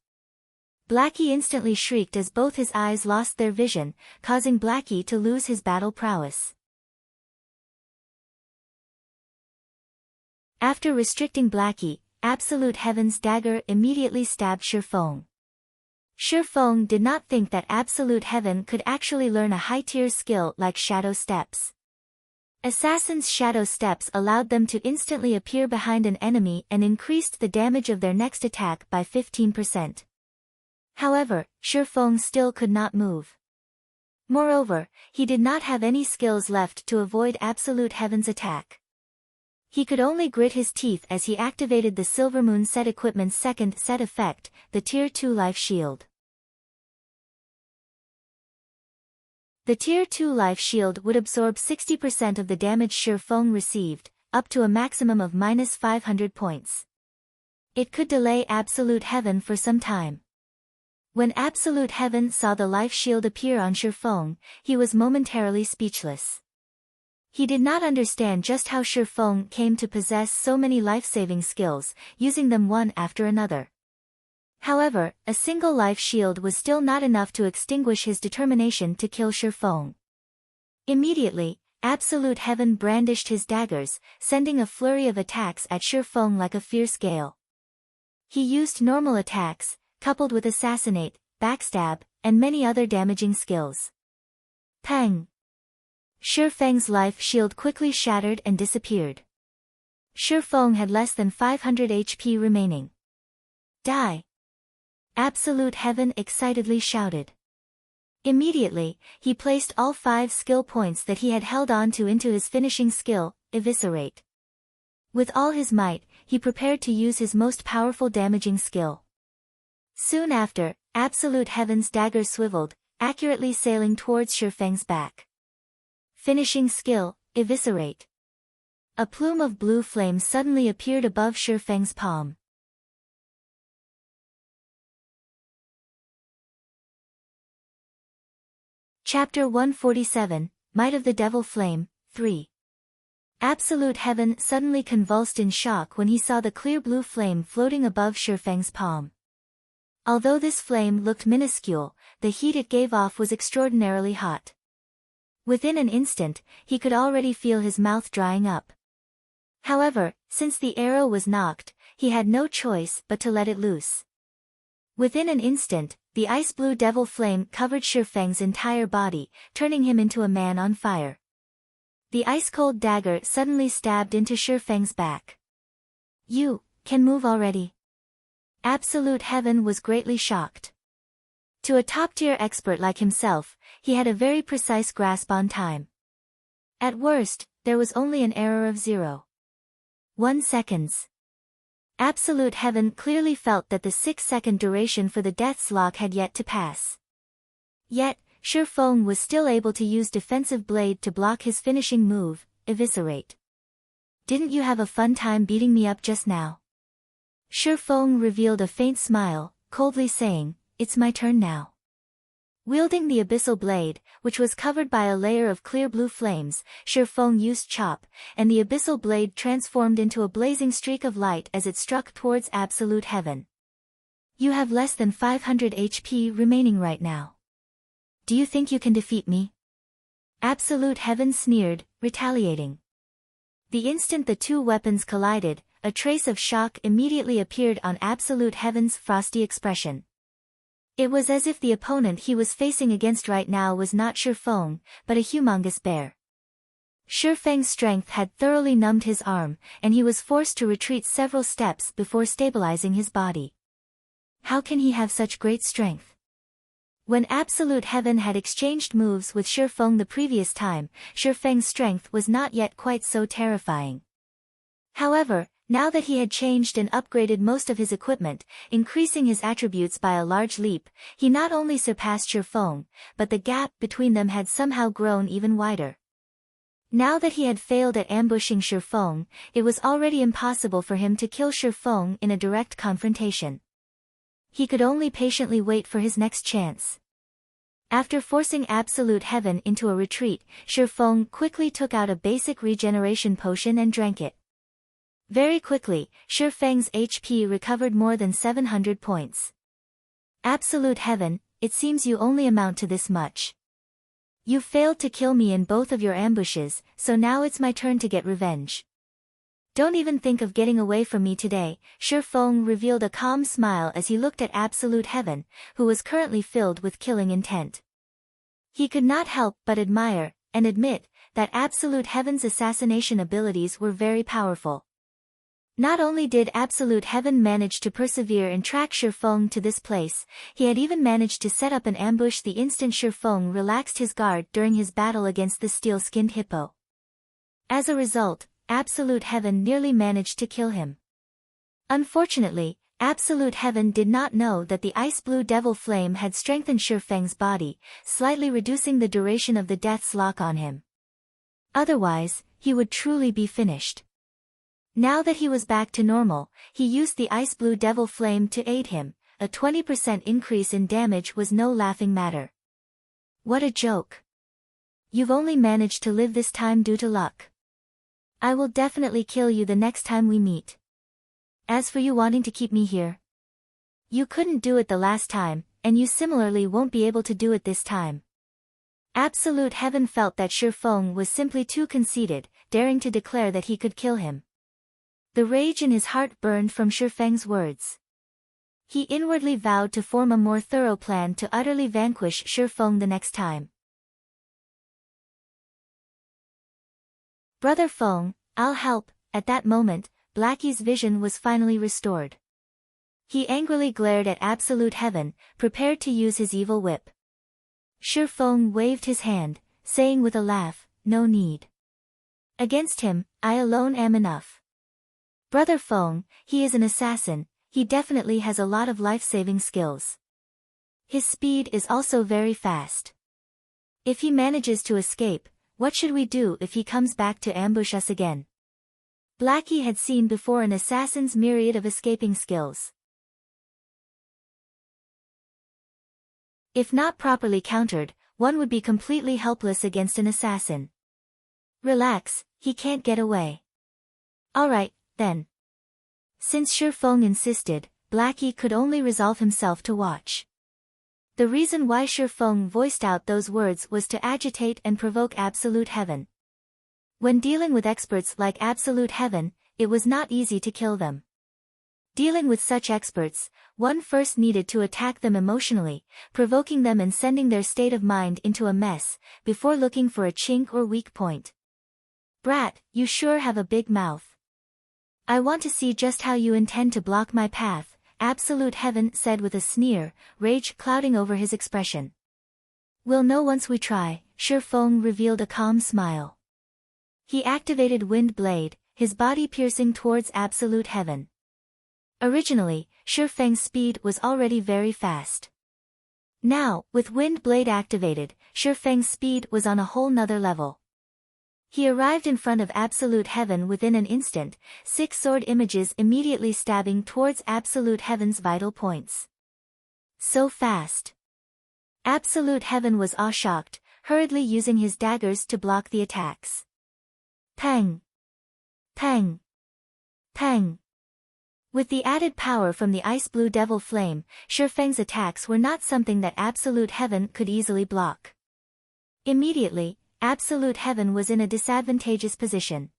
Blackie instantly shrieked as both his eyes lost their vision, causing Blackie to lose his battle prowess. After restricting Blackie, Absolute Heaven's dagger immediately stabbed Shifeng. Shi Feng did not think that Absolute Heaven could actually learn a high-tier skill like Shadow Steps. Assassin's Shadow Steps allowed them to instantly appear behind an enemy and increased the damage of their next attack by 15%. However, Shi Feng still could not move. Moreover, he did not have any skills left to avoid Absolute Heaven's attack. He could only grit his teeth as he activated the Silvermoon set equipment's second set effect, the Tier 2 Life Shield. The Tier 2 Life Shield would absorb 60% of the damage Shi Feng received, up to a maximum of -500 points. It could delay Absolute Heaven for some time. When Absolute Heaven saw the life shield appear on Shi Feng, he was momentarily speechless. He did not understand just how Shi Feng came to possess so many life-saving skills, using them one after another. However, a single life shield was still not enough to extinguish his determination to kill Shi Feng. Immediately, Absolute Heaven brandished his daggers, sending a flurry of attacks at Shi Feng like a fierce gale. He used normal attacks, coupled with Assassinate, Backstab, and many other damaging skills. Pang! Shi Feng's life shield quickly shattered and disappeared. Shi Feng had less than 500 HP remaining. Die! Absolute Heaven excitedly shouted. Immediately, he placed all 5 skill points that he had held on to into his finishing skill, Eviscerate. With all his might, he prepared to use his most powerful damaging skill. Soon after, Absolute Heaven's dagger swiveled, accurately sailing towards Shi Feng's back. Finishing skill, Eviscerate. A plume of blue flame suddenly appeared above Shi Feng's palm. Chapter 147, Might of the Devil Flame, 3. Absolute Heaven suddenly convulsed in shock when he saw the clear blue flame floating above Shi Feng's palm. Although this flame looked minuscule, the heat it gave off was extraordinarily hot. Within an instant, he could already feel his mouth drying up. However, since the arrow was knocked, he had no choice but to let it loose. Within an instant, the ice-blue devil flame covered Shi Feng's entire body, turning him into a man on fire. The ice-cold dagger suddenly stabbed into Shi Feng's back. "You can move already." Absolute Heaven was greatly shocked. To a top-tier expert like himself, he had a very precise grasp on time. At worst, there was only an error of 0.1 seconds. Absolute Heaven clearly felt that the 6-second duration for the Death's Lock had yet to pass. Yet, Shi Feng was still able to use Defensive Blade to block his finishing move, Eviscerate. "Didn't you have a fun time beating me up just now?" Shi Feng revealed a faint smile, coldly saying, "It's my turn now." Wielding the Abyssal Blade, which was covered by a layer of clear blue flames, Shi Feng used Chop, and the Abyssal Blade transformed into a blazing streak of light as it struck towards Absolute Heaven. "You have less than 500 HP remaining right now. Do you think you can defeat me?" Absolute Heaven sneered, retaliating. The instant the two weapons collided, a trace of shock immediately appeared on Absolute Heaven's frosty expression. It was as if the opponent he was facing against right now was not Shi Feng, but a humongous bear. Shi Feng's strength had thoroughly numbed his arm, and he was forced to retreat several steps before stabilizing his body. How can he have such great strength? When Absolute Heaven had exchanged moves with Shi Feng the previous time, Shi Feng's strength was not yet quite so terrifying. However, now that he had changed and upgraded most of his equipment, increasing his attributes by a large leap, he not only surpassed Shi Feng, but the gap between them had somehow grown even wider. Now that he had failed at ambushing Shi Feng, it was already impossible for him to kill Shi Feng in a direct confrontation. He could only patiently wait for his next chance. After forcing Absolute Heaven into a retreat, Shi Feng quickly took out a basic regeneration potion and drank it. Very quickly, Shi Feng's HP recovered more than 700 points. "Absolute Heaven, it seems you only amount to this much. You failed to kill me in both of your ambushes, so now it's my turn to get revenge." Don't even think of getting away from me today, Shifeng revealed a calm smile as he looked at Absolute Heaven, who was currently filled with killing intent. He could not help but admire, and admit, that Absolute Heaven's assassination abilities were very powerful. Not only did Absolute Heaven manage to persevere and track Shifeng to this place, he had even managed to set up an ambush the instant Shifeng relaxed his guard during his battle against the steel-skinned hippo. As a result, Absolute Heaven nearly managed to kill him. Unfortunately, Absolute Heaven did not know that the ice-blue devil flame had strengthened Shifeng's body, slightly reducing the duration of the death's lock on him. Otherwise, he would truly be finished. Now that he was back to normal, he used the ice-blue devil flame to aid him. A 20% increase in damage was no laughing matter. What a joke. You've only managed to live this time due to luck. I will definitely kill you the next time we meet. As for you wanting to keep me here, you couldn't do it the last time, and you similarly won't be able to do it this time. Absolute Heaven felt that Shifeng was simply too conceited, daring to declare that he could kill him. The rage in his heart burned from Shifeng's words. He inwardly vowed to form a more thorough plan to utterly vanquish Shifeng the next time. Brother Feng, I'll help. At that moment, Blackie's vision was finally restored. He angrily glared at Absolute Heaven, prepared to use his evil whip. Shifeng waved his hand, saying with a laugh, "No need. Against him, I alone am enough." Brother Feng, he is an assassin, he definitely has a lot of life-saving skills. His speed is also very fast. If he manages to escape, what should we do if he comes back to ambush us again? Blackie had seen before an assassin's myriad of escaping skills. If not properly countered, one would be completely helpless against an assassin. Relax, he can't get away. Alright, then. Since Shifeng insisted, Blackie could only resolve himself to watch. The reason why Shifeng voiced out those words was to agitate and provoke Absolute Heaven. When dealing with experts like Absolute Heaven, it was not easy to kill them. Dealing with such experts, one first needed to attack them emotionally, provoking them and sending their state of mind into a mess, before looking for a chink or weak point. Brat, you sure have a big mouth. I want to see just how you intend to block my path, Absolute Heaven said with a sneer, rage clouding over his expression. We'll know once we try, Shifeng revealed a calm smile. He activated Wind Blade, his body piercing towards Absolute Heaven. Originally, Shifeng's speed was already very fast. Now, with Wind Blade activated, Shifeng's speed was on a whole nother level. He arrived in front of Absolute Heaven within an instant, 6 sword images immediately stabbing towards Absolute Heaven's vital points. So fast. Absolute Heaven was awe-shocked, hurriedly using his daggers to block the attacks. Pang! Pang! Pang! With the added power from the ice-blue devil flame, Shifeng's attacks were not something that Absolute Heaven could easily block. Immediately, Absolute Heaven was in a disadvantageous position.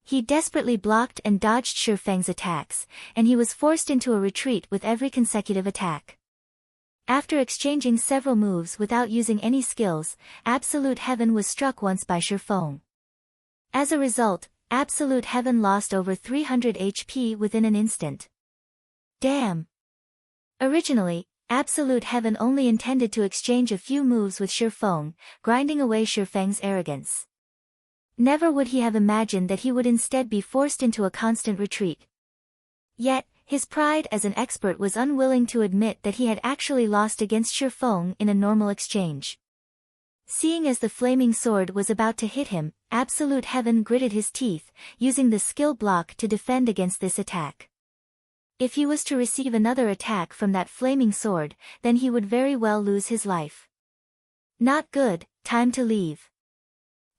He desperately blocked and dodged Shifeng's attacks, and he was forced into a retreat with every consecutive attack. After exchanging several moves without using any skills, Absolute Heaven was struck once by Shifeng. As a result, Absolute Heaven lost over 300 HP within an instant. Damn! Originally, Absolute Heaven only intended to exchange a few moves with Shifeng, grinding away Shifeng's arrogance. Never would he have imagined that he would instead be forced into a constant retreat. Yet, his pride as an expert was unwilling to admit that he had actually lost against Shifeng in a normal exchange. Seeing as the flaming sword was about to hit him, Absolute Heaven gritted his teeth, using the skill block to defend against this attack. If he was to receive another attack from that flaming sword, then he would very well lose his life. Not good, time to leave.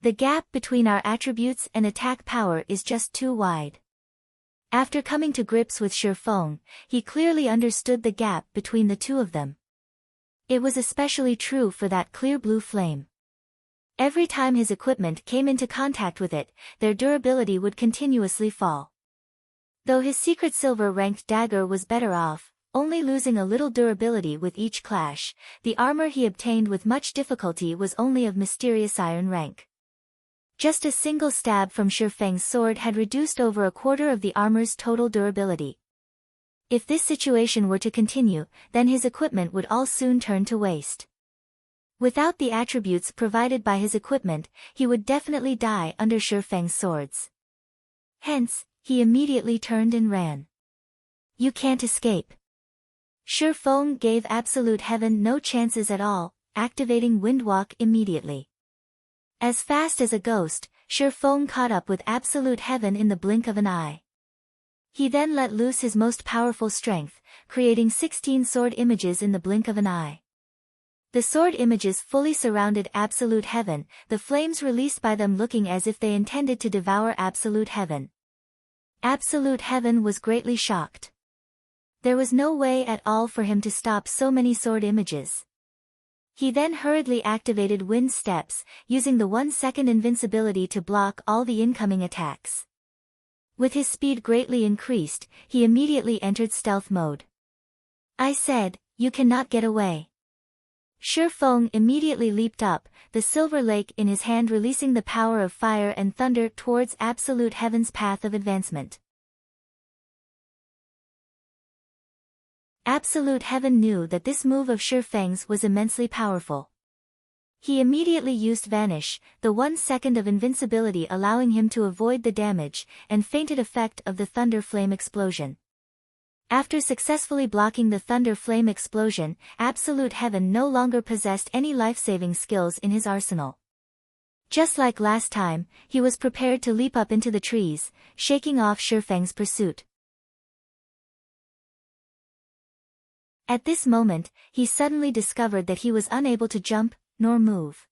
The gap between our attributes and attack power is just too wide. After coming to grips with Shifeng, he clearly understood the gap between the two of them. It was especially true for that clear blue flame. Every time his equipment came into contact with it, their durability would continuously fall. Though his secret silver-ranked dagger was better off, only losing a little durability with each clash, the armor he obtained with much difficulty was only of mysterious iron rank. Just a single stab from Shifeng's sword had reduced over a quarter of the armor's total durability. If this situation were to continue, then his equipment would all soon turn to waste. Without the attributes provided by his equipment, he would definitely die under Shifeng's swords. Hence, he immediately turned and ran. You can't escape. Shifeng gave Absolute Heaven no chances at all, activating Windwalk immediately. As fast as a ghost, Shifeng caught up with Absolute Heaven in the blink of an eye. He then let loose his most powerful strength, creating 16 sword images in the blink of an eye. The sword images fully surrounded Absolute Heaven, the flames released by them looking as if they intended to devour Absolute Heaven. Absolute Heaven was greatly shocked. There was no way at all for him to stop so many sword images. He then hurriedly activated Wind Steps, using the 1-second invincibility to block all the incoming attacks. With his speed greatly increased, he immediately entered stealth mode. I said, you cannot get away. Shifeng immediately leaped up, the silver lake in his hand releasing the power of fire and thunder towards Absolute Heaven's path of advancement. Absolute Heaven knew that this move of Shifeng's was immensely powerful. He immediately used Vanish, the 1 second of invincibility allowing him to avoid the damage and fainted effect of the Thunder Flame explosion. After successfully blocking the Thunder Flame explosion, Absolute Heaven no longer possessed any life-saving skills in his arsenal. Just like last time, he was prepared to leap up into the trees, shaking off Shifeng's pursuit. At this moment, he suddenly discovered that he was unable to jump, nor move.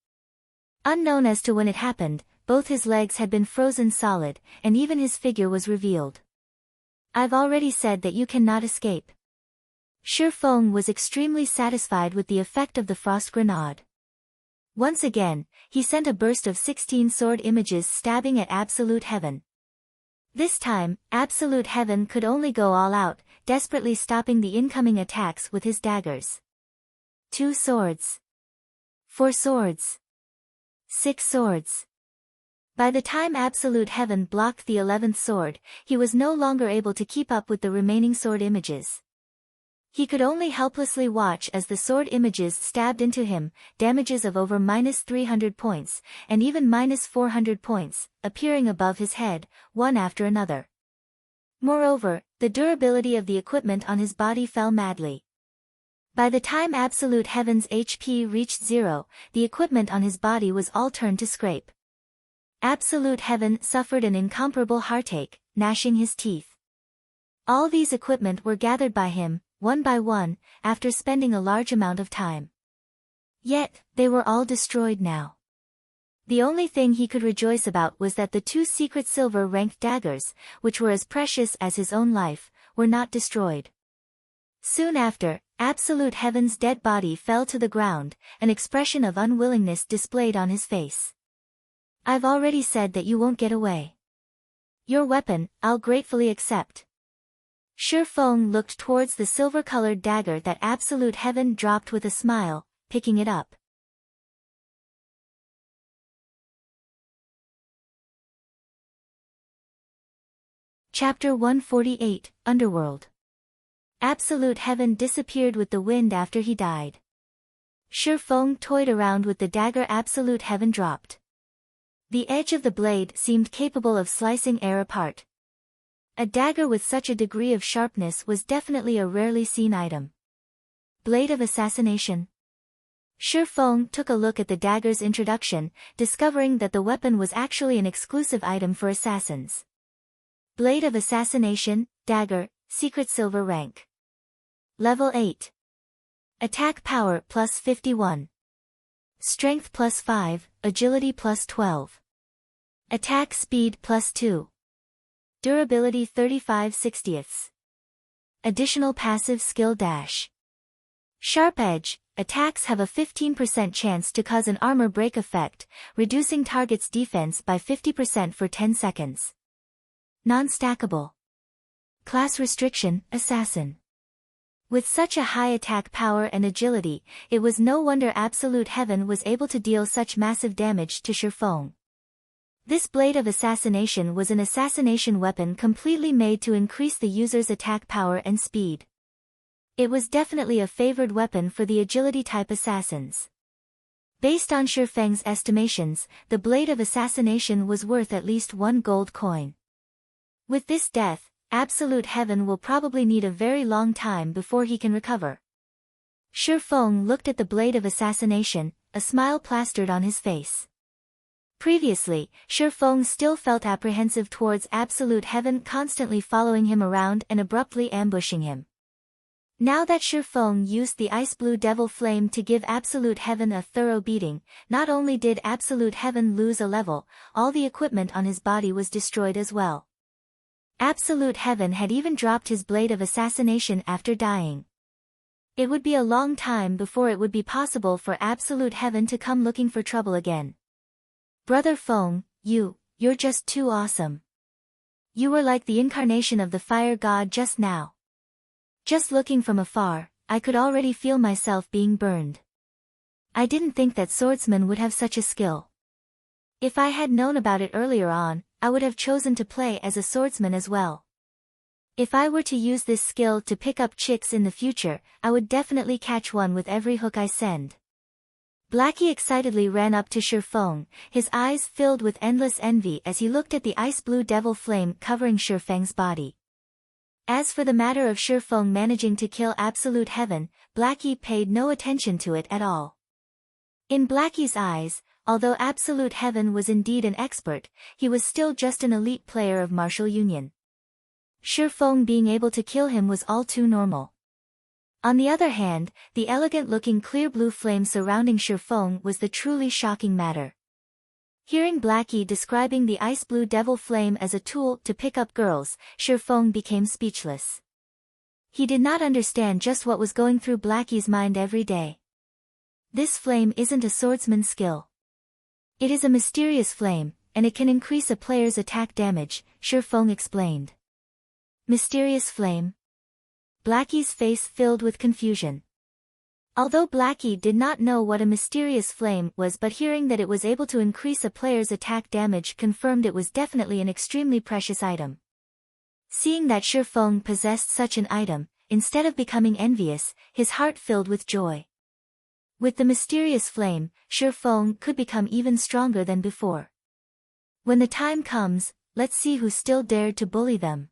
Unknown as to when it happened, both his legs had been frozen solid, and even his figure was revealed. I've already said that you cannot escape. Shifeng was extremely satisfied with the effect of the frost grenade. Once again, he sent a burst of 16 sword images stabbing at Absolute Heaven. This time, Absolute Heaven could only go all out, desperately stopping the incoming attacks with his daggers. 2 swords. 4 swords. 6 swords. By the time Absolute Heaven blocked the 11th sword, he was no longer able to keep up with the remaining sword images. He could only helplessly watch as the sword images stabbed into him, damages of over -300 points, and even -400 points, appearing above his head, one after another. Moreover, the durability of the equipment on his body fell madly. By the time Absolute Heaven's HP reached 0, the equipment on his body was all turned to scrape. Absolute Heaven suffered an incomparable heartache, gnashing his teeth. All these equipment were gathered by him, one by one, after spending a large amount of time. Yet, they were all destroyed now. The only thing he could rejoice about was that the 2 secret silver-ranked daggers, which were as precious as his own life, were not destroyed. Soon after, Absolute Heaven's dead body fell to the ground, an expression of unwillingness displayed on his face. I've already said that you won't get away. Your weapon, I'll gratefully accept. Shifeng looked towards the silver-colored dagger that Absolute Heaven dropped with a smile, picking it up. Chapter 148, Underworld. Absolute Heaven disappeared with the wind after he died. Shifeng toyed around with the dagger Absolute Heaven dropped. The edge of the blade seemed capable of slicing air apart. A dagger with such a degree of sharpness was definitely a rarely seen item. Blade of Assassination. Shifeng took a look at the dagger's introduction, discovering that the weapon was actually an exclusive item for assassins. Blade of Assassination, Dagger, Secret Silver Rank. Level 8. Attack Power plus 51. Strength plus 5, Agility plus 12. Attack Speed plus 2. Durability 35/60. Additional passive skill dash. Sharp Edge, attacks have a 15% chance to cause an armor break effect, reducing target's defense by 50% for 10 seconds. Non-stackable. Class restriction, Assassin. With such a high attack power and agility, it was no wonder Absolute Heaven was able to deal such massive damage to Shifeng. This Blade of Assassination was an assassination weapon completely made to increase the user's attack power and speed. It was definitely a favored weapon for the agility-type assassins. Based on Shifeng's estimations, the Blade of Assassination was worth at least 1 gold coin. With this death, Absolute Heaven will probably need a very long time before he can recover. Shifeng looked at the Blade of Assassination, a smile plastered on his face. Previously, Shifeng still felt apprehensive towards Absolute Heaven constantly following him around and abruptly ambushing him. Now that Shifeng used the Ice Blue Devil Flame to give Absolute Heaven a thorough beating, not only did Absolute Heaven lose a level, all the equipment on his body was destroyed as well. Absolute Heaven had even dropped his Blade of Assassination after dying. It would be a long time before it would be possible for Absolute Heaven to come looking for trouble again. Brother Feng, you're just too awesome. You were like the incarnation of the fire god just now. Just looking from afar, I could already feel myself being burned. I didn't think that swordsmen would have such a skill. If I had known about it earlier on, I would have chosen to play as a swordsman as well. If I were to use this skill to pick up chicks in the future, I would definitely catch one with every hook I send. Blackie excitedly ran up to Shifeng, his eyes filled with endless envy as he looked at the ice blue devil flame covering Shifeng's body. As for the matter of Shifeng managing to kill Absolute Heaven, Blackie paid no attention to it at all. In Blackie's eyes, although Absolute Heaven was indeed an expert, he was still just an elite player of martial union. Shifeng being able to kill him was all too normal. On the other hand, the elegant-looking clear blue flame surrounding Shifeng was the truly shocking matter. Hearing Blackie describing the ice blue devil flame as a tool to pick up girls, Shifeng became speechless. He did not understand just what was going through Blackie's mind every day. This flame isn't a swordsman's skill. It is a mysterious flame, and it can increase a player's attack damage, Shifeng explained. Mysterious flame? Blackie's face filled with confusion. Although Blackie did not know what a mysterious flame was, but hearing that it was able to increase a player's attack damage confirmed it was definitely an extremely precious item. Seeing that Shifeng possessed such an item, instead of becoming envious, his heart filled with joy. With the mysterious flame, Shifeng could become even stronger than before. When the time comes, let's see who still dared to bully them.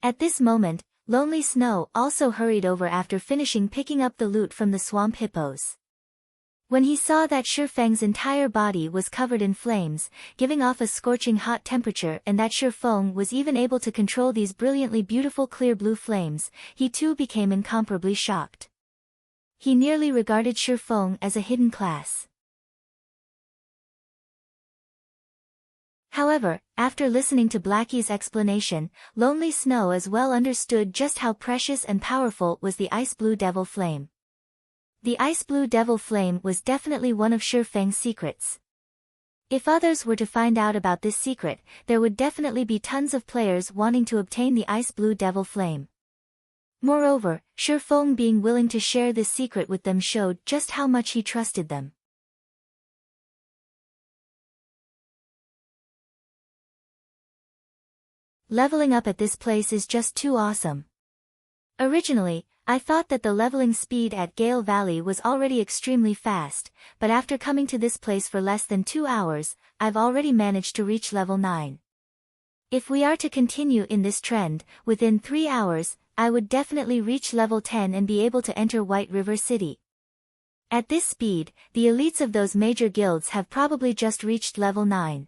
At this moment, Lonely Snow also hurried over after finishing picking up the loot from the swamp hippos. When he saw that Shifeng's entire body was covered in flames, giving off a scorching hot temperature, and that Shifeng was even able to control these brilliantly beautiful clear blue flames, he too became incomparably shocked. He nearly regarded Shifeng as a hidden class. However, after listening to Blackie's explanation, Lonely Snow as well understood just how precious and powerful was the Ice Blue Devil Flame. The Ice Blue Devil Flame was definitely one of Shifeng's secrets. If others were to find out about this secret, there would definitely be tons of players wanting to obtain the Ice Blue Devil Flame. Moreover, Shifeng being willing to share this secret with them showed just how much he trusted them. Leveling up at this place is just too awesome. Originally, I thought that the leveling speed at Gale Valley was already extremely fast, but after coming to this place for less than 2 hours, I've already managed to reach level 9. If we are to continue in this trend, within 3 hours, I would definitely reach level 10 and be able to enter White River City. At this speed, the elites of those major guilds have probably just reached level 9.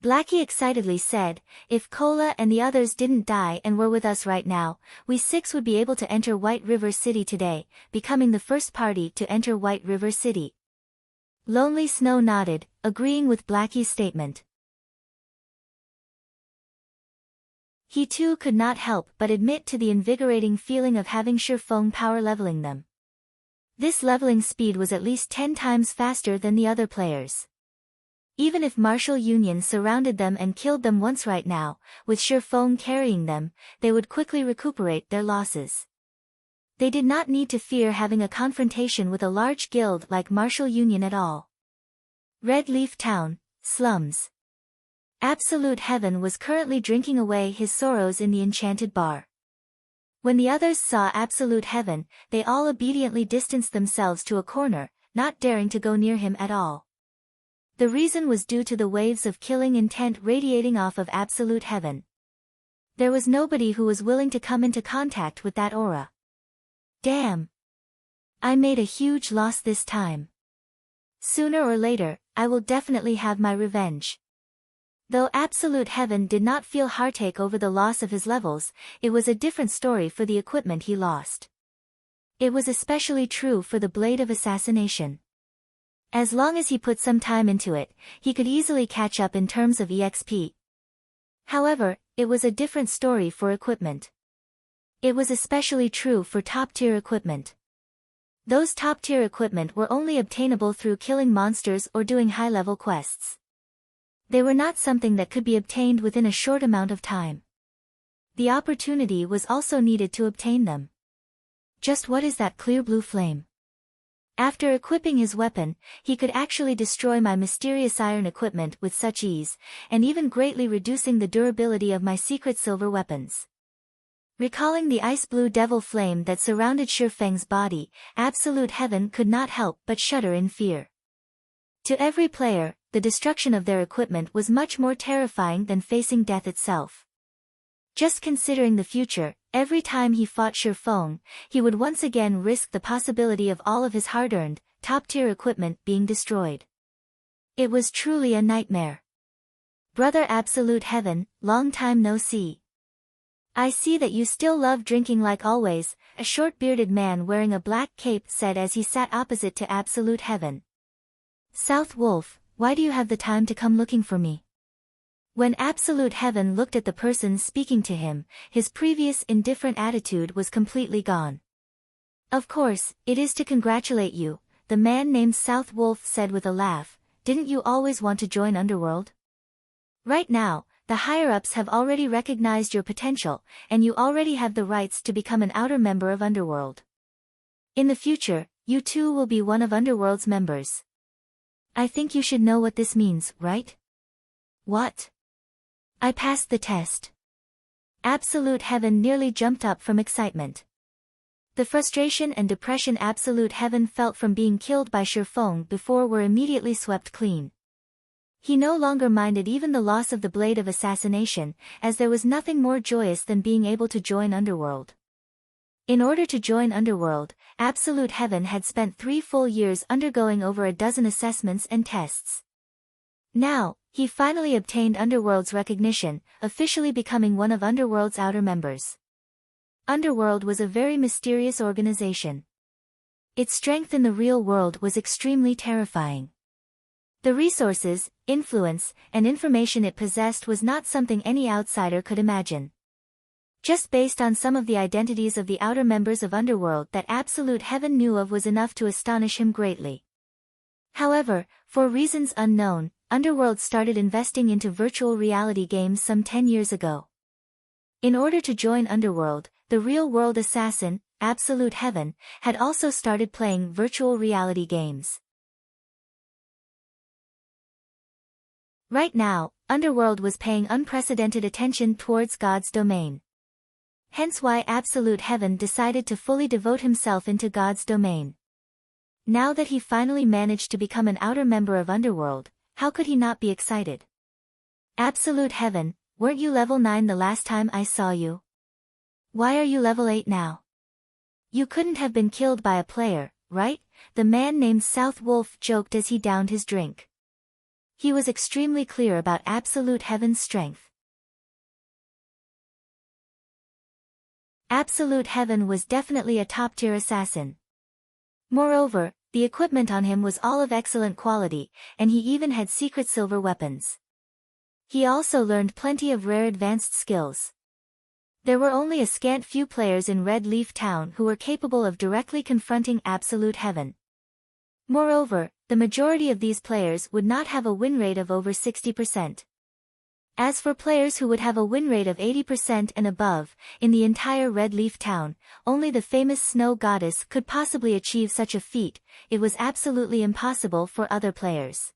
Blackie excitedly said, if Cola and the others didn't die and were with us right now, we 6 would be able to enter White River City today, becoming the first party to enter White River City. Lonely Snow nodded, agreeing with Blackie's statement. He too could not help but admit to the invigorating feeling of having Shifeng power leveling them. This leveling speed was at least 10 times faster than the other players. Even if martial union surrounded them and killed them once right now, with Shifeng carrying them, they would quickly recuperate their losses. They did not need to fear having a confrontation with a large guild like martial union at all. Red Leaf Town, slums. Absolute Heaven was currently drinking away his sorrows in the enchanted bar. When the others saw Absolute Heaven, they all obediently distanced themselves to a corner, not daring to go near him at all. The reason was due to the waves of killing intent radiating off of Absolute Heaven. There was nobody who was willing to come into contact with that aura. Damn! I made a huge loss this time. Sooner or later, I will definitely have my revenge. Though Absolute Heaven did not feel heartache over the loss of his levels, it was a different story for the equipment he lost. It was especially true for the Blade of Assassination. As long as he put some time into it, he could easily catch up in terms of EXP. However, it was a different story for equipment. It was especially true for top-tier equipment. Those top-tier equipment were only obtainable through killing monsters or doing high-level quests. They were not something that could be obtained within a short amount of time. The opportunity was also needed to obtain them. Just what is that clear blue flame? After equipping his weapon, he could actually destroy my mysterious iron equipment with such ease, and even greatly reducing the durability of my secret silver weapons. Recalling the ice blue devil flame that surrounded Shifeng's body, Absolute Heaven could not help but shudder in fear. To every player, the destruction of their equipment was much more terrifying than facing death itself. Just considering the future, every time he fought Shifeng, he would once again risk the possibility of all of his hard-earned, top-tier equipment being destroyed. It was truly a nightmare. Brother Absolute Heaven, long time no see. I see that you still love drinking like always, a short-bearded man wearing a black cape said as he sat opposite to Absolute Heaven. South Wolf, why do you have the time to come looking for me? When Absolute Heaven looked at the person speaking to him, his previous indifferent attitude was completely gone. Of course, it is to congratulate you, the man named South Wolf said with a laugh. Didn't you always want to join Underworld? Right now, the higher-ups have already recognized your potential, and you already have the rights to become an outer member of Underworld. In the future, you too will be one of Underworld's members. I think you should know what this means, right? What? I passed the test. Absolute Heaven nearly jumped up from excitement. The frustration and depression Absolute Heaven felt from being killed by Shifeng before were immediately swept clean. He no longer minded even the loss of the Blade of Assassination, as there was nothing more joyous than being able to join Underworld. In order to join Underworld, Absolute Heaven had spent 3 full years undergoing over a dozen assessments and tests. Now, he finally obtained Underworld's recognition, officially becoming one of Underworld's outer members. Underworld was a very mysterious organization. Its strength in the real world was extremely terrifying. The resources, influence, and information it possessed was not something any outsider could imagine. Just based on some of the identities of the outer members of Underworld that Absolute Heaven knew of was enough to astonish him greatly. However, for reasons unknown, Underworld started investing into virtual reality games some 10 years ago. In order to join Underworld, the real-world assassin, Absolute Heaven, had also started playing virtual reality games. Right now, Underworld was paying unprecedented attention towards God's domain. Hence why Absolute Heaven decided to fully devote himself into God's domain. Now that he finally managed to become an outer member of Underworld, how could he not be excited? Absolute Heaven, weren't you level 9 the last time I saw you? Why are you level 8 now? You couldn't have been killed by a player, right? The man named South Wolf joked as he downed his drink. He was extremely clear about Absolute Heaven's strength. Absolute Heaven was definitely a top-tier assassin. Moreover, the equipment on him was all of excellent quality, and he even had secret silver weapons. He also learned plenty of rare advanced skills. There were only a scant few players in Red Leaf Town who were capable of directly confronting absolute heaven. Moreover, the majority of these players would not have a win rate of over 60%. As for players who would have a win rate of 80% and above, in the entire Red Leaf Town, only the famous Snow Goddess could possibly achieve such a feat. It was absolutely impossible for other players.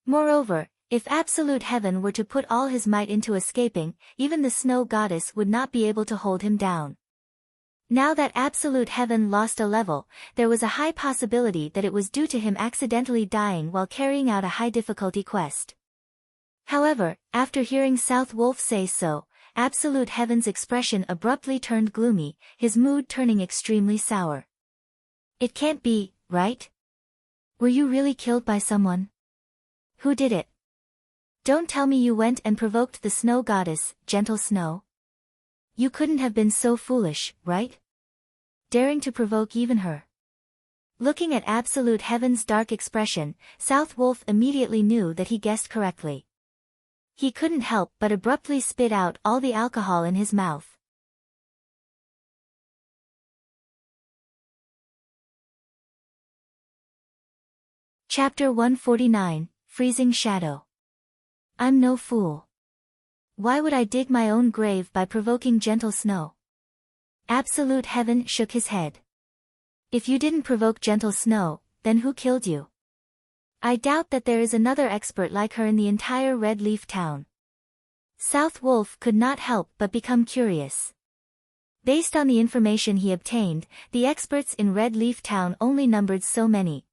Moreover, if absolute heaven were to put all his might into escaping, even the Snow Goddess would not be able to hold him down. Now that absolute heaven lost a level, there was a high possibility that it was due to him accidentally dying while carrying out a high-difficulty quest. However, after hearing South Wolf say so, absolute heaven's expression abruptly turned gloomy, his mood turning extremely sour. It can't be, right? Were you really killed by someone? Who did it? Don't tell me you went and provoked the Snow Goddess, Gentle Snow. You couldn't have been so foolish, right? Daring to provoke even her. Looking at absolute heaven's dark expression, South Wolf immediately knew that he guessed correctly. He couldn't help but abruptly spit out all the alcohol in his mouth. Chapter 149, Freezing Shadow. I'm no fool. Why would I dig my own grave by provoking Gentle Snow? Absolute heaven shook his head. If you didn't provoke Gentle Snow, then who killed you? I doubt that there is another expert like her in the entire Red Leaf Town. South Wolf could not help but become curious. Based on the information he obtained, the experts in Red Leaf Town only numbered so many.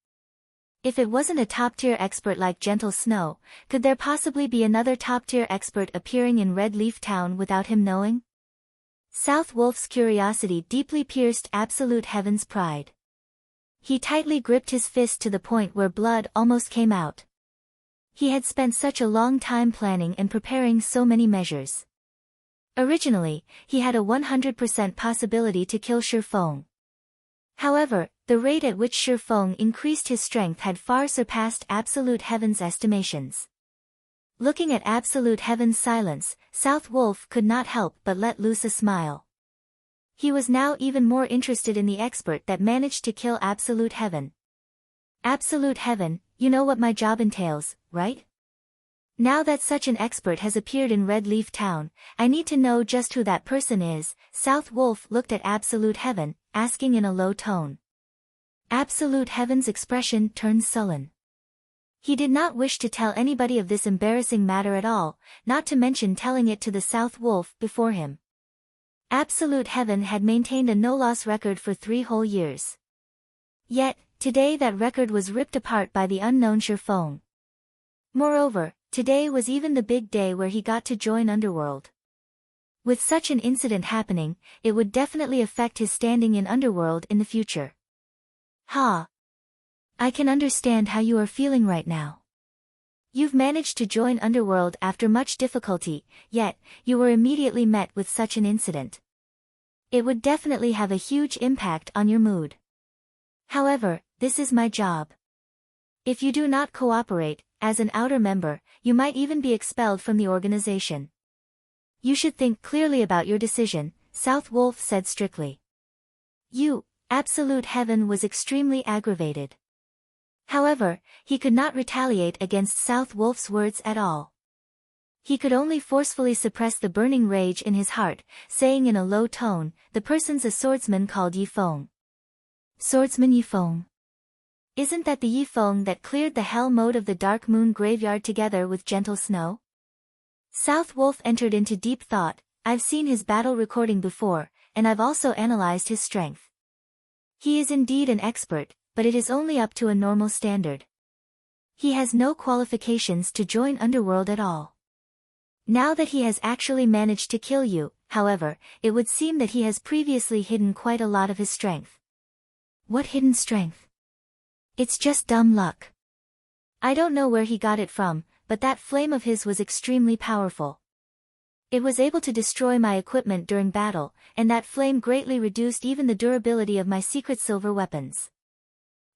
If it wasn't a top-tier expert like Gentle Snow, could there possibly be another top-tier expert appearing in Red Leaf Town without him knowing? South Wolf's curiosity deeply pierced absolute heaven's pride. He tightly gripped his fist to the point where blood almost came out. He had spent such a long time planning and preparing so many measures. Originally, he had a 100% possibility to kill Shifeng. However, the rate at which Shifeng increased his strength had far surpassed absolute heaven's estimations. Looking at absolute heaven's silence, South Wolf could not help but let loose a smile. He was now even more interested in the expert that managed to kill absolute heaven. Absolute heaven, you know what my job entails, right? Now that such an expert has appeared in Red Leaf Town, I need to know just who that person is. South Wolf looked at absolute heaven, asking in a low tone. Absolute heaven's expression turned sullen. He did not wish to tell anybody of this embarrassing matter at all, not to mention telling it to the South Wolf before him. Absolute heaven had maintained a no-loss record for 3 whole years. Yet, today that record was ripped apart by the unknown Shifeng. Moreover, today was even the big day where he got to join Underworld. With such an incident happening, it would definitely affect his standing in Underworld in the future. Ha! I can understand how you are feeling right now. You've managed to join Underworld after much difficulty, yet, you were immediately met with such an incident. It would definitely have a huge impact on your mood. However, this is my job. If you do not cooperate, as an outer member, you might even be expelled from the organization. You should think clearly about your decision, South Wolf said strictly. Absolute heaven was extremely aggravated. However, he could not retaliate against South Wolf's words at all. He could only forcefully suppress the burning rage in his heart, saying in a low tone, the person's a swordsman called Yifeng. Swordsman Yifeng? Isn't that the Yifeng that cleared the hell mode of the Dark Moon graveyard together with Gentle Snow? South Wolf entered into deep thought. I've seen his battle recording before, and I've also analyzed his strength. He is indeed an expert, but it is only up to a normal standard. He has no qualifications to join Underworld at all. Now that he has actually managed to kill you, however, it would seem that he has previously hidden quite a lot of his strength. What hidden strength? It's just dumb luck. I don't know where he got it from, but that flame of his was extremely powerful. It was able to destroy my equipment during battle, and that flame greatly reduced even the durability of my secret silver weapons.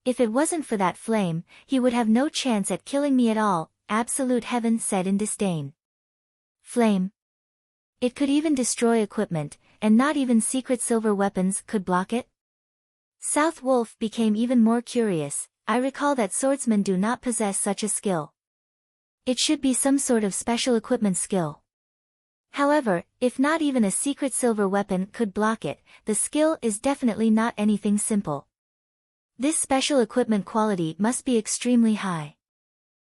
If it wasn't for that flame, he would have no chance at killing me at all, Absolute Heaven said in disdain. Flame? It could even destroy equipment, and not even secret silver weapons could block it? South Wolf became even more curious. I recall that swordsmen do not possess such a skill. It should be some sort of special equipment skill. However, if not even a secret silver weapon could block it, the skill is definitely not anything simple. This special equipment quality must be extremely high.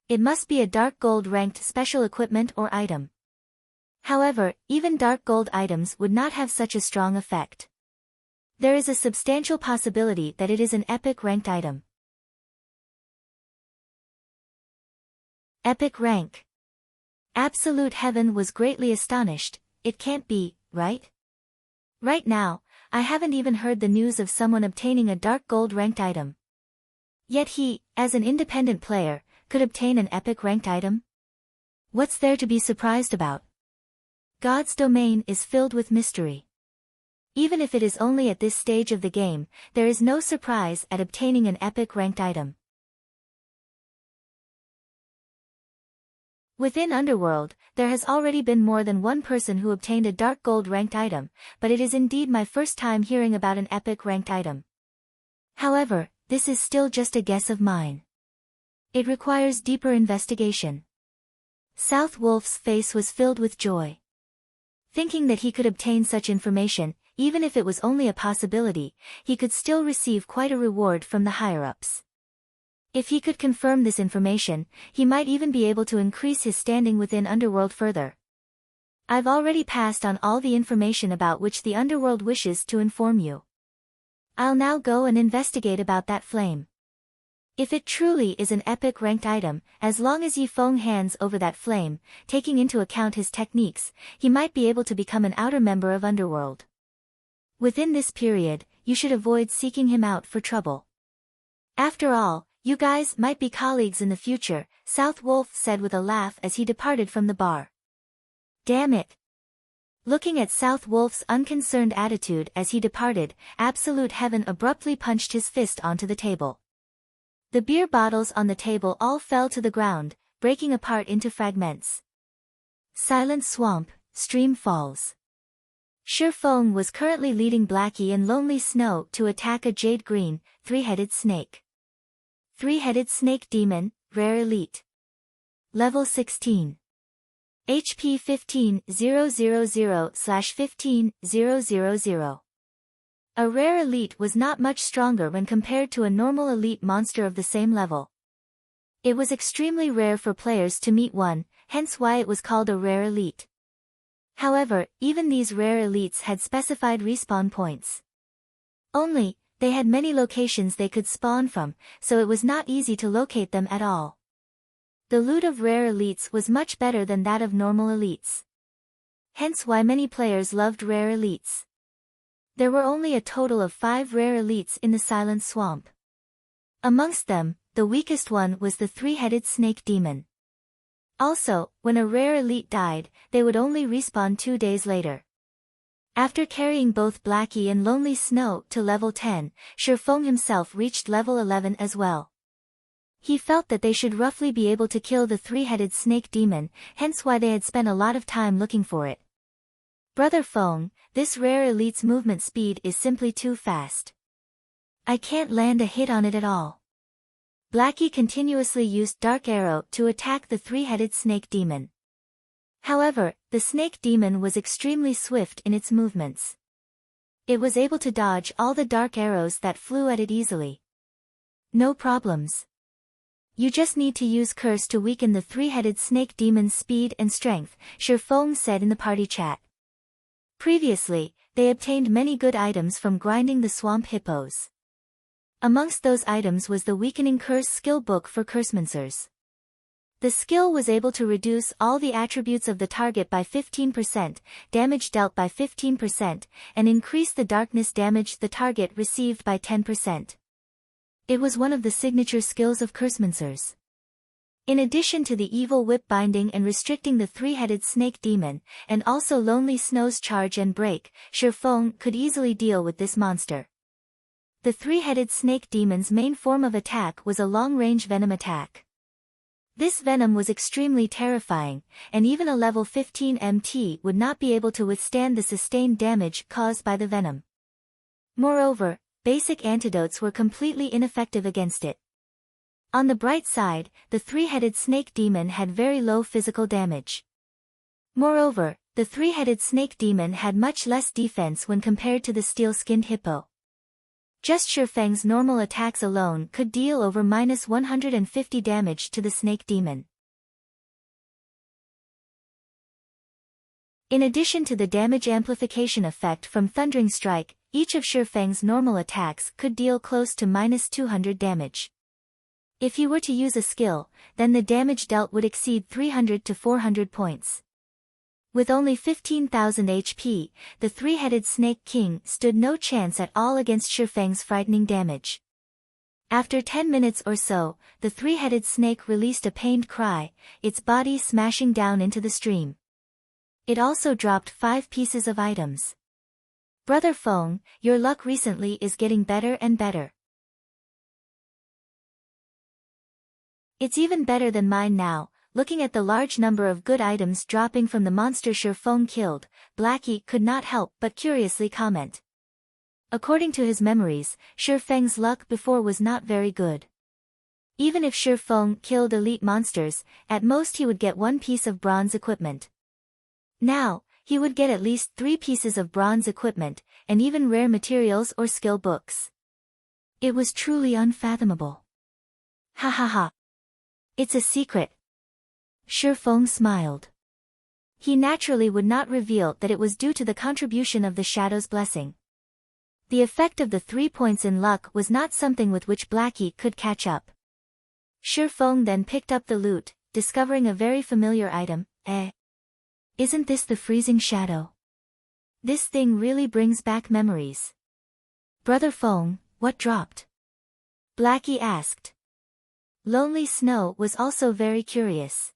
It must be a dark gold ranked special equipment or item. However, even dark gold items would not have such a strong effect. There is a substantial possibility that it is an epic ranked item. Epic rank. Absolute Heaven was greatly astonished. It can't be, right? Right now, I haven't even heard the news of someone obtaining a dark gold ranked item. Yet he, as an independent player, could obtain an epic ranked item? What's there to be surprised about? God's domain is filled with mystery. Even if it is only at this stage of the game, there is no surprise at obtaining an epic ranked item. Within Underworld, there has already been more than one person who obtained a dark gold ranked item, but it is indeed my first time hearing about an epic ranked item. However, this is still just a guess of mine. It requires deeper investigation. South Wolf's face was filled with joy. Thinking that he could obtain such information, even if it was only a possibility, he could still receive quite a reward from the higher-ups. If he could confirm this information, he might even be able to increase his standing within Underworld further. I've already passed on all the information about which the Underworld wishes to inform you. I'll now go and investigate about that flame. If it truly is an epic ranked item, as long as Yi Feng hands over that flame, taking into account his techniques, he might be able to become an outer member of Underworld. Within this period, you should avoid seeking him out for trouble. After all, you guys might be colleagues in the future, South Wolf said with a laugh as he departed from the bar. Damn it. Looking at South Wolf's unconcerned attitude as he departed, Absolute Heaven abruptly punched his fist onto the table. The beer bottles on the table all fell to the ground, breaking apart into fragments. Silent Swamp, Stream Falls. Feng was currently leading Blackie and Lonely Snow to attack a jade green, three-headed snake. Three-headed snake demon, rare elite. Level 16. HP 15,000/15,000. A rare elite was not much stronger when compared to a normal elite monster of the same level. It was extremely rare for players to meet one, hence why it was called a rare elite. However, even these rare elites had specified respawn points. Only, they had many locations they could spawn from, so it was not easy to locate them at all. The loot of rare elites was much better than that of normal elites. Hence why many players loved rare elites. There were only a total of 5 rare elites in the Silent Swamp. Amongst them, the weakest one was the three-headed snake demon. Also, when a rare elite died, they would only respawn 2 days later. After carrying both Blackie and Lonely Snow to level 10, Feng himself reached level 11 as well. He felt that they should roughly be able to kill the three-headed snake demon, hence why they had spent a lot of time looking for it. Brother Feng, this rare elite's movement speed is simply too fast. I can't land a hit on it at all. Blackie continuously used Dark Arrow to attack the three-headed snake demon. However, the snake demon was extremely swift in its movements. It was able to dodge all the dark arrows that flew at it easily. No problems. You just need to use Curse to weaken the three-headed snake demon's speed and strength, Feng said in the party chat. Previously, they obtained many good items from grinding the swamp hippos. Amongst those items was the Weakening Curse skill book for Cursemancers. The skill was able to reduce all the attributes of the target by 15%, damage dealt by 15%, and increase the darkness damage the target received by 10%. It was one of the signature skills of Cursemancers. In addition to the evil whip binding and restricting the three-headed snake demon, and also Lonely Snow's charge and break, Feng could easily deal with this monster. The three-headed snake demon's main form of attack was a long-range venom attack. This venom was extremely terrifying, and even a level 15 MT would not be able to withstand the sustained damage caused by the venom. Moreover, basic antidotes were completely ineffective against it. On the bright side, the three-headed snake demon had very low physical damage. Moreover, the three-headed snake demon had much less defense when compared to the steel-skinned hippo. Just Shifeng's normal attacks alone could deal over -150 damage to the snake demon. In addition to the damage amplification effect from Thundering Strike, each of Shifeng's normal attacks could deal close to -200 damage. If he were to use a skill, then the damage dealt would exceed 300 to 400 points. With only 15,000 HP, the three-headed Snake King stood no chance at all against Shifeng's frightening damage. After 10 minutes or so, the three-headed snake released a pained cry, its body smashing down into the stream. It also dropped 5 pieces of items. Brother Feng, your luck recently is getting better and better. It's even better than mine now. Looking at the large number of good items dropping from the monster Shifeng killed, Blackie could not help but curiously comment. According to his memories, Shifeng's luck before was not very good. Even if Shifeng killed elite monsters, at most he would get 1 piece of bronze equipment. Now, he would get at least 3 pieces of bronze equipment, and even rare materials or skill books. It was truly unfathomable. Ha ha ha. It's a secret. Shifeng smiled. He naturally would not reveal that it was due to the contribution of the Shadow's blessing. The effect of the 3 points in luck was not something with which Blackie could catch up. Shifeng then picked up the loot, discovering a very familiar item. Isn't this the freezing shadow? This thing really brings back memories. Brother Feng, what dropped? Blackie asked. Lonely Snow was also very curious.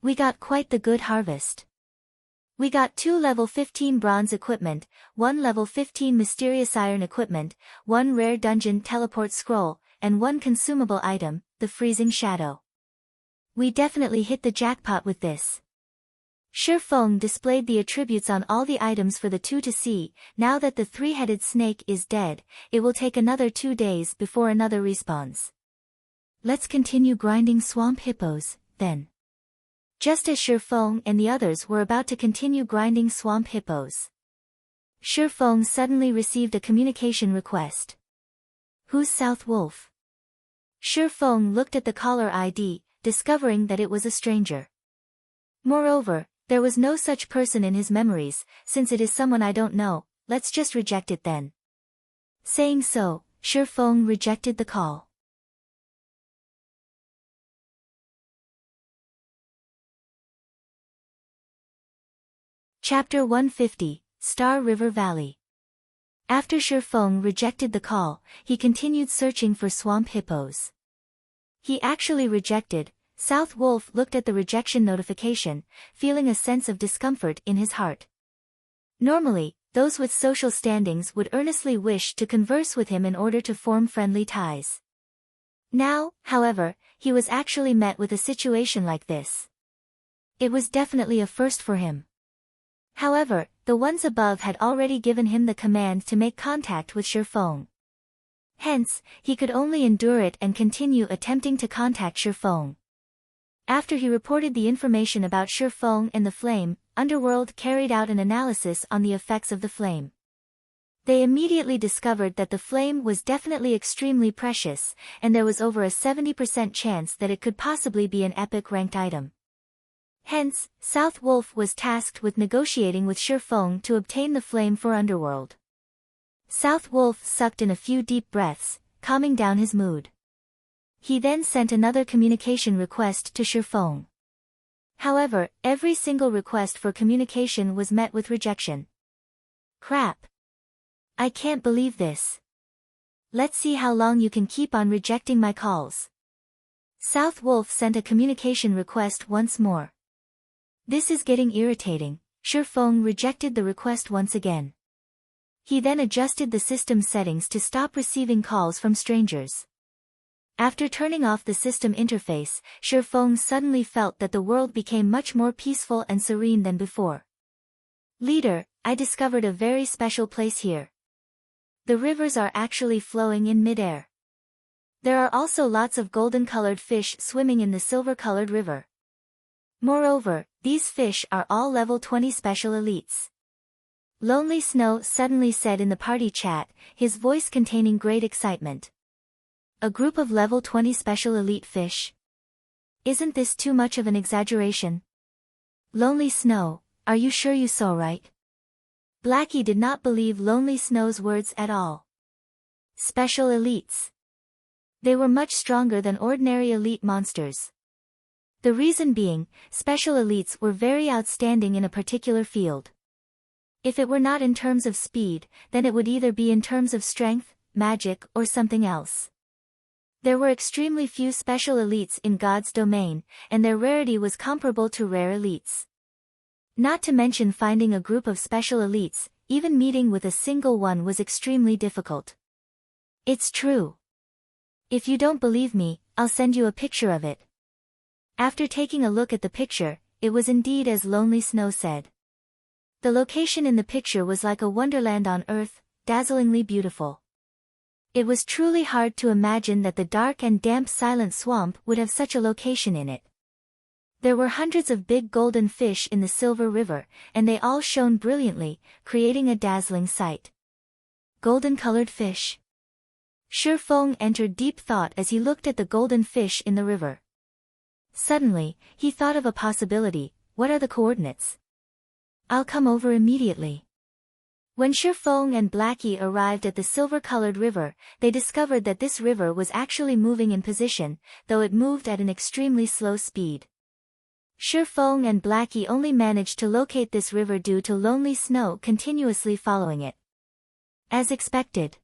We got quite the good harvest. We got 2 level 15 bronze equipment, 1 level 15 mysterious iron equipment, 1 rare dungeon teleport scroll, and 1 consumable item, the freezing shadow. We definitely hit the jackpot with this. Shifeng displayed the attributes on all the items for the two to see. Now that the three-headed snake is dead, it will take another 2 days before another respawns. Let's continue grinding swamp hippos, then. Just as Shifeng and the others were about to continue grinding swamp hippos, Shifeng suddenly received a communication request. Who's South Wolf? Shifeng looked at the caller ID, discovering that it was a stranger. Moreover, there was no such person in his memories. Since it is someone I don't know, let's just reject it then. Saying so, Shifeng rejected the call. Chapter 150, Star River Valley. After Shifeng rejected the call, he continued searching for swamp hippos. He actually rejected. South Wolf looked at the rejection notification, feeling a sense of discomfort in his heart. Normally, those with social standings would earnestly wish to converse with him in order to form friendly ties. Now, however, he was actually met with a situation like this. It was definitely a first for him. However, the ones above had already given him the command to make contact with Shifeng. Hence, he could only endure it and continue attempting to contact Shifeng. After he reported the information about Shifeng and the flame, Underworld carried out an analysis on the effects of the flame. They immediately discovered that the flame was definitely extremely precious, and there was over a 70% chance that it could possibly be an epic ranked item. Hence, South Wolf was tasked with negotiating with Shifeng to obtain the flame for Underworld. South Wolf sucked in a few deep breaths, calming down his mood. He then sent another communication request to Shifeng. However, every single request for communication was met with rejection. Crap. I can't believe this. Let's see how long you can keep on rejecting my calls. South Wolf sent a communication request once more. This is getting irritating. Shifeng rejected the request once again. He then adjusted the system settings to stop receiving calls from strangers. After turning off the system interface, Shifeng suddenly felt that the world became much more peaceful and serene than before. Leader, I discovered a very special place here. The rivers are actually flowing in midair. There are also lots of golden-colored fish swimming in the silver-colored river. Moreover, these fish are all level 20 special elites. Lonely Snow suddenly said in the party chat, his voice containing great excitement. A group of level 20 special elite fish? Isn't this too much of an exaggeration? Lonely Snow, are you sure you saw right? Blackie did not believe Lonely Snow's words at all. Special elites. They were much stronger than ordinary elite monsters. The reason being, special elites were very outstanding in a particular field. If it were not in terms of speed, then it would either be in terms of strength, magic, or something else. There were extremely few special elites in God's domain, and their rarity was comparable to rare elites. Not to mention finding a group of special elites, even meeting with a single one was extremely difficult. It's true. If you don't believe me, I'll send you a picture of it. After taking a look at the picture, it was indeed as Lonely Snow said. The location in the picture was like a wonderland on Earth, dazzlingly beautiful. It was truly hard to imagine that the dark and damp silent swamp would have such a location in it. There were hundreds of big golden fish in the silver river, and they all shone brilliantly, creating a dazzling sight. Golden-colored fish. Shifeng entered deep thought as he looked at the golden fish in the river. Suddenly, he thought of a possibility. What are the coordinates? I'll come over immediately. When Shifeng and Blackie arrived at the silver-colored river, they discovered that this river was actually moving in position, though it moved at an extremely slow speed. Shifeng and Blackie only managed to locate this river due to Lonely Snow continuously following it. As expected.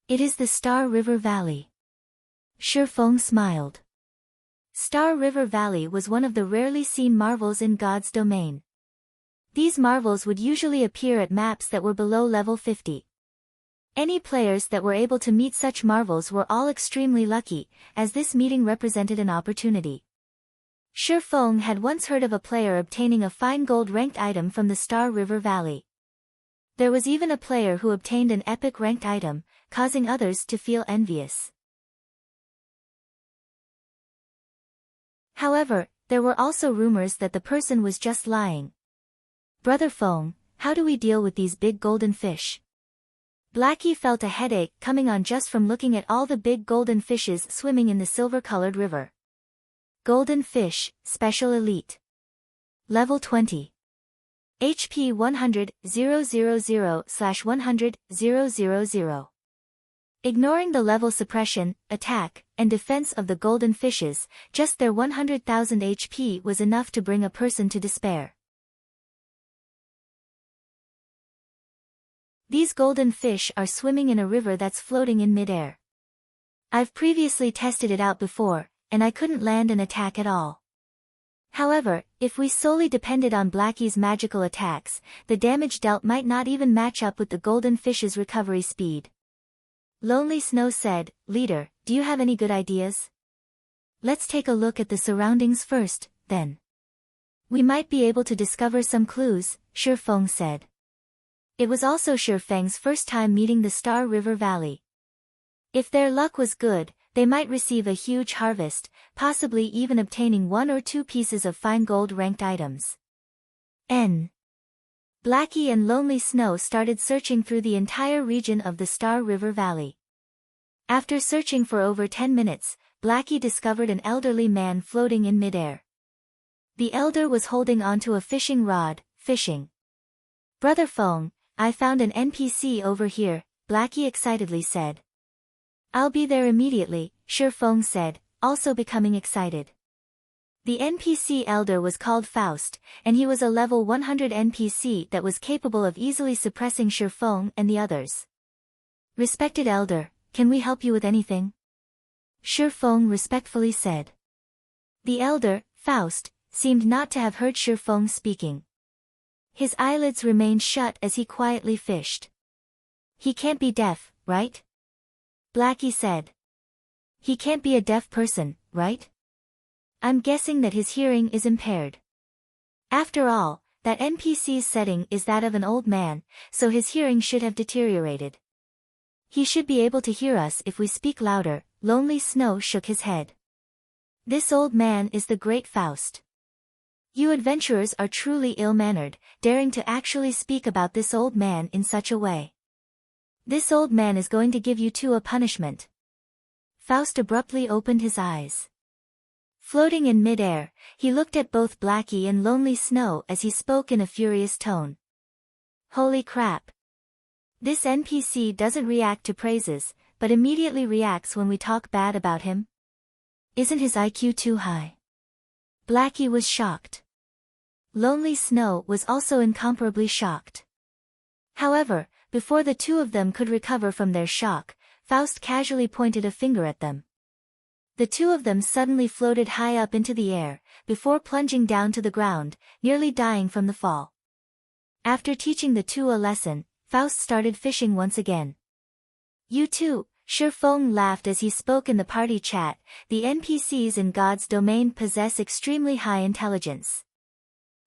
It is the Star River Valley. Shifeng smiled. Star River Valley was one of the rarely seen marvels in God's domain. These marvels would usually appear at maps that were below level 50. Any players that were able to meet such marvels were all extremely lucky, as this meeting represented an opportunity. Shifeng had once heard of a player obtaining a fine gold ranked item from the Star River Valley. There was even a player who obtained an epic ranked item, causing others to feel envious. However, there were also rumors that the person was just lying. Brother Feng, how do we deal with these big golden fish? Blackie felt a headache coming on just from looking at all the big golden fishes swimming in the silver-colored river. Golden fish, special elite. Level 20. HP 100,000/100,000. Ignoring the level suppression, attack, and defense of the golden fishes, just their 100,000 HP was enough to bring a person to despair. These golden fish are swimming in a river that's floating in midair. I've previously tested it out before, and I couldn't land an attack at all. However, if we solely depended on Blackie's magical attacks, the damage dealt might not even match up with the golden fish's recovery speed. Lonely Snow said, Leader, do you have any good ideas? Let's take a look at the surroundings first, then. We might be able to discover some clues, Shifeng said. It was also Shifeng's first time meeting the Star River Valley. If their luck was good, they might receive a huge harvest, possibly even obtaining 1 or 2 pieces of fine gold ranked items. Blackie and Lonely Snow started searching through the entire region of the Star River Valley. After searching for over 10 minutes, Blackie discovered an elderly man floating in midair. The elder was holding onto a fishing rod, fishing. Brother Feng, I found an NPC over here, Blackie excitedly said. I'll be there immediately, Shifeng said, also becoming excited. The NPC elder was called Faust, and he was a level 100 NPC that was capable of easily suppressing Shifeng and the others. Respected elder, can we help you with anything? Shifeng respectfully said. The elder, Faust, seemed not to have heard Shifeng speaking. His eyelids remained shut as he quietly fished. He can't be deaf, right? Blackie said. He can't be a deaf person, right? I'm guessing that his hearing is impaired. After all, that NPC's setting is that of an old man, so his hearing should have deteriorated. He should be able to hear us if we speak louder. Lonely Snow shook his head. This old man is the great Faust. You adventurers are truly ill-mannered, daring to actually speak about this old man in such a way. This old man is going to give you two a punishment. Faust abruptly opened his eyes. Floating in mid-air, he looked at both Blackie and Lonely Snow as he spoke in a furious tone. Holy crap! This NPC doesn't react to praises, but immediately reacts when we talk bad about him? Isn't his IQ too high? Blackie was shocked. Lonely Snow was also incomparably shocked. However, before the two of them could recover from their shock, Faust casually pointed a finger at them. The two of them suddenly floated high up into the air, before plunging down to the ground, nearly dying from the fall. After teaching the two a lesson, Faust started fishing once again. You too, Shifeng laughed as he spoke in the party chat. The NPCs in God's domain possess extremely high intelligence.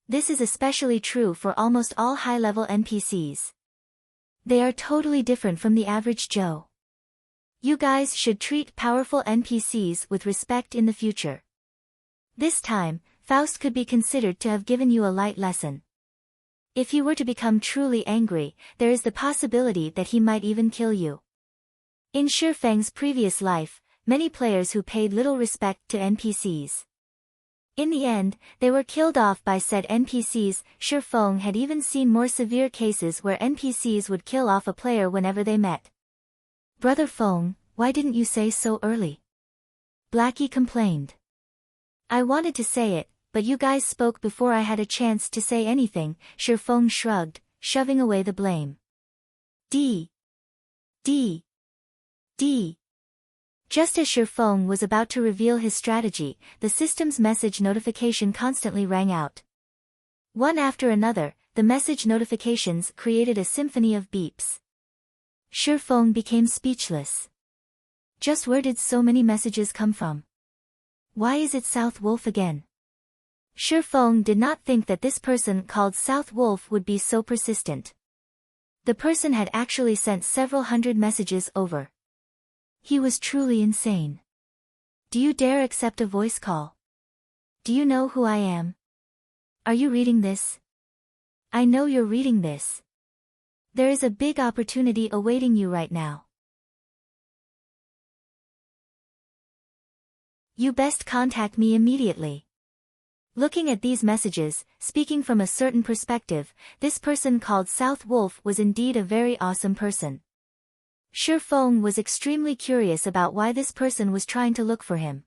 This is especially true for almost all high-level NPCs. They are totally different from the average Joe. You guys should treat powerful NPCs with respect in the future. This time, Faust could be considered to have given you a light lesson. If he were to become truly angry, there is the possibility that he might even kill you. In Shifeng's previous life, many players who paid little respect to NPCs. In the end, they were killed off by said NPCs. Shifeng had even seen more severe cases where NPCs would kill off a player whenever they met. Brother Feng, why didn't you say so early? Blackie complained. I wanted to say it, but you guys spoke before I had a chance to say anything. Shifeng shrugged, shoving away the blame. D. Just as Shifeng was about to reveal his strategy, the system's message notification constantly rang out. One after another, the message notifications created a symphony of beeps. Shifeng became speechless. Just where did so many messages come from? Why is it South Wolf again? Shifeng did not think that this person called South Wolf would be so persistent. The person had actually sent several hundred messages over. He was truly insane. Do you dare accept a voice call? Do you know who I am? Are you reading this? I know you're reading this. There is a big opportunity awaiting you right now. You best contact me immediately. Looking at these messages, speaking from a certain perspective, this person called South Wolf was indeed a very awesome person. Shifeng was extremely curious about why this person was trying to look for him.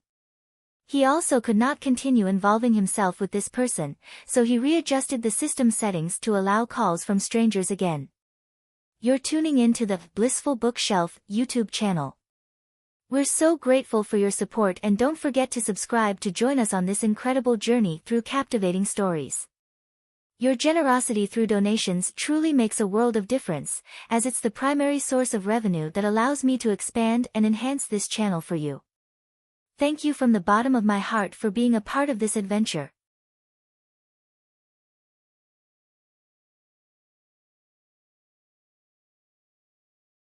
He also could not continue involving himself with this person, so he readjusted the system settings to allow calls from strangers again. You're tuning in to the Blissful Bookshelf YouTube channel. We're so grateful for your support, and don't forget to subscribe to join us on this incredible journey through captivating stories. Your generosity through donations truly makes a world of difference, as it's the primary source of revenue that allows me to expand and enhance this channel for you. Thank you from the bottom of my heart for being a part of this adventure.